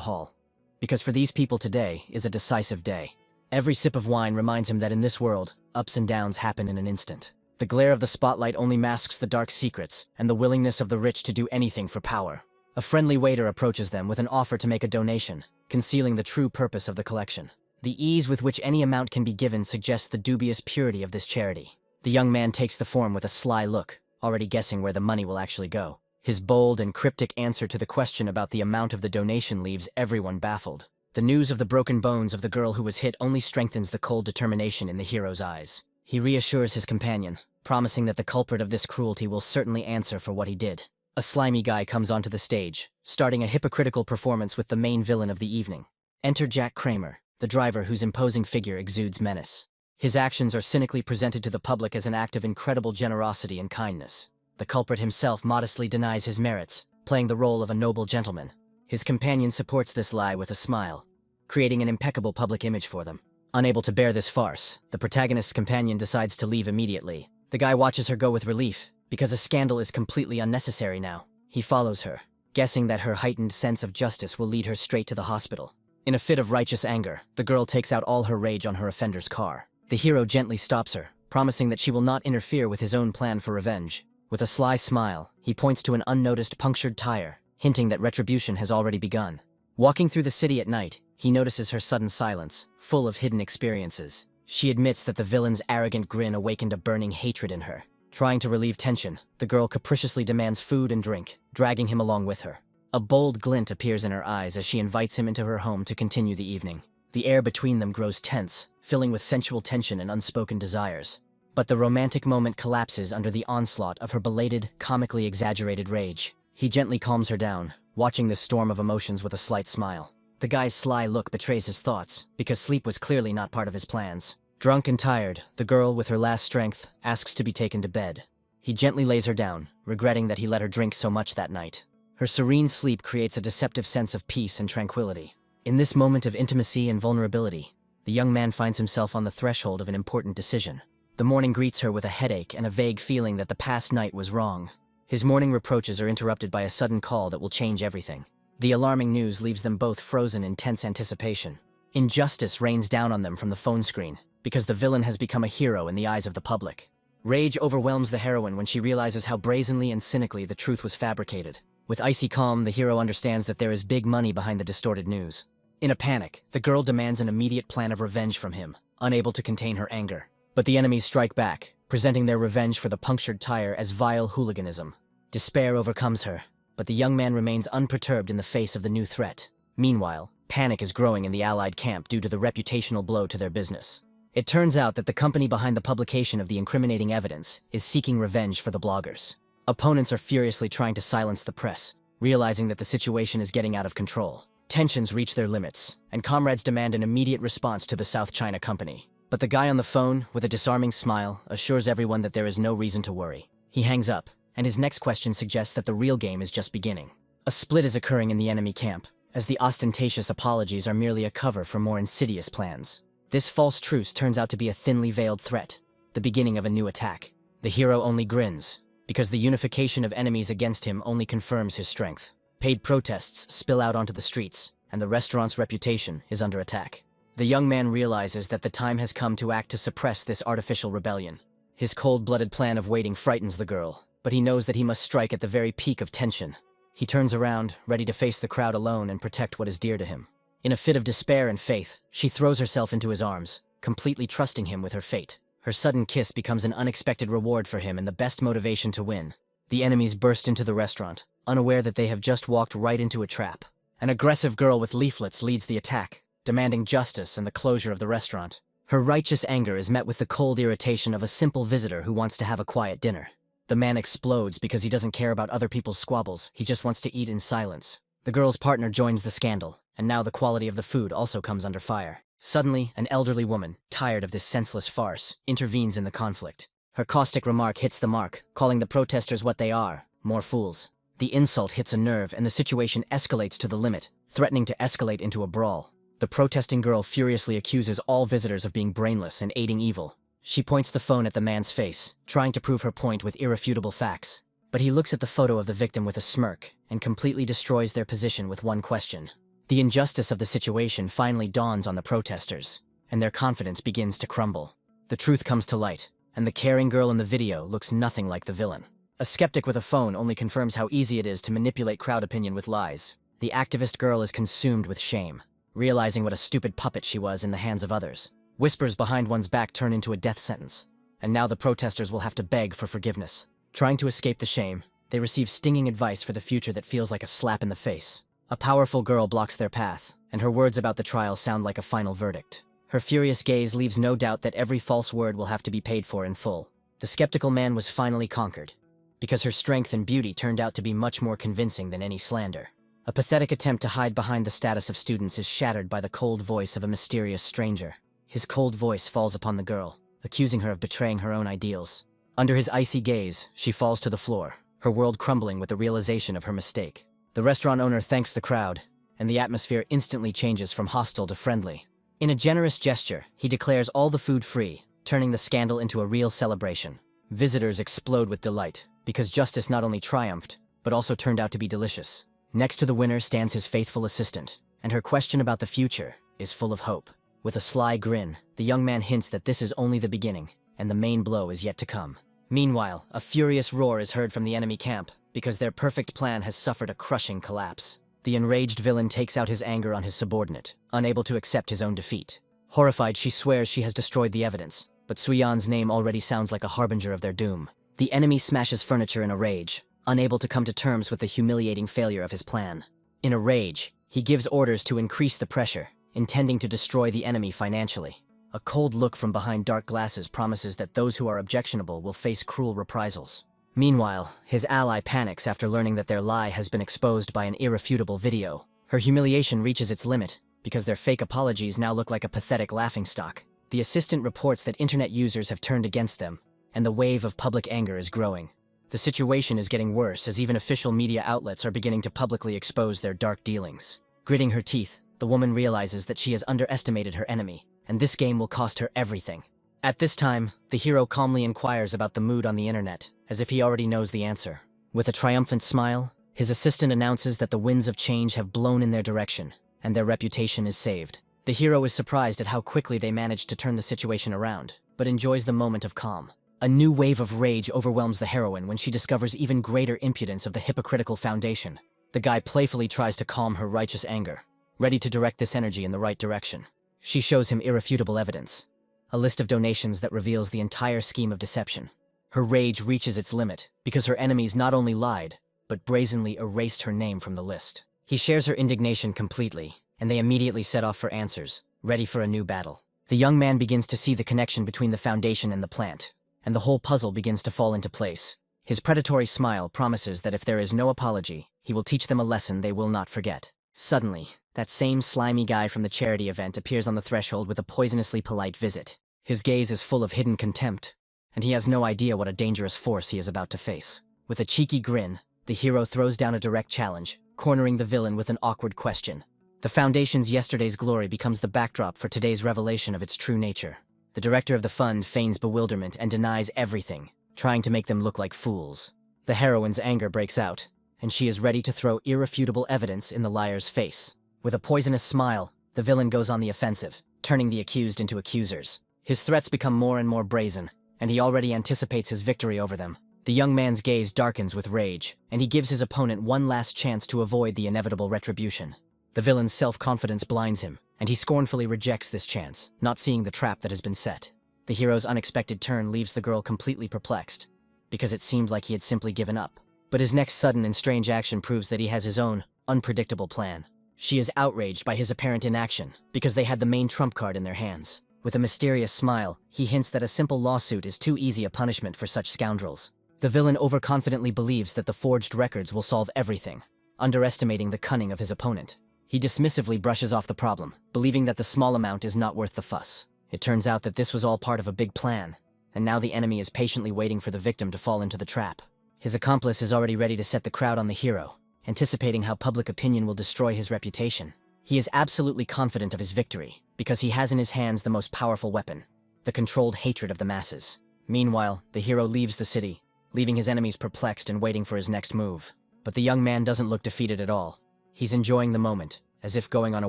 hall. Because for these people today is a decisive day. Every sip of wine reminds him that in this world, ups and downs happen in an instant. The glare of the spotlight only masks the dark secrets and the willingness of the rich to do anything for power. A friendly waiter approaches them with an offer to make a donation, concealing the true purpose of the collection. The ease with which any amount can be given suggests the dubious purity of this charity. The young man takes the form with a sly look, already guessing where the money will actually go. His bold and cryptic answer to the question about the amount of the donation leaves everyone baffled. The news of the broken bones of the girl who was hit only strengthens the cold determination in the hero's eyes. He reassures his companion, promising that the culprit of this cruelty will certainly answer for what he did. A slimy guy comes onto the stage, starting a hypocritical performance with the main villain of the evening. Enter Jack Kramer, the driver whose imposing figure exudes menace. His actions are cynically presented to the public as an act of incredible generosity and kindness. The culprit himself modestly denies his merits, playing the role of a noble gentleman. His companion supports this lie with a smile, creating an impeccable public image for them. Unable to bear this farce, the protagonist's companion decides to leave immediately. The guy watches her go with relief, because a scandal is completely unnecessary now. He follows her, guessing that her heightened sense of justice will lead her straight to the hospital. In a fit of righteous anger, the girl takes out all her rage on her offender's car. The hero gently stops her, promising that she will not interfere with his own plan for revenge. With a sly smile, he points to an unnoticed punctured tire, hinting that retribution has already begun. Walking through the city at night, he notices her sudden silence, full of hidden experiences. She admits that the villain's arrogant grin awakened a burning hatred in her. Trying to relieve tension, the girl capriciously demands food and drink, dragging him along with her. A bold glint appears in her eyes as she invites him into her home to continue the evening. The air between them grows tense, filling with sensual tension and unspoken desires. But the romantic moment collapses under the onslaught of her belated, comically exaggerated rage. He gently calms her down, watching this storm of emotions with a slight smile. The guy's sly look betrays his thoughts, because sleep was clearly not part of his plans. Drunk and tired, the girl, with her last strength, asks to be taken to bed. He gently lays her down, regretting that he let her drink so much that night. Her serene sleep creates a deceptive sense of peace and tranquility. In this moment of intimacy and vulnerability, the young man finds himself on the threshold of an important decision. The morning greets her with a headache and a vague feeling that the past night was wrong. His morning reproaches are interrupted by a sudden call that will change everything. The alarming news leaves them both frozen in tense anticipation. Injustice rains down on them from the phone screen, because the villain has become a hero in the eyes of the public. Rage overwhelms the heroine when she realizes how brazenly and cynically the truth was fabricated. With icy calm, the hero understands that there is big money behind the distorted news. In a panic, the girl demands an immediate plan of revenge from him, unable to contain her anger. But the enemies strike back, presenting their revenge for the punctured tire as vile hooliganism. Despair overcomes her, but the young man remains unperturbed in the face of the new threat. Meanwhile, panic is growing in the Allied camp due to the reputational blow to their business. It turns out that the company behind the publication of the incriminating evidence is seeking revenge for the bloggers. Opponents are furiously trying to silence the press, realizing that the situation is getting out of control. Tensions reach their limits, and comrades demand an immediate response to the South China Company. But the guy on the phone, with a disarming smile, assures everyone that there is no reason to worry. He hangs up, and his next question suggests that the real game is just beginning. A split is occurring in the enemy camp, as the ostentatious apologies are merely a cover for more insidious plans. This false truce turns out to be a thinly veiled threat, the beginning of a new attack. The hero only grins, because the unification of enemies against him only confirms his strength. Paid protests spill out onto the streets, and the restaurant's reputation is under attack. The young man realizes that the time has come to act to suppress this artificial rebellion. His cold-blooded plan of waiting frightens the girl, but he knows that he must strike at the very peak of tension. He turns around, ready to face the crowd alone and protect what is dear to him. In a fit of despair and faith, she throws herself into his arms, completely trusting him with her fate. Her sudden kiss becomes an unexpected reward for him and the best motivation to win. The enemies burst into the restaurant, unaware that they have just walked right into a trap. An aggressive girl with leaflets leads the attack, demanding justice and the closure of the restaurant. Her righteous anger is met with the cold irritation of a simple visitor who wants to have a quiet dinner. The man explodes because he doesn't care about other people's squabbles, he just wants to eat in silence. The girl's partner joins the scandal, and now the quality of the food also comes under fire. Suddenly, an elderly woman, tired of this senseless farce, intervenes in the conflict. Her caustic remark hits the mark, calling the protesters what they are, more fools. The insult hits a nerve and the situation escalates to the limit, threatening to escalate into a brawl. The protesting girl furiously accuses all visitors of being brainless and aiding evil. She points the phone at the man's face, trying to prove her point with irrefutable facts. But he looks at the photo of the victim with a smirk and completely destroys their position with one question. The injustice of the situation finally dawns on the protesters, and their confidence begins to crumble. The truth comes to light, and the caring girl in the video looks nothing like the villain. A skeptic with a phone only confirms how easy it is to manipulate crowd opinion with lies. The activist girl is consumed with shame, realizing what a stupid puppet she was in the hands of others. Whispers behind one's back turn into a death sentence, and now the protesters will have to beg for forgiveness. Trying to escape the shame, they receive stinging advice for the future that feels like a slap in the face. A powerful girl blocks their path, and her words about the trial sound like a final verdict. Her furious gaze leaves no doubt that every false word will have to be paid for in full. The skeptical man was finally conquered, because her strength and beauty turned out to be much more convincing than any slander. A pathetic attempt to hide behind the status of students is shattered by the cold voice of a mysterious stranger. His cold voice falls upon the girl, accusing her of betraying her own ideals. Under his icy gaze, she falls to the floor, her world crumbling with the realization of her mistake. The restaurant owner thanks the crowd, and the atmosphere instantly changes from hostile to friendly. In a generous gesture, he declares all the food free, turning the scandal into a real celebration. Visitors explode with delight, because justice not only triumphed, but also turned out to be delicious. Next to the winner stands his faithful assistant, and her question about the future is full of hope. With a sly grin, the young man hints that this is only the beginning, and the main blow is yet to come. Meanwhile, a furious roar is heard from the enemy camp, because their perfect plan has suffered a crushing collapse. The enraged villain takes out his anger on his subordinate, unable to accept his own defeat. Horrified, she swears she has destroyed the evidence, but Suyan's name already sounds like a harbinger of their doom. The enemy smashes furniture in a rage, unable to come to terms with the humiliating failure of his plan. In a rage, he gives orders to increase the pressure, intending to destroy the enemy financially. A cold look from behind dark glasses promises that those who are objectionable will face cruel reprisals. Meanwhile, his ally panics after learning that their lie has been exposed by an irrefutable video. Her humiliation reaches its limit, because their fake apologies now look like a pathetic laughingstock. The assistant reports that internet users have turned against them, and the wave of public anger is growing. The situation is getting worse as even official media outlets are beginning to publicly expose their dark dealings. Gritting her teeth, the woman realizes that she has underestimated her enemy, and this game will cost her everything. At this time, the hero calmly inquires about the mood on the internet, as if he already knows the answer. With a triumphant smile, his assistant announces that the winds of change have blown in their direction, and their reputation is saved. The hero is surprised at how quickly they managed to turn the situation around, but enjoys the moment of calm. A new wave of rage overwhelms the heroine when she discovers even greater impudence of the hypocritical foundation. The guy playfully tries to calm her righteous anger, ready to direct this energy in the right direction. She shows him irrefutable evidence, a list of donations that reveals the entire scheme of deception. Her rage reaches its limit, because her enemies not only lied, but brazenly erased her name from the list. He shares her indignation completely, and they immediately set off for answers, ready for a new battle. The young man begins to see the connection between the foundation and the plant, and the whole puzzle begins to fall into place. His predatory smile promises that if there is no apology, he will teach them a lesson they will not forget. Suddenly, that same slimy guy from the charity event appears on the threshold with a poisonously polite visit. His gaze is full of hidden contempt, and he has no idea what a dangerous force he is about to face. With a cheeky grin, the hero throws down a direct challenge, cornering the villain with an awkward question. The Foundation's yesterday's glory becomes the backdrop for today's revelation of its true nature. The director of the fund feigns bewilderment and denies everything, trying to make them look like fools. The heroine's anger breaks out, and she is ready to throw irrefutable evidence in the liar's face. With a poisonous smile, the villain goes on the offensive, turning the accused into accusers. His threats become more and more brazen, and he already anticipates his victory over them. The young man's gaze darkens with rage, and he gives his opponent one last chance to avoid the inevitable retribution. The villain's self-confidence blinds him, and he scornfully rejects this chance, not seeing the trap that has been set. The hero's unexpected turn leaves the girl completely perplexed, because it seemed like he had simply given up. But his next sudden and strange action proves that he has his own, unpredictable plan. She is outraged by his apparent inaction, because they had the main trump card in their hands. With a mysterious smile, he hints that a simple lawsuit is too easy a punishment for such scoundrels. The villain overconfidently believes that the forged records will solve everything, underestimating the cunning of his opponent. He dismissively brushes off the problem, believing that the small amount is not worth the fuss. It turns out that this was all part of a big plan, and now the enemy is patiently waiting for the victim to fall into the trap. His accomplice is already ready to set the crowd on the hero, anticipating how public opinion will destroy his reputation. He is absolutely confident of his victory, because he has in his hands the most powerful weapon, the controlled hatred of the masses. Meanwhile, the hero leaves the city, leaving his enemies perplexed and waiting for his next move. But the young man doesn't look defeated at all. He's enjoying the moment, as if going on a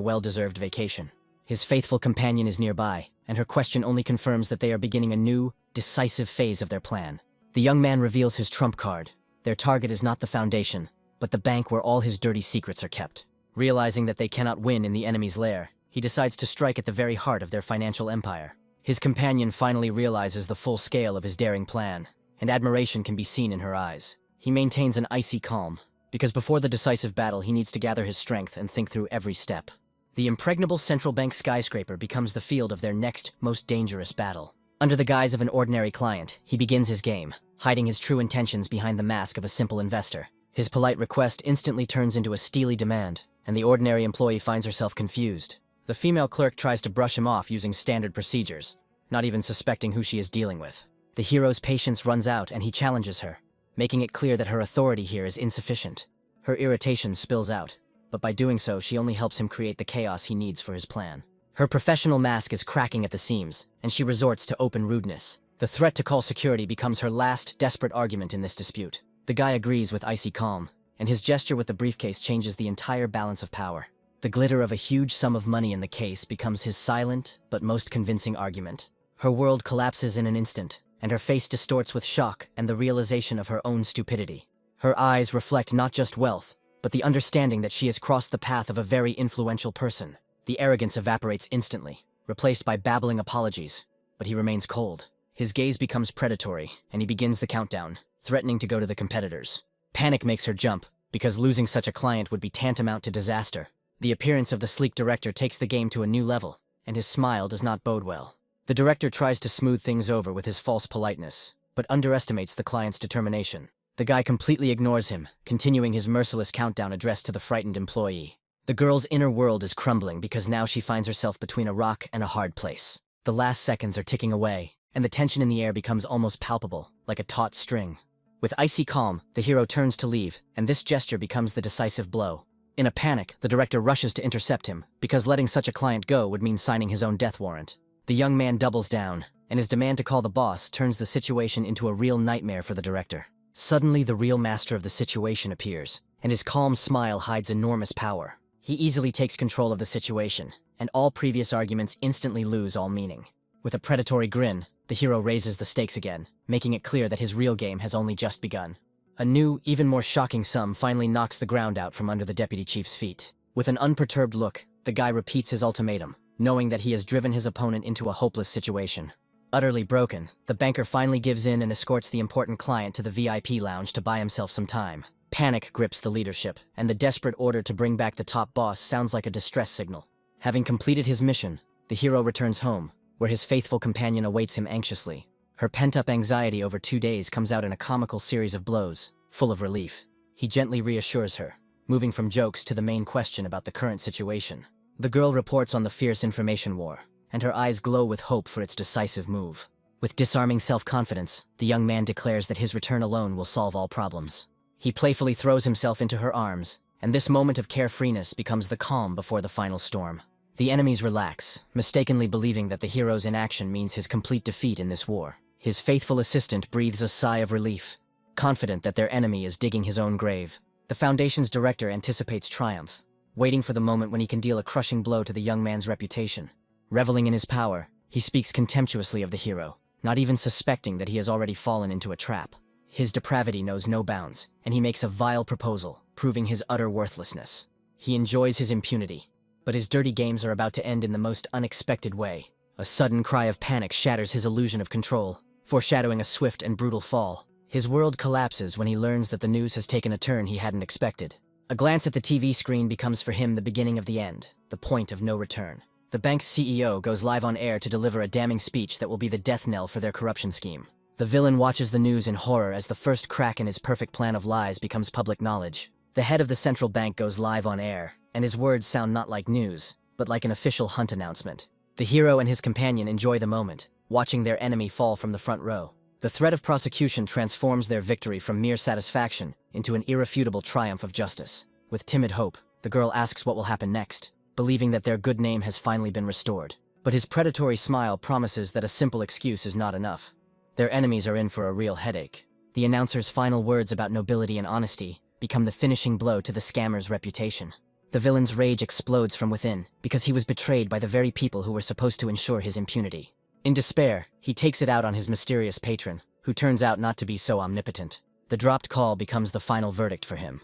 well-deserved vacation. His faithful companion is nearby, and her question only confirms that they are beginning a new, decisive phase of their plan. The young man reveals his trump card. Their target is not the foundation, but the bank where all his dirty secrets are kept. Realizing that they cannot win in the enemy's lair, he decides to strike at the very heart of their financial empire. His companion finally realizes the full scale of his daring plan, and admiration can be seen in her eyes. He maintains an icy calm, because before the decisive battle he needs to gather his strength and think through every step. The impregnable central bank skyscraper becomes the field of their next, most dangerous battle. Under the guise of an ordinary client, he begins his game, hiding his true intentions behind the mask of a simple investor. His polite request instantly turns into a steely demand, and the ordinary employee finds herself confused. The female clerk tries to brush him off using standard procedures, not even suspecting who she is dealing with. The hero's patience runs out and he challenges her, making it clear that her authority here is insufficient. Her irritation spills out, but by doing so she only helps him create the chaos he needs for his plan. Her professional mask is cracking at the seams, and she resorts to open rudeness. The threat to call security becomes her last desperate argument in this dispute. The guy agrees with icy calm, and his gesture with the briefcase changes the entire balance of power. The glitter of a huge sum of money in the case becomes his silent but most convincing argument. Her world collapses in an instant, and her face distorts with shock and the realization of her own stupidity. Her eyes reflect not just wealth, but the understanding that she has crossed the path of a very influential person. The arrogance evaporates instantly, replaced by babbling apologies, but he remains cold. His gaze becomes predatory, and he begins the countdown, threatening to go to the competitors. Panic makes her jump, because losing such a client would be tantamount to disaster. The appearance of the sleek director takes the game to a new level, and his smile does not bode well. The director tries to smooth things over with his false politeness, but underestimates the client's determination. The guy completely ignores him, continuing his merciless countdown addressed to the frightened employee. The girl's inner world is crumbling because now she finds herself between a rock and a hard place. The last seconds are ticking away, and the tension in the air becomes almost palpable, like a taut string. With icy calm, the hero turns to leave, and this gesture becomes the decisive blow. In a panic, the director rushes to intercept him, because letting such a client go would mean signing his own death warrant. The young man doubles down, and his demand to call the boss turns the situation into a real nightmare for the director. Suddenly, the real master of the situation appears, and his calm smile hides enormous power. He easily takes control of the situation, and all previous arguments instantly lose all meaning. With a predatory grin, the hero raises the stakes again, making it clear that his real game has only just begun. A new, even more shocking sum finally knocks the ground out from under the deputy chief's feet. With an unperturbed look, the guy repeats his ultimatum, knowing that he has driven his opponent into a hopeless situation. Utterly broken, the banker finally gives in and escorts the important client to the VIP lounge to buy himself some time. Panic grips the leadership, and the desperate order to bring back the top boss sounds like a distress signal. Having completed his mission, the hero returns home, where his faithful companion awaits him anxiously. Her pent-up anxiety over 2 days comes out in a comical series of blows, full of relief. He gently reassures her, moving from jokes to the main question about the current situation. The girl reports on the fierce information war, and her eyes glow with hope for its decisive move. With disarming self-confidence, the young man declares that his return alone will solve all problems. He playfully throws himself into her arms, and this moment of carefreeness becomes the calm before the final storm. The enemies relax, mistakenly believing that the hero's inaction means his complete defeat in this war. His faithful assistant breathes a sigh of relief, confident that their enemy is digging his own grave. The Foundation's director anticipates triumph, waiting for the moment when he can deal a crushing blow to the young man's reputation. Reveling in his power, he speaks contemptuously of the hero, not even suspecting that he has already fallen into a trap. His depravity knows no bounds, and he makes a vile proposal, proving his utter worthlessness. He enjoys his impunity, but his dirty games are about to end in the most unexpected way. A sudden cry of panic shatters his illusion of control, foreshadowing a swift and brutal fall. His world collapses when he learns that the news has taken a turn he hadn't expected. A glance at the TV screen becomes for him the beginning of the end, the point of no return. The bank's CEO goes live on air to deliver a damning speech that will be the death knell for their corruption scheme. The villain watches the news in horror as the first crack in his perfect plan of lies becomes public knowledge. The head of the central bank goes live on air, and his words sound not like news, but like an official hunt announcement. The hero and his companion enjoy the moment, watching their enemy fall from the front row. The threat of prosecution transforms their victory from mere satisfaction into an irrefutable triumph of justice. With timid hope, the girl asks what will happen next, believing that their good name has finally been restored. But his predatory smile promises that a simple excuse is not enough. Their enemies are in for a real headache. The announcer's final words about nobility and honesty become the finishing blow to the scammer's reputation. The villain's rage explodes from within because he was betrayed by the very people who were supposed to ensure his impunity. In despair, he takes it out on his mysterious patron, who turns out not to be so omnipotent. The dropped call becomes the final verdict for him,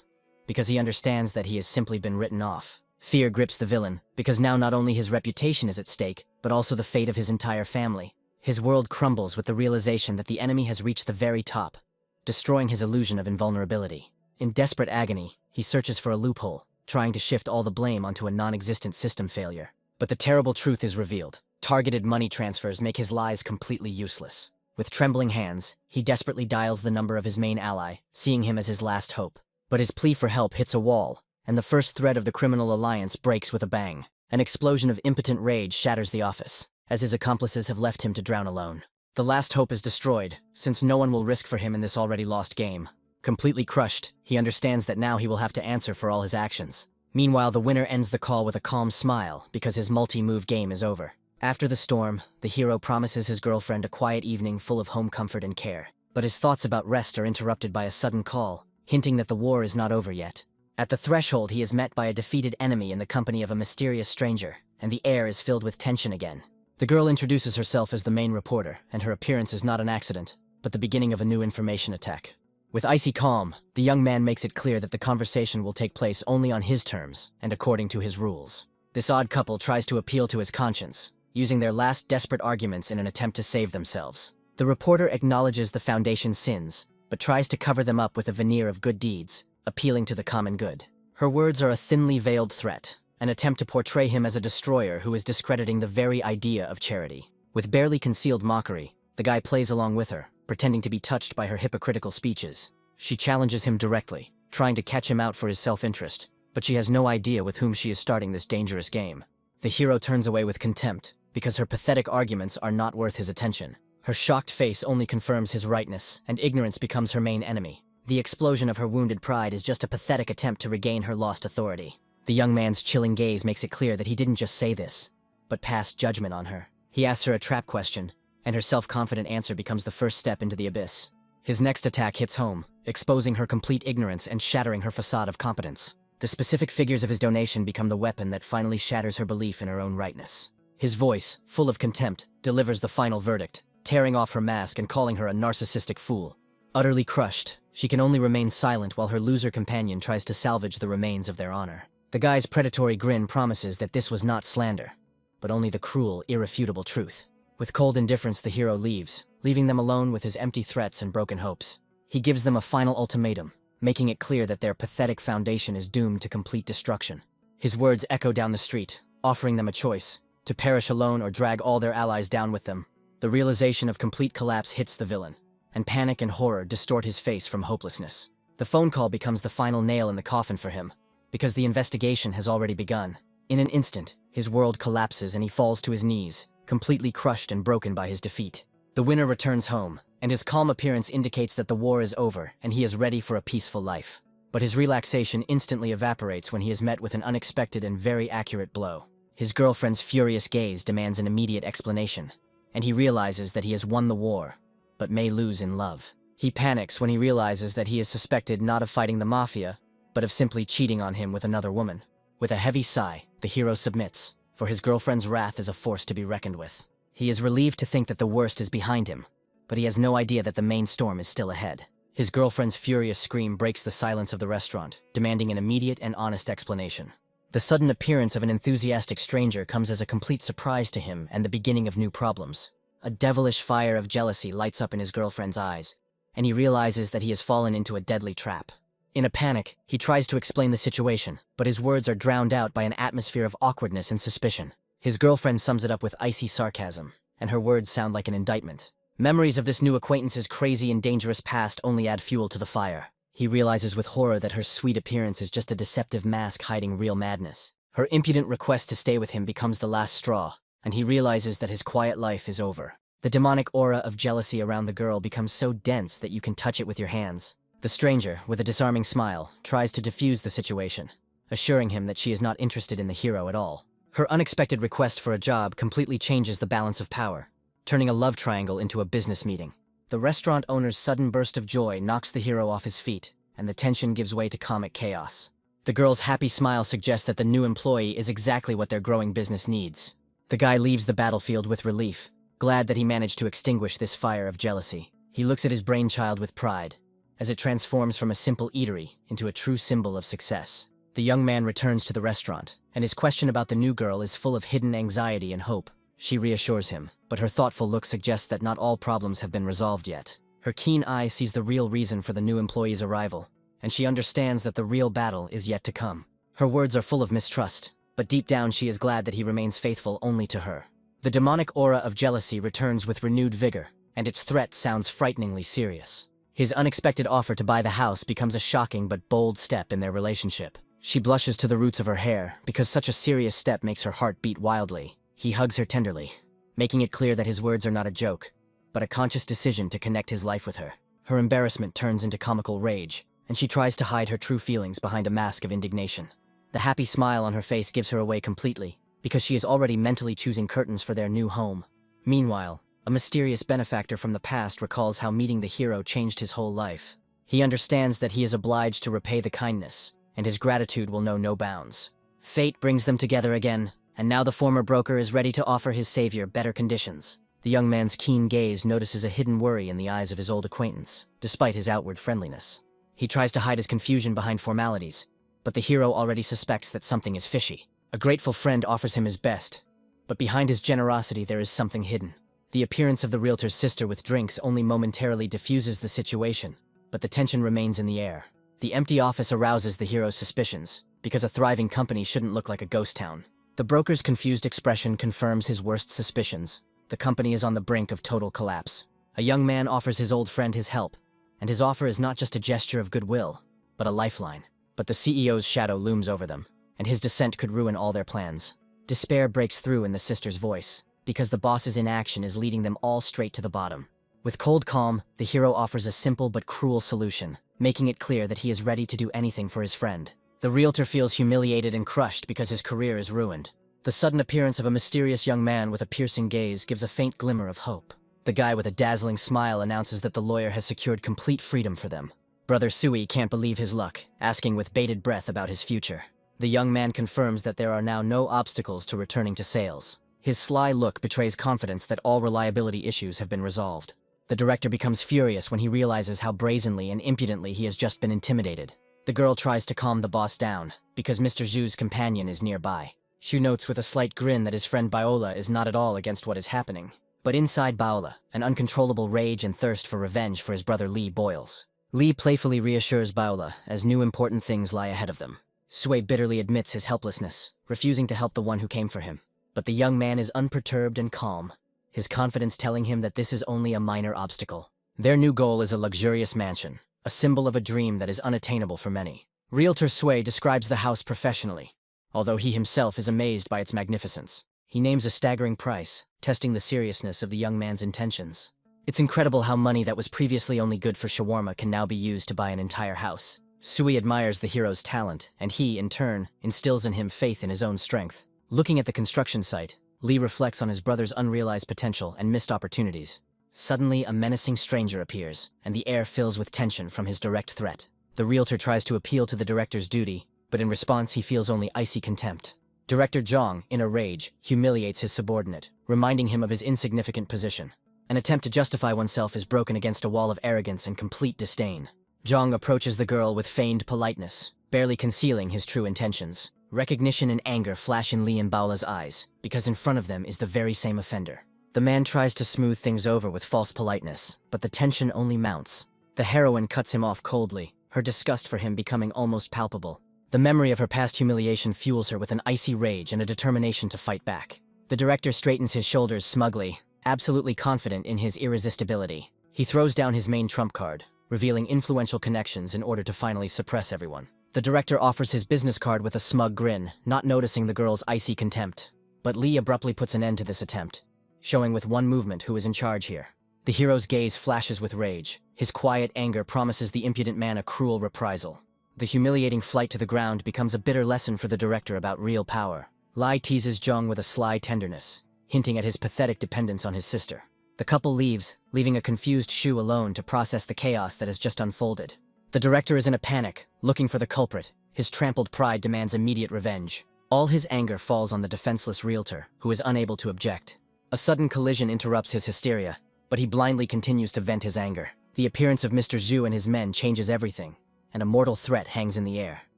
because he understands that he has simply been written off. Fear grips the villain, because now not only his reputation is at stake, but also the fate of his entire family. His world crumbles with the realization that the enemy has reached the very top, destroying his illusion of invulnerability. In desperate agony, he searches for a loophole, trying to shift all the blame onto a non-existent system failure. But the terrible truth is revealed. Targeted money transfers make his lies completely useless. With trembling hands, he desperately dials the number of his main ally, seeing him as his last hope. But his plea for help hits a wall, and the first thread of the criminal alliance breaks with a bang. An explosion of impotent rage shatters the office, as his accomplices have left him to drown alone. The last hope is destroyed, since no one will risk for him in this already lost game. Completely crushed, he understands that now he will have to answer for all his actions. Meanwhile, the winner ends the call with a calm smile, because his multi-move game is over. After the storm, the hero promises his girlfriend a quiet evening full of home comfort and care. But his thoughts about rest are interrupted by a sudden call, hinting that the war is not over yet. At the threshold, he is met by a defeated enemy in the company of a mysterious stranger, and the air is filled with tension again. The girl introduces herself as the main reporter, and her appearance is not an accident, but the beginning of a new information attack. With icy calm, the young man makes it clear that the conversation will take place only on his terms and according to his rules. This odd couple tries to appeal to his conscience, using their last desperate arguments in an attempt to save themselves. The reporter acknowledges the Foundation's sins, but tries to cover them up with a veneer of good deeds, appealing to the common good. Her words are a thinly veiled threat, an attempt to portray him as a destroyer who is discrediting the very idea of charity. With barely concealed mockery, the guy plays along with her, pretending to be touched by her hypocritical speeches. She challenges him directly, trying to catch him out for his self-interest, but she has no idea with whom she is starting this dangerous game. The hero turns away with contempt, because her pathetic arguments are not worth his attention. Her shocked face only confirms his rightness, and ignorance becomes her main enemy. The explosion of her wounded pride is just a pathetic attempt to regain her lost authority. The young man's chilling gaze makes it clear that he didn't just say this, but passed judgment on her. He asks her a trap question, and her self-confident answer becomes the first step into the abyss. His next attack hits home, exposing her complete ignorance and shattering her facade of competence. The specific figures of his donation become the weapon that finally shatters her belief in her own rightness. His voice, full of contempt, delivers the final verdict, tearing off her mask and calling her a narcissistic fool. Utterly crushed, she can only remain silent while her loser companion tries to salvage the remains of their honor. The guy's predatory grin promises that this was not slander, but only the cruel, irrefutable truth. With cold indifference, the hero leaves, leaving them alone with his empty threats and broken hopes. He gives them a final ultimatum, making it clear that their pathetic foundation is doomed to complete destruction. His words echo down the street, offering them a choice: to perish alone or drag all their allies down with them. The realization of complete collapse hits the villain, and panic and horror distort his face from hopelessness. The phone call becomes the final nail in the coffin for him, because the investigation has already begun. In an instant, his world collapses and he falls to his knees, completely crushed and broken by his defeat. The winner returns home, and his calm appearance indicates that the war is over and he is ready for a peaceful life. But his relaxation instantly evaporates when he is met with an unexpected and very accurate blow. His girlfriend's furious gaze demands an immediate explanation, and he realizes that he has won the war, but may lose in love. He panics when he realizes that he is suspected not of fighting the mafia, but of simply cheating on him with another woman. With a heavy sigh, the hero submits, for his girlfriend's wrath is a force to be reckoned with. He is relieved to think that the worst is behind him, but he has no idea that the main storm is still ahead. His girlfriend's furious scream breaks the silence of the restaurant, demanding an immediate and honest explanation. The sudden appearance of an enthusiastic stranger comes as a complete surprise to him and the beginning of new problems. A devilish fire of jealousy lights up in his girlfriend's eyes, and he realizes that he has fallen into a deadly trap. In a panic, he tries to explain the situation, but his words are drowned out by an atmosphere of awkwardness and suspicion. His girlfriend sums it up with icy sarcasm, and her words sound like an indictment. Memories of this new acquaintance's crazy and dangerous past only add fuel to the fire. He realizes with horror that her sweet appearance is just a deceptive mask hiding real madness. Her impudent request to stay with him becomes the last straw, and he realizes that his quiet life is over. The demonic aura of jealousy around the girl becomes so dense that you can touch it with your hands. The stranger, with a disarming smile, tries to defuse the situation, assuring him that she is not interested in the hero at all. Her unexpected request for a job completely changes the balance of power, turning a love triangle into a business meeting. The restaurant owner's sudden burst of joy knocks the hero off his feet, and the tension gives way to comic chaos. The girl's happy smile suggests that the new employee is exactly what their growing business needs. The guy leaves the battlefield with relief, glad that he managed to extinguish this fire of jealousy. He looks at his brainchild with pride, as it transforms from a simple eatery into a true symbol of success. The young man returns to the restaurant, and his question about the new girl is full of hidden anxiety and hope. She reassures him, but her thoughtful look suggests that not all problems have been resolved yet. Her keen eye sees the real reason for the new employee's arrival, and she understands that the real battle is yet to come. Her words are full of mistrust, but deep down she is glad that he remains faithful only to her. The demonic aura of jealousy returns with renewed vigor, and its threat sounds frighteningly serious. His unexpected offer to buy the house becomes a shocking but bold step in their relationship. She blushes to the roots of her hair, because such a serious step makes her heart beat wildly. He hugs her tenderly, making it clear that his words are not a joke, but a conscious decision to connect his life with her. Her embarrassment turns into comical rage, and she tries to hide her true feelings behind a mask of indignation. The happy smile on her face gives her away completely, because she is already mentally choosing curtains for their new home. Meanwhile, a mysterious benefactor from the past recalls how meeting the hero changed his whole life. He understands that he is obliged to repay the kindness, and his gratitude will know no bounds. Fate brings them together again, and now the former broker is ready to offer his savior better conditions. The young man's keen gaze notices a hidden worry in the eyes of his old acquaintance, despite his outward friendliness. He tries to hide his confusion behind formalities, but the hero already suspects that something is fishy. A grateful friend offers him his best, but behind his generosity there is something hidden. The appearance of the realtor's sister with drinks only momentarily diffuses the situation, but the tension remains in the air. The empty office arouses the hero's suspicions, because a thriving company shouldn't look like a ghost town. The broker's confused expression confirms his worst suspicions. The company is on the brink of total collapse. A young man offers his old friend his help, and his offer is not just a gesture of goodwill, but a lifeline. But the CEO's shadow looms over them, and his dissent could ruin all their plans. Despair breaks through in the sister's voice, because the boss's inaction is leading them all straight to the bottom. With cold calm, the hero offers a simple but cruel solution, making it clear that he is ready to do anything for his friend. The realtor feels humiliated and crushed because his career is ruined. The sudden appearance of a mysterious young man with a piercing gaze gives a faint glimmer of hope. The guy with a dazzling smile announces that the lawyer has secured complete freedom for them. Brother Sui can't believe his luck, asking with bated breath about his future. The young man confirms that there are now no obstacles to returning to sales. His sly look betrays confidence that all reliability issues have been resolved. The director becomes furious when he realizes how brazenly and impudently he has just been intimidated. The girl tries to calm the boss down, because Mr. Zhu's companion is nearby. Xu notes with a slight grin that his friend Baola is not at all against what is happening. But inside Baola, an uncontrollable rage and thirst for revenge for his brother Li boils. Li playfully reassures Baola, as new important things lie ahead of them. Sui bitterly admits his helplessness, refusing to help the one who came for him. But the young man is unperturbed and calm, his confidence telling him that this is only a minor obstacle. Their new goal is a luxurious mansion, a symbol of a dream that is unattainable for many. Realtor Sui describes the house professionally, although he himself is amazed by its magnificence. He names a staggering price, testing the seriousness of the young man's intentions. It's incredible how money that was previously only good for shawarma can now be used to buy an entire house. Sui admires the hero's talent, and he, in turn, instills in him faith in his own strength. Looking at the construction site, Li reflects on his brother's unrealized potential and missed opportunities. Suddenly, a menacing stranger appears, and the air fills with tension from his direct threat. The realtor tries to appeal to the director's duty, but in response he feels only icy contempt. Director Zhang, in a rage, humiliates his subordinate, reminding him of his insignificant position. An attempt to justify oneself is broken against a wall of arrogance and complete disdain. Zhang approaches the girl with feigned politeness, barely concealing his true intentions. Recognition and anger flash in Li and Baola's eyes, because in front of them is the very same offender. The man tries to smooth things over with false politeness, but the tension only mounts. The heroine cuts him off coldly, her disgust for him becoming almost palpable. The memory of her past humiliation fuels her with an icy rage and a determination to fight back. The director straightens his shoulders smugly, absolutely confident in his irresistibility. He throws down his main trump card, revealing influential connections in order to finally suppress everyone. The director offers his business card with a smug grin, not noticing the girl's icy contempt. But Lee abruptly puts an end to this attempt, showing with one movement who is in charge here. The hero's gaze flashes with rage. His quiet anger promises the impudent man a cruel reprisal. The humiliating flight to the ground becomes a bitter lesson for the director about real power. Lee teases Jung with a sly tenderness, hinting at his pathetic dependence on his sister. The couple leaves, leaving a confused Shu alone to process the chaos that has just unfolded. The director is in a panic, looking for the culprit. His trampled pride demands immediate revenge. All his anger falls on the defenseless realtor, who is unable to object. A sudden collision interrupts his hysteria, but he blindly continues to vent his anger. The appearance of Mr. Zhu and his men changes everything, and a mortal threat hangs in the air.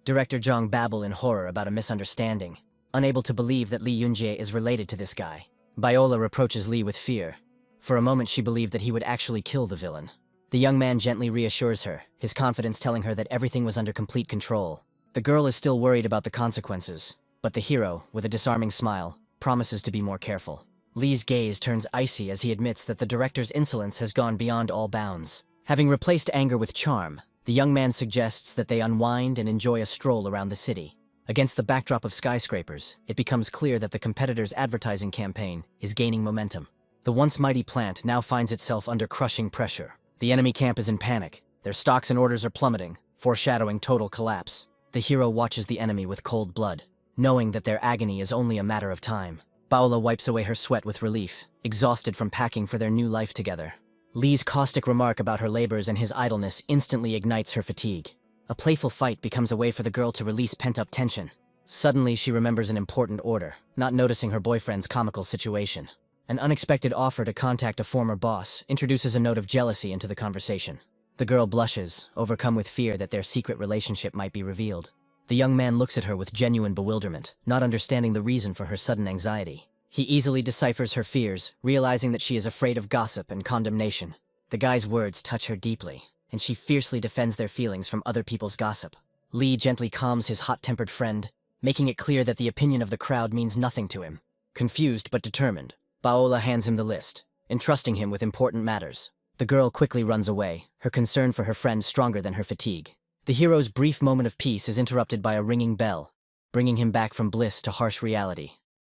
Director Zhang babbles in horror about a misunderstanding, unable to believe that Li Yunjie is related to this guy. Viola reproaches Li with fear. For a moment she believed that he would actually kill the villain. The young man gently reassures her, his confidence telling her that everything was under complete control. The girl is still worried about the consequences, but the hero, with a disarming smile, promises to be more careful. Li's gaze turns icy as he admits that the director's insolence has gone beyond all bounds. Having replaced anger with charm, the young man suggests that they unwind and enjoy a stroll around the city. Against the backdrop of skyscrapers, it becomes clear that the competitor's advertising campaign is gaining momentum. The once mighty plant now finds itself under crushing pressure. The enemy camp is in panic. Their stocks and orders are plummeting, foreshadowing total collapse. The hero watches the enemy with cold blood, knowing that their agony is only a matter of time. Paola wipes away her sweat with relief, exhausted from packing for their new life together. Li's caustic remark about her labors and his idleness instantly ignites her fatigue. A playful fight becomes a way for the girl to release pent-up tension. Suddenly, she remembers an important order, not noticing her boyfriend's comical situation. An unexpected offer to contact a former boss introduces a note of jealousy into the conversation. The girl blushes, overcome with fear that their secret relationship might be revealed. The young man looks at her with genuine bewilderment, not understanding the reason for her sudden anxiety. He easily deciphers her fears, realizing that she is afraid of gossip and condemnation. The guy's words touch her deeply, and she fiercely defends their feelings from other people's gossip. Li gently calms his hot-tempered friend, making it clear that the opinion of the crowd means nothing to him. Confused but determined, Paola hands him the list, entrusting him with important matters. The girl quickly runs away, her concern for her friend stronger than her fatigue. The hero's brief moment of peace is interrupted by a ringing bell, bringing him back from bliss to harsh reality.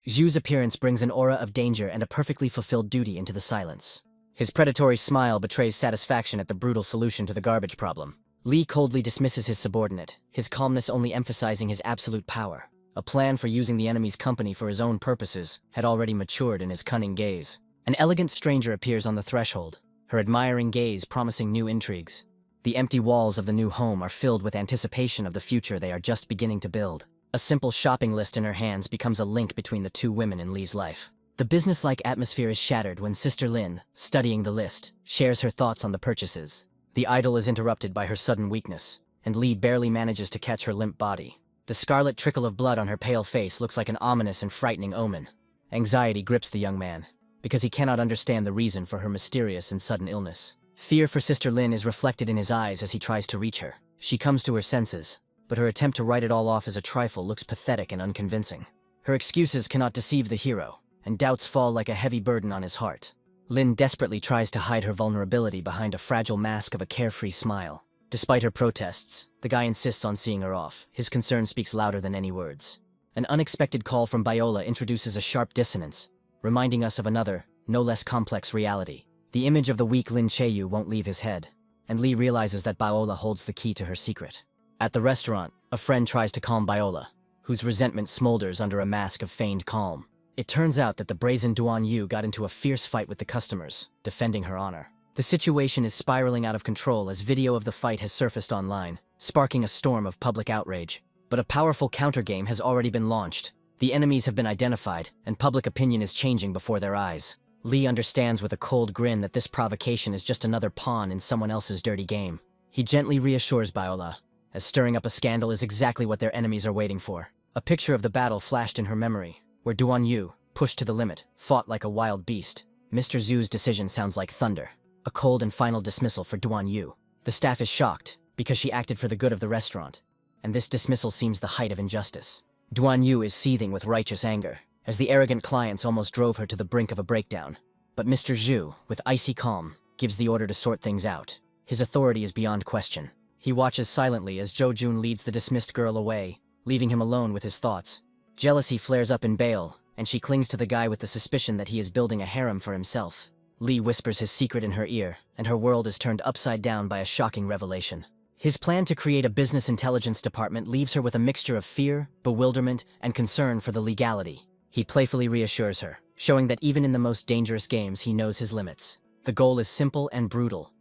Zhu's appearance brings an aura of danger and a perfectly fulfilled duty into the silence. His predatory smile betrays satisfaction at the brutal solution to the garbage problem. Li coldly dismisses his subordinate, his calmness only emphasizing his absolute power. A plan for using the enemy's company for his own purposes had already matured in his cunning gaze. An elegant stranger appears on the threshold, her admiring gaze promising new intrigues. The empty walls of the new home are filled with anticipation of the future they are just beginning to build. A simple shopping list in her hands becomes a link between the two women in Li's life. The business-like atmosphere is shattered when Sister Lin, studying the list, shares her thoughts on the purchases. The idyll is interrupted by her sudden weakness, and Li barely manages to catch her limp body. The scarlet trickle of blood on her pale face looks like an ominous and frightening omen. Anxiety grips the young man, because he cannot understand the reason for her mysterious and sudden illness. Fear for Sister Lin is reflected in his eyes as he tries to reach her. She comes to her senses, but her attempt to write it all off as a trifle looks pathetic and unconvincing. Her excuses cannot deceive the hero, and doubts fall like a heavy burden on his heart. Lin desperately tries to hide her vulnerability behind a fragile mask of a carefree smile. Despite her protests, the guy insists on seeing her off. His concern speaks louder than any words. An unexpected call from Viola introduces a sharp dissonance, reminding us of another, no less complex reality. The image of the weak Lin Cheyu won't leave his head, and Li realizes that Viola holds the key to her secret. At the restaurant, a friend tries to calm Viola, whose resentment smolders under a mask of feigned calm. It turns out that the brazen Duan Yu got into a fierce fight with the customers, defending her honor. The situation is spiraling out of control as video of the fight has surfaced online, sparking a storm of public outrage. But a powerful countergame has already been launched. The enemies have been identified, and public opinion is changing before their eyes. Li understands with a cold grin that this provocation is just another pawn in someone else's dirty game. He gently reassures Viola, as stirring up a scandal is exactly what their enemies are waiting for. A picture of the battle flashed in her memory, where Duan Yu, pushed to the limit, fought like a wild beast. Mr. Zhu's decision sounds like thunder. A cold and final dismissal for Duan Yu. The staff is shocked, because she acted for the good of the restaurant, and this dismissal seems the height of injustice. Duan Yu is seething with righteous anger, as the arrogant clients almost drove her to the brink of a breakdown. But Mr. Zhu, with icy calm, gives the order to sort things out. His authority is beyond question. He watches silently as Zhou Jun leads the dismissed girl away, leaving him alone with his thoughts. Jealousy flares up in Bale, and she clings to the guy with the suspicion that he is building a harem for himself. Li whispers his secret in her ear, and her world is turned upside down by a shocking revelation. His plan to create a business intelligence department leaves her with a mixture of fear, bewilderment, and concern for the legality. He playfully reassures her, showing that even in the most dangerous games he knows his limits. The goal is simple and brutal.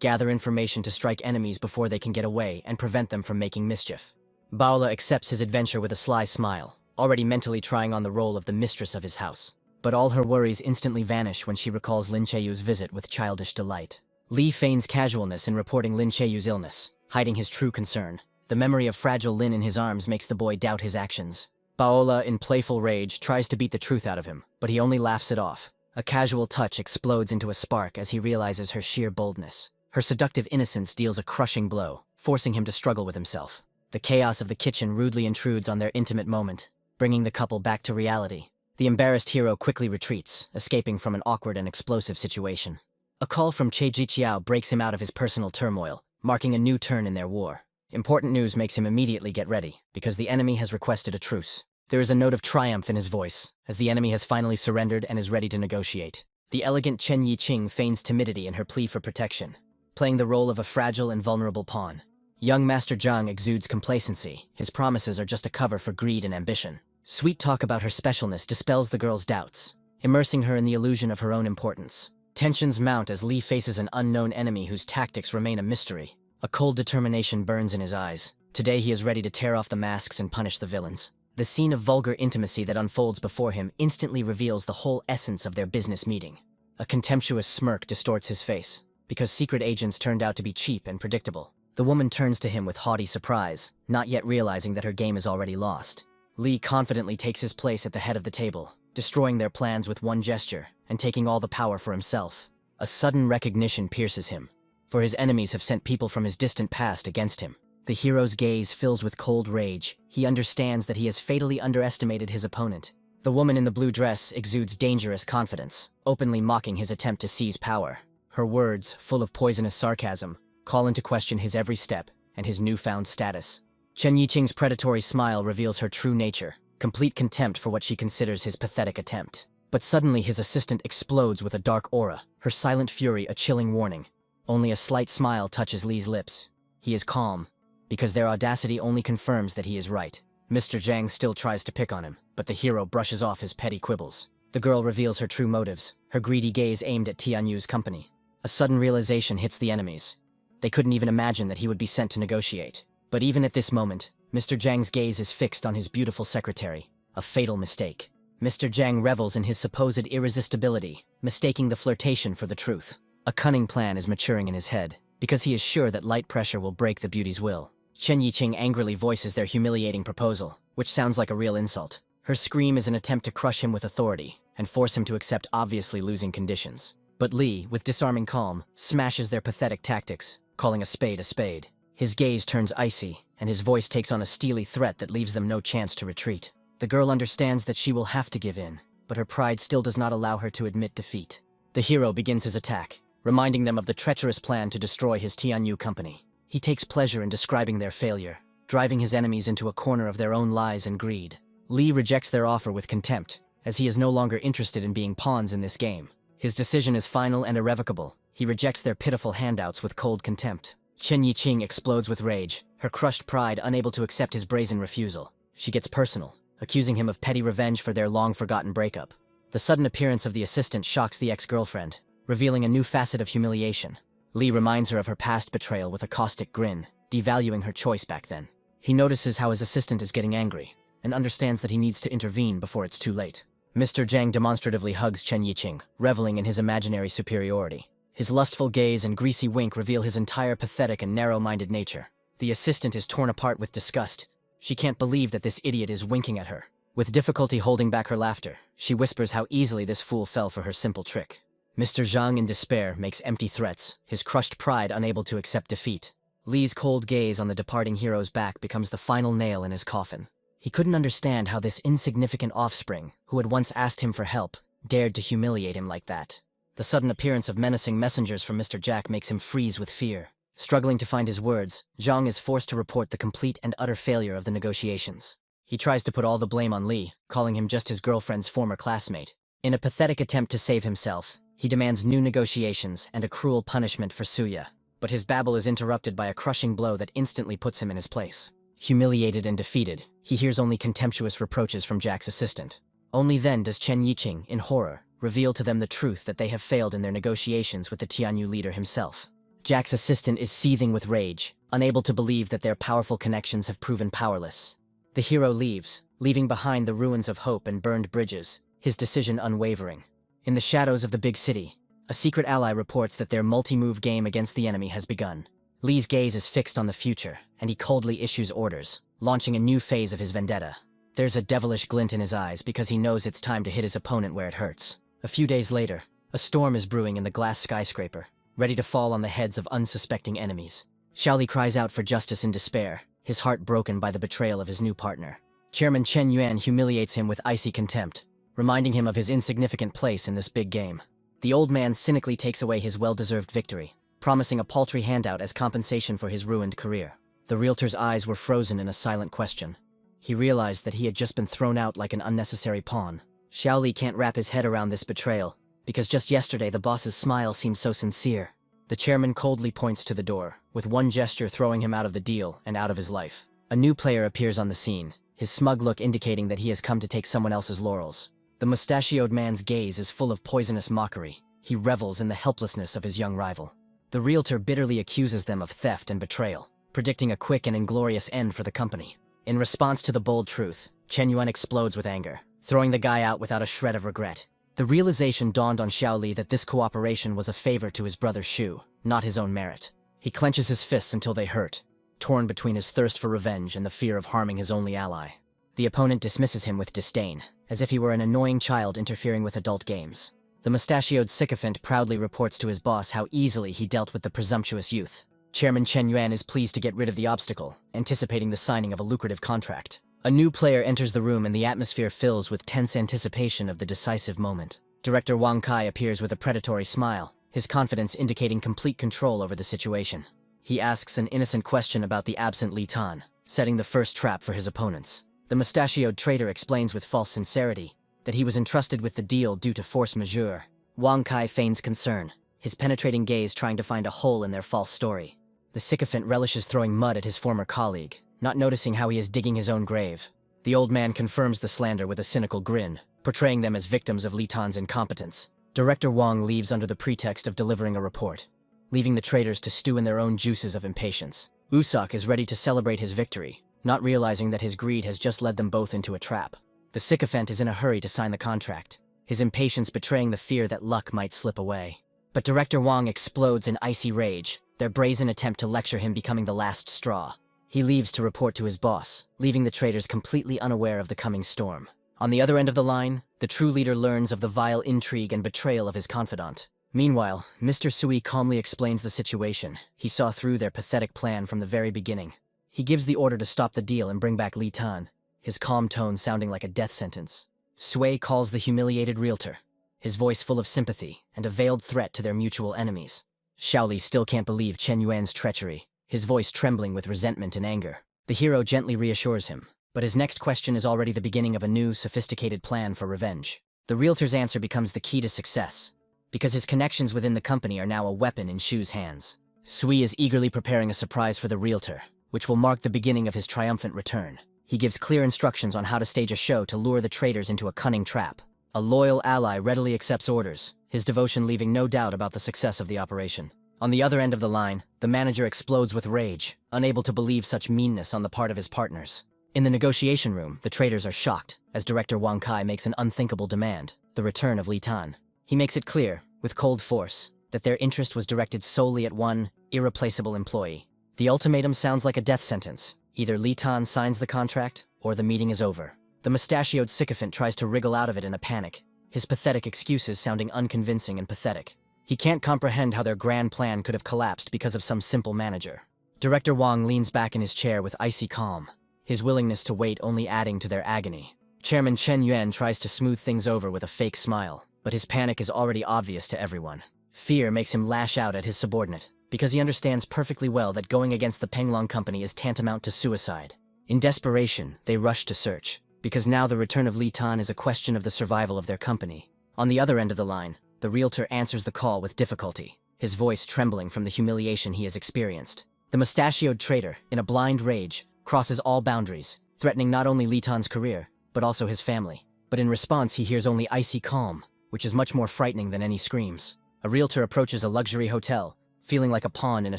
Gather information to strike enemies before they can get away and prevent them from making mischief. Baola accepts his adventure with a sly smile, already mentally trying on the role of the mistress of his house. But all her worries instantly vanish when she recalls Lin Cheiyu's visit with childish delight. Li feigns casualness in reporting Lin Cheiyu's illness, hiding his true concern. The memory of fragile Lin in his arms makes the boy doubt his actions. Baola, in playful rage, tries to beat the truth out of him, but he only laughs it off. A casual touch explodes into a spark as he realizes her sheer boldness. Her seductive innocence deals a crushing blow, forcing him to struggle with himself. The chaos of the kitchen rudely intrudes on their intimate moment, bringing the couple back to reality. The embarrassed hero quickly retreats, escaping from an awkward and explosive situation. A call from Che Jiqiao breaks him out of his personal turmoil, marking a new turn in their war. Important news makes him immediately get ready, because the enemy has requested a truce. There is a note of triumph in his voice, as the enemy has finally surrendered and is ready to negotiate. The elegant Chen Yiqing feigns timidity in her plea for protection, playing the role of a fragile and vulnerable pawn. Young Master Zhang exudes complacency. His promises are just a cover for greed and ambition. Sweet talk about her specialness dispels the girl's doubts, immersing her in the illusion of her own importance. Tensions mount as Li faces an unknown enemy whose tactics remain a mystery. A cold determination burns in his eyes. Today he is ready to tear off the masks and punish the villains. The scene of vulgar intimacy that unfolds before him instantly reveals the whole essence of their business meeting. A contemptuous smirk distorts his face, because secret agents turned out to be cheap and predictable. The woman turns to him with haughty surprise, not yet realizing that her game is already lost. Li confidently takes his place at the head of the table, destroying their plans with one gesture, and taking all the power for himself. A sudden recognition pierces him, for his enemies have sent people from his distant past against him. The hero's gaze fills with cold rage. He understands that he has fatally underestimated his opponent. The woman in the blue dress exudes dangerous confidence, openly mocking his attempt to seize power. Her words, full of poisonous sarcasm, call into question his every step and his newfound status. Chen Yiqing's predatory smile reveals her true nature, complete contempt for what she considers his pathetic attempt. But suddenly his assistant explodes with a dark aura, her silent fury a chilling warning. Only a slight smile touches Li's lips. He is calm, because their audacity only confirms that he is right. Mr. Zhang still tries to pick on him, but the hero brushes off his petty quibbles. The girl reveals her true motives, her greedy gaze aimed at Tianyu's company. A sudden realization hits the enemies. They couldn't even imagine that he would be sent to negotiate. But even at this moment, Mr. Zhang's gaze is fixed on his beautiful secretary. A fatal mistake. Mr. Zhang revels in his supposed irresistibility, mistaking the flirtation for the truth. A cunning plan is maturing in his head, because he is sure that light pressure will break the beauty's will. Chen Yiqing angrily voices their humiliating proposal, which sounds like a real insult. Her scream is an attempt to crush him with authority, and force him to accept obviously losing conditions. But Li, with disarming calm, smashes their pathetic tactics, calling a spade a spade. His gaze turns icy, and his voice takes on a steely threat that leaves them no chance to retreat. The girl understands that she will have to give in, but her pride still does not allow her to admit defeat. The hero begins his attack, reminding them of the treacherous plan to destroy his Tianyu company. He takes pleasure in describing their failure, driving his enemies into a corner of their own lies and greed. Li rejects their offer with contempt, as he is no longer interested in being pawns in this game. His decision is final and irrevocable. He rejects their pitiful handouts with cold contempt. Chen Yiqing explodes with rage, her crushed pride unable to accept his brazen refusal. She gets personal, accusing him of petty revenge for their long-forgotten breakup. The sudden appearance of the assistant shocks the ex-girlfriend, revealing a new facet of humiliation. Li reminds her of her past betrayal with a caustic grin, devaluing her choice back then. He notices how his assistant is getting angry, and understands that he needs to intervene before it's too late. Mr. Zhang demonstratively hugs Chen Yiqing, reveling in his imaginary superiority. His lustful gaze and greasy wink reveal his entire pathetic and narrow-minded nature. The assistant is torn apart with disgust. She can't believe that this idiot is winking at her. With difficulty holding back her laughter, she whispers how easily this fool fell for her simple trick. Mr. Zhang, in despair, makes empty threats, his crushed pride unable to accept defeat. Li's cold gaze on the departing hero's back becomes the final nail in his coffin. He couldn't understand how this insignificant offspring, who had once asked him for help, dared to humiliate him like that. The sudden appearance of menacing messengers from Mr. Jack makes him freeze with fear. Struggling to find his words, Zhang is forced to report the complete and utter failure of the negotiations. He tries to put all the blame on Li, calling him just his girlfriend's former classmate. In a pathetic attempt to save himself, he demands new negotiations and a cruel punishment for Suya. But his babble is interrupted by a crushing blow that instantly puts him in his place. Humiliated and defeated, he hears only contemptuous reproaches from Jack's assistant. Only then does Chen Yiqing, in horror, reveal to them the truth that they have failed in their negotiations with the Tianyu leader himself. Jack's assistant is seething with rage, unable to believe that their powerful connections have proven powerless. The hero leaves, leaving behind the ruins of hope and burned bridges, his decision unwavering. In the shadows of the big city, a secret ally reports that their multi-move game against the enemy has begun. Li's gaze is fixed on the future, and he coldly issues orders, launching a new phase of his vendetta. There's a devilish glint in his eyes because he knows it's time to hit his opponent where it hurts. A few days later, a storm is brewing in the glass skyscraper, ready to fall on the heads of unsuspecting enemies. Xiaoli cries out for justice in despair, his heart broken by the betrayal of his new partner. Chairman Chen Yuan humiliates him with icy contempt, reminding him of his insignificant place in this big game. The old man cynically takes away his well-deserved victory, promising a paltry handout as compensation for his ruined career. The realtor's eyes were frozen in a silent question. He realized that he had just been thrown out like an unnecessary pawn. Xiaoli can't wrap his head around this betrayal, because just yesterday the boss's smile seemed so sincere. The chairman coldly points to the door, with one gesture throwing him out of the deal and out of his life. A new player appears on the scene, his smug look indicating that he has come to take someone else's laurels. The mustachioed man's gaze is full of poisonous mockery. He revels in the helplessness of his young rival. The realtor bitterly accuses them of theft and betrayal, predicting a quick and inglorious end for the company. In response to the bold truth, Chen Yuan explodes with anger, throwing the guy out without a shred of regret. The realization dawned on Xiaoli that this cooperation was a favor to his brother Shu, not his own merit. He clenches his fists until they hurt, torn between his thirst for revenge and the fear of harming his only ally. The opponent dismisses him with disdain, as if he were an annoying child interfering with adult games. The mustachioed sycophant proudly reports to his boss how easily he dealt with the presumptuous youth. Chairman Chen Yuan is pleased to get rid of the obstacle, anticipating the signing of a lucrative contract. A new player enters the room and the atmosphere fills with tense anticipation of the decisive moment. Director Wang Kai appears with a predatory smile, his confidence indicating complete control over the situation. He asks an innocent question about the absent Li Tan, setting the first trap for his opponents. The mustachioed trader explains with false sincerity that he was entrusted with the deal due to force majeure. Wang Kai feigns concern, his penetrating gaze trying to find a hole in their false story. The sycophant relishes throwing mud at his former colleague, not noticing how he is digging his own grave. The old man confirms the slander with a cynical grin, portraying them as victims of Li Tan's incompetence. Director Wang leaves under the pretext of delivering a report, leaving the traders to stew in their own juices of impatience. Usopp is ready to celebrate his victory, not realizing that his greed has just led them both into a trap. The sycophant is in a hurry to sign the contract, his impatience betraying the fear that luck might slip away. But Director Wang explodes in icy rage, their brazen attempt to lecture him becoming the last straw. He leaves to report to his boss, leaving the traders completely unaware of the coming storm. On the other end of the line, the true leader learns of the vile intrigue and betrayal of his confidant. Meanwhile, Mr. Sui calmly explains the situation. He saw through their pathetic plan from the very beginning. He gives the order to stop the deal and bring back Li Tan, his calm tone sounding like a death sentence. Sui calls the humiliated realtor, his voice full of sympathy and a veiled threat to their mutual enemies. Xiaoli still can't believe Chen Yuan's treachery, his voice trembling with resentment and anger. The hero gently reassures him, but his next question is already the beginning of a new, sophisticated plan for revenge. The realtor's answer becomes the key to success, because his connections within the company are now a weapon in Shu's hands. Sui is eagerly preparing a surprise for the realtor, which will mark the beginning of his triumphant return. He gives clear instructions on how to stage a show to lure the traders into a cunning trap. A loyal ally readily accepts orders, his devotion leaving no doubt about the success of the operation. On the other end of the line, the manager explodes with rage, unable to believe such meanness on the part of his partners. In the negotiation room, the traders are shocked, as Director Wang Kai makes an unthinkable demand, the return of Li Tan. He makes it clear, with cold force, that their interest was directed solely at one irreplaceable employee. The ultimatum sounds like a death sentence. Either Li Tan signs the contract, or the meeting is over. The mustachioed sycophant tries to wriggle out of it in a panic, his pathetic excuses sounding unconvincing and pathetic. He can't comprehend how their grand plan could have collapsed because of some simple manager. Director Wang leans back in his chair with icy calm. his willingness to wait only adding to their agony. Chairman Chen Yuan tries to smooth things over with a fake smile, but his panic is already obvious to everyone. Fear makes him lash out at his subordinate, because he understands perfectly well that going against the Penglong Company is tantamount to suicide. In desperation, they rush to search, because now the return of Li Tan is a question of the survival of their company. On the other end of the line, the realtor answers the call with difficulty, his voice trembling from the humiliation he has experienced. The mustachioed traitor, in a blind rage, crosses all boundaries, threatening not only Li Tan's career, but also his family. But in response, he hears only icy calm, which is much more frightening than any screams. A realtor approaches a luxury hotel, feeling like a pawn in a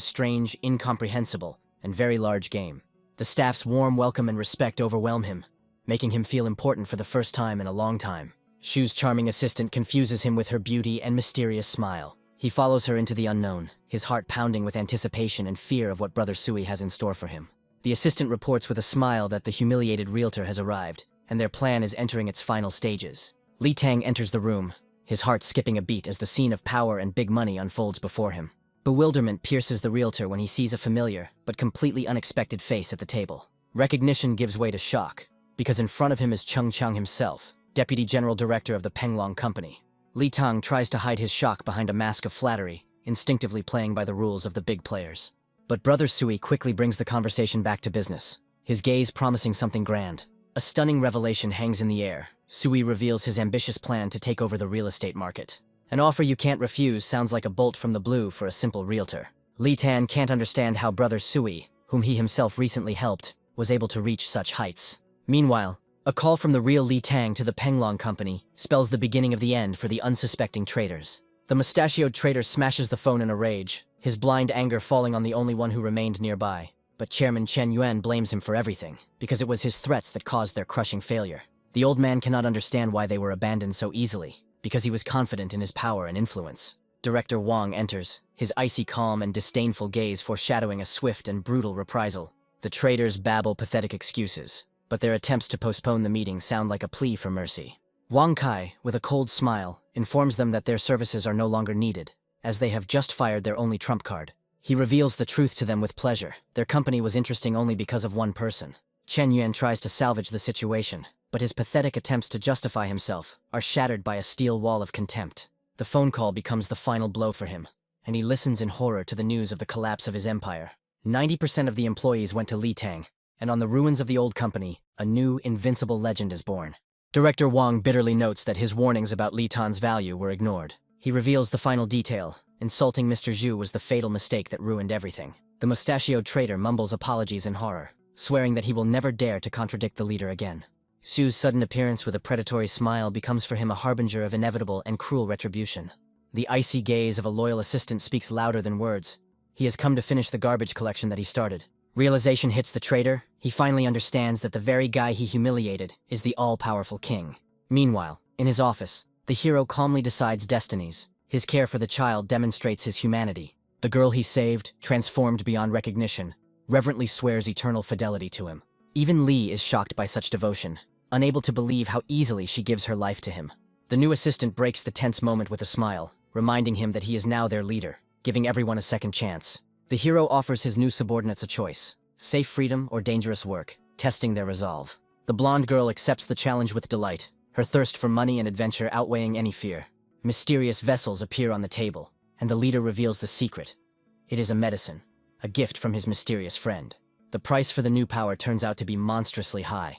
strange, incomprehensible, and very large game. The staff's warm welcome and respect overwhelm him, making him feel important for the first time in a long time. Shu's charming assistant confuses him with her beauty and mysterious smile. He follows her into the unknown, his heart pounding with anticipation and fear of what Brother Sui has in store for him. The assistant reports with a smile that the humiliated realtor has arrived, and their plan is entering its final stages. Li Tang enters the room, his heart skipping a beat as the scene of power and big money unfolds before him. Bewilderment pierces the realtor when he sees a familiar, but completely unexpected face at the table. Recognition gives way to shock, because in front of him is Cheng Chang himself, Deputy General Director of the Penglong Company. Li Tang tries to hide his shock behind a mask of flattery, instinctively playing by the rules of the big players. But Brother Sui quickly brings the conversation back to business, his gaze promising something grand. A stunning revelation hangs in the air. Sui reveals his ambitious plan to take over the real estate market. An offer you can't refuse sounds like a bolt from the blue for a simple realtor. Li Tan can't understand how Brother Sui, whom he himself recently helped, was able to reach such heights. Meanwhile, a call from the real Li Tang to the Penglong Company spells the beginning of the end for the unsuspecting traitors. The mustachioed traitor smashes the phone in a rage, his blind anger falling on the only one who remained nearby. But Chairman Chen Yuan blames him for everything, because it was his threats that caused their crushing failure. The old man cannot understand why they were abandoned so easily, because he was confident in his power and influence. Director Wang enters, his icy calm and disdainful gaze foreshadowing a swift and brutal reprisal. The traitors babble pathetic excuses, but their attempts to postpone the meeting sound like a plea for mercy. Wang Kai, with a cold smile, informs them that their services are no longer needed, as they have just fired their only trump card. He reveals the truth to them with pleasure. Their company was interesting only because of one person. Chen Yuan tries to salvage the situation, but his pathetic attempts to justify himself are shattered by a steel wall of contempt. The phone call becomes the final blow for him, and he listens in horror to the news of the collapse of his empire. 90% of the employees went to Li Tang, and on the ruins of the old company, a new, invincible legend is born. Director Wang bitterly notes that his warnings about Li Tan's value were ignored. He reveals the final detail. Insulting Mr. Zhu was the fatal mistake that ruined everything. The mustachioed traitor mumbles apologies in horror, swearing that he will never dare to contradict the leader again. Zhu's sudden appearance with a predatory smile becomes for him a harbinger of inevitable and cruel retribution. The icy gaze of a loyal assistant speaks louder than words. He has come to finish the garbage collection that he started. Realization hits the traitor. He finally understands that the very guy he humiliated is the all-powerful king. Meanwhile, in his office, the hero calmly decides destinies. His care for the child demonstrates his humanity. The girl he saved, transformed beyond recognition, reverently swears eternal fidelity to him. Even Li is shocked by such devotion, unable to believe how easily she gives her life to him. The new assistant breaks the tense moment with a smile, reminding him that he is now their leader, giving everyone a second chance. The hero offers his new subordinates a choice: safe freedom or dangerous work, testing their resolve. The blonde girl accepts the challenge with delight, her thirst for money and adventure outweighing any fear. Mysterious vessels appear on the table, and the leader reveals the secret. It is a medicine, a gift from his mysterious friend. The price for the new power turns out to be monstrously high,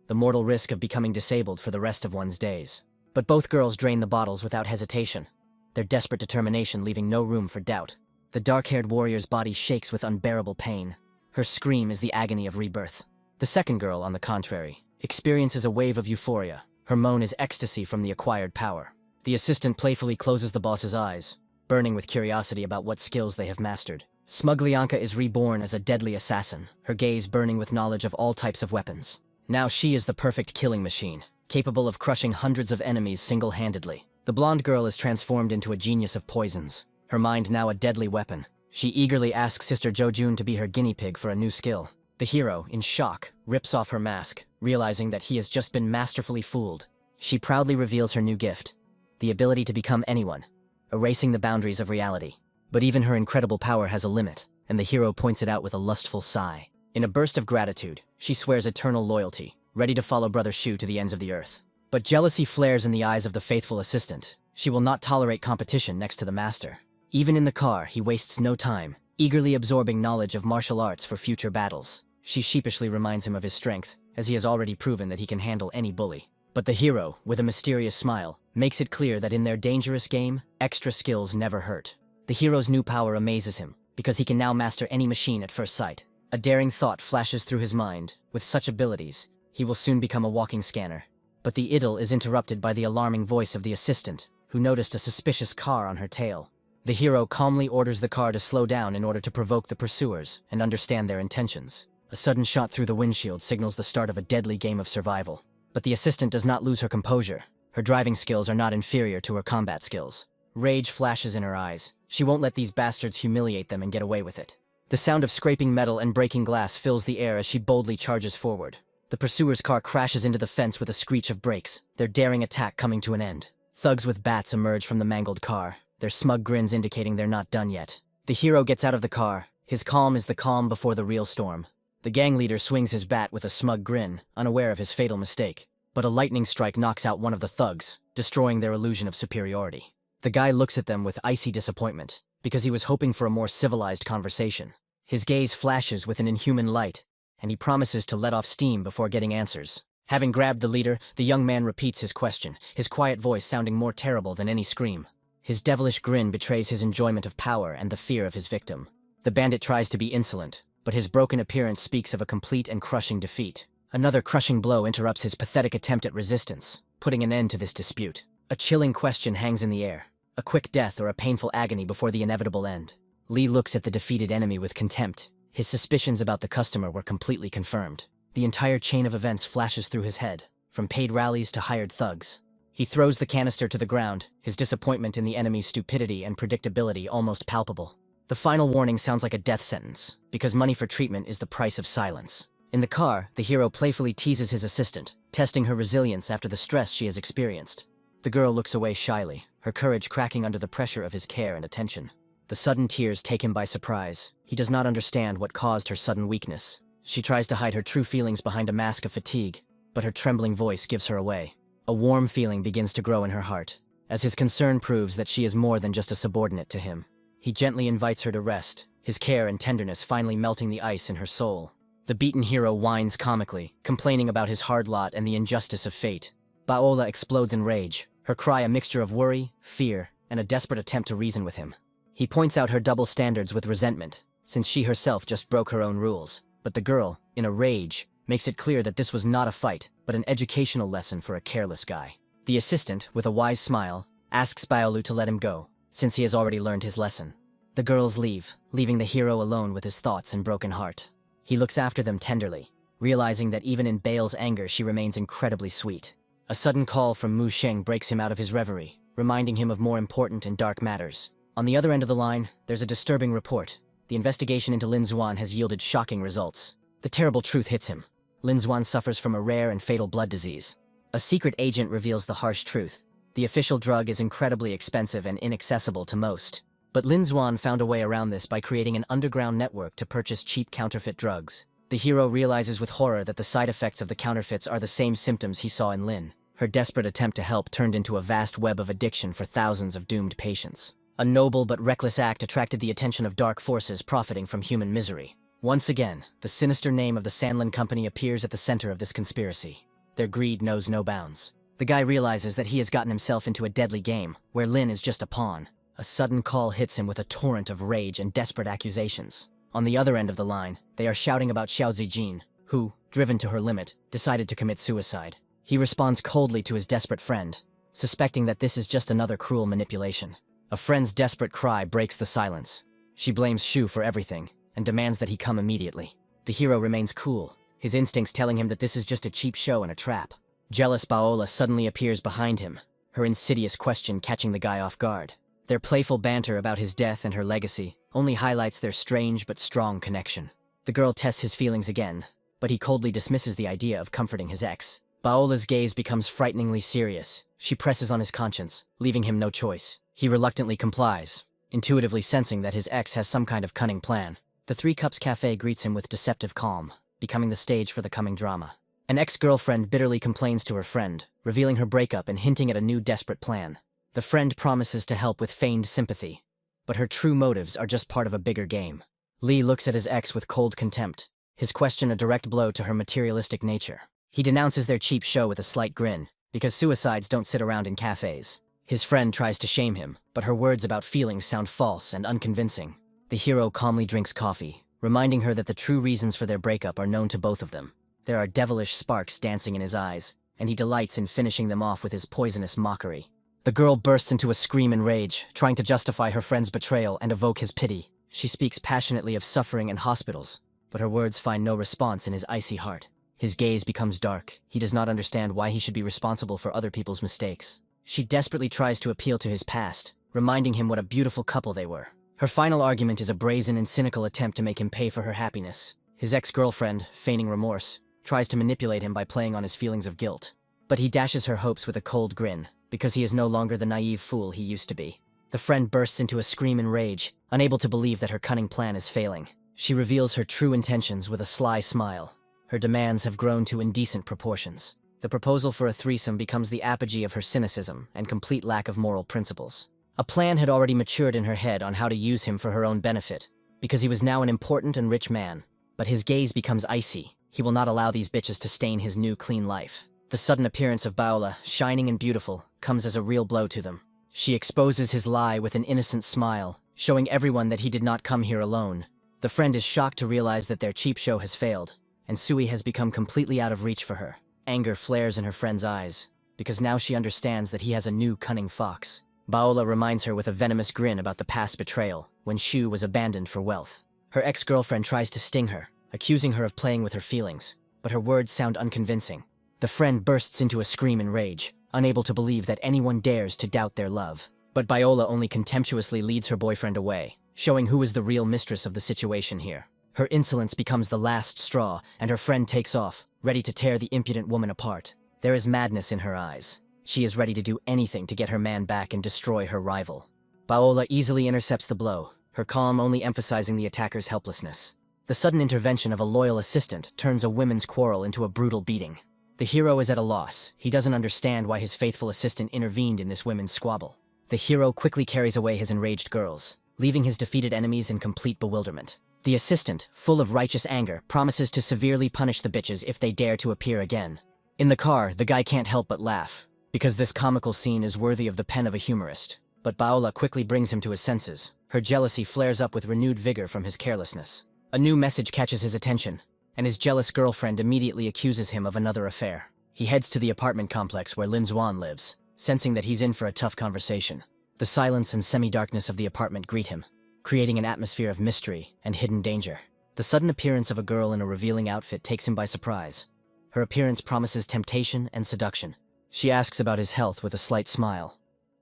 the mortal risk of becoming disabled for the rest of one's days. But both girls drain the bottles without hesitation, their desperate determination leaving no room for doubt. The dark-haired warrior's body shakes with unbearable pain. Her scream is the agony of rebirth. The second girl, on the contrary, experiences a wave of euphoria. Her moan is ecstasy from the acquired power. The assistant playfully closes the boss's eyes, burning with curiosity about what skills they have mastered. Smuglyanka is reborn as a deadly assassin, her gaze burning with knowledge of all types of weapons. Now she is the perfect killing machine, capable of crushing hundreds of enemies single-handedly. The blonde girl is transformed into a genius of poisons, her mind now a deadly weapon. She eagerly asks Sister Jo-jun to be her guinea pig for a new skill. The hero, in shock, rips off her mask, realizing that he has just been masterfully fooled. She proudly reveals her new gift, the ability to become anyone, erasing the boundaries of reality. But even her incredible power has a limit, and the hero points it out with a lustful sigh. In a burst of gratitude, she swears eternal loyalty, ready to follow Brother Shu to the ends of the earth. But jealousy flares in the eyes of the faithful assistant. She will not tolerate competition next to the master. Even in the car, he wastes no time, eagerly absorbing knowledge of martial arts for future battles. She sheepishly reminds him of his strength, as he has already proven that he can handle any bully. But the hero, with a mysterious smile, makes it clear that in their dangerous game, extra skills never hurt. The hero's new power amazes him, because he can now master any machine at first sight. A daring thought flashes through his mind. With such abilities, he will soon become a walking scanner. But the idyll is interrupted by the alarming voice of the assistant, who noticed a suspicious car on her tail. The hero calmly orders the car to slow down in order to provoke the pursuers and understand their intentions. A sudden shot through the windshield signals the start of a deadly game of survival. But the assistant does not lose her composure. Her driving skills are not inferior to her combat skills. Rage flashes in her eyes. She won't let these bastards humiliate them and get away with it. The sound of scraping metal and breaking glass fills the air as she boldly charges forward. The pursuer's car crashes into the fence with a screech of brakes, their daring attack coming to an end. Thugs with bats emerge from the mangled car, their smug grins indicating they're not done yet. The hero gets out of the car. His calm is the calm before the real storm. The gang leader swings his bat with a smug grin, unaware of his fatal mistake. But a lightning strike knocks out one of the thugs, destroying their illusion of superiority. The guy looks at them with icy disappointment, because he was hoping for a more civilized conversation. His gaze flashes with an inhuman light, and he promises to let off steam before getting answers. Having grabbed the leader, the young man repeats his question, his quiet voice sounding more terrible than any scream. His devilish grin betrays his enjoyment of power and the fear of his victim. The bandit tries to be insolent, but his broken appearance speaks of a complete and crushing defeat. Another crushing blow interrupts his pathetic attempt at resistance, putting an end to this dispute. A chilling question hangs in the air. A quick death or a painful agony before the inevitable end. Lee looks at the defeated enemy with contempt. His suspicions about the customer were completely confirmed. The entire chain of events flashes through his head, from paid rallies to hired thugs. He throws the canister to the ground, his disappointment in the enemy's stupidity and predictability almost palpable. The final warning sounds like a death sentence, because money for treatment is the price of silence. In the car, the hero playfully teases his assistant, testing her resilience after the stress she has experienced. The girl looks away shyly, her courage cracking under the pressure of his care and attention. The sudden tears take him by surprise. He does not understand what caused her sudden weakness. She tries to hide her true feelings behind a mask of fatigue, but her trembling voice gives her away. A warm feeling begins to grow in her heart, as his concern proves that she is more than just a subordinate to him. He gently invites her to rest, his care and tenderness finally melting the ice in her soul. The beaten hero whines comically, complaining about his hard lot and the injustice of fate. Paola explodes in rage, her cry a mixture of worry, fear, and a desperate attempt to reason with him. He points out her double standards with resentment, since she herself just broke her own rules. But the girl, in a rage, makes it clear that this was not a fight, but an educational lesson for a careless guy. The assistant, with a wise smile, asks Paolu to let him go, since he has already learned his lesson. The girls leave, leaving the hero alone with his thoughts and broken heart. He looks after them tenderly, realizing that even in Bale's anger she remains incredibly sweet. A sudden call from Mu Sheng breaks him out of his reverie, reminding him of more important and dark matters. On the other end of the line, there's a disturbing report. The investigation into Lin Xuan has yielded shocking results. The terrible truth hits him. Lin Xuan suffers from a rare and fatal blood disease. A secret agent reveals the harsh truth. The official drug is incredibly expensive and inaccessible to most. But Lin Xuan found a way around this by creating an underground network to purchase cheap counterfeit drugs. The hero realizes with horror that the side effects of the counterfeits are the same symptoms he saw in Lin. Her desperate attempt to help turned into a vast web of addiction for thousands of doomed patients. A noble but reckless act attracted the attention of dark forces profiting from human misery. Once again, the sinister name of the Sanlin Company appears at the center of this conspiracy. Their greed knows no bounds. The guy realizes that he has gotten himself into a deadly game, where Lin is just a pawn. A sudden call hits him with a torrent of rage and desperate accusations. On the other end of the line, they are shouting about Xiao Zijin, who, driven to her limit, decided to commit suicide. He responds coldly to his desperate friend, suspecting that this is just another cruel manipulation. A friend's desperate cry breaks the silence. She blames Shu for everything, and demands that he come immediately. The hero remains cool, his instincts telling him that this is just a cheap show and a trap. Jealous Paola suddenly appears behind him, her insidious question catching the guy off guard. Their playful banter about his death and her legacy only highlights their strange but strong connection. The girl tests his feelings again, but he coldly dismisses the idea of comforting his ex. Paola's gaze becomes frighteningly serious. She presses on his conscience, leaving him no choice. He reluctantly complies, intuitively sensing that his ex has some kind of cunning plan. The Three Cups Cafe greets him with deceptive calm, becoming the stage for the coming drama. An ex-girlfriend bitterly complains to her friend, revealing her breakup and hinting at a new desperate plan. The friend promises to help with feigned sympathy, but her true motives are just part of a bigger game. Lee looks at his ex with cold contempt, his question a direct blow to her materialistic nature. He denounces their cheap show with a slight grin, because suicides don't sit around in cafes. His friend tries to shame him, but her words about feelings sound false and unconvincing. The hero calmly drinks coffee, reminding her that the true reasons for their breakup are known to both of them. There are devilish sparks dancing in his eyes, and he delights in finishing them off with his poisonous mockery. The girl bursts into a scream in rage, trying to justify her friend's betrayal and evoke his pity. She speaks passionately of suffering and hospitals, but her words find no response in his icy heart. His gaze becomes dark. He does not understand why he should be responsible for other people's mistakes. She desperately tries to appeal to his past, reminding him what a beautiful couple they were. Her final argument is a brazen and cynical attempt to make him pay for her happiness. His ex-girlfriend, feigning remorse, tries to manipulate him by playing on his feelings of guilt. But he dashes her hopes with a cold grin, because he is no longer the naive fool he used to be. The friend bursts into a scream in rage, unable to believe that her cunning plan is failing. She reveals her true intentions with a sly smile. Her demands have grown to indecent proportions. The proposal for a threesome becomes the apogee of her cynicism and complete lack of moral principles. A plan had already matured in her head on how to use him for her own benefit, because he was now an important and rich man. But his gaze becomes icy. He will not allow these bitches to stain his new clean life. The sudden appearance of Baola, shining and beautiful, comes as a real blow to them. She exposes his lie with an innocent smile, showing everyone that he did not come here alone. The friend is shocked to realize that their cheap show has failed, and Sui has become completely out of reach for her. Anger flares in her friend's eyes, because now she understands that he has a new cunning fox. Baola reminds her with a venomous grin about the past betrayal, when Shu was abandoned for wealth. Her ex-girlfriend tries to sting her, accusing her of playing with her feelings, but her words sound unconvincing. The friend bursts into a scream in rage, unable to believe that anyone dares to doubt their love. But Baola only contemptuously leads her boyfriend away, showing who is the real mistress of the situation here. Her insolence becomes the last straw, and her friend takes off, ready to tear the impudent woman apart. There is madness in her eyes. She is ready to do anything to get her man back and destroy her rival. Baola easily intercepts the blow, her calm only emphasizing the attacker's helplessness. The sudden intervention of a loyal assistant turns a women's quarrel into a brutal beating. The hero is at a loss. He doesn't understand why his faithful assistant intervened in this women's squabble. The hero quickly carries away his enraged girls, leaving his defeated enemies in complete bewilderment. The assistant, full of righteous anger, promises to severely punish the bitches if they dare to appear again. In the car, the guy can't help but laugh, because this comical scene is worthy of the pen of a humorist. But Baola quickly brings him to his senses. Her jealousy flares up with renewed vigor from his carelessness. A new message catches his attention, and his jealous girlfriend immediately accuses him of another affair. He heads to the apartment complex where Lin Xuan lives, sensing that he's in for a tough conversation. The silence and semi-darkness of the apartment greet him, creating an atmosphere of mystery and hidden danger. The sudden appearance of a girl in a revealing outfit takes him by surprise. Her appearance promises temptation and seduction. She asks about his health with a slight smile.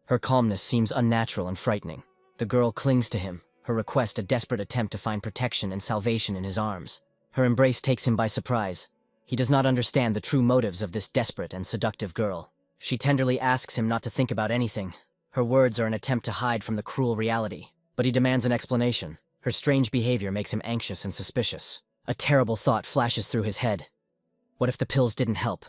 Her calmness seems unnatural and frightening. The girl clings to him, her request a desperate attempt to find protection and salvation in his arms. Her embrace takes him by surprise. He does not understand the true motives of this desperate and seductive girl. She tenderly asks him not to think about anything. Her words are an attempt to hide from the cruel reality, but he demands an explanation. Her strange behavior makes him anxious and suspicious. A terrible thought flashes through his head. What if the pills didn't help,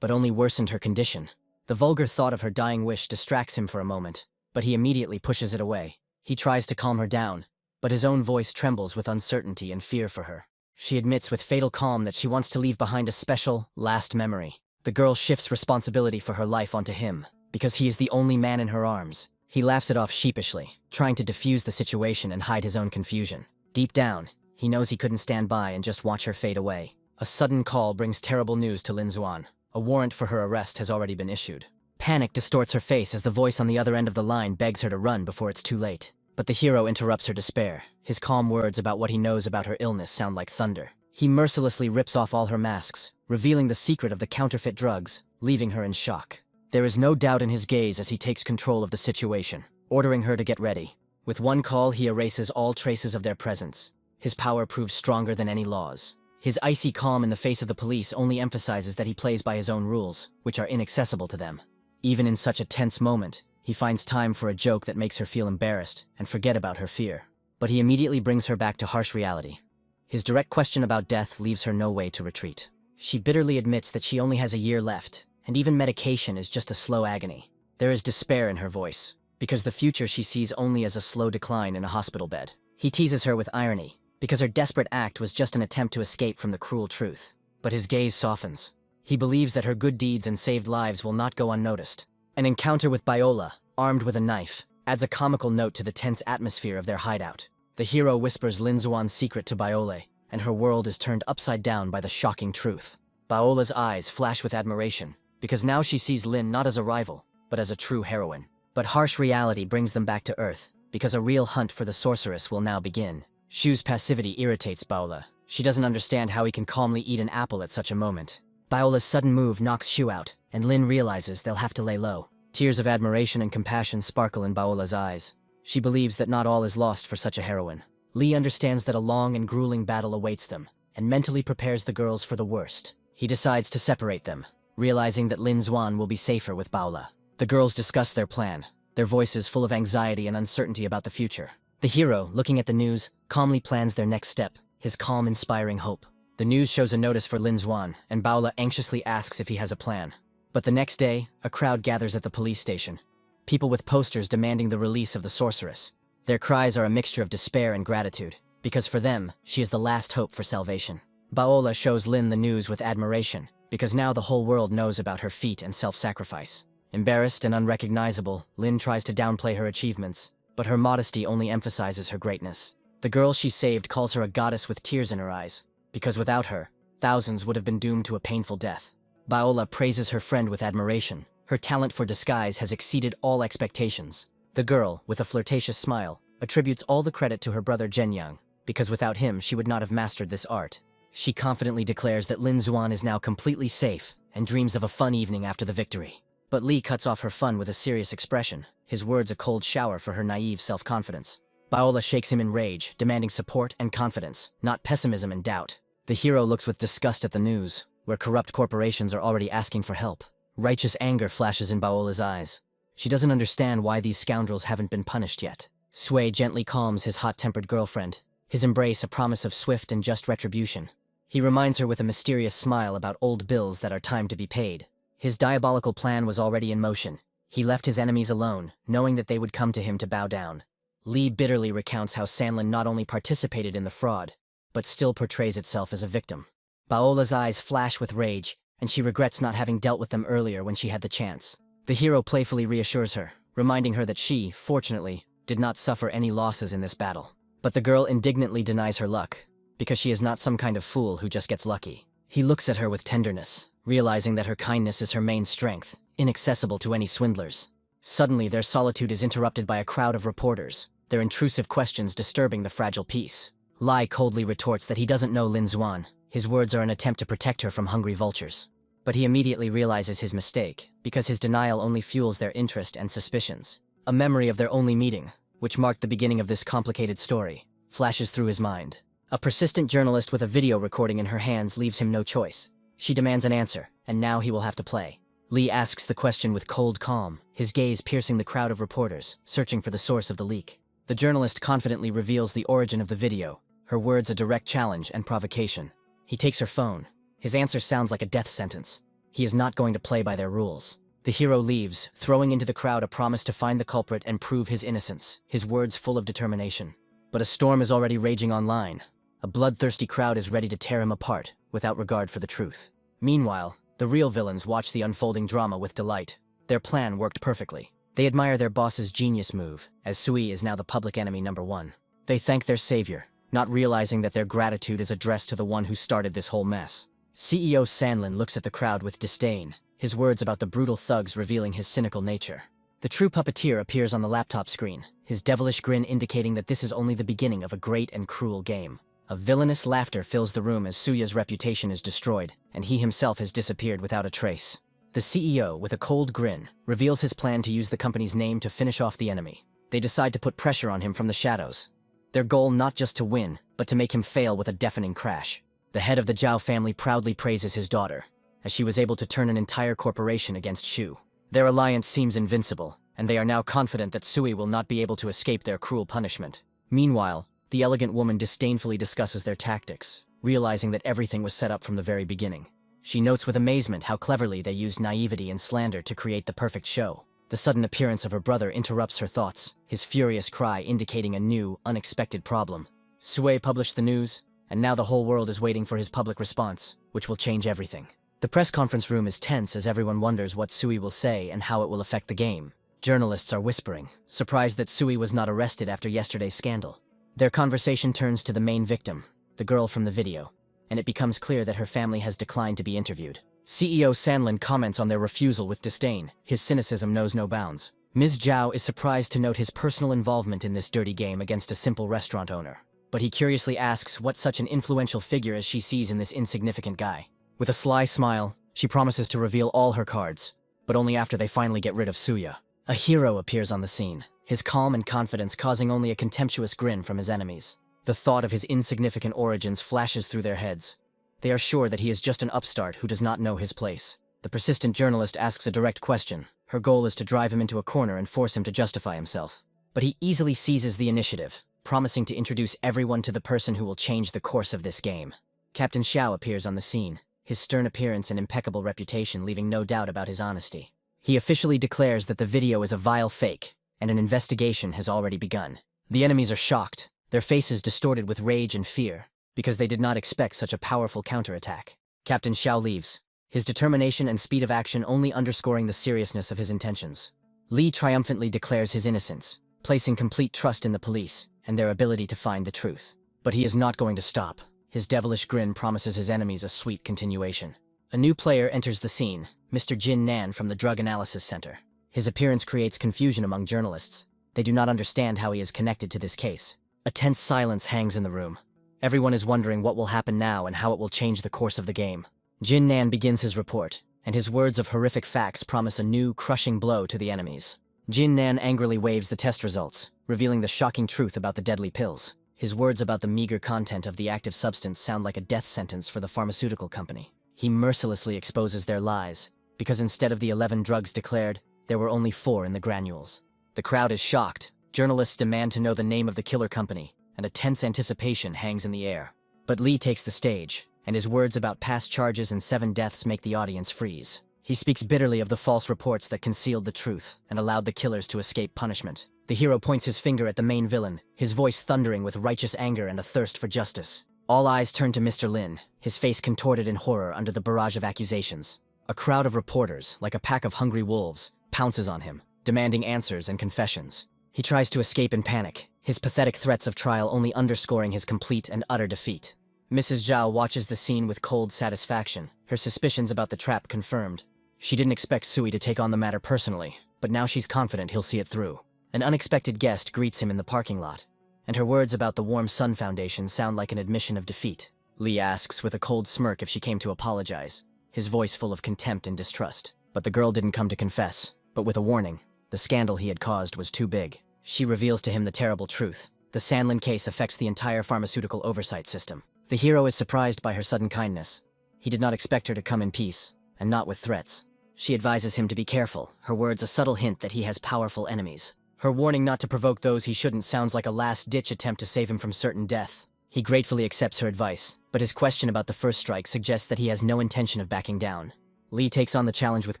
but only worsened her condition? The vulgar thought of her dying wish distracts him for a moment, but he immediately pushes it away. He tries to calm her down, but his own voice trembles with uncertainty and fear for her. She admits with fatal calm that she wants to leave behind a special, last memory. The girl shifts responsibility for her life onto him, because he is the only man in her arms. He laughs it off sheepishly, trying to defuse the situation and hide his own confusion. Deep down, he knows he couldn't stand by and just watch her fade away. A sudden call brings terrible news to Lin Xuan. A warrant for her arrest has already been issued. Panic distorts her face as the voice on the other end of the line begs her to run before it's too late. But the hero interrupts her despair. His calm words about what he knows about her illness sound like thunder. He mercilessly rips off all her masks, revealing the secret of the counterfeit drugs, leaving her in shock. There is no doubt in his gaze as he takes control of the situation, ordering her to get ready. With one call, he erases all traces of their presence. His power proves stronger than any laws. His icy calm in the face of the police only emphasizes that he plays by his own rules, which are inaccessible to them. Even in such a tense moment, he finds time for a joke that makes her feel embarrassed and forget about her fear. but he immediately brings her back to harsh reality. His direct question about death leaves her no way to retreat. She bitterly admits that she only has a year left, and even medication is just a slow agony. There is despair in her voice, because the future she sees only as a slow decline in a hospital bed. He teases her with irony, because her desperate act was just an attempt to escape from the cruel truth. But his gaze softens. He believes that her good deeds and saved lives will not go unnoticed. An encounter with Biola, armed with a knife, adds a comical note to the tense atmosphere of their hideout. The hero whispers Lin Xuan's secret to Biole, and her world is turned upside down by the shocking truth. Biola's eyes flash with admiration, because now she sees Lin not as a rival, but as a true heroine. But harsh reality brings them back to Earth, because a real hunt for the sorceress will now begin. Shu's passivity irritates Biola. She doesn't understand how he can calmly eat an apple at such a moment. Biola's sudden move knocks Shu out, and Lin realizes they'll have to lay low. Tears of admiration and compassion sparkle in Biola's eyes. She believes that not all is lost for such a heroine. Lee understands that a long and grueling battle awaits them, and mentally prepares the girls for the worst. He decides to separate them, realizing that Lin Xuan will be safer with Biola. The girls discuss their plan, their voices full of anxiety and uncertainty about the future. The hero, looking at the news, calmly plans their next step, his calm inspiring hope. The news shows a notice for Lin Xuan, and Biola anxiously asks if he has a plan. But the next day, a crowd gathers at the police station. People with posters demanding the release of the sorceress. Their cries are a mixture of despair and gratitude, because for them, she is the last hope for salvation. Biola shows Lin the news with admiration, because now the whole world knows about her feat and self-sacrifice. Embarrassed and unrecognizable, Lin tries to downplay her achievements, but her modesty only emphasizes her greatness. The girl she saved calls her a goddess with tears in her eyes, because without her, thousands would have been doomed to a painful death. Biola praises her friend with admiration. Her talent for disguise has exceeded all expectations. The girl, with a flirtatious smile, attributes all the credit to her brother Zhenyang, because without him she would not have mastered this art. She confidently declares that Lin Xuan is now completely safe, and dreams of a fun evening after the victory. But Li cuts off her fun with a serious expression, his words a cold shower for her naive self-confidence. Biola shakes him in rage, demanding support and confidence, not pessimism and doubt. The hero looks with disgust at the news, where corrupt corporations are already asking for help. Righteous anger flashes in Biola's eyes. She doesn't understand why these scoundrels haven't been punished yet. Sui gently calms his hot-tempered girlfriend, his embrace a promise of swift and just retribution. He reminds her with a mysterious smile about old bills that are time to be paid. His diabolical plan was already in motion. He left his enemies alone, knowing that they would come to him to bow down. Li bitterly recounts how Sanlin not only participated in the fraud, but still portrays itself as a victim. Biola's eyes flash with rage, and she regrets not having dealt with them earlier when she had the chance. The hero playfully reassures her, reminding her that she, fortunately, did not suffer any losses in this battle. But the girl indignantly denies her luck, because she is not some kind of fool who just gets lucky. He looks at her with tenderness, realizing that her kindness is her main strength, inaccessible to any swindlers. Suddenly, their solitude is interrupted by a crowd of reporters, their intrusive questions disturbing the fragile peace. Lai coldly retorts that he doesn't know Lin Xuan. His words are an attempt to protect her from hungry vultures. But he immediately realizes his mistake, because his denial only fuels their interest and suspicions. A memory of their only meeting, which marked the beginning of this complicated story, flashes through his mind. A persistent journalist with a video recording in her hands leaves him no choice. She demands an answer, and now he will have to play. Lee asks the question with cold calm, his gaze piercing the crowd of reporters, searching for the source of the leak. The journalist confidently reveals the origin of the video, her words a direct challenge and provocation. He takes her phone. His answer sounds like a death sentence. He is not going to play by their rules. The hero leaves, throwing into the crowd a promise to find the culprit and prove his innocence, his words full of determination. But a storm is already raging online. A bloodthirsty crowd is ready to tear him apart, without regard for the truth. Meanwhile, the real villains watch the unfolding drama with delight. Their plan worked perfectly. They admire their boss's genius move, as Sui is now the public enemy #1. They thank their savior, not realizing that their gratitude is addressed to the one who started this whole mess. CEO Sanlin looks at the crowd with disdain, his words about the brutal thugs revealing his cynical nature. The true puppeteer appears on the laptop screen, his devilish grin indicating that this is only the beginning of a great and cruel game. A villainous laughter fills the room as Suya's reputation is destroyed, and he himself has disappeared without a trace. The CEO, with a cold grin, reveals his plan to use the company's name to finish off the enemy. They decide to put pressure on him from the shadows. Their goal not just to win, but to make him fail with a deafening crash. The head of the Zhao family proudly praises his daughter, as she was able to turn an entire corporation against Shu. Their alliance seems invincible, and they are now confident that Sui will not be able to escape their cruel punishment. Meanwhile, the elegant woman disdainfully discusses their tactics, realizing that everything was set up from the very beginning. She notes with amazement how cleverly they used naivety and slander to create the perfect show. The sudden appearance of her brother interrupts her thoughts, his furious cry indicating a new, unexpected problem. Sue published the news, and now the whole world is waiting for his public response, which will change everything. The press conference room is tense as everyone wonders what Sui will say and how it will affect the game. Journalists are whispering, surprised that Sui was not arrested after yesterday's scandal. Their conversation turns to the main victim, the girl from the video, and it becomes clear that her family has declined to be interviewed. CEO Sanlin comments on their refusal with disdain. His cynicism knows no bounds. Ms. Zhao is surprised to note his personal involvement in this dirty game against a simple restaurant owner. But he curiously asks what such an influential figure as she sees in this insignificant guy. With a sly smile, she promises to reveal all her cards, but only after they finally get rid of Suya. A hero appears on the scene, his calm and confidence causing only a contemptuous grin from his enemies. The thought of his insignificant origins flashes through their heads. They are sure that he is just an upstart who does not know his place. The persistent journalist asks a direct question. Her goal is to drive him into a corner and force him to justify himself. But he easily seizes the initiative, promising to introduce everyone to the person who will change the course of this game. Captain Xiao appears on the scene, his stern appearance and impeccable reputation leaving no doubt about his honesty. He officially declares that the video is a vile fake, and an investigation has already begun. The enemies are shocked, their faces distorted with rage and fear, because they did not expect such a powerful counterattack. Captain Xiao leaves, his determination and speed of action only underscoring the seriousness of his intentions. Li triumphantly declares his innocence, placing complete trust in the police and their ability to find the truth. But he is not going to stop. His devilish grin promises his enemies a sweet continuation. A new player enters the scene, Mr. Jin Nan from the Drug Analysis Center. His appearance creates confusion among journalists. They do not understand how he is connected to this case. A tense silence hangs in the room. Everyone is wondering what will happen now and how it will change the course of the game. Jin Nan begins his report, and his words of horrific facts promise a new, crushing blow to the enemies. Jin Nan angrily waves the test results, revealing the shocking truth about the deadly pills. His words about the meager content of the active substance sound like a death sentence for the pharmaceutical company. He mercilessly exposes their lies, because instead of the 11 drugs declared, there were only 4 in the granules. The crowd is shocked. Journalists demand to know the name of the killer company, and a tense anticipation hangs in the air. But Li takes the stage, and his words about past charges and 7 deaths make the audience freeze. He speaks bitterly of the false reports that concealed the truth and allowed the killers to escape punishment. The hero points his finger at the main villain, his voice thundering with righteous anger and a thirst for justice. All eyes turn to Mr. Lin, his face contorted in horror under the barrage of accusations. A crowd of reporters, like a pack of hungry wolves, pounces on him, demanding answers and confessions. He tries to escape in panic, his pathetic threats of trial only underscoring his complete and utter defeat. Mrs. Zhao watches the scene with cold satisfaction, her suspicions about the trap confirmed. She didn't expect Sui to take on the matter personally, but now she's confident he'll see it through. An unexpected guest greets him in the parking lot, and her words about the Warm Sun Foundation sound like an admission of defeat. Li asks with a cold smirk if she came to apologize, his voice full of contempt and distrust. But the girl didn't come to confess, but with a warning. The scandal he had caused was too big. She reveals to him the terrible truth. The Sanlin case affects the entire pharmaceutical oversight system. The hero is surprised by her sudden kindness. He did not expect her to come in peace, and not with threats. She advises him to be careful, her words a subtle hint that he has powerful enemies. Her warning not to provoke those he shouldn't sounds like a last-ditch attempt to save him from certain death. He gratefully accepts her advice, but his question about the first strike suggests that he has no intention of backing down. Li takes on the challenge with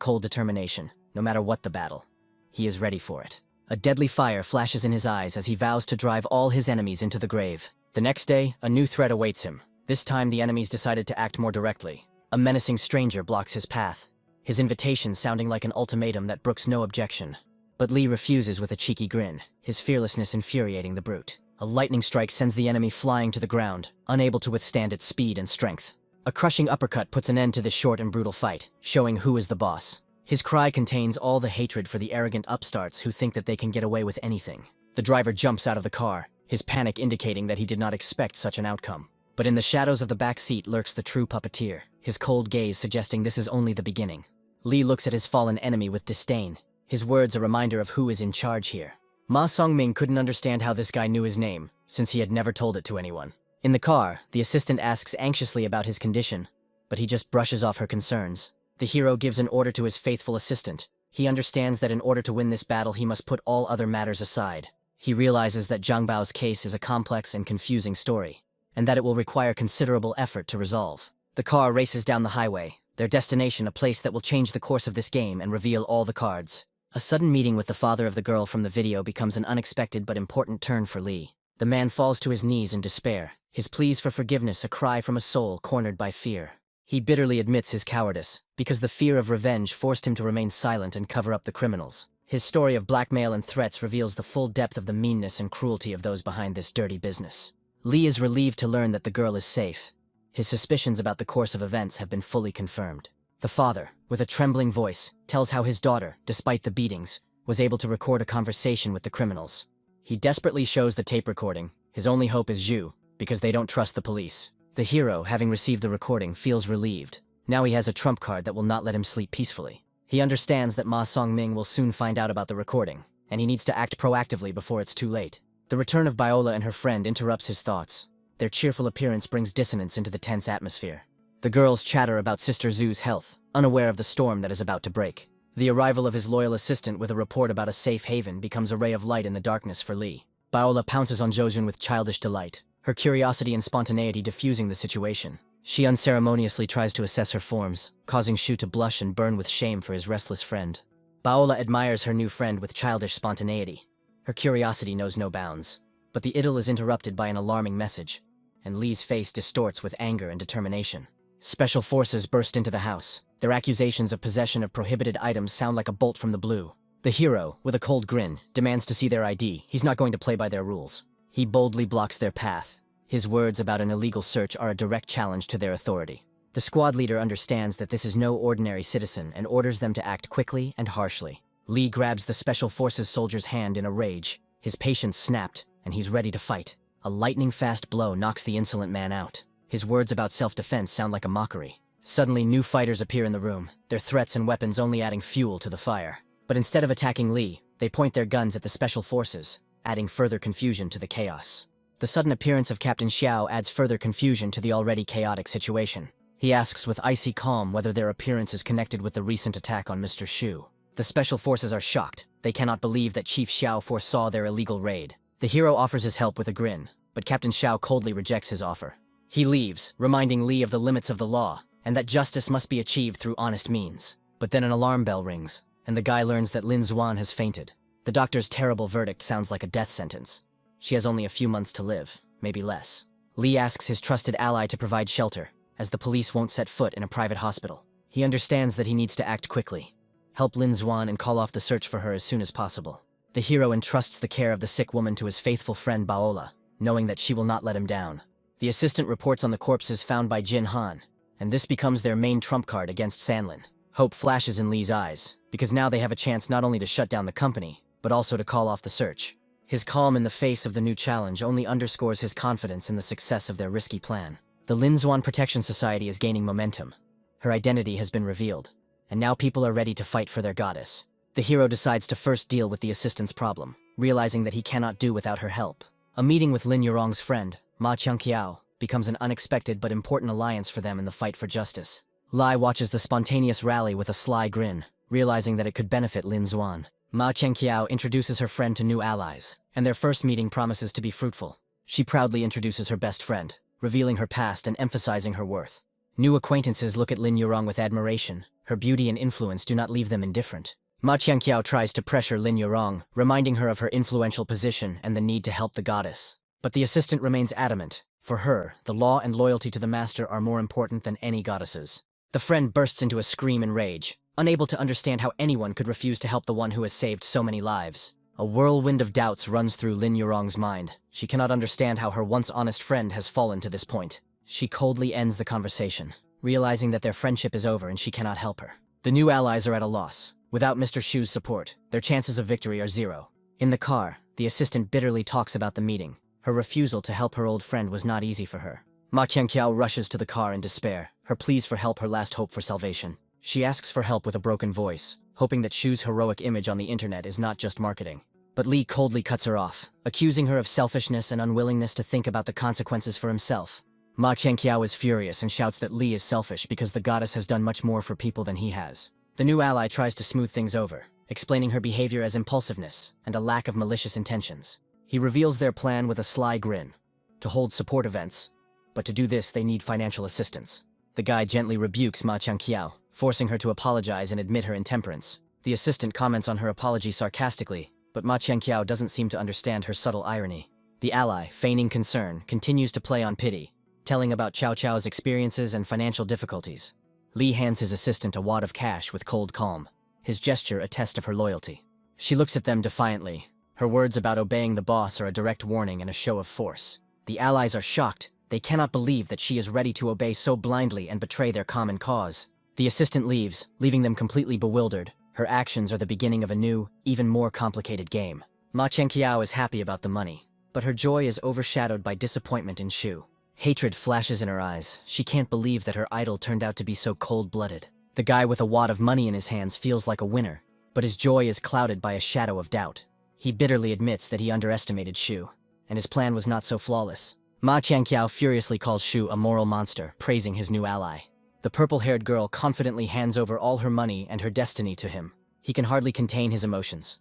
cold determination, no matter what the battle. He is ready for it. A deadly fire flashes in his eyes as he vows to drive all his enemies into the grave. The next day, a new threat awaits him. This time the enemies decided to act more directly. A menacing stranger blocks his path, his invitation sounding like an ultimatum that brooks no objection. But Li refuses with a cheeky grin, his fearlessness infuriating the brute. A lightning strike sends the enemy flying to the ground, unable to withstand its speed and strength. A crushing uppercut puts an end to this short and brutal fight, showing who is the boss. His cry contains all the hatred for the arrogant upstarts who think that they can get away with anything. The driver jumps out of the car, his panic indicating that he did not expect such an outcome. But in the shadows of the back seat lurks the true puppeteer, his cold gaze suggesting this is only the beginning. Li looks at his fallen enemy with disdain, his words a reminder of who is in charge here. Ma Songming couldn't understand how this guy knew his name, since he had never told it to anyone. In the car, the assistant asks anxiously about his condition, but he just brushes off her concerns. The hero gives an order to his faithful assistant. He understands that in order to win this battle he must put all other matters aside. He realizes that Zhang Bao's case is a complex and confusing story, and that it will require considerable effort to resolve. The car races down the highway, their destination a place that will change the course of this game and reveal all the cards. A sudden meeting with the father of the girl from the video becomes an unexpected but important turn for Lee. The man falls to his knees in despair, his pleas for forgiveness a cry from a soul cornered by fear. He bitterly admits his cowardice, because the fear of revenge forced him to remain silent and cover up the criminals. His story of blackmail and threats reveals the full depth of the meanness and cruelty of those behind this dirty business. Lee is relieved to learn that the girl is safe. His suspicions about the course of events have been fully confirmed. The father, with a trembling voice, tells how his daughter, despite the beatings, was able to record a conversation with the criminals. He desperately shows the tape recording. His only hope is Zhu, because they don't trust the police. The hero, having received the recording, feels relieved. Now he has a trump card that will not let him sleep peacefully. He understands that Ma Songming will soon find out about the recording, and he needs to act proactively before it's too late. The return of Biola and her friend interrupts his thoughts. Their cheerful appearance brings dissonance into the tense atmosphere. The girls chatter about Sister Zhu's health, unaware of the storm that is about to break. The arrival of his loyal assistant with a report about a safe haven becomes a ray of light in the darkness for Lee. Biola pounces on Zhojun with childish delight, her curiosity and spontaneity diffusing the situation. She unceremoniously tries to assess her forms, causing Shu to blush and burn with shame for his restless friend. Baola admires her new friend with childish spontaneity. Her curiosity knows no bounds. But the idyll is interrupted by an alarming message, and Lee's face distorts with anger and determination. Special forces burst into the house. Their accusations of possession of prohibited items sound like a bolt from the blue. The hero, with a cold grin, demands to see their ID. He's not going to play by their rules. He boldly blocks their path. His words about an illegal search are a direct challenge to their authority. The squad leader understands that this is no ordinary citizen and orders them to act quickly and harshly. Lee grabs the Special Forces soldier's hand in a rage. His patience snapped, and he's ready to fight. A lightning-fast blow knocks the insolent man out. His words about self-defense sound like a mockery. Suddenly, new fighters appear in the room, their threats and weapons only adding fuel to the fire. But instead of attacking Lee, they point their guns at the Special Forces, adding further confusion to the chaos. The sudden appearance of Captain Xiao adds further confusion to the already chaotic situation. He asks with icy calm whether their appearance is connected with the recent attack on Mr. Shu. The Special Forces are shocked. They cannot believe that Chief Xiao foresaw their illegal raid. The hero offers his help with a grin, but Captain Xiao coldly rejects his offer. He leaves, reminding Lee of the limits of the law, and that justice must be achieved through honest means. But then an alarm bell rings, and the guy learns that Lin Xuan has fainted. The doctor's terrible verdict sounds like a death sentence. She has only a few months to live, maybe less. Lee asks his trusted ally to provide shelter, as the police won't set foot in a private hospital. He understands that he needs to act quickly. Help Lin Xuan and call off the search for her as soon as possible. The hero entrusts the care of the sick woman to his faithful friend Baola, knowing that she will not let him down. The assistant reports on the corpses found by Jin Han, and this becomes their main trump card against Sanlin. Hope flashes in Lee's eyes, because now they have a chance not only to shut down the company, but also to call off the search. His calm in the face of the new challenge only underscores his confidence in the success of their risky plan. The Lin Xuan Protection Society is gaining momentum. Her identity has been revealed, and now people are ready to fight for their goddess. The hero decides to first deal with the assistant's problem, realizing that he cannot do without her help. A meeting with Lin Yurong's friend, Ma Qiangqiao, becomes an unexpected but important alliance for them in the fight for justice. Lai watches the spontaneous rally with a sly grin, realizing that it could benefit Lin Xuan. Ma Qiangqiao introduces her friend to new allies, and their first meeting promises to be fruitful. She proudly introduces her best friend, revealing her past and emphasizing her worth. New acquaintances look at Lin Yurong with admiration. Her beauty and influence do not leave them indifferent. Ma Qiangqiao tries to pressure Lin Yurong, reminding her of her influential position and the need to help the goddess. But the assistant remains adamant. For her, the law and loyalty to the master are more important than any goddesses. The friend bursts into a scream in rage, unable to understand how anyone could refuse to help the one who has saved so many lives. A whirlwind of doubts runs through Lin Yurong's mind. She cannot understand how her once honest friend has fallen to this point. She coldly ends the conversation, realizing that their friendship is over and she cannot help her. The new allies are at a loss. Without Mr. Shu's support, their chances of victory are zero. In the car, the assistant bitterly talks about the meeting. Her refusal to help her old friend was not easy for her. Ma Qiangqiao rushes to the car in despair, her pleas for help her last hope for salvation. She asks for help with a broken voice, hoping that Shu's heroic image on the internet is not just marketing. But Lee coldly cuts her off, accusing her of selfishness and unwillingness to think about the consequences for himself. Ma Qiangqiao is furious and shouts that Lee is selfish because the goddess has done much more for people than he has. The new ally tries to smooth things over, explaining her behavior as impulsiveness and a lack of malicious intentions. He reveals their plan with a sly grin, to hold support events, but to do this they need financial assistance. The guy gently rebukes Ma Qiao, forcing her to apologize and admit her intemperance. The assistant comments on her apology sarcastically, but Ma Qiao doesn't seem to understand her subtle irony. The ally, feigning concern, continues to play on pity, telling about Cao Cao's experiences and financial difficulties. Li hands his assistant a wad of cash with cold calm, his gesture a test of her loyalty. She looks at them defiantly. Her words about obeying the boss are a direct warning and a show of force. The allies are shocked. They cannot believe that she is ready to obey so blindly and betray their common cause. The assistant leaves, leaving them completely bewildered. Her actions are the beginning of a new, even more complicated game. Ma Qiao is happy about the money, but her joy is overshadowed by disappointment in Shu. Hatred flashes in her eyes. She can't believe that her idol turned out to be so cold-blooded. The guy with a wad of money in his hands feels like a winner, but his joy is clouded by a shadow of doubt. He bitterly admits that he underestimated Shu, and his plan was not so flawless. Ma Qiao furiously calls Shu a moral monster, praising his new ally. The purple-haired girl confidently hands over all her money and her destiny to him. He can hardly contain his emotions.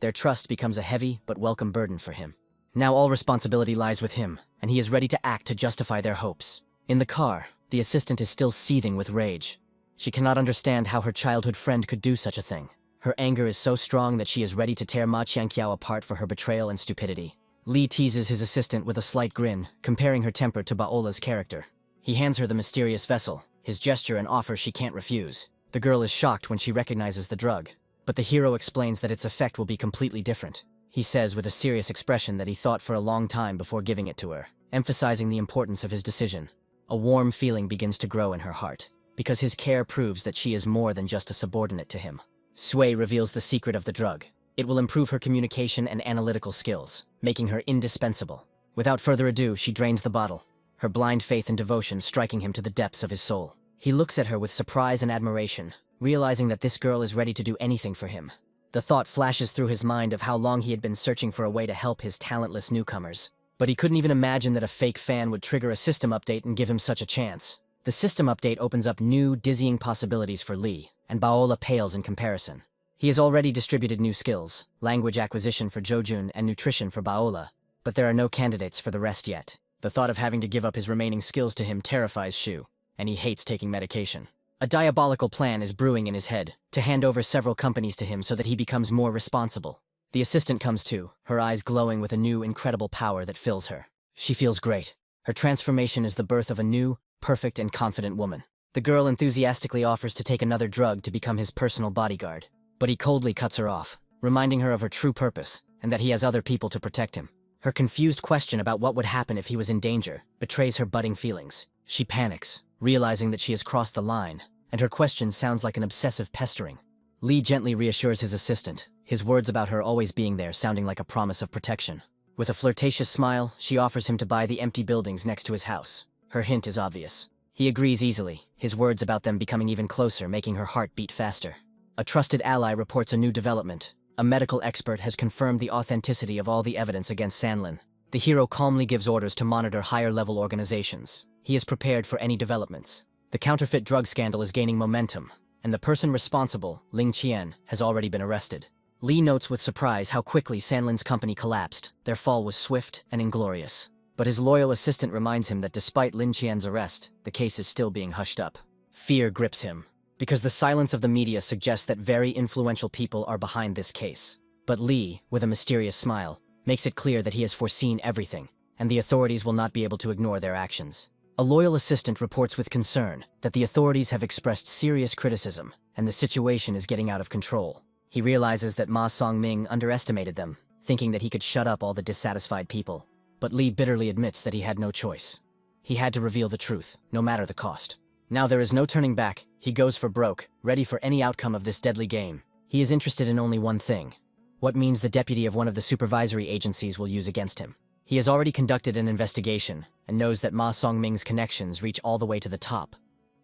Their trust becomes a heavy but welcome burden for him. Now all responsibility lies with him, and he is ready to act to justify their hopes. In the car, the assistant is still seething with rage. She cannot understand how her childhood friend could do such a thing. Her anger is so strong that she is ready to tear Ma Qiao apart for her betrayal and stupidity. Li teases his assistant with a slight grin, comparing her temper to Baola's character. He hands her the mysterious vessel, his gesture an offer she can't refuse. The girl is shocked when she recognizes the drug, but the hero explains that its effect will be completely different. He says with a serious expression that he thought for a long time before giving it to her, emphasizing the importance of his decision. A warm feeling begins to grow in her heart, because his care proves that she is more than just a subordinate to him. Sui reveals the secret of the drug. It will improve her communication and analytical skills, making her indispensable. Without further ado, she drains the bottle, her blind faith and devotion striking him to the depths of his soul. He looks at her with surprise and admiration, realizing that this girl is ready to do anything for him. The thought flashes through his mind of how long he had been searching for a way to help his talentless newcomers. But he couldn't even imagine that a fake fan would trigger a system update and give him such a chance. The system update opens up new, dizzying possibilities for Li, and Baola pales in comparison. He has already distributed new skills, language acquisition for Jojun and nutrition for Baola, but there are no candidates for the rest yet. The thought of having to give up his remaining skills to him terrifies Shu, and he hates taking medication. A diabolical plan is brewing in his head, to hand over several companies to him so that he becomes more responsible. The assistant comes too, her eyes glowing with a new, incredible power that fills her. She feels great. Her transformation is the birth of a new, perfect and confident woman. The girl enthusiastically offers to take another drug to become his personal bodyguard, but he coldly cuts her off, reminding her of her true purpose, and that he has other people to protect him. Her confused question about what would happen if he was in danger betrays her budding feelings. She panics, realizing that she has crossed the line, and her question sounds like an obsessive pestering. Li gently reassures his assistant, his words about her always being there sounding like a promise of protection. With a flirtatious smile, she offers him to buy the empty buildings next to his house. Her hint is obvious. He agrees easily, his words about them becoming even closer, making her heart beat faster. A trusted ally reports a new development. A medical expert has confirmed the authenticity of all the evidence against Sanlin. The hero calmly gives orders to monitor higher-level organizations. He is prepared for any developments. The counterfeit drug scandal is gaining momentum, and the person responsible, Ling Qian, has already been arrested. Li notes with surprise how quickly Sanlin's company collapsed. Their fall was swift and inglorious. But his loyal assistant reminds him that despite Lin Qian's arrest, the case is still being hushed up. Fear grips him, because the silence of the media suggests that very influential people are behind this case. But Li, with a mysterious smile, makes it clear that he has foreseen everything, and the authorities will not be able to ignore their actions. A loyal assistant reports with concern that the authorities have expressed serious criticism, and the situation is getting out of control. He realizes that Ma Songming underestimated them, thinking that he could shut up all the dissatisfied people. But Li bitterly admits that he had no choice. He had to reveal the truth, no matter the cost. Now there is no turning back. He goes for broke, ready for any outcome of this deadly game. He is interested in only one thing: what means the deputy of one of the supervisory agencies will use against him. He has already conducted an investigation, and knows that Ma Songming's connections reach all the way to the top.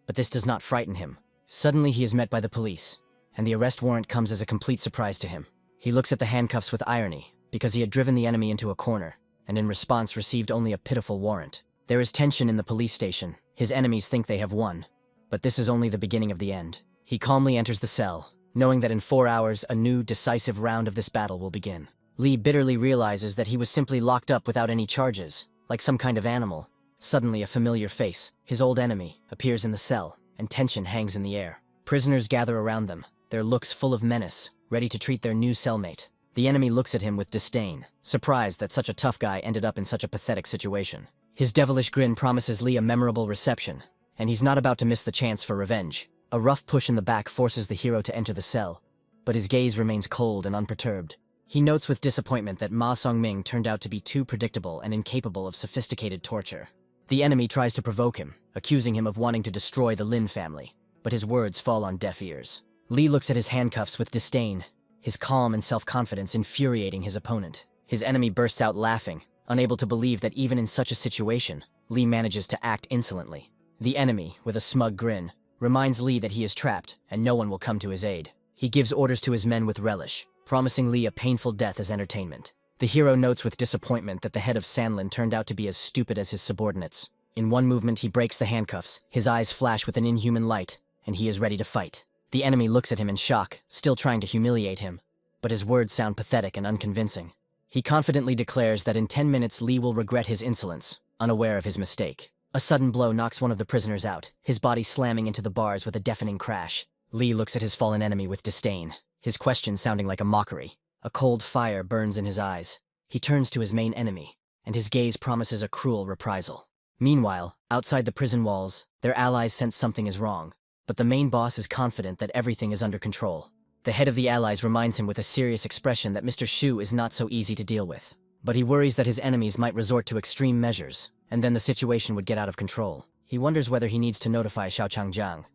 But this does not frighten him. Suddenly he is met by the police, and the arrest warrant comes as a complete surprise to him. He looks at the handcuffs with irony, because he had driven the enemy into a corner, and in response received only a pitiful warrant. There is tension in the police station. His enemies think they have won, but this is only the beginning of the end. He calmly enters the cell, knowing that in 4 hours a new, decisive round of this battle will begin. Lee bitterly realizes that he was simply locked up without any charges, like some kind of animal. Suddenly, a familiar face, his old enemy, appears in the cell, and tension hangs in the air. Prisoners gather around them, their looks full of menace, ready to treat their new cellmate. The enemy looks at him with disdain, surprised that such a tough guy ended up in such a pathetic situation. His devilish grin promises Lee a memorable reception, and he's not about to miss the chance for revenge. A rough push in the back forces the hero to enter the cell, but his gaze remains cold and unperturbed. He notes with disappointment that Ma Songming turned out to be too predictable and incapable of sophisticated torture. The enemy tries to provoke him, accusing him of wanting to destroy the Lin family, but his words fall on deaf ears. Lee looks at his handcuffs with disdain, his calm and self-confidence infuriating his opponent. His enemy bursts out laughing, unable to believe that even in such a situation, Lee manages to act insolently. The enemy, with a smug grin, reminds Lee that he is trapped and no one will come to his aid. He gives orders to his men with relish, promising Lee a painful death as entertainment. The hero notes with disappointment that the head of Sanlin turned out to be as stupid as his subordinates. In one movement, he breaks the handcuffs, his eyes flash with an inhuman light, and he is ready to fight. The enemy looks at him in shock, still trying to humiliate him, but his words sound pathetic and unconvincing. He confidently declares that in 10 minutes Lee will regret his insolence, unaware of his mistake. A sudden blow knocks one of the prisoners out, his body slamming into the bars with a deafening crash. Lee looks at his fallen enemy with disdain, his question sounding like a mockery. A cold fire burns in his eyes. He turns to his main enemy, and his gaze promises a cruel reprisal. Meanwhile, outside the prison walls, their allies sense something is wrong, but the main boss is confident that everything is under control. The head of the allies reminds him with a serious expression that Mr. Shu is not so easy to deal with, but he worries that his enemies might resort to extreme measures, and then the situation would get out of control. He wonders whether he needs to notify Xiao Changjiang,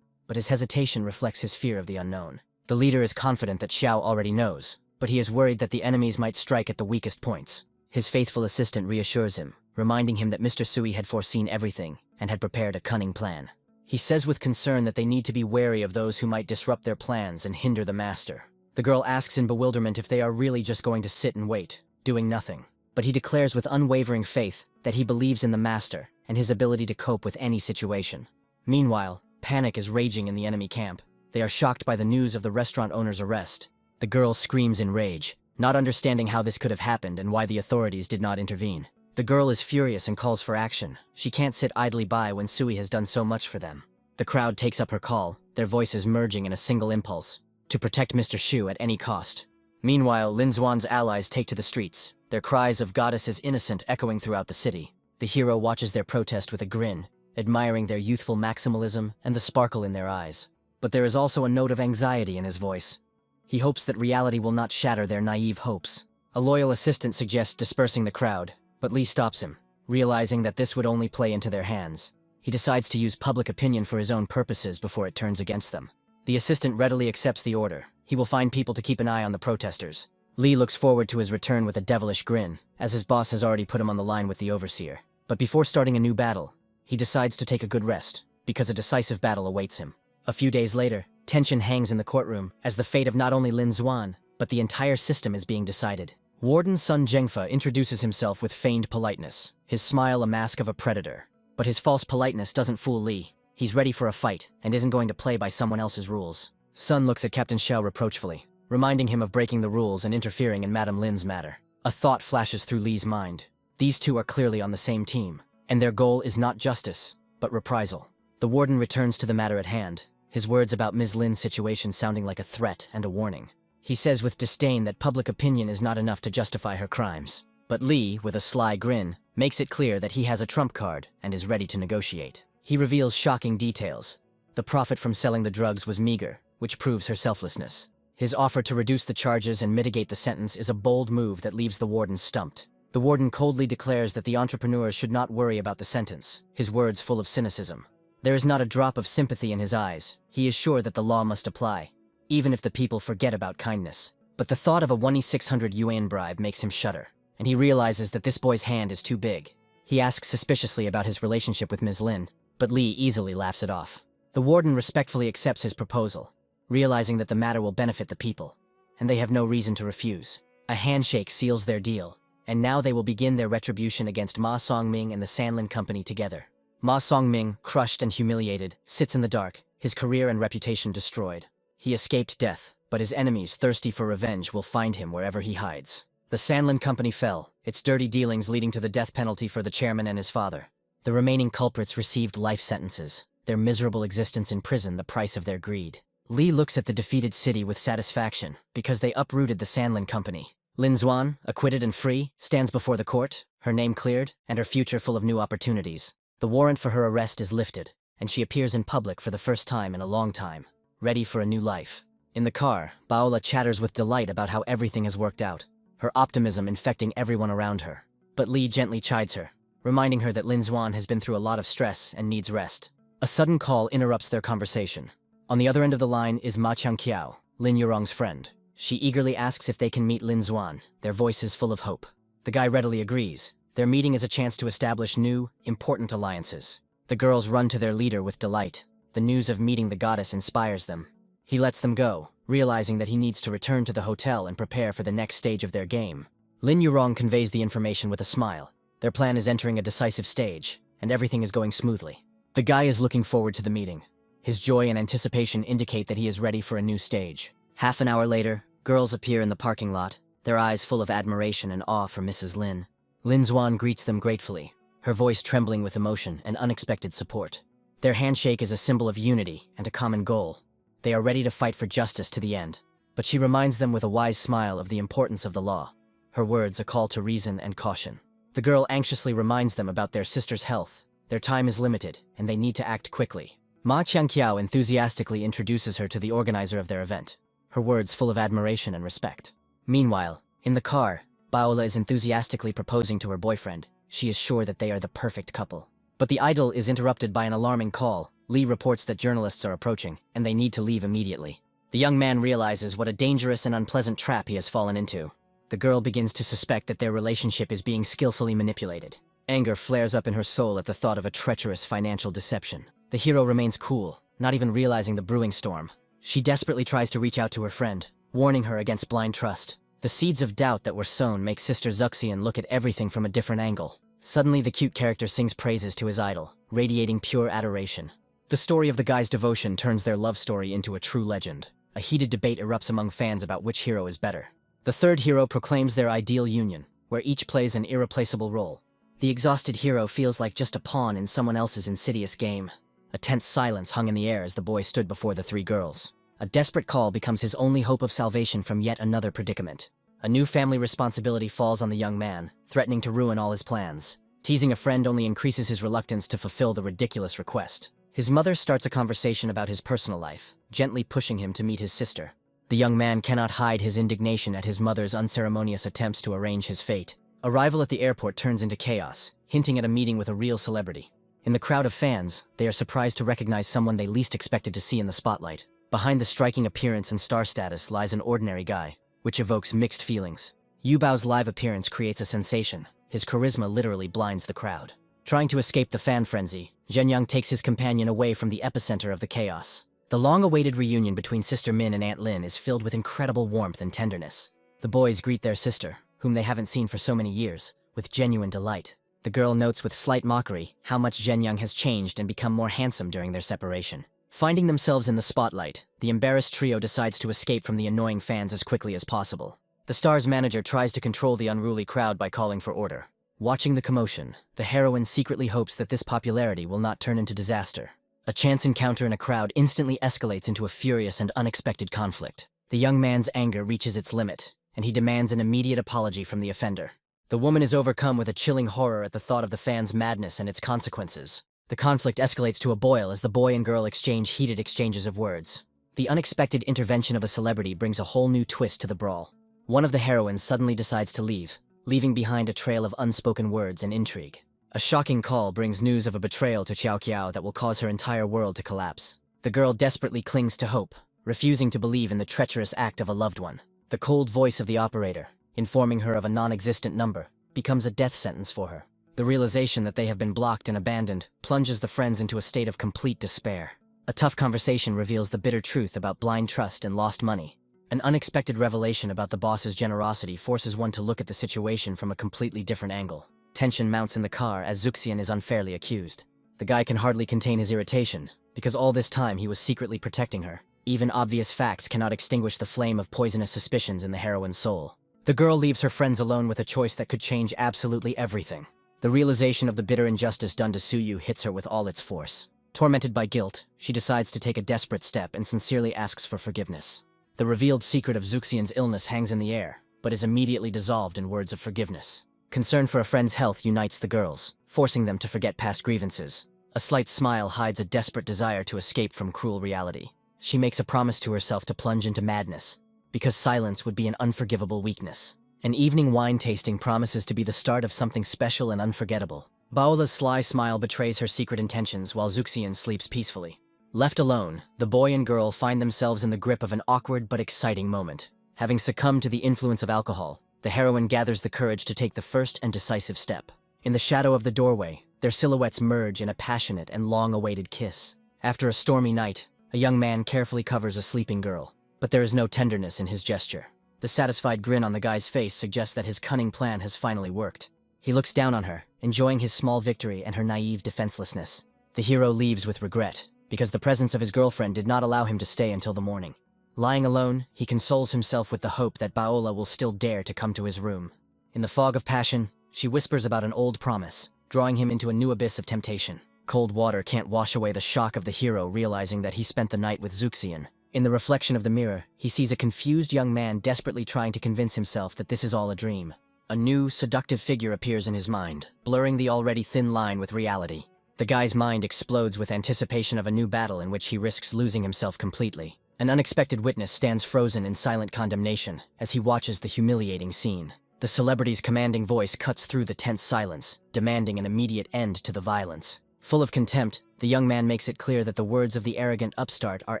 but his hesitation reflects his fear of the unknown. The leader is confident that Xiao already knows, but he is worried that the enemies might strike at the weakest points. His faithful assistant reassures him, reminding him that Mr. Sui had foreseen everything and had prepared a cunning plan. He says with concern that they need to be wary of those who might disrupt their plans and hinder the master. The girl asks in bewilderment if they are really just going to sit and wait, doing nothing. But he declares with unwavering faith that he believes in the master and his ability to cope with any situation. Meanwhile, panic is raging in the enemy camp. They are shocked by the news of the restaurant owner's arrest. The girl screams in rage, not understanding how this could have happened and why the authorities did not intervene. The girl is furious and calls for action. She can't sit idly by when Sui has done so much for them. The crowd takes up her call, their voices merging in a single impulse, to protect Mr. Shu at any cost. Meanwhile, Lin Xuan's allies take to the streets, their cries of "Goddess is innocent" echoing throughout the city. The hero watches their protest with a grin, admiring their youthful maximalism and the sparkle in their eyes. But there is also a note of anxiety in his voice. He hopes that reality will not shatter their naive hopes. A loyal assistant suggests dispersing the crowd, but Lee stops him, realizing that this would only play into their hands. He decides to use public opinion for his own purposes before it turns against them. The assistant readily accepts the order. He will find people to keep an eye on the protesters. Lee looks forward to his return with a devilish grin, as his boss has already put him on the line with the overseer. But before starting a new battle, he decides to take a good rest, because a decisive battle awaits him. A few days later, tension hangs in the courtroom as the fate of not only Lin Xuan, but the entire system is being decided. Warden Sun Zhengfa introduces himself with feigned politeness, his smile a mask of a predator. But his false politeness doesn't fool Lee. He's ready for a fight, and isn't going to play by someone else's rules. Sun looks at Captain Xiao reproachfully, reminding him of breaking the rules and interfering in Madame Lin's matter. A thought flashes through Lee's mind. These two are clearly on the same team, and their goal is not justice, but reprisal. The warden returns to the matter at hand, his words about Ms. Lin's situation sounding like a threat and a warning. He says with disdain that public opinion is not enough to justify her crimes. But Lee, with a sly grin, makes it clear that he has a trump card and is ready to negotiate. He reveals shocking details. The profit from selling the drugs was meager, which proves her selflessness. His offer to reduce the charges and mitigate the sentence is a bold move that leaves the warden stumped. The warden coldly declares that the entrepreneur should not worry about the sentence, his words full of cynicism. There is not a drop of sympathy in his eyes. He is sure that the law must apply, even if the people forget about kindness. But the thought of a 1,600 yuan bribe makes him shudder, and he realizes that this boy's hand is too big. He asks suspiciously about his relationship with Ms. Lin, but Lee easily laughs it off. The warden respectfully accepts his proposal, realizing that the matter will benefit the people, and they have no reason to refuse. A handshake seals their deal, and now they will begin their retribution against Ma Songming and the Sanlin Company together. Ma Songming, crushed and humiliated, sits in the dark, his career and reputation destroyed. He escaped death, but his enemies, thirsty for revenge, will find him wherever he hides. The Sandlin Company fell, its dirty dealings leading to the death penalty for the chairman and his father. The remaining culprits received life sentences, their miserable existence in prison the price of their greed. Lee looks at the defeated city with satisfaction, because they uprooted the Sandlin Company. Lin Xuan, acquitted and free, stands before the court, her name cleared, and her future full of new opportunities. The warrant for her arrest is lifted, and she appears in public for the first time in a long time, ready for a new life. In the car, Baola chatters with delight about how everything has worked out, her optimism infecting everyone around her. But Lee gently chides her, reminding her that Lin Xuan has been through a lot of stress and needs rest. A sudden call interrupts their conversation. On the other end of the line is Ma Changqiao, Lin Yurong's friend. She eagerly asks if they can meet Lin Xuan, their voices full of hope. The guy readily agrees. Their meeting is a chance to establish new, important alliances. The girls run to their leader with delight. The news of meeting the goddess inspires them. He lets them go, realizing that he needs to return to the hotel and prepare for the next stage of their game. Lin Yurong conveys the information with a smile. Their plan is entering a decisive stage, and everything is going smoothly. The guy is looking forward to the meeting. His joy and anticipation indicate that he is ready for a new stage. Half an hour later, girls appear in the parking lot, their eyes full of admiration and awe for Mrs. Lin. Lin Xuan greets them gratefully, her voice trembling with emotion and unexpected support. Their handshake is a symbol of unity and a common goal. They are ready to fight for justice to the end, but she reminds them with a wise smile of the importance of the law. Her words a call to reason and caution. The girl anxiously reminds them about their sister's health. Their time is limited, and they need to act quickly. Ma Changqiao enthusiastically introduces her to the organizer of their event, her words full of admiration and respect. Meanwhile, in the car, Baola is enthusiastically proposing to her boyfriend. She is sure that they are the perfect couple. But the idyll is interrupted by an alarming call. Lee reports that journalists are approaching, and they need to leave immediately. The young man realizes what a dangerous and unpleasant trap he has fallen into. The girl begins to suspect that their relationship is being skillfully manipulated. Anger flares up in her soul at the thought of a treacherous financial deception. The hero remains cool, not even realizing the brewing storm. She desperately tries to reach out to her friend, warning her against blind trust. The seeds of doubt that were sown make Sister Zuxian look at everything from a different angle. Suddenly, the cute character sings praises to his idol, radiating pure adoration. The story of the guy's devotion turns their love story into a true legend. A heated debate erupts among fans about which hero is better. The third hero proclaims their ideal union, where each plays an irreplaceable role. The exhausted hero feels like just a pawn in someone else's insidious game. A tense silence hung in the air as the boy stood before the three girls. A desperate call becomes his only hope of salvation from yet another predicament. A new family responsibility falls on the young man, threatening to ruin all his plans. Teasing a friend only increases his reluctance to fulfill the ridiculous request. His mother starts a conversation about his personal life, gently pushing him to meet his sister. The young man cannot hide his indignation at his mother's unceremonious attempts to arrange his fate. Arrival at the airport turns into chaos, hinting at a meeting with a real celebrity. In the crowd of fans, they are surprised to recognize someone they least expected to see in the spotlight. Behind the striking appearance and star status lies an ordinary guy, which evokes mixed feelings. Yu Bao's live appearance creates a sensation. His charisma literally blinds the crowd. Trying to escape the fan frenzy, Zhenyang takes his companion away from the epicenter of the chaos. The long-awaited reunion between Sister Min and Aunt Lin is filled with incredible warmth and tenderness. The boys greet their sister, whom they haven't seen for so many years, with genuine delight. The girl notes with slight mockery how much Zhenyang has changed and become more handsome during their separation. Finding themselves in the spotlight, the embarrassed trio decides to escape from the annoying fans as quickly as possible. The star's manager tries to control the unruly crowd by calling for order. Watching the commotion, the heroine secretly hopes that this popularity will not turn into disaster. A chance encounter in a crowd instantly escalates into a furious and unexpected conflict. The young man's anger reaches its limit, and he demands an immediate apology from the offender. The woman is overcome with a chilling horror at the thought of the fans' madness and its consequences. The conflict escalates to a boil as the boy and girl exchange heated exchanges of words. The unexpected intervention of a celebrity brings a whole new twist to the brawl. One of the heroines suddenly decides to leave, leaving behind a trail of unspoken words and intrigue. A shocking call brings news of a betrayal to Qiao Qiao that will cause her entire world to collapse. The girl desperately clings to hope, refusing to believe in the treacherous act of a loved one. The cold voice of the operator, informing her of a non-existent number, becomes a death sentence for her. The realization that they have been blocked and abandoned plunges the friends into a state of complete despair. A tough conversation reveals the bitter truth about blind trust and lost money. An unexpected revelation about the boss's generosity forces one to look at the situation from a completely different angle. Tension mounts in the car as Zuxian is unfairly accused. The guy can hardly contain his irritation, because all this time he was secretly protecting her. Even obvious facts cannot extinguish the flame of poisonous suspicions in the heroine's soul. The girl leaves her friends alone with a choice that could change absolutely everything. The realization of the bitter injustice done to Suyu hits her with all its force. Tormented by guilt, she decides to take a desperate step and sincerely asks for forgiveness. The revealed secret of Zuxian's illness hangs in the air, but is immediately dissolved in words of forgiveness. Concern for a friend's health unites the girls, forcing them to forget past grievances. A slight smile hides a desperate desire to escape from cruel reality. She makes a promise to herself to plunge into madness, because silence would be an unforgivable weakness. An evening wine tasting promises to be the start of something special and unforgettable. Baola's sly smile betrays her secret intentions while Zuxian sleeps peacefully. Left alone, the boy and girl find themselves in the grip of an awkward but exciting moment. Having succumbed to the influence of alcohol, the heroine gathers the courage to take the first and decisive step. In the shadow of the doorway, their silhouettes merge in a passionate and long-awaited kiss. After a stormy night, a young man carefully covers a sleeping girl, but there is no tenderness in his gesture. The satisfied grin on the guy's face suggests that his cunning plan has finally worked. He looks down on her, enjoying his small victory and her naive defenselessness. The hero leaves with regret, because the presence of his girlfriend did not allow him to stay until the morning. Lying alone, he consoles himself with the hope that Baola will still dare to come to his room. In the fog of passion, she whispers about an old promise, drawing him into a new abyss of temptation. Cold water can't wash away the shock of the hero realizing that he spent the night with Zuxian. In the reflection of the mirror, he sees a confused young man desperately trying to convince himself that this is all a dream. A new, seductive figure appears in his mind, blurring the already thin line with reality. The guy's mind explodes with anticipation of a new battle in which he risks losing himself completely. An unexpected witness stands frozen in silent condemnation as he watches the humiliating scene. The celebrity's commanding voice cuts through the tense silence, demanding an immediate end to the violence. Full of contempt, the young man makes it clear that the words of the arrogant upstart are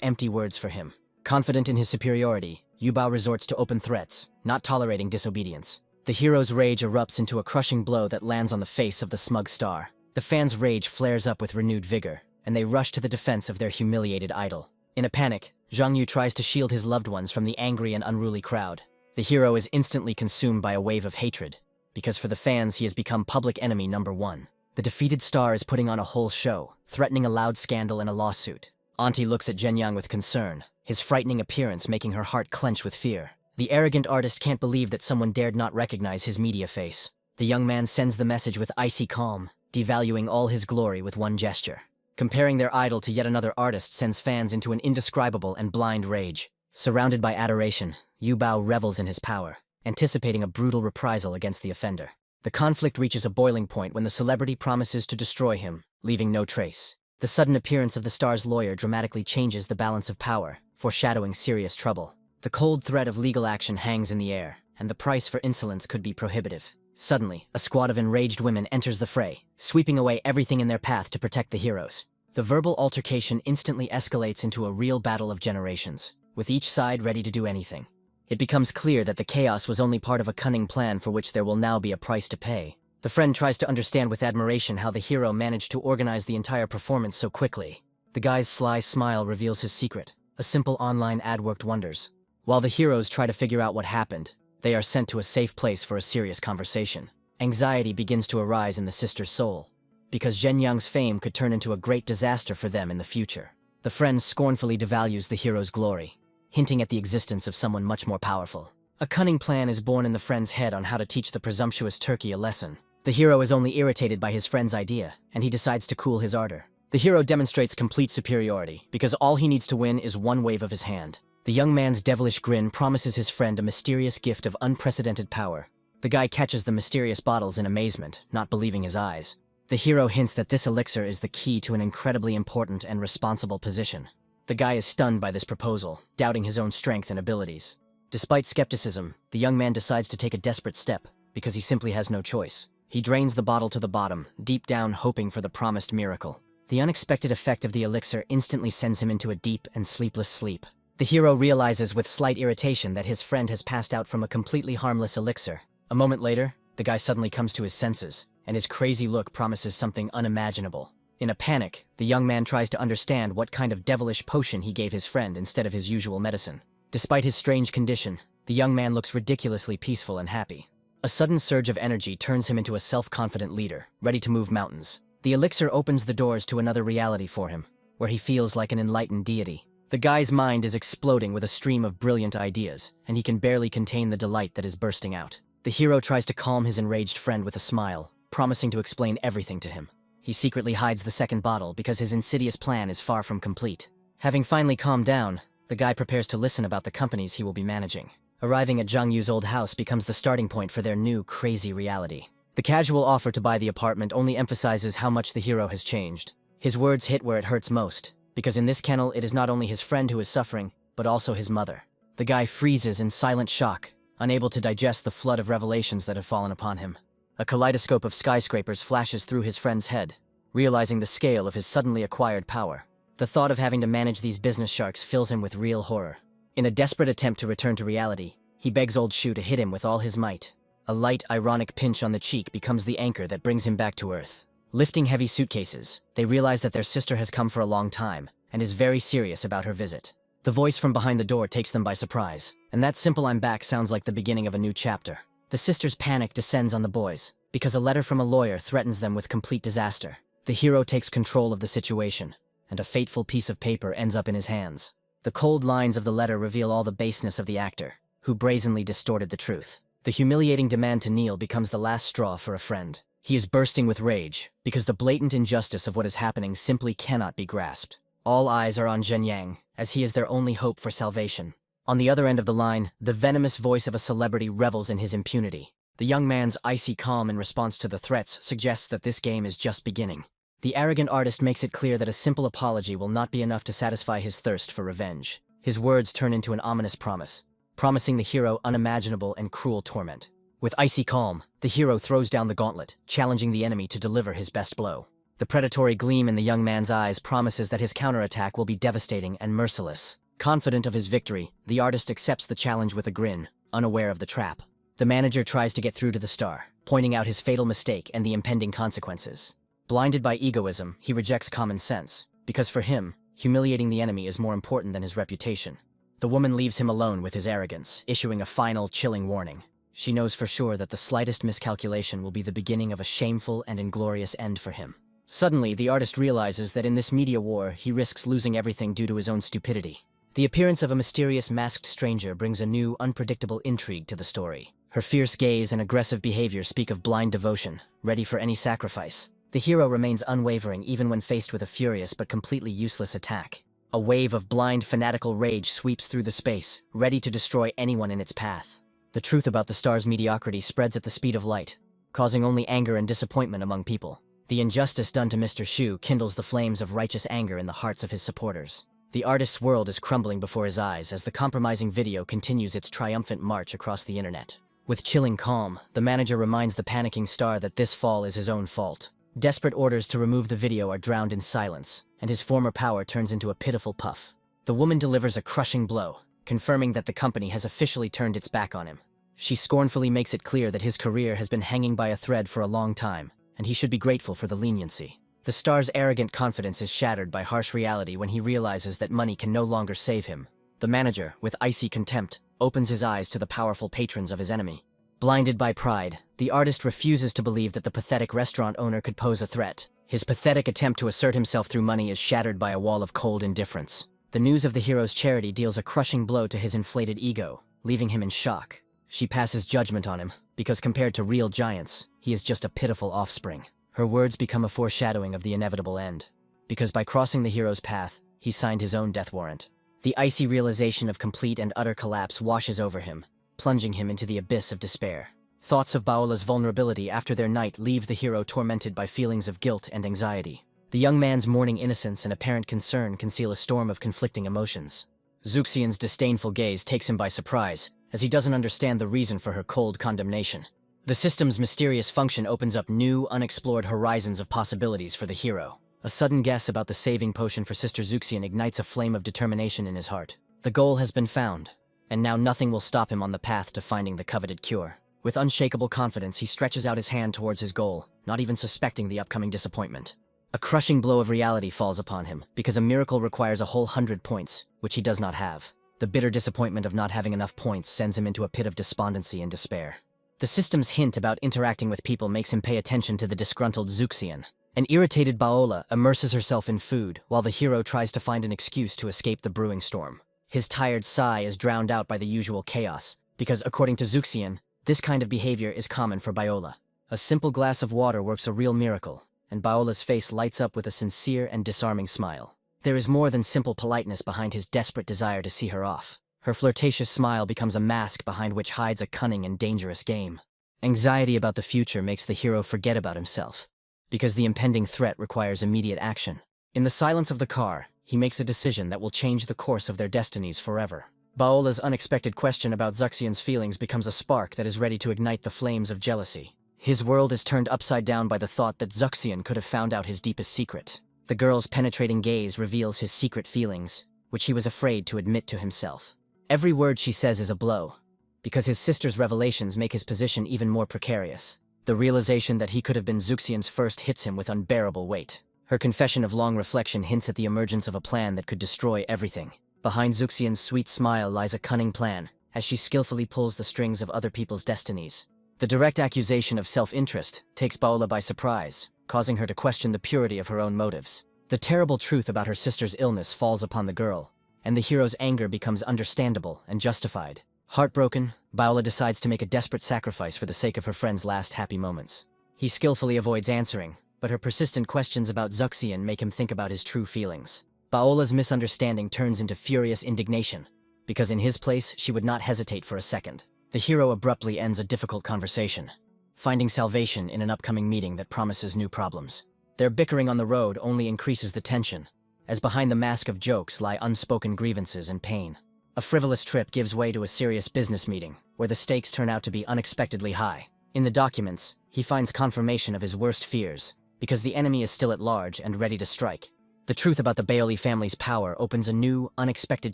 empty words for him. Confident in his superiority, Yubao resorts to open threats, not tolerating disobedience. The hero's rage erupts into a crushing blow that lands on the face of the smug star. The fans' rage flares up with renewed vigor, and they rush to the defense of their humiliated idol. In a panic, Zhang Yu tries to shield his loved ones from the angry and unruly crowd. The hero is instantly consumed by a wave of hatred, because for the fans he has become public enemy number one. The defeated star is putting on a whole show, threatening a loud scandal and a lawsuit. Auntie looks at Zhenyang with concern, his frightening appearance making her heart clench with fear. The arrogant artist can't believe that someone dared not recognize his media face. The young man sends the message with icy calm, devaluing all his glory with one gesture. Comparing their idol to yet another artist sends fans into an indescribable and blind rage. Surrounded by adoration, Yu Bao revels in his power, anticipating a brutal reprisal against the offender. The conflict reaches a boiling point when the celebrity promises to destroy him, leaving no trace. The sudden appearance of the star's lawyer dramatically changes the balance of power, foreshadowing serious trouble. The cold threat of legal action hangs in the air, and the price for insolence could be prohibitive. Suddenly, a squad of enraged women enters the fray, sweeping away everything in their path to protect the heroes. The verbal altercation instantly escalates into a real battle of generations, with each side ready to do anything. It becomes clear that the chaos was only part of a cunning plan for which there will now be a price to pay. The friend tries to understand with admiration how the hero managed to organize the entire performance so quickly. The guy's sly smile reveals his secret. A simple online ad worked wonders. While the heroes try to figure out what happened, they are sent to a safe place for a serious conversation. Anxiety begins to arise in the sister's soul, because Zhenyang's fame could turn into a great disaster for them in the future. The friend scornfully devalues the hero's glory, hinting at the existence of someone much more powerful. A cunning plan is born in the friend's head on how to teach the presumptuous turkey a lesson. The hero is only irritated by his friend's idea, and he decides to cool his ardor. The hero demonstrates complete superiority, because all he needs to win is one wave of his hand. The young man's devilish grin promises his friend a mysterious gift of unprecedented power. The guy catches the mysterious bottles in amazement, not believing his eyes. The hero hints that this elixir is the key to an incredibly important and responsible position. The guy is stunned by this proposal, doubting his own strength and abilities. Despite skepticism, the young man decides to take a desperate step, because he simply has no choice. He drains the bottle to the bottom, deep down hoping for the promised miracle. The unexpected effect of the elixir instantly sends him into a deep and sleepless sleep. The hero realizes with slight irritation that his friend has passed out from a completely harmless elixir. A moment later, the guy suddenly comes to his senses, and his crazy look promises something unimaginable. In a panic, the young man tries to understand what kind of devilish potion he gave his friend instead of his usual medicine. Despite his strange condition, the young man looks ridiculously peaceful and happy. A sudden surge of energy turns him into a self-confident leader, ready to move mountains. The elixir opens the doors to another reality for him, where he feels like an enlightened deity. The guy's mind is exploding with a stream of brilliant ideas, and he can barely contain the delight that is bursting out. The hero tries to calm his enraged friend with a smile, promising to explain everything to him. He secretly hides the second bottle because his insidious plan is far from complete. Having finally calmed down, the guy prepares to listen about the companies he will be managing. Arriving at Zhang Yu's old house becomes the starting point for their new crazy reality. The casual offer to buy the apartment only emphasizes how much the hero has changed. His words hit where it hurts most, because in this kennel it is not only his friend who is suffering, but also his mother. The guy freezes in silent shock, unable to digest the flood of revelations that have fallen upon him. A kaleidoscope of skyscrapers flashes through his friend's head, realizing the scale of his suddenly acquired power. The thought of having to manage these business sharks fills him with real horror. In a desperate attempt to return to reality, he begs old Shu to hit him with all his might. A light, ironic pinch on the cheek becomes the anchor that brings him back to Earth. Lifting heavy suitcases, they realize that their sister has come for a long time, and is very serious about her visit. The voice from behind the door takes them by surprise, and that simple "I'm back" sounds like the beginning of a new chapter. The sisters' panic descends on the boys, because a letter from a lawyer threatens them with complete disaster. The hero takes control of the situation, and a fateful piece of paper ends up in his hands. The cold lines of the letter reveal all the baseness of the actor, who brazenly distorted the truth. The humiliating demand to kneel becomes the last straw for a friend. He is bursting with rage, because the blatant injustice of what is happening simply cannot be grasped. All eyes are on Zhen Yang, as he is their only hope for salvation. On the other end of the line, the venomous voice of a celebrity revels in his impunity. The young man's icy calm in response to the threats suggests that this game is just beginning. The arrogant artist makes it clear that a simple apology will not be enough to satisfy his thirst for revenge. His words turn into an ominous promise, promising the hero unimaginable and cruel torment. With icy calm, the hero throws down the gauntlet, challenging the enemy to deliver his best blow. The predatory gleam in the young man's eyes promises that his counterattack will be devastating and merciless. Confident of his victory, the artist accepts the challenge with a grin, unaware of the trap. The manager tries to get through to the star, pointing out his fatal mistake and the impending consequences. Blinded by egoism, he rejects common sense, because for him, humiliating the enemy is more important than his reputation. The woman leaves him alone with his arrogance, issuing a final, chilling warning. She knows for sure that the slightest miscalculation will be the beginning of a shameful and inglorious end for him. Suddenly, the artist realizes that in this media war, he risks losing everything due to his own stupidity. The appearance of a mysterious masked stranger brings a new, unpredictable intrigue to the story. Her fierce gaze and aggressive behavior speak of blind devotion, ready for any sacrifice. The hero remains unwavering even when faced with a furious but completely useless attack. A wave of blind, fanatical rage sweeps through the space, ready to destroy anyone in its path. The truth about the star's mediocrity spreads at the speed of light, causing only anger and disappointment among people. The injustice done to Mr. Shu kindles the flames of righteous anger in the hearts of his supporters. The artist's world is crumbling before his eyes as the compromising video continues its triumphant march across the internet. With chilling calm, the manager reminds the panicking star that this fall is his own fault. Desperate orders to remove the video are drowned in silence, and his former power turns into a pitiful puff. The woman delivers a crushing blow, confirming that the company has officially turned its back on him. She scornfully makes it clear that his career has been hanging by a thread for a long time, and he should be grateful for the leniency. The star's arrogant confidence is shattered by harsh reality when he realizes that money can no longer save him. The manager, with icy contempt, opens his eyes to the powerful patrons of his enemy. Blinded by pride, the artist refuses to believe that the pathetic restaurant owner could pose a threat. His pathetic attempt to assert himself through money is shattered by a wall of cold indifference. The news of the hero's charity deals a crushing blow to his inflated ego, leaving him in shock. She passes judgment on him, because compared to real giants, he is just a pitiful offspring. Her words become a foreshadowing of the inevitable end, because by crossing the hero's path, he signed his own death warrant. The icy realization of complete and utter collapse washes over him, plunging him into the abyss of despair. Thoughts of Baola's vulnerability after their night leave the hero tormented by feelings of guilt and anxiety. The young man's mourning innocence and apparent concern conceal a storm of conflicting emotions. Zuxian's disdainful gaze takes him by surprise, as he doesn't understand the reason for her cold condemnation. The system's mysterious function opens up new, unexplored horizons of possibilities for the hero. A sudden guess about the saving potion for Sister Zuxian ignites a flame of determination in his heart. The goal has been found, and now nothing will stop him on the path to finding the coveted cure. With unshakable confidence, he stretches out his hand towards his goal, not even suspecting the upcoming disappointment. A crushing blow of reality falls upon him, because a miracle requires a whole 100 points, which he does not have. The bitter disappointment of not having enough points sends him into a pit of despondency and despair. The system's hint about interacting with people makes him pay attention to the disgruntled Zuxian. An irritated Baola immerses herself in food while the hero tries to find an excuse to escape the brewing storm. His tired sigh is drowned out by the usual chaos, because according to Zuxian, this kind of behavior is common for Baola. A simple glass of water works a real miracle, and Baola's face lights up with a sincere and disarming smile. There is more than simple politeness behind his desperate desire to see her off. Her flirtatious smile becomes a mask behind which hides a cunning and dangerous game. Anxiety about the future makes the hero forget about himself, because the impending threat requires immediate action. In the silence of the car, he makes a decision that will change the course of their destinies forever. Baola's unexpected question about Zuxian's feelings becomes a spark that is ready to ignite the flames of jealousy. His world is turned upside down by the thought that Zuxian could have found out his deepest secret. The girl's penetrating gaze reveals his secret feelings, which he was afraid to admit to himself. Every word she says is a blow, because his sister's revelations make his position even more precarious. The realization that he could have been Zuxian's first hits him with unbearable weight. Her confession of long reflection hints at the emergence of a plan that could destroy everything. Behind Zuxian's sweet smile lies a cunning plan, as she skillfully pulls the strings of other people's destinies. The direct accusation of self-interest takes Baola by surprise, causing her to question the purity of her own motives. The terrible truth about her sister's illness falls upon the girl, and the hero's anger becomes understandable and justified. Heartbroken, Baola decides to make a desperate sacrifice for the sake of her friend's last happy moments. He skillfully avoids answering, but her persistent questions about Zuxian make him think about his true feelings. Baola's misunderstanding turns into furious indignation, because in his place she would not hesitate for a second. The hero abruptly ends a difficult conversation, finding salvation in an upcoming meeting that promises new problems. Their bickering on the road only increases the tension, as behind the mask of jokes lie unspoken grievances and pain. A frivolous trip gives way to a serious business meeting, where the stakes turn out to be unexpectedly high. In the documents, he finds confirmation of his worst fears, because the enemy is still at large and ready to strike. The truth about the Baoli family's power opens a new, unexpected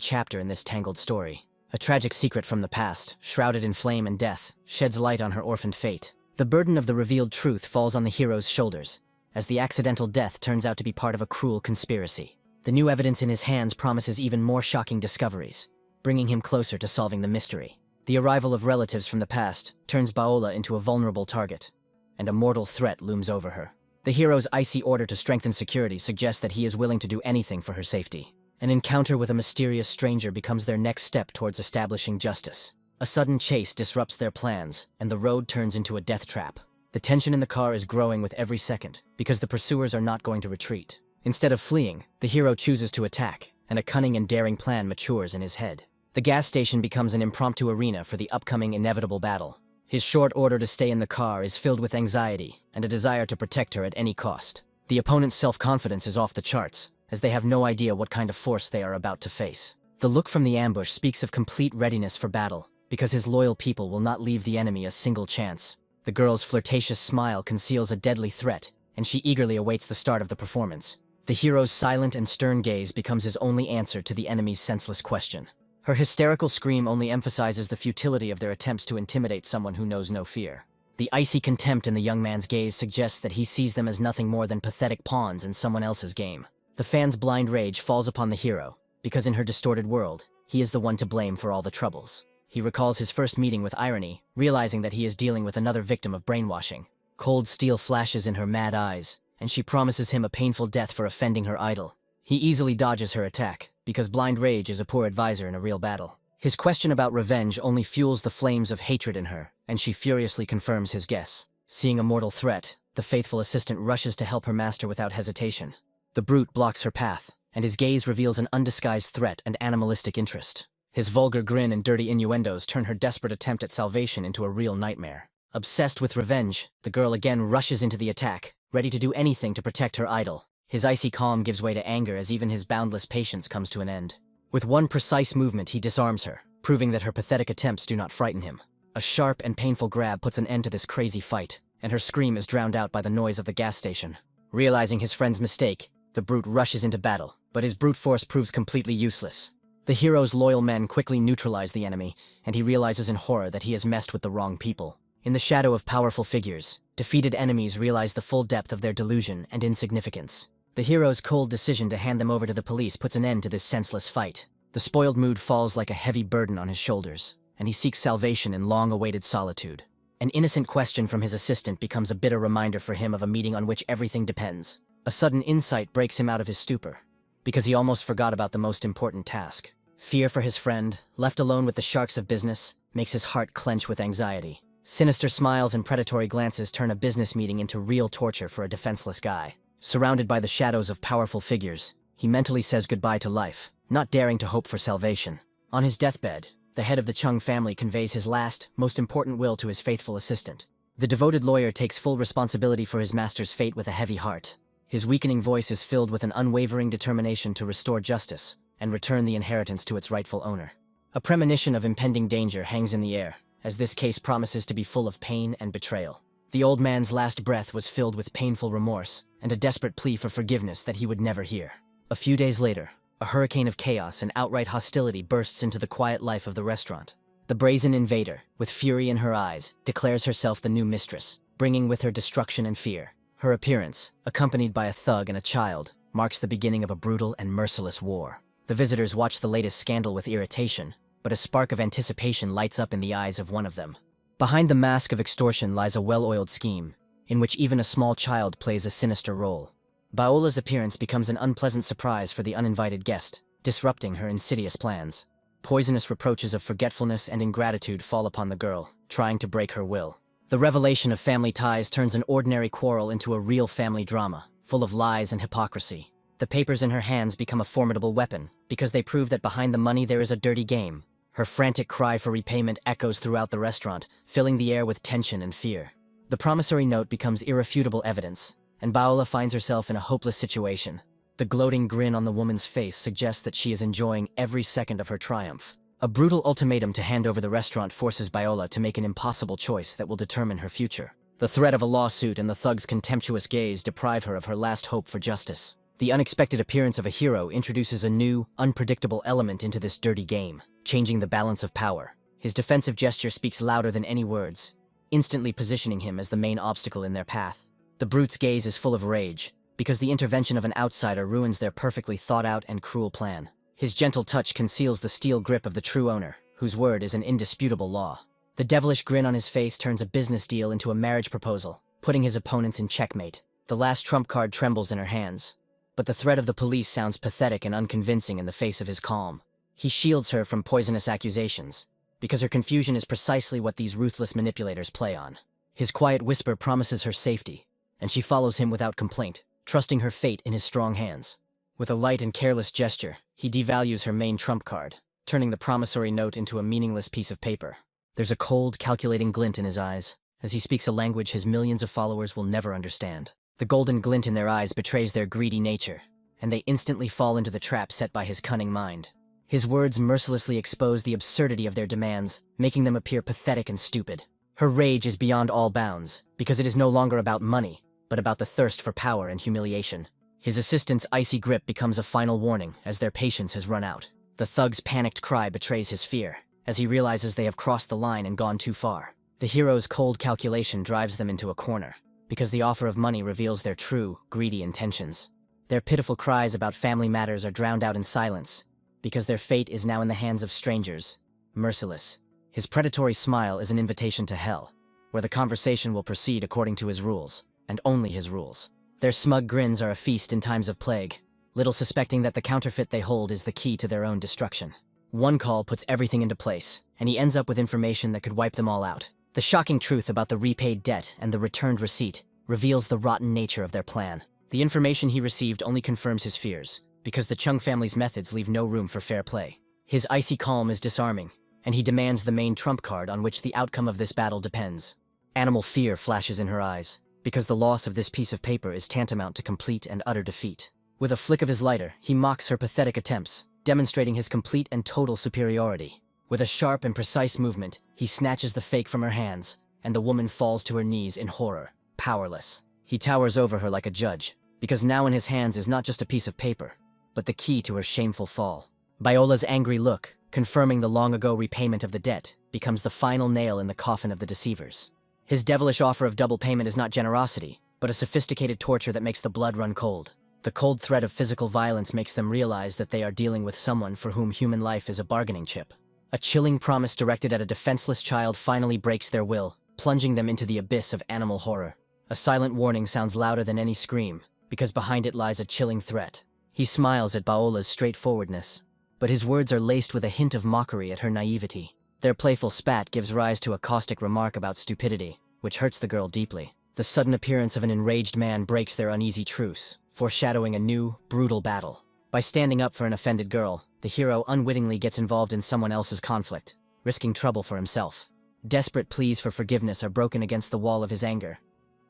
chapter in this tangled story. A tragic secret from the past, shrouded in flame and death, sheds light on her orphaned fate. The burden of the revealed truth falls on the hero's shoulders, as the accidental death turns out to be part of a cruel conspiracy. The new evidence in his hands promises even more shocking discoveries, bringing him closer to solving the mystery. The arrival of relatives from the past turns Baola into a vulnerable target, and a mortal threat looms over her. The hero's icy order to strengthen security suggests that he is willing to do anything for her safety. An encounter with a mysterious stranger becomes their next step towards establishing justice. A sudden chase disrupts their plans, and the road turns into a death trap. The tension in the car is growing with every second, because the pursuers are not going to retreat. Instead of fleeing, the hero chooses to attack, and a cunning and daring plan matures in his head. The gas station becomes an impromptu arena for the upcoming inevitable battle. His short order to stay in the car is filled with anxiety and a desire to protect her at any cost. The opponent's self-confidence is off the charts, as they have no idea what kind of force they are about to face. The look from the ambush speaks of complete readiness for battle, because his loyal people will not leave the enemy a single chance. The girl's flirtatious smile conceals a deadly threat, and she eagerly awaits the start of the performance. The hero's silent and stern gaze becomes his only answer to the enemy's senseless question. Her hysterical scream only emphasizes the futility of their attempts to intimidate someone who knows no fear. The icy contempt in the young man's gaze suggests that he sees them as nothing more than pathetic pawns in someone else's game. The fan's blind rage falls upon the hero, because in her distorted world, he is the one to blame for all the troubles. He recalls his first meeting with irony, realizing that he is dealing with another victim of brainwashing. Cold steel flashes in her mad eyes, and she promises him a painful death for offending her idol. He easily dodges her attack, because blind rage is a poor advisor in a real battle. His question about revenge only fuels the flames of hatred in her, and she furiously confirms his guess. Seeing a mortal threat, the faithful assistant rushes to help her master without hesitation. The brute blocks her path, and his gaze reveals an undisguised threat and animalistic interest. His vulgar grin and dirty innuendos turn her desperate attempt at salvation into a real nightmare. Obsessed with revenge, the girl again rushes into the attack, ready to do anything to protect her idol. His icy calm gives way to anger as even his boundless patience comes to an end. With one precise movement, he disarms her, proving that her pathetic attempts do not frighten him. A sharp and painful grab puts an end to this crazy fight, and her scream is drowned out by the noise of the gas station. Realizing his friend's mistake, the brute rushes into battle, but his brute force proves completely useless. The hero's loyal men quickly neutralize the enemy, and he realizes in horror that he has messed with the wrong people. In the shadow of powerful figures, defeated enemies realize the full depth of their delusion and insignificance. The hero's cold decision to hand them over to the police puts an end to this senseless fight. The spoiled mood falls like a heavy burden on his shoulders, and he seeks salvation in long-awaited solitude. An innocent question from his assistant becomes a bitter reminder for him of a meeting on which everything depends. A sudden insight breaks him out of his stupor, because he almost forgot about the most important task. Fear for his friend, left alone with the sharks of business, makes his heart clench with anxiety. Sinister smiles and predatory glances turn a business meeting into real torture for a defenseless guy. Surrounded by the shadows of powerful figures, he mentally says goodbye to life, not daring to hope for salvation. On his deathbed, the head of the Chung family conveys his last, most important will to his faithful assistant. The devoted lawyer takes full responsibility for his master's fate with a heavy heart. His weakening voice is filled with an unwavering determination to restore justice and return the inheritance to its rightful owner. A premonition of impending danger hangs in the air, as this case promises to be full of pain and betrayal. The old man's last breath was filled with painful remorse and a desperate plea for forgiveness that he would never hear. A few days later, a hurricane of chaos and outright hostility bursts into the quiet life of the restaurant. The brazen invader, with fury in her eyes, declares herself the new mistress, bringing with her destruction and fear. Her appearance, accompanied by a thug and a child, marks the beginning of a brutal and merciless war. The visitors watch the latest scandal with irritation, but a spark of anticipation lights up in the eyes of one of them. Behind the mask of extortion lies a well-oiled scheme, in which even a small child plays a sinister role. Baola's appearance becomes an unpleasant surprise for the uninvited guest, disrupting her insidious plans. Poisonous reproaches of forgetfulness and ingratitude fall upon the girl, trying to break her will. The revelation of family ties turns an ordinary quarrel into a real family drama, full of lies and hypocrisy. The papers in her hands become a formidable weapon, because they prove that behind the money there is a dirty game. Her frantic cry for repayment echoes throughout the restaurant, filling the air with tension and fear. The promissory note becomes irrefutable evidence, and Baola finds herself in a hopeless situation. The gloating grin on the woman's face suggests that she is enjoying every second of her triumph. A brutal ultimatum to hand over the restaurant forces Baola to make an impossible choice that will determine her future. The threat of a lawsuit and the thug's contemptuous gaze deprive her of her last hope for justice. The unexpected appearance of a hero introduces a new, unpredictable element into this dirty game, changing the balance of power. His defensive gesture speaks louder than any words, instantly positioning him as the main obstacle in their path. The brute's gaze is full of rage, because the intervention of an outsider ruins their perfectly thought-out and cruel plan. His gentle touch conceals the steel grip of the true owner, whose word is an indisputable law. The devilish grin on his face turns a business deal into a marriage proposal, putting his opponents in checkmate. The last trump card trembles in her hands, but the threat of the police sounds pathetic and unconvincing in the face of his calm. He shields her from poisonous accusations, because her confusion is precisely what these ruthless manipulators play on. His quiet whisper promises her safety, and she follows him without complaint, trusting her fate in his strong hands. With a light and careless gesture, he devalues her main trump card, turning the promissory note into a meaningless piece of paper. There's a cold, calculating glint in his eyes, as he speaks a language his millions of followers will never understand. The golden glint in their eyes betrays their greedy nature, and they instantly fall into the trap set by his cunning mind. His words mercilessly expose the absurdity of their demands, making them appear pathetic and stupid. Her rage is beyond all bounds, because it is no longer about money, but about the thirst for power and humiliation. His assistant's icy grip becomes a final warning as their patience has run out. The thug's panicked cry betrays his fear, as he realizes they have crossed the line and gone too far. The hero's cold calculation drives them into a corner, because the offer of money reveals their true, greedy intentions. Their pitiful cries about family matters are drowned out in silence, because their fate is now in the hands of strangers, merciless. His predatory smile is an invitation to hell, where the conversation will proceed according to his rules, and only his rules. Their smug grins are a feast in times of plague, little suspecting that the counterfeit they hold is the key to their own destruction. One call puts everything into place, and he ends up with information that could wipe them all out. The shocking truth about the repaid debt and the returned receipt reveals the rotten nature of their plan. The information he received only confirms his fears, because the Chung family's methods leave no room for fair play. His icy calm is disarming, and he demands the main trump card on which the outcome of this battle depends. Animal fear flashes in her eyes, because the loss of this piece of paper is tantamount to complete and utter defeat. With a flick of his lighter, he mocks her pathetic attempts, demonstrating his complete and total superiority. With a sharp and precise movement, he snatches the fake from her hands, and the woman falls to her knees in horror, powerless. He towers over her like a judge, because now in his hands is not just a piece of paper, but the key to her shameful fall. Baola's angry look, confirming the long-ago repayment of the debt, becomes the final nail in the coffin of the deceivers. His devilish offer of double payment is not generosity, but a sophisticated torture that makes the blood run cold. The cold threat of physical violence makes them realize that they are dealing with someone for whom human life is a bargaining chip. A chilling promise directed at a defenseless child finally breaks their will, plunging them into the abyss of animal horror. A silent warning sounds louder than any scream, because behind it lies a chilling threat. He smiles at Paola's straightforwardness, but his words are laced with a hint of mockery at her naivety. Their playful spat gives rise to a caustic remark about stupidity, which hurts the girl deeply. The sudden appearance of an enraged man breaks their uneasy truce, foreshadowing a new, brutal battle. By standing up for an offended girl, the hero unwittingly gets involved in someone else's conflict, risking trouble for himself. Desperate pleas for forgiveness are broken against the wall of his anger,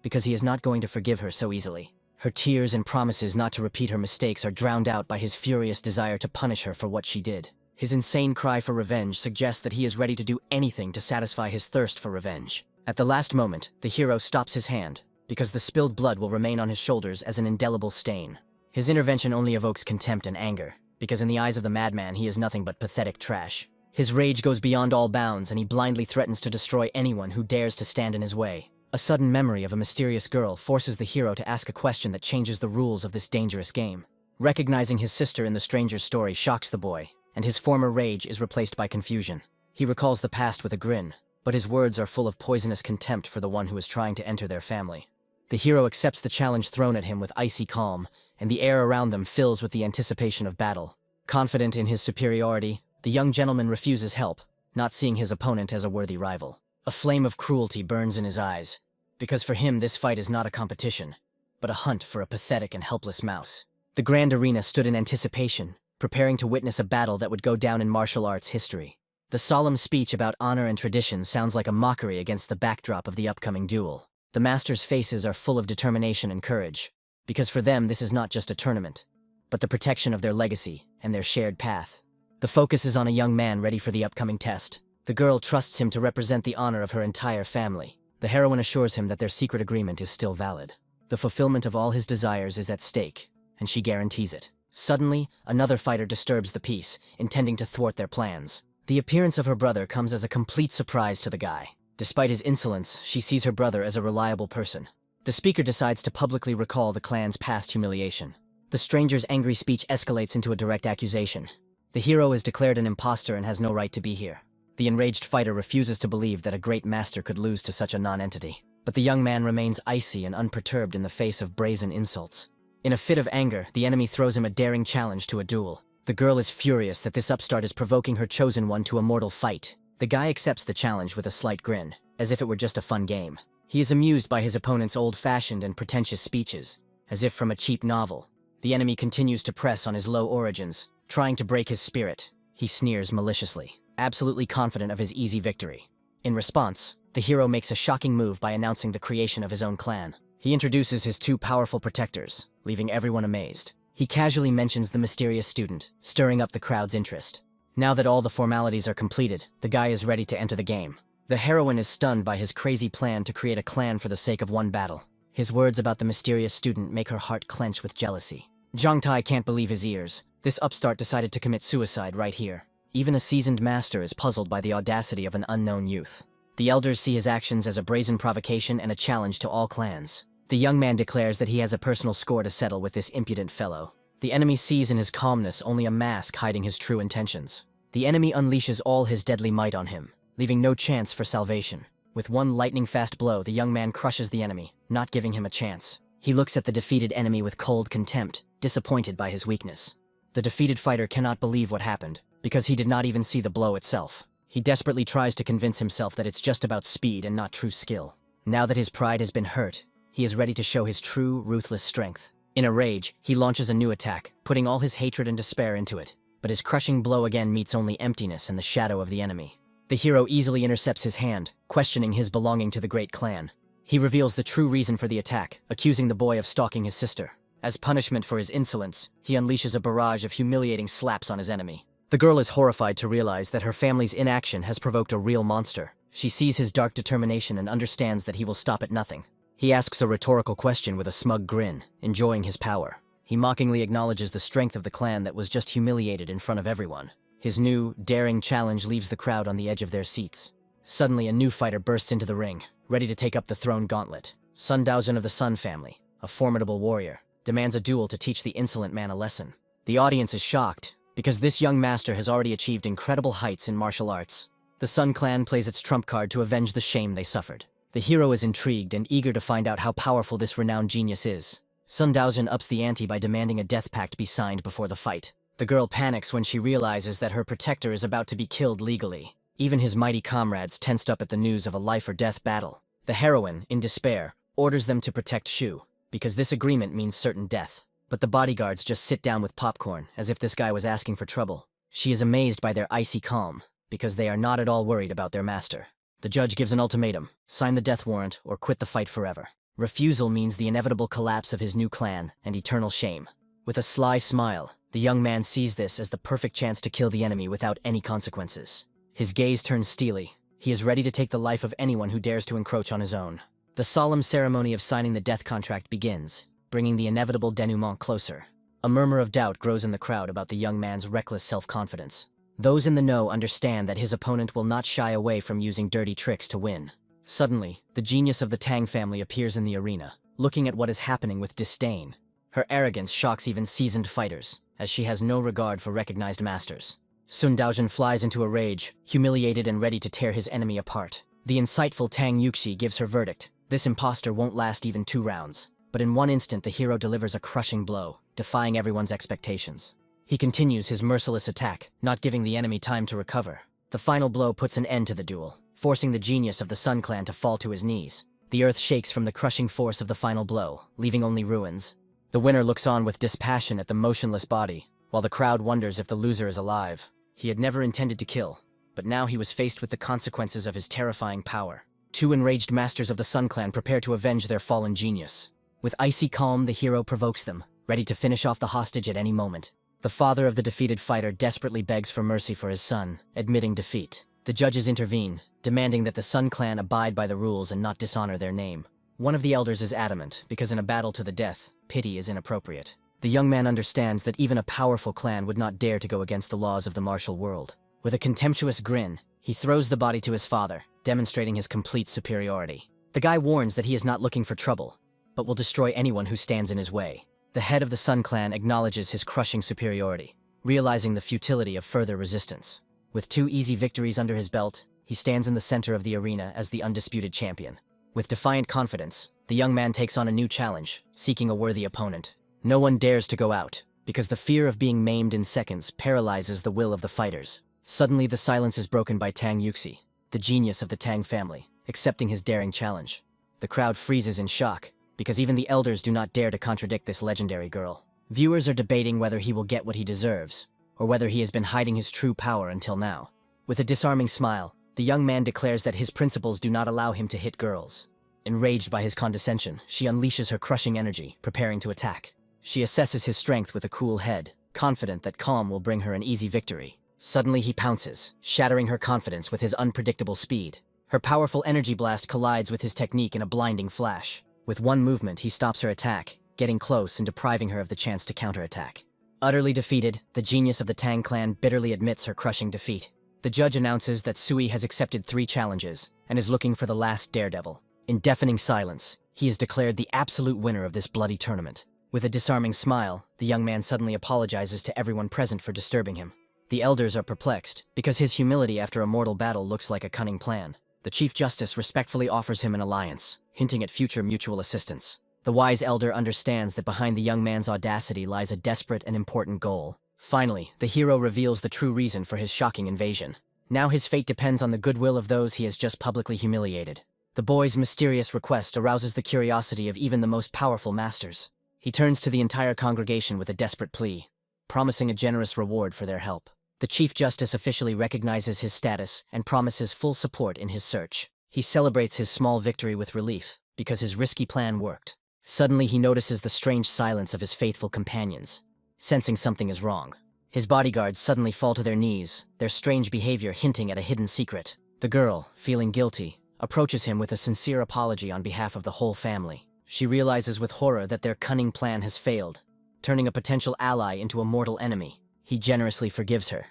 because he is not going to forgive her so easily. Her tears and promises not to repeat her mistakes are drowned out by his furious desire to punish her for what she did. His insane cry for revenge suggests that he is ready to do anything to satisfy his thirst for revenge. At the last moment, the hero stops his hand, because the spilled blood will remain on his shoulders as an indelible stain. His intervention only evokes contempt and anger, because in the eyes of the madman he is nothing but pathetic trash. His rage goes beyond all bounds, and he blindly threatens to destroy anyone who dares to stand in his way. A sudden memory of a mysterious girl forces the hero to ask a question that changes the rules of this dangerous game. Recognizing his sister in the stranger's story shocks the boy, and his former rage is replaced by confusion. He recalls the past with a grin, but his words are full of poisonous contempt for the one who is trying to enter their family. The hero accepts the challenge thrown at him with icy calm, and the air around them fills with the anticipation of battle. Confident in his superiority, the young gentleman refuses help, not seeing his opponent as a worthy rival. A flame of cruelty burns in his eyes, because for him this fight is not a competition, but a hunt for a pathetic and helpless mouse. The grand arena stood in anticipation, preparing to witness a battle that would go down in martial arts history. The solemn speech about honor and tradition sounds like a mockery against the backdrop of the upcoming duel. The masters' faces are full of determination and courage, because for them this is not just a tournament, but the protection of their legacy and their shared path. The focus is on a young man ready for the upcoming test. The girl trusts him to represent the honor of her entire family. The heroine assures him that their secret agreement is still valid. The fulfillment of all his desires is at stake, and she guarantees it. Suddenly, another fighter disturbs the peace, intending to thwart their plans. The appearance of her brother comes as a complete surprise to the guy. Despite his insolence, she sees her brother as a reliable person. The speaker decides to publicly recall the clan's past humiliation. The stranger's angry speech escalates into a direct accusation. The hero is declared an imposter and has no right to be here. The enraged fighter refuses to believe that a great master could lose to such a non-entity. But the young man remains icy and unperturbed in the face of brazen insults. In a fit of anger, the enemy throws him a daring challenge to a duel. The girl is furious that this upstart is provoking her chosen one to a mortal fight. The guy accepts the challenge with a slight grin, as if it were just a fun game. He is amused by his opponent's old-fashioned and pretentious speeches, as if from a cheap novel. The enemy continues to press on his low origins, trying to break his spirit. He sneers maliciously, absolutely confident of his easy victory. In response, the hero makes a shocking move by announcing the creation of his own clan. He introduces his two powerful protectors, leaving everyone amazed. He casually mentions the mysterious student, stirring up the crowd's interest. Now that all the formalities are completed, the guy is ready to enter the game. The heroine is stunned by his crazy plan to create a clan for the sake of one battle. His words about the mysterious student make her heart clench with jealousy. Zhang Tai can't believe his ears. This upstart decided to commit suicide right here. Even a seasoned master is puzzled by the audacity of an unknown youth. The elders see his actions as a brazen provocation and a challenge to all clans. The young man declares that he has a personal score to settle with this impudent fellow. The enemy sees in his calmness only a mask hiding his true intentions. The enemy unleashes all his deadly might on him, leaving no chance for salvation. With one lightning-fast blow, the young man crushes the enemy, not giving him a chance. He looks at the defeated enemy with cold contempt, disappointed by his weakness. The defeated fighter cannot believe what happened, because he did not even see the blow itself. He desperately tries to convince himself that it's just about speed and not true skill. Now that his pride has been hurt, he is ready to show his true, ruthless strength. In a rage, he launches a new attack, putting all his hatred and despair into it. But his crushing blow again meets only emptiness and the shadow of the enemy. The hero easily intercepts his hand, questioning his belonging to the great clan. He reveals the true reason for the attack, accusing the boy of stalking his sister. As punishment for his insolence, he unleashes a barrage of humiliating slaps on his enemy. The girl is horrified to realize that her family's inaction has provoked a real monster. She sees his dark determination and understands that he will stop at nothing. He asks a rhetorical question with a smug grin, enjoying his power. He mockingly acknowledges the strength of the clan that was just humiliated in front of everyone. His new, daring challenge leaves the crowd on the edge of their seats. Suddenly, a new fighter bursts into the ring, ready to take up the throne gauntlet. Sun Daozhen of the Sun family, a formidable warrior, demands a duel to teach the insolent man a lesson. The audience is shocked, because this young master has already achieved incredible heights in martial arts. The Sun clan plays its trump card to avenge the shame they suffered. The hero is intrigued and eager to find out how powerful this renowned genius is. Sun Daojin ups the ante by demanding a death pact be signed before the fight. The girl panics when she realizes that her protector is about to be killed legally. Even his mighty comrades tensed up at the news of a life-or-death battle. The heroine, in despair, orders them to protect Shu, because this agreement means certain death. But the bodyguards just sit down with popcorn, as if this guy was asking for trouble. She is amazed by their icy calm, because they are not at all worried about their master. The judge gives an ultimatum: sign the death warrant or quit the fight forever. Refusal means the inevitable collapse of his new clan and eternal shame. With a sly smile, the young man sees this as the perfect chance to kill the enemy without any consequences. His gaze turns steely. He is ready to take the life of anyone who dares to encroach on his own. The solemn ceremony of signing the death contract begins, bringing the inevitable denouement closer. A murmur of doubt grows in the crowd about the young man's reckless self-confidence. Those in the know understand that his opponent will not shy away from using dirty tricks to win. Suddenly, the genius of the Tang family appears in the arena, looking at what is happening with disdain. Her arrogance shocks even seasoned fighters, as she has no regard for recognized masters. Sun Daojin flies into a rage, humiliated and ready to tear his enemy apart. The insightful Tang Yuxi gives her verdict: this impostor won't last even 2 rounds. But in one instant the hero delivers a crushing blow, defying everyone's expectations. He continues his merciless attack, not giving the enemy time to recover. The final blow puts an end to the duel, forcing the genius of the Sun Clan to fall to his knees. The earth shakes from the crushing force of the final blow, leaving only ruins. The winner looks on with dispassion at the motionless body, while the crowd wonders if the loser is alive. He had never intended to kill, but now he was faced with the consequences of his terrifying power. 2 enraged masters of the Sun Clan prepare to avenge their fallen genius. With icy calm, the hero provokes them, ready to finish off the hostage at any moment. The father of the defeated fighter desperately begs for mercy for his son, admitting defeat. The judges intervene, demanding that the Sun Clan abide by the rules and not dishonor their name. One of the elders is adamant, because in a battle to the death, pity is inappropriate. The young man understands that even a powerful clan would not dare to go against the laws of the martial world. With a contemptuous grin, he throws the body to his father, demonstrating his complete superiority. The guy warns that he is not looking for trouble, but will destroy anyone who stands in his way. The head of the Sun Clan acknowledges his crushing superiority, realizing the futility of further resistance. With 2 easy victories under his belt, he stands in the center of the arena as the undisputed champion. With defiant confidence, the young man takes on a new challenge, seeking a worthy opponent. No one dares to go out, because the fear of being maimed in seconds paralyzes the will of the fighters. Suddenly, the silence is broken by Tang Yuxi, the genius of the Tang family, accepting his daring challenge. The crowd freezes in shock, because even the elders do not dare to contradict this legendary girl. Viewers are debating whether he will get what he deserves, or whether he has been hiding his true power until now. With a disarming smile, the young man declares that his principles do not allow him to hit girls. Enraged by his condescension, she unleashes her crushing energy, preparing to attack. She assesses his strength with a cool head, confident that calm will bring her an easy victory. Suddenly he pounces, shattering her confidence with his unpredictable speed. Her powerful energy blast collides with his technique in a blinding flash. With one movement, he stops her attack, getting close and depriving her of the chance to counterattack. Utterly defeated, the genius of the Tang clan bitterly admits her crushing defeat. The judge announces that Sui has accepted 3 challenges and is looking for the last daredevil. In deafening silence, he is declared the absolute winner of this bloody tournament. With a disarming smile, the young man suddenly apologizes to everyone present for disturbing him. The elders are perplexed, because his humility after a mortal battle looks like a cunning plan. The Chief Justice respectfully offers him an alliance, hinting at future mutual assistance. The wise elder understands that behind the young man's audacity lies a desperate and important goal. Finally, the hero reveals the true reason for his shocking invasion. Now his fate depends on the goodwill of those he has just publicly humiliated. The boy's mysterious request arouses the curiosity of even the most powerful masters. He turns to the entire congregation with a desperate plea, promising a generous reward for their help. The Chief Justice officially recognizes his status and promises full support in his search. He celebrates his small victory with relief, because his risky plan worked. Suddenly he notices the strange silence of his faithful companions. Sensing something is wrong, his bodyguards suddenly fall to their knees, their strange behavior hinting at a hidden secret. The girl, feeling guilty, approaches him with a sincere apology on behalf of the whole family. She realizes with horror that their cunning plan has failed, turning a potential ally into a mortal enemy. He generously forgives her,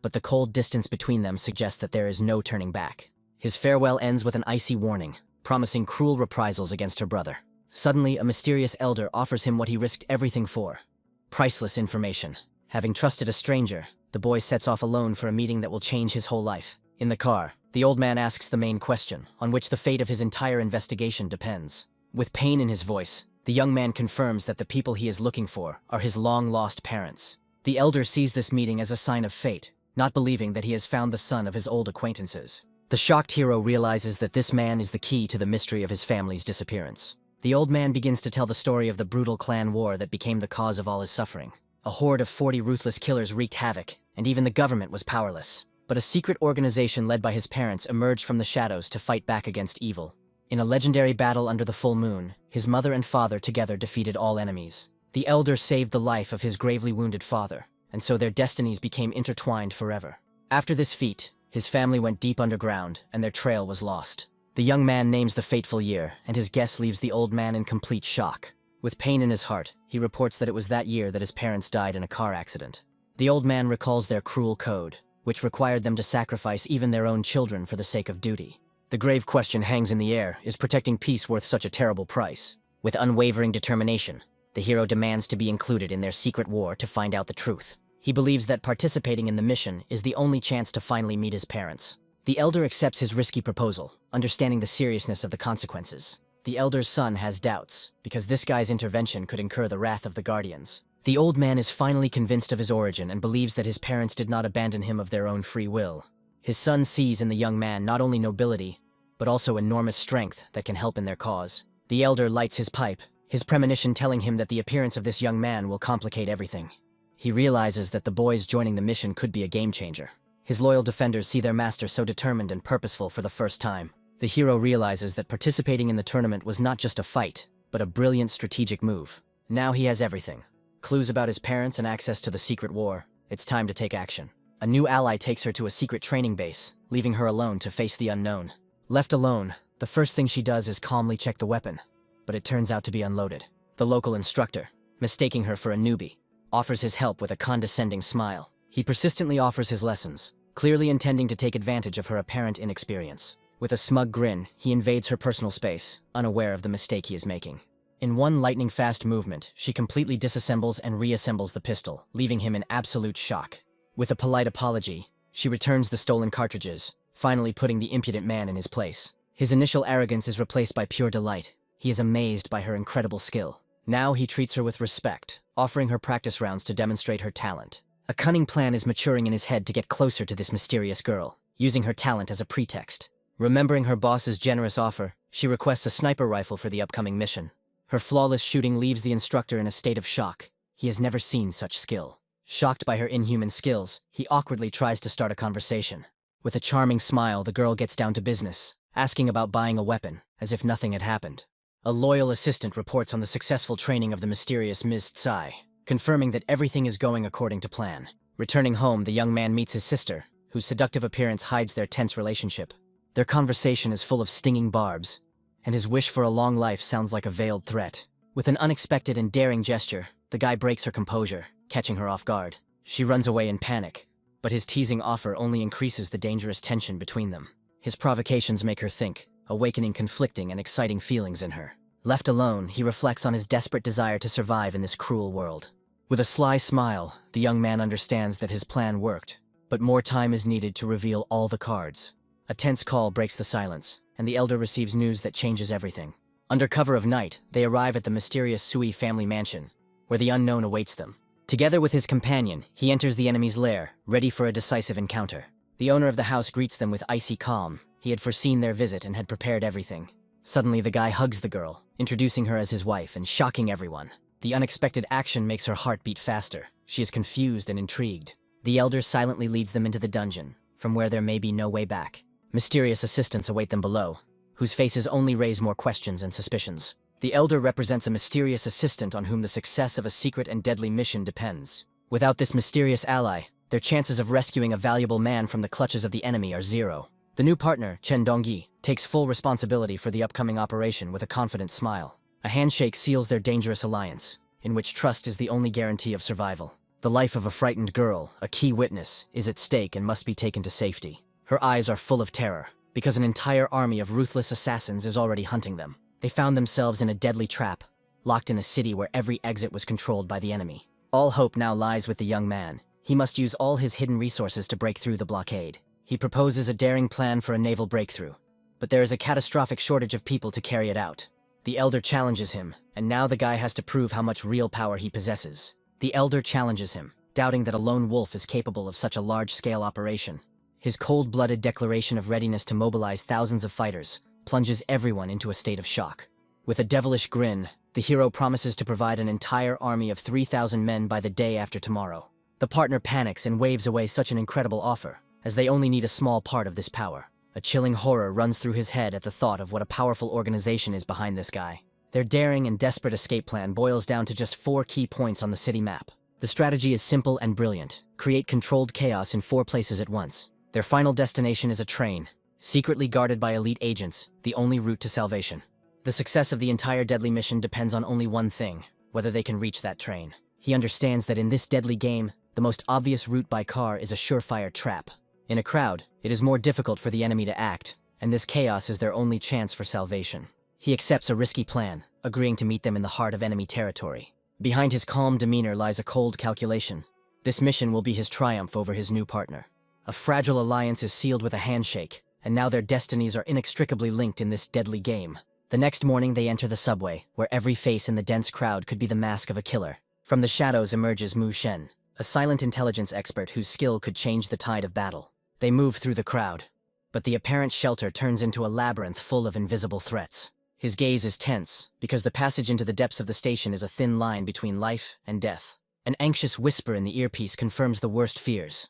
but the cold distance between them suggests that there is no turning back. His farewell ends with an icy warning, promising cruel reprisals against her brother. Suddenly, a mysterious elder offers him what he risked everything for: priceless information. Having trusted a stranger, the boy sets off alone for a meeting that will change his whole life. In the car, the old man asks the main question, on which the fate of his entire investigation depends. With pain in his voice, the young man confirms that the people he is looking for are his long-lost parents. The elder sees this meeting as a sign of fate, not believing that he has found the son of his old acquaintances. The shocked hero realizes that this man is the key to the mystery of his family's disappearance. The old man begins to tell the story of the brutal clan war that became the cause of all his suffering. A horde of 40 ruthless killers wreaked havoc, and even the government was powerless. But a secret organization led by his parents emerged from the shadows to fight back against evil. In a legendary battle under the full moon, his mother and father together defeated all enemies. The elder saved the life of his gravely wounded father, and so their destinies became intertwined forever. After this feat, his family went deep underground, and their trail was lost. The young man names the fateful year, and his guess leaves the old man in complete shock. With pain in his heart, he reports that it was that year that his parents died in a car accident. The old man recalls their cruel code, which required them to sacrifice even their own children for the sake of duty. The grave question hangs in the air: is protecting peace worth such a terrible price? With unwavering determination, the hero demands to be included in their secret war to find out the truth. He believes that participating in the mission is the only chance to finally meet his parents. The elder accepts his risky proposal, understanding the seriousness of the consequences. The elder's son has doubts, because this guy's intervention could incur the wrath of the Guardians. The old man is finally convinced of his origin and believes that his parents did not abandon him of their own free will. His son sees in the young man not only nobility, but also enormous strength that can help in their cause. The elder lights his pipe, his premonition telling him that the appearance of this young man will complicate everything. He realizes that the boys joining the mission could be a game-changer. His loyal defenders see their master so determined and purposeful for the first time. The hero realizes that participating in the tournament was not just a fight, but a brilliant strategic move. Now he has everything: clues about his parents and access to the secret war. It's time to take action. A new ally takes her to a secret training base, leaving her alone to face the unknown. Left alone, the first thing she does is calmly check the weapon, but it turns out to be unloaded. The local instructor, mistaking her for a newbie, offers his help with a condescending smile. He persistently offers his lessons, clearly intending to take advantage of her apparent inexperience. With a smug grin, he invades her personal space, unaware of the mistake he is making. In one lightning-fast movement, she completely disassembles and reassembles the pistol, leaving him in absolute shock. With a polite apology, she returns the stolen cartridges, finally putting the impudent man in his place. His initial arrogance is replaced by pure delight. He is amazed by her incredible skill. Now he treats her with respect, offering her practice rounds to demonstrate her talent. A cunning plan is maturing in his head to get closer to this mysterious girl, using her talent as a pretext. Remembering her boss's generous offer, she requests a sniper rifle for the upcoming mission. Her flawless shooting leaves the instructor in a state of shock. He has never seen such skill. Shocked by her inhuman skills, he awkwardly tries to start a conversation. With a charming smile, the girl gets down to business, asking about buying a weapon, as if nothing had happened. A loyal assistant reports on the successful training of the mysterious Ms. Tsai, confirming that everything is going according to plan. Returning home, the young man meets his sister, whose seductive appearance hides their tense relationship. Their conversation is full of stinging barbs, and his wish for a long life sounds like a veiled threat. With an unexpected and daring gesture, the guy breaks her composure, catching her off guard. She runs away in panic, but his teasing offer only increases the dangerous tension between them. His provocations make her think, awakening conflicting and exciting feelings in her. Left alone, he reflects on his desperate desire to survive in this cruel world. With a sly smile, the young man understands that his plan worked, but more time is needed to reveal all the cards. A tense call breaks the silence, and the elder receives news that changes everything. Under cover of night, they arrive at the mysterious Sui family mansion, where the unknown awaits them. Together with his companion, he enters the enemy's lair, ready for a decisive encounter. The owner of the house greets them with icy calm. He had foreseen their visit and had prepared everything. Suddenly, the guy hugs the girl, introducing her as his wife and shocking everyone. The unexpected action makes her heart beat faster. She is confused and intrigued. The elder silently leads them into the dungeon, from where there may be no way back. Mysterious assistants await them below, whose faces only raise more questions and suspicions. The elder represents a mysterious assistant on whom the success of a secret and deadly mission depends. Without this mysterious ally, their chances of rescuing a valuable man from the clutches of the enemy are zero. The new partner, Chen Dongyi, takes full responsibility for the upcoming operation with a confident smile. A handshake seals their dangerous alliance, in which trust is the only guarantee of survival. The life of a frightened girl, a key witness, is at stake and must be taken to safety. Her eyes are full of terror, because an entire army of ruthless assassins is already hunting them. They found themselves in a deadly trap, locked in a city where every exit was controlled by the enemy. All hope now lies with the young man. He must use all his hidden resources to break through the blockade. He proposes a daring plan for a naval breakthrough, but there is a catastrophic shortage of people to carry it out. The Elder challenges him, and now the guy has to prove how much real power he possesses. The Elder challenges him, doubting that a lone wolf is capable of such a large-scale operation. His cold-blooded declaration of readiness to mobilize thousands of fighters plunges everyone into a state of shock. With a devilish grin, the hero promises to provide an entire army of 3,000 men by the day after tomorrow. The partner panics and waves away such an incredible offer, as they only need a small part of this power. A chilling horror runs through his head at the thought of what a powerful organization is behind this guy. Their daring and desperate escape plan boils down to just 4 key points on the city map. The strategy is simple and brilliant. Create controlled chaos in 4 places at once. Their final destination is a train, secretly guarded by elite agents, the only route to salvation. The success of the entire deadly mission depends on only one thing: whether they can reach that train. He understands that in this deadly game, the most obvious route by car is a surefire trap. In a crowd, it is more difficult for the enemy to act, and this chaos is their only chance for salvation. He accepts a risky plan, agreeing to meet them in the heart of enemy territory. Behind his calm demeanor lies a cold calculation. This mission will be his triumph over his new partner. A fragile alliance is sealed with a handshake, and now their destinies are inextricably linked in this deadly game. The next morning they enter the subway, where every face in the dense crowd could be the mask of a killer. From the shadows emerges Mu Shen, a silent intelligence expert whose skill could change the tide of battle. They move through the crowd, but the apparent shelter turns into a labyrinth full of invisible threats. His gaze is tense, because the passage into the depths of the station is a thin line between life and death. An anxious whisper in the earpiece confirms the worst fears.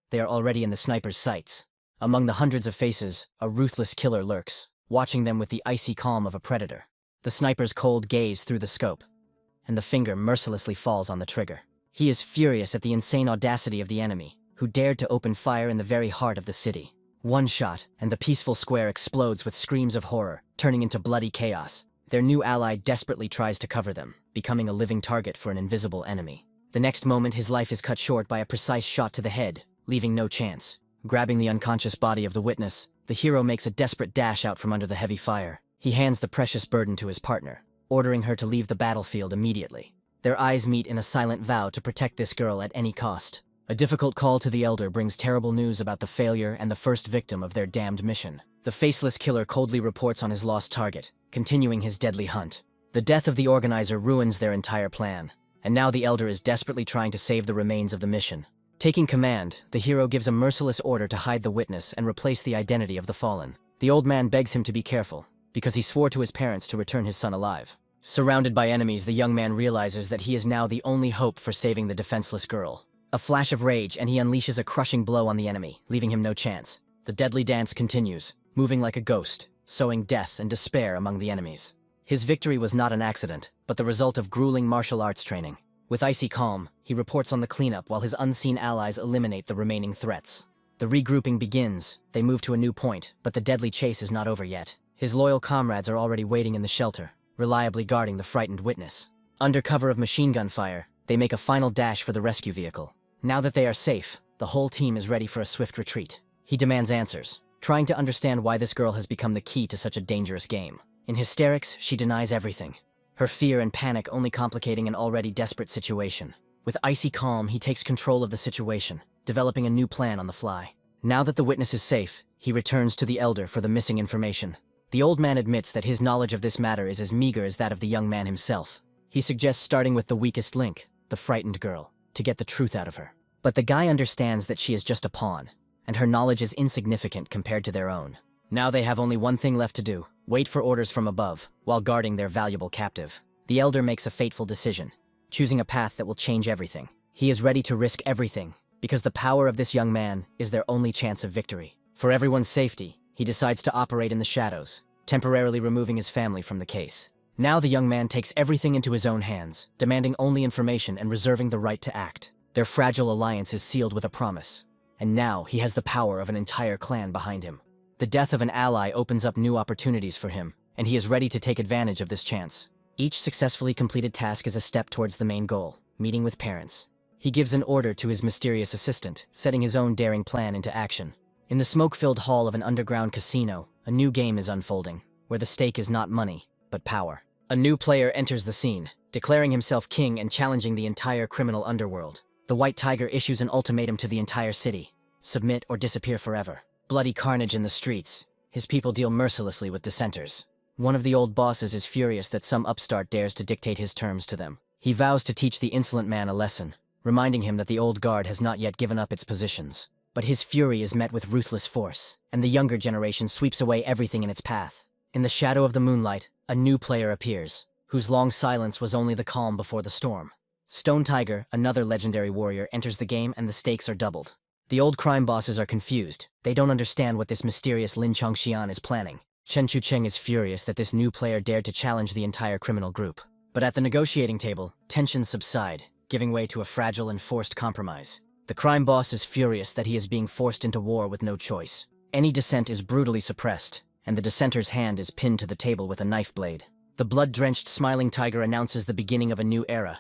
They are already in the sniper's sights. Among the hundreds of faces, a ruthless killer lurks, watching them with the icy calm of a predator. The sniper's cold gaze through the scope, and the finger mercilessly falls on the trigger. He is furious at the insane audacity of the enemy, who dared to open fire in the very heart of the city. One shot, and the peaceful square explodes with screams of horror, turning into bloody chaos. Their new ally desperately tries to cover them, becoming a living target for an invisible enemy. The next moment, his life is cut short by a precise shot to the head, leaving no chance. Grabbing the unconscious body of the witness, the hero makes a desperate dash out from under the heavy fire. He hands the precious burden to his partner, ordering her to leave the battlefield immediately. Their eyes meet in a silent vow to protect this girl at any cost. A difficult call to the Elder brings terrible news about the failure and the first victim of their damned mission. The faceless killer coldly reports on his lost target, continuing his deadly hunt. The death of the organizer ruins their entire plan, and now the Elder is desperately trying to save the remains of the mission. Taking command, the hero gives a merciless order to hide the witness and replace the identity of the fallen. The old man begs him to be careful, because he swore to his parents to return his son alive. Surrounded by enemies, the young man realizes that he is now the only hope for saving the defenseless girl. A flash of rage, and he unleashes a crushing blow on the enemy, leaving him no chance. The deadly dance continues, moving like a ghost, sowing death and despair among the enemies. His victory was not an accident, but the result of grueling martial arts training. With icy calm, he reports on the cleanup while his unseen allies eliminate the remaining threats. The regrouping begins. They move to a new point, but the deadly chase is not over yet. His loyal comrades are already waiting in the shelter, reliably guarding the frightened witness. Under cover of machine gun fire, they make a final dash for the rescue vehicle. Now that they are safe, the whole team is ready for a swift retreat. He demands answers, trying to understand why this girl has become the key to such a dangerous game. In hysterics, she denies everything, her fear and panic only complicating an already desperate situation. With icy calm, he takes control of the situation, developing a new plan on the fly. Now that the witness is safe, he returns to the Elder for the missing information. The old man admits that his knowledge of this matter is as meager as that of the young man himself. He suggests starting with the weakest link, the frightened girl, to get the truth out of her. But the guy understands that she is just a pawn, and her knowledge is insignificant compared to their own. Now they have only one thing left to do: wait for orders from above, while guarding their valuable captive. The Elder makes a fateful decision, choosing a path that will change everything. He is ready to risk everything, because the power of this young man is their only chance of victory. For everyone's safety, he decides to operate in the shadows, temporarily removing his family from the case. Now the young man takes everything into his own hands, demanding only information and reserving the right to act. Their fragile alliance is sealed with a promise, and now he has the power of an entire clan behind him. The death of an ally opens up new opportunities for him, and he is ready to take advantage of this chance. Each successfully completed task is a step towards the main goal, meeting with parents. He gives an order to his mysterious assistant, setting his own daring plan into action. In the smoke-filled hall of an underground casino, a new game is unfolding, where the stake is not money, but power. A new player enters the scene, declaring himself king and challenging the entire criminal underworld. The White Tiger issues an ultimatum to the entire city: submit or disappear forever. bloody carnage in the streets. His people deal mercilessly with dissenters. One of the old bosses is furious that some upstart dares to dictate his terms to them. He vows to teach the insolent man a lesson, reminding him that the old guard has not yet given up its positions. But his fury is met with ruthless force, and the younger generation sweeps away everything in its path. In the shadow of the moonlight, a new player appears, whose long silence was only the calm before the storm. Stone Tiger, another legendary warrior, enters the game and the stakes are doubled. The old crime bosses are confused. They don't understand what this mysterious Lin Chongxian is planning. Chen Chucheng is furious that this new player dared to challenge the entire criminal group. But at the negotiating table, tensions subside, giving way to a fragile and forced compromise. The crime boss is furious that he is being forced into war with no choice. Any dissent is brutally suppressed, and the dissenter's hand is pinned to the table with a knife blade. The blood-drenched smiling tiger announces the beginning of a new era,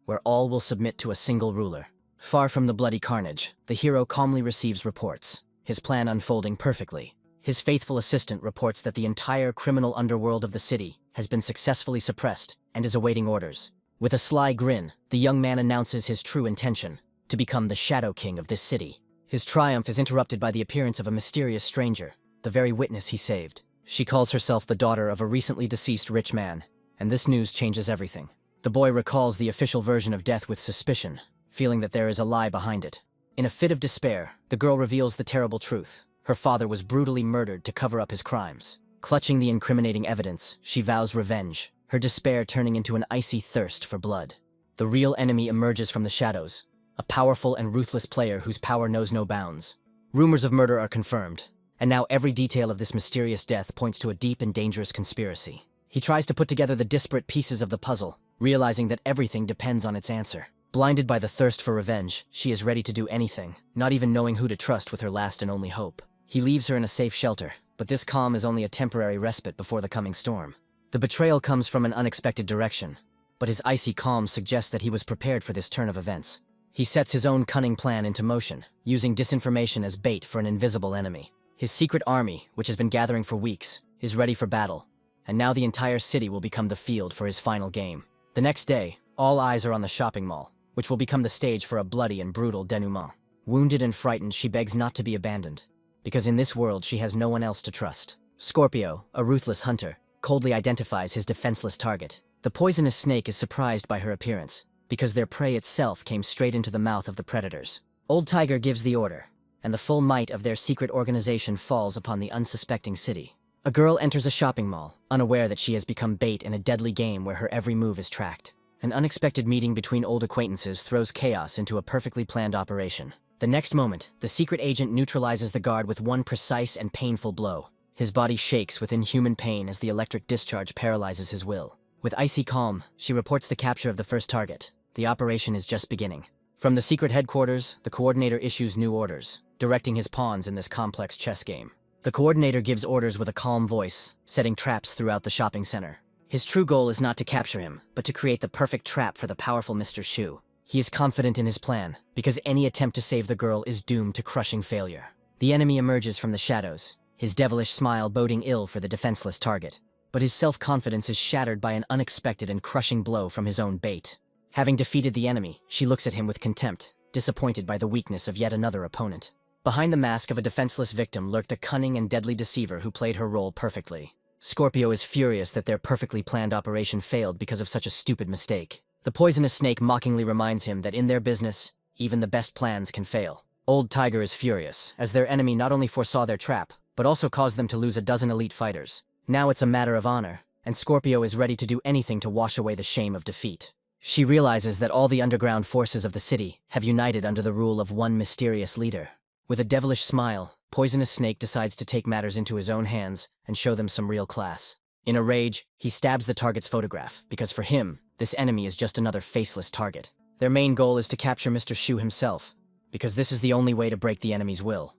where all will submit to a single ruler. Far from the bloody carnage, the hero calmly receives reports, his plan unfolding perfectly. His faithful assistant reports that the entire criminal underworld of the city has been successfully suppressed and is awaiting orders. With a sly grin, the young man announces his true intention, to become the Shadow King of this city. His triumph is interrupted by the appearance of a mysterious stranger, the very witness he saved. She calls herself the daughter of a recently deceased rich man, and this news changes everything. The boy recalls the official version of death with suspicion, feeling that there is a lie behind it. In a fit of despair, the girl reveals the terrible truth. Her father was brutally murdered to cover up his crimes. Clutching the incriminating evidence, she vows revenge, her despair turning into an icy thirst for blood. The real enemy emerges from the shadows, a powerful and ruthless player whose power knows no bounds. Rumors of murder are confirmed, and now every detail of this mysterious death points to a deep and dangerous conspiracy. He tries to put together the disparate pieces of the puzzle, realizing that everything depends on its answer. Blinded by the thirst for revenge, she is ready to do anything, not even knowing who to trust with her last and only hope. He leaves her in a safe shelter, but this calm is only a temporary respite before the coming storm. The betrayal comes from an unexpected direction, but his icy calm suggests that he was prepared for this turn of events. He sets his own cunning plan into motion, using disinformation as bait for an invisible enemy. His secret army, which has been gathering for weeks, is ready for battle, and now the entire city will become the field for his final game. The next day, all eyes are on the shopping mall, which will become the stage for a bloody and brutal denouement. Wounded and frightened, she begs not to be abandoned, because in this world she has no one else to trust. Scorpio, a ruthless hunter, coldly identifies his defenseless target. The poisonous snake is surprised by her appearance, because their prey itself came straight into the mouth of the predators. Old Tiger gives the order, and the full might of their secret organization falls upon the unsuspecting city. A girl enters a shopping mall, unaware that she has become bait in a deadly game where her every move is tracked. An unexpected meeting between old acquaintances throws chaos into a perfectly planned operation. The next moment, the secret agent neutralizes the guard with one precise and painful blow. His body shakes with inhuman pain as the electric discharge paralyzes his will. With icy calm, she reports the capture of the first target. The operation is just beginning. From the secret headquarters, the coordinator issues new orders, directing his pawns in this complex chess game. The coordinator gives orders with a calm voice, setting traps throughout the shopping center. His true goal is not to capture him, but to create the perfect trap for the powerful Mr. Shu. He is confident in his plan, because any attempt to save the girl is doomed to crushing failure. The enemy emerges from the shadows, his devilish smile boding ill for the defenseless target. But his self-confidence is shattered by an unexpected and crushing blow from his own bait. Having defeated the enemy, she looks at him with contempt, disappointed by the weakness of yet another opponent. Behind the mask of a defenseless victim lurked a cunning and deadly deceiver who played her role perfectly. Scorpio is furious that their perfectly planned operation failed because of such a stupid mistake. The poisonous snake mockingly reminds him that in their business, even the best plans can fail. Old Tiger is furious, as their enemy not only foresaw their trap, but also caused them to lose a dozen elite fighters. Now it's a matter of honor, and Scorpio is ready to do anything to wash away the shame of defeat. She realizes that all the underground forces of the city have united under the rule of one mysterious leader. With a devilish smile, Poisonous Snake decides to take matters into his own hands and show them some real class. In a rage, he stabs the target's photograph, because for him, this enemy is just another faceless target. Their main goal is to capture Mr. Shu himself, because this is the only way to break the enemy's will.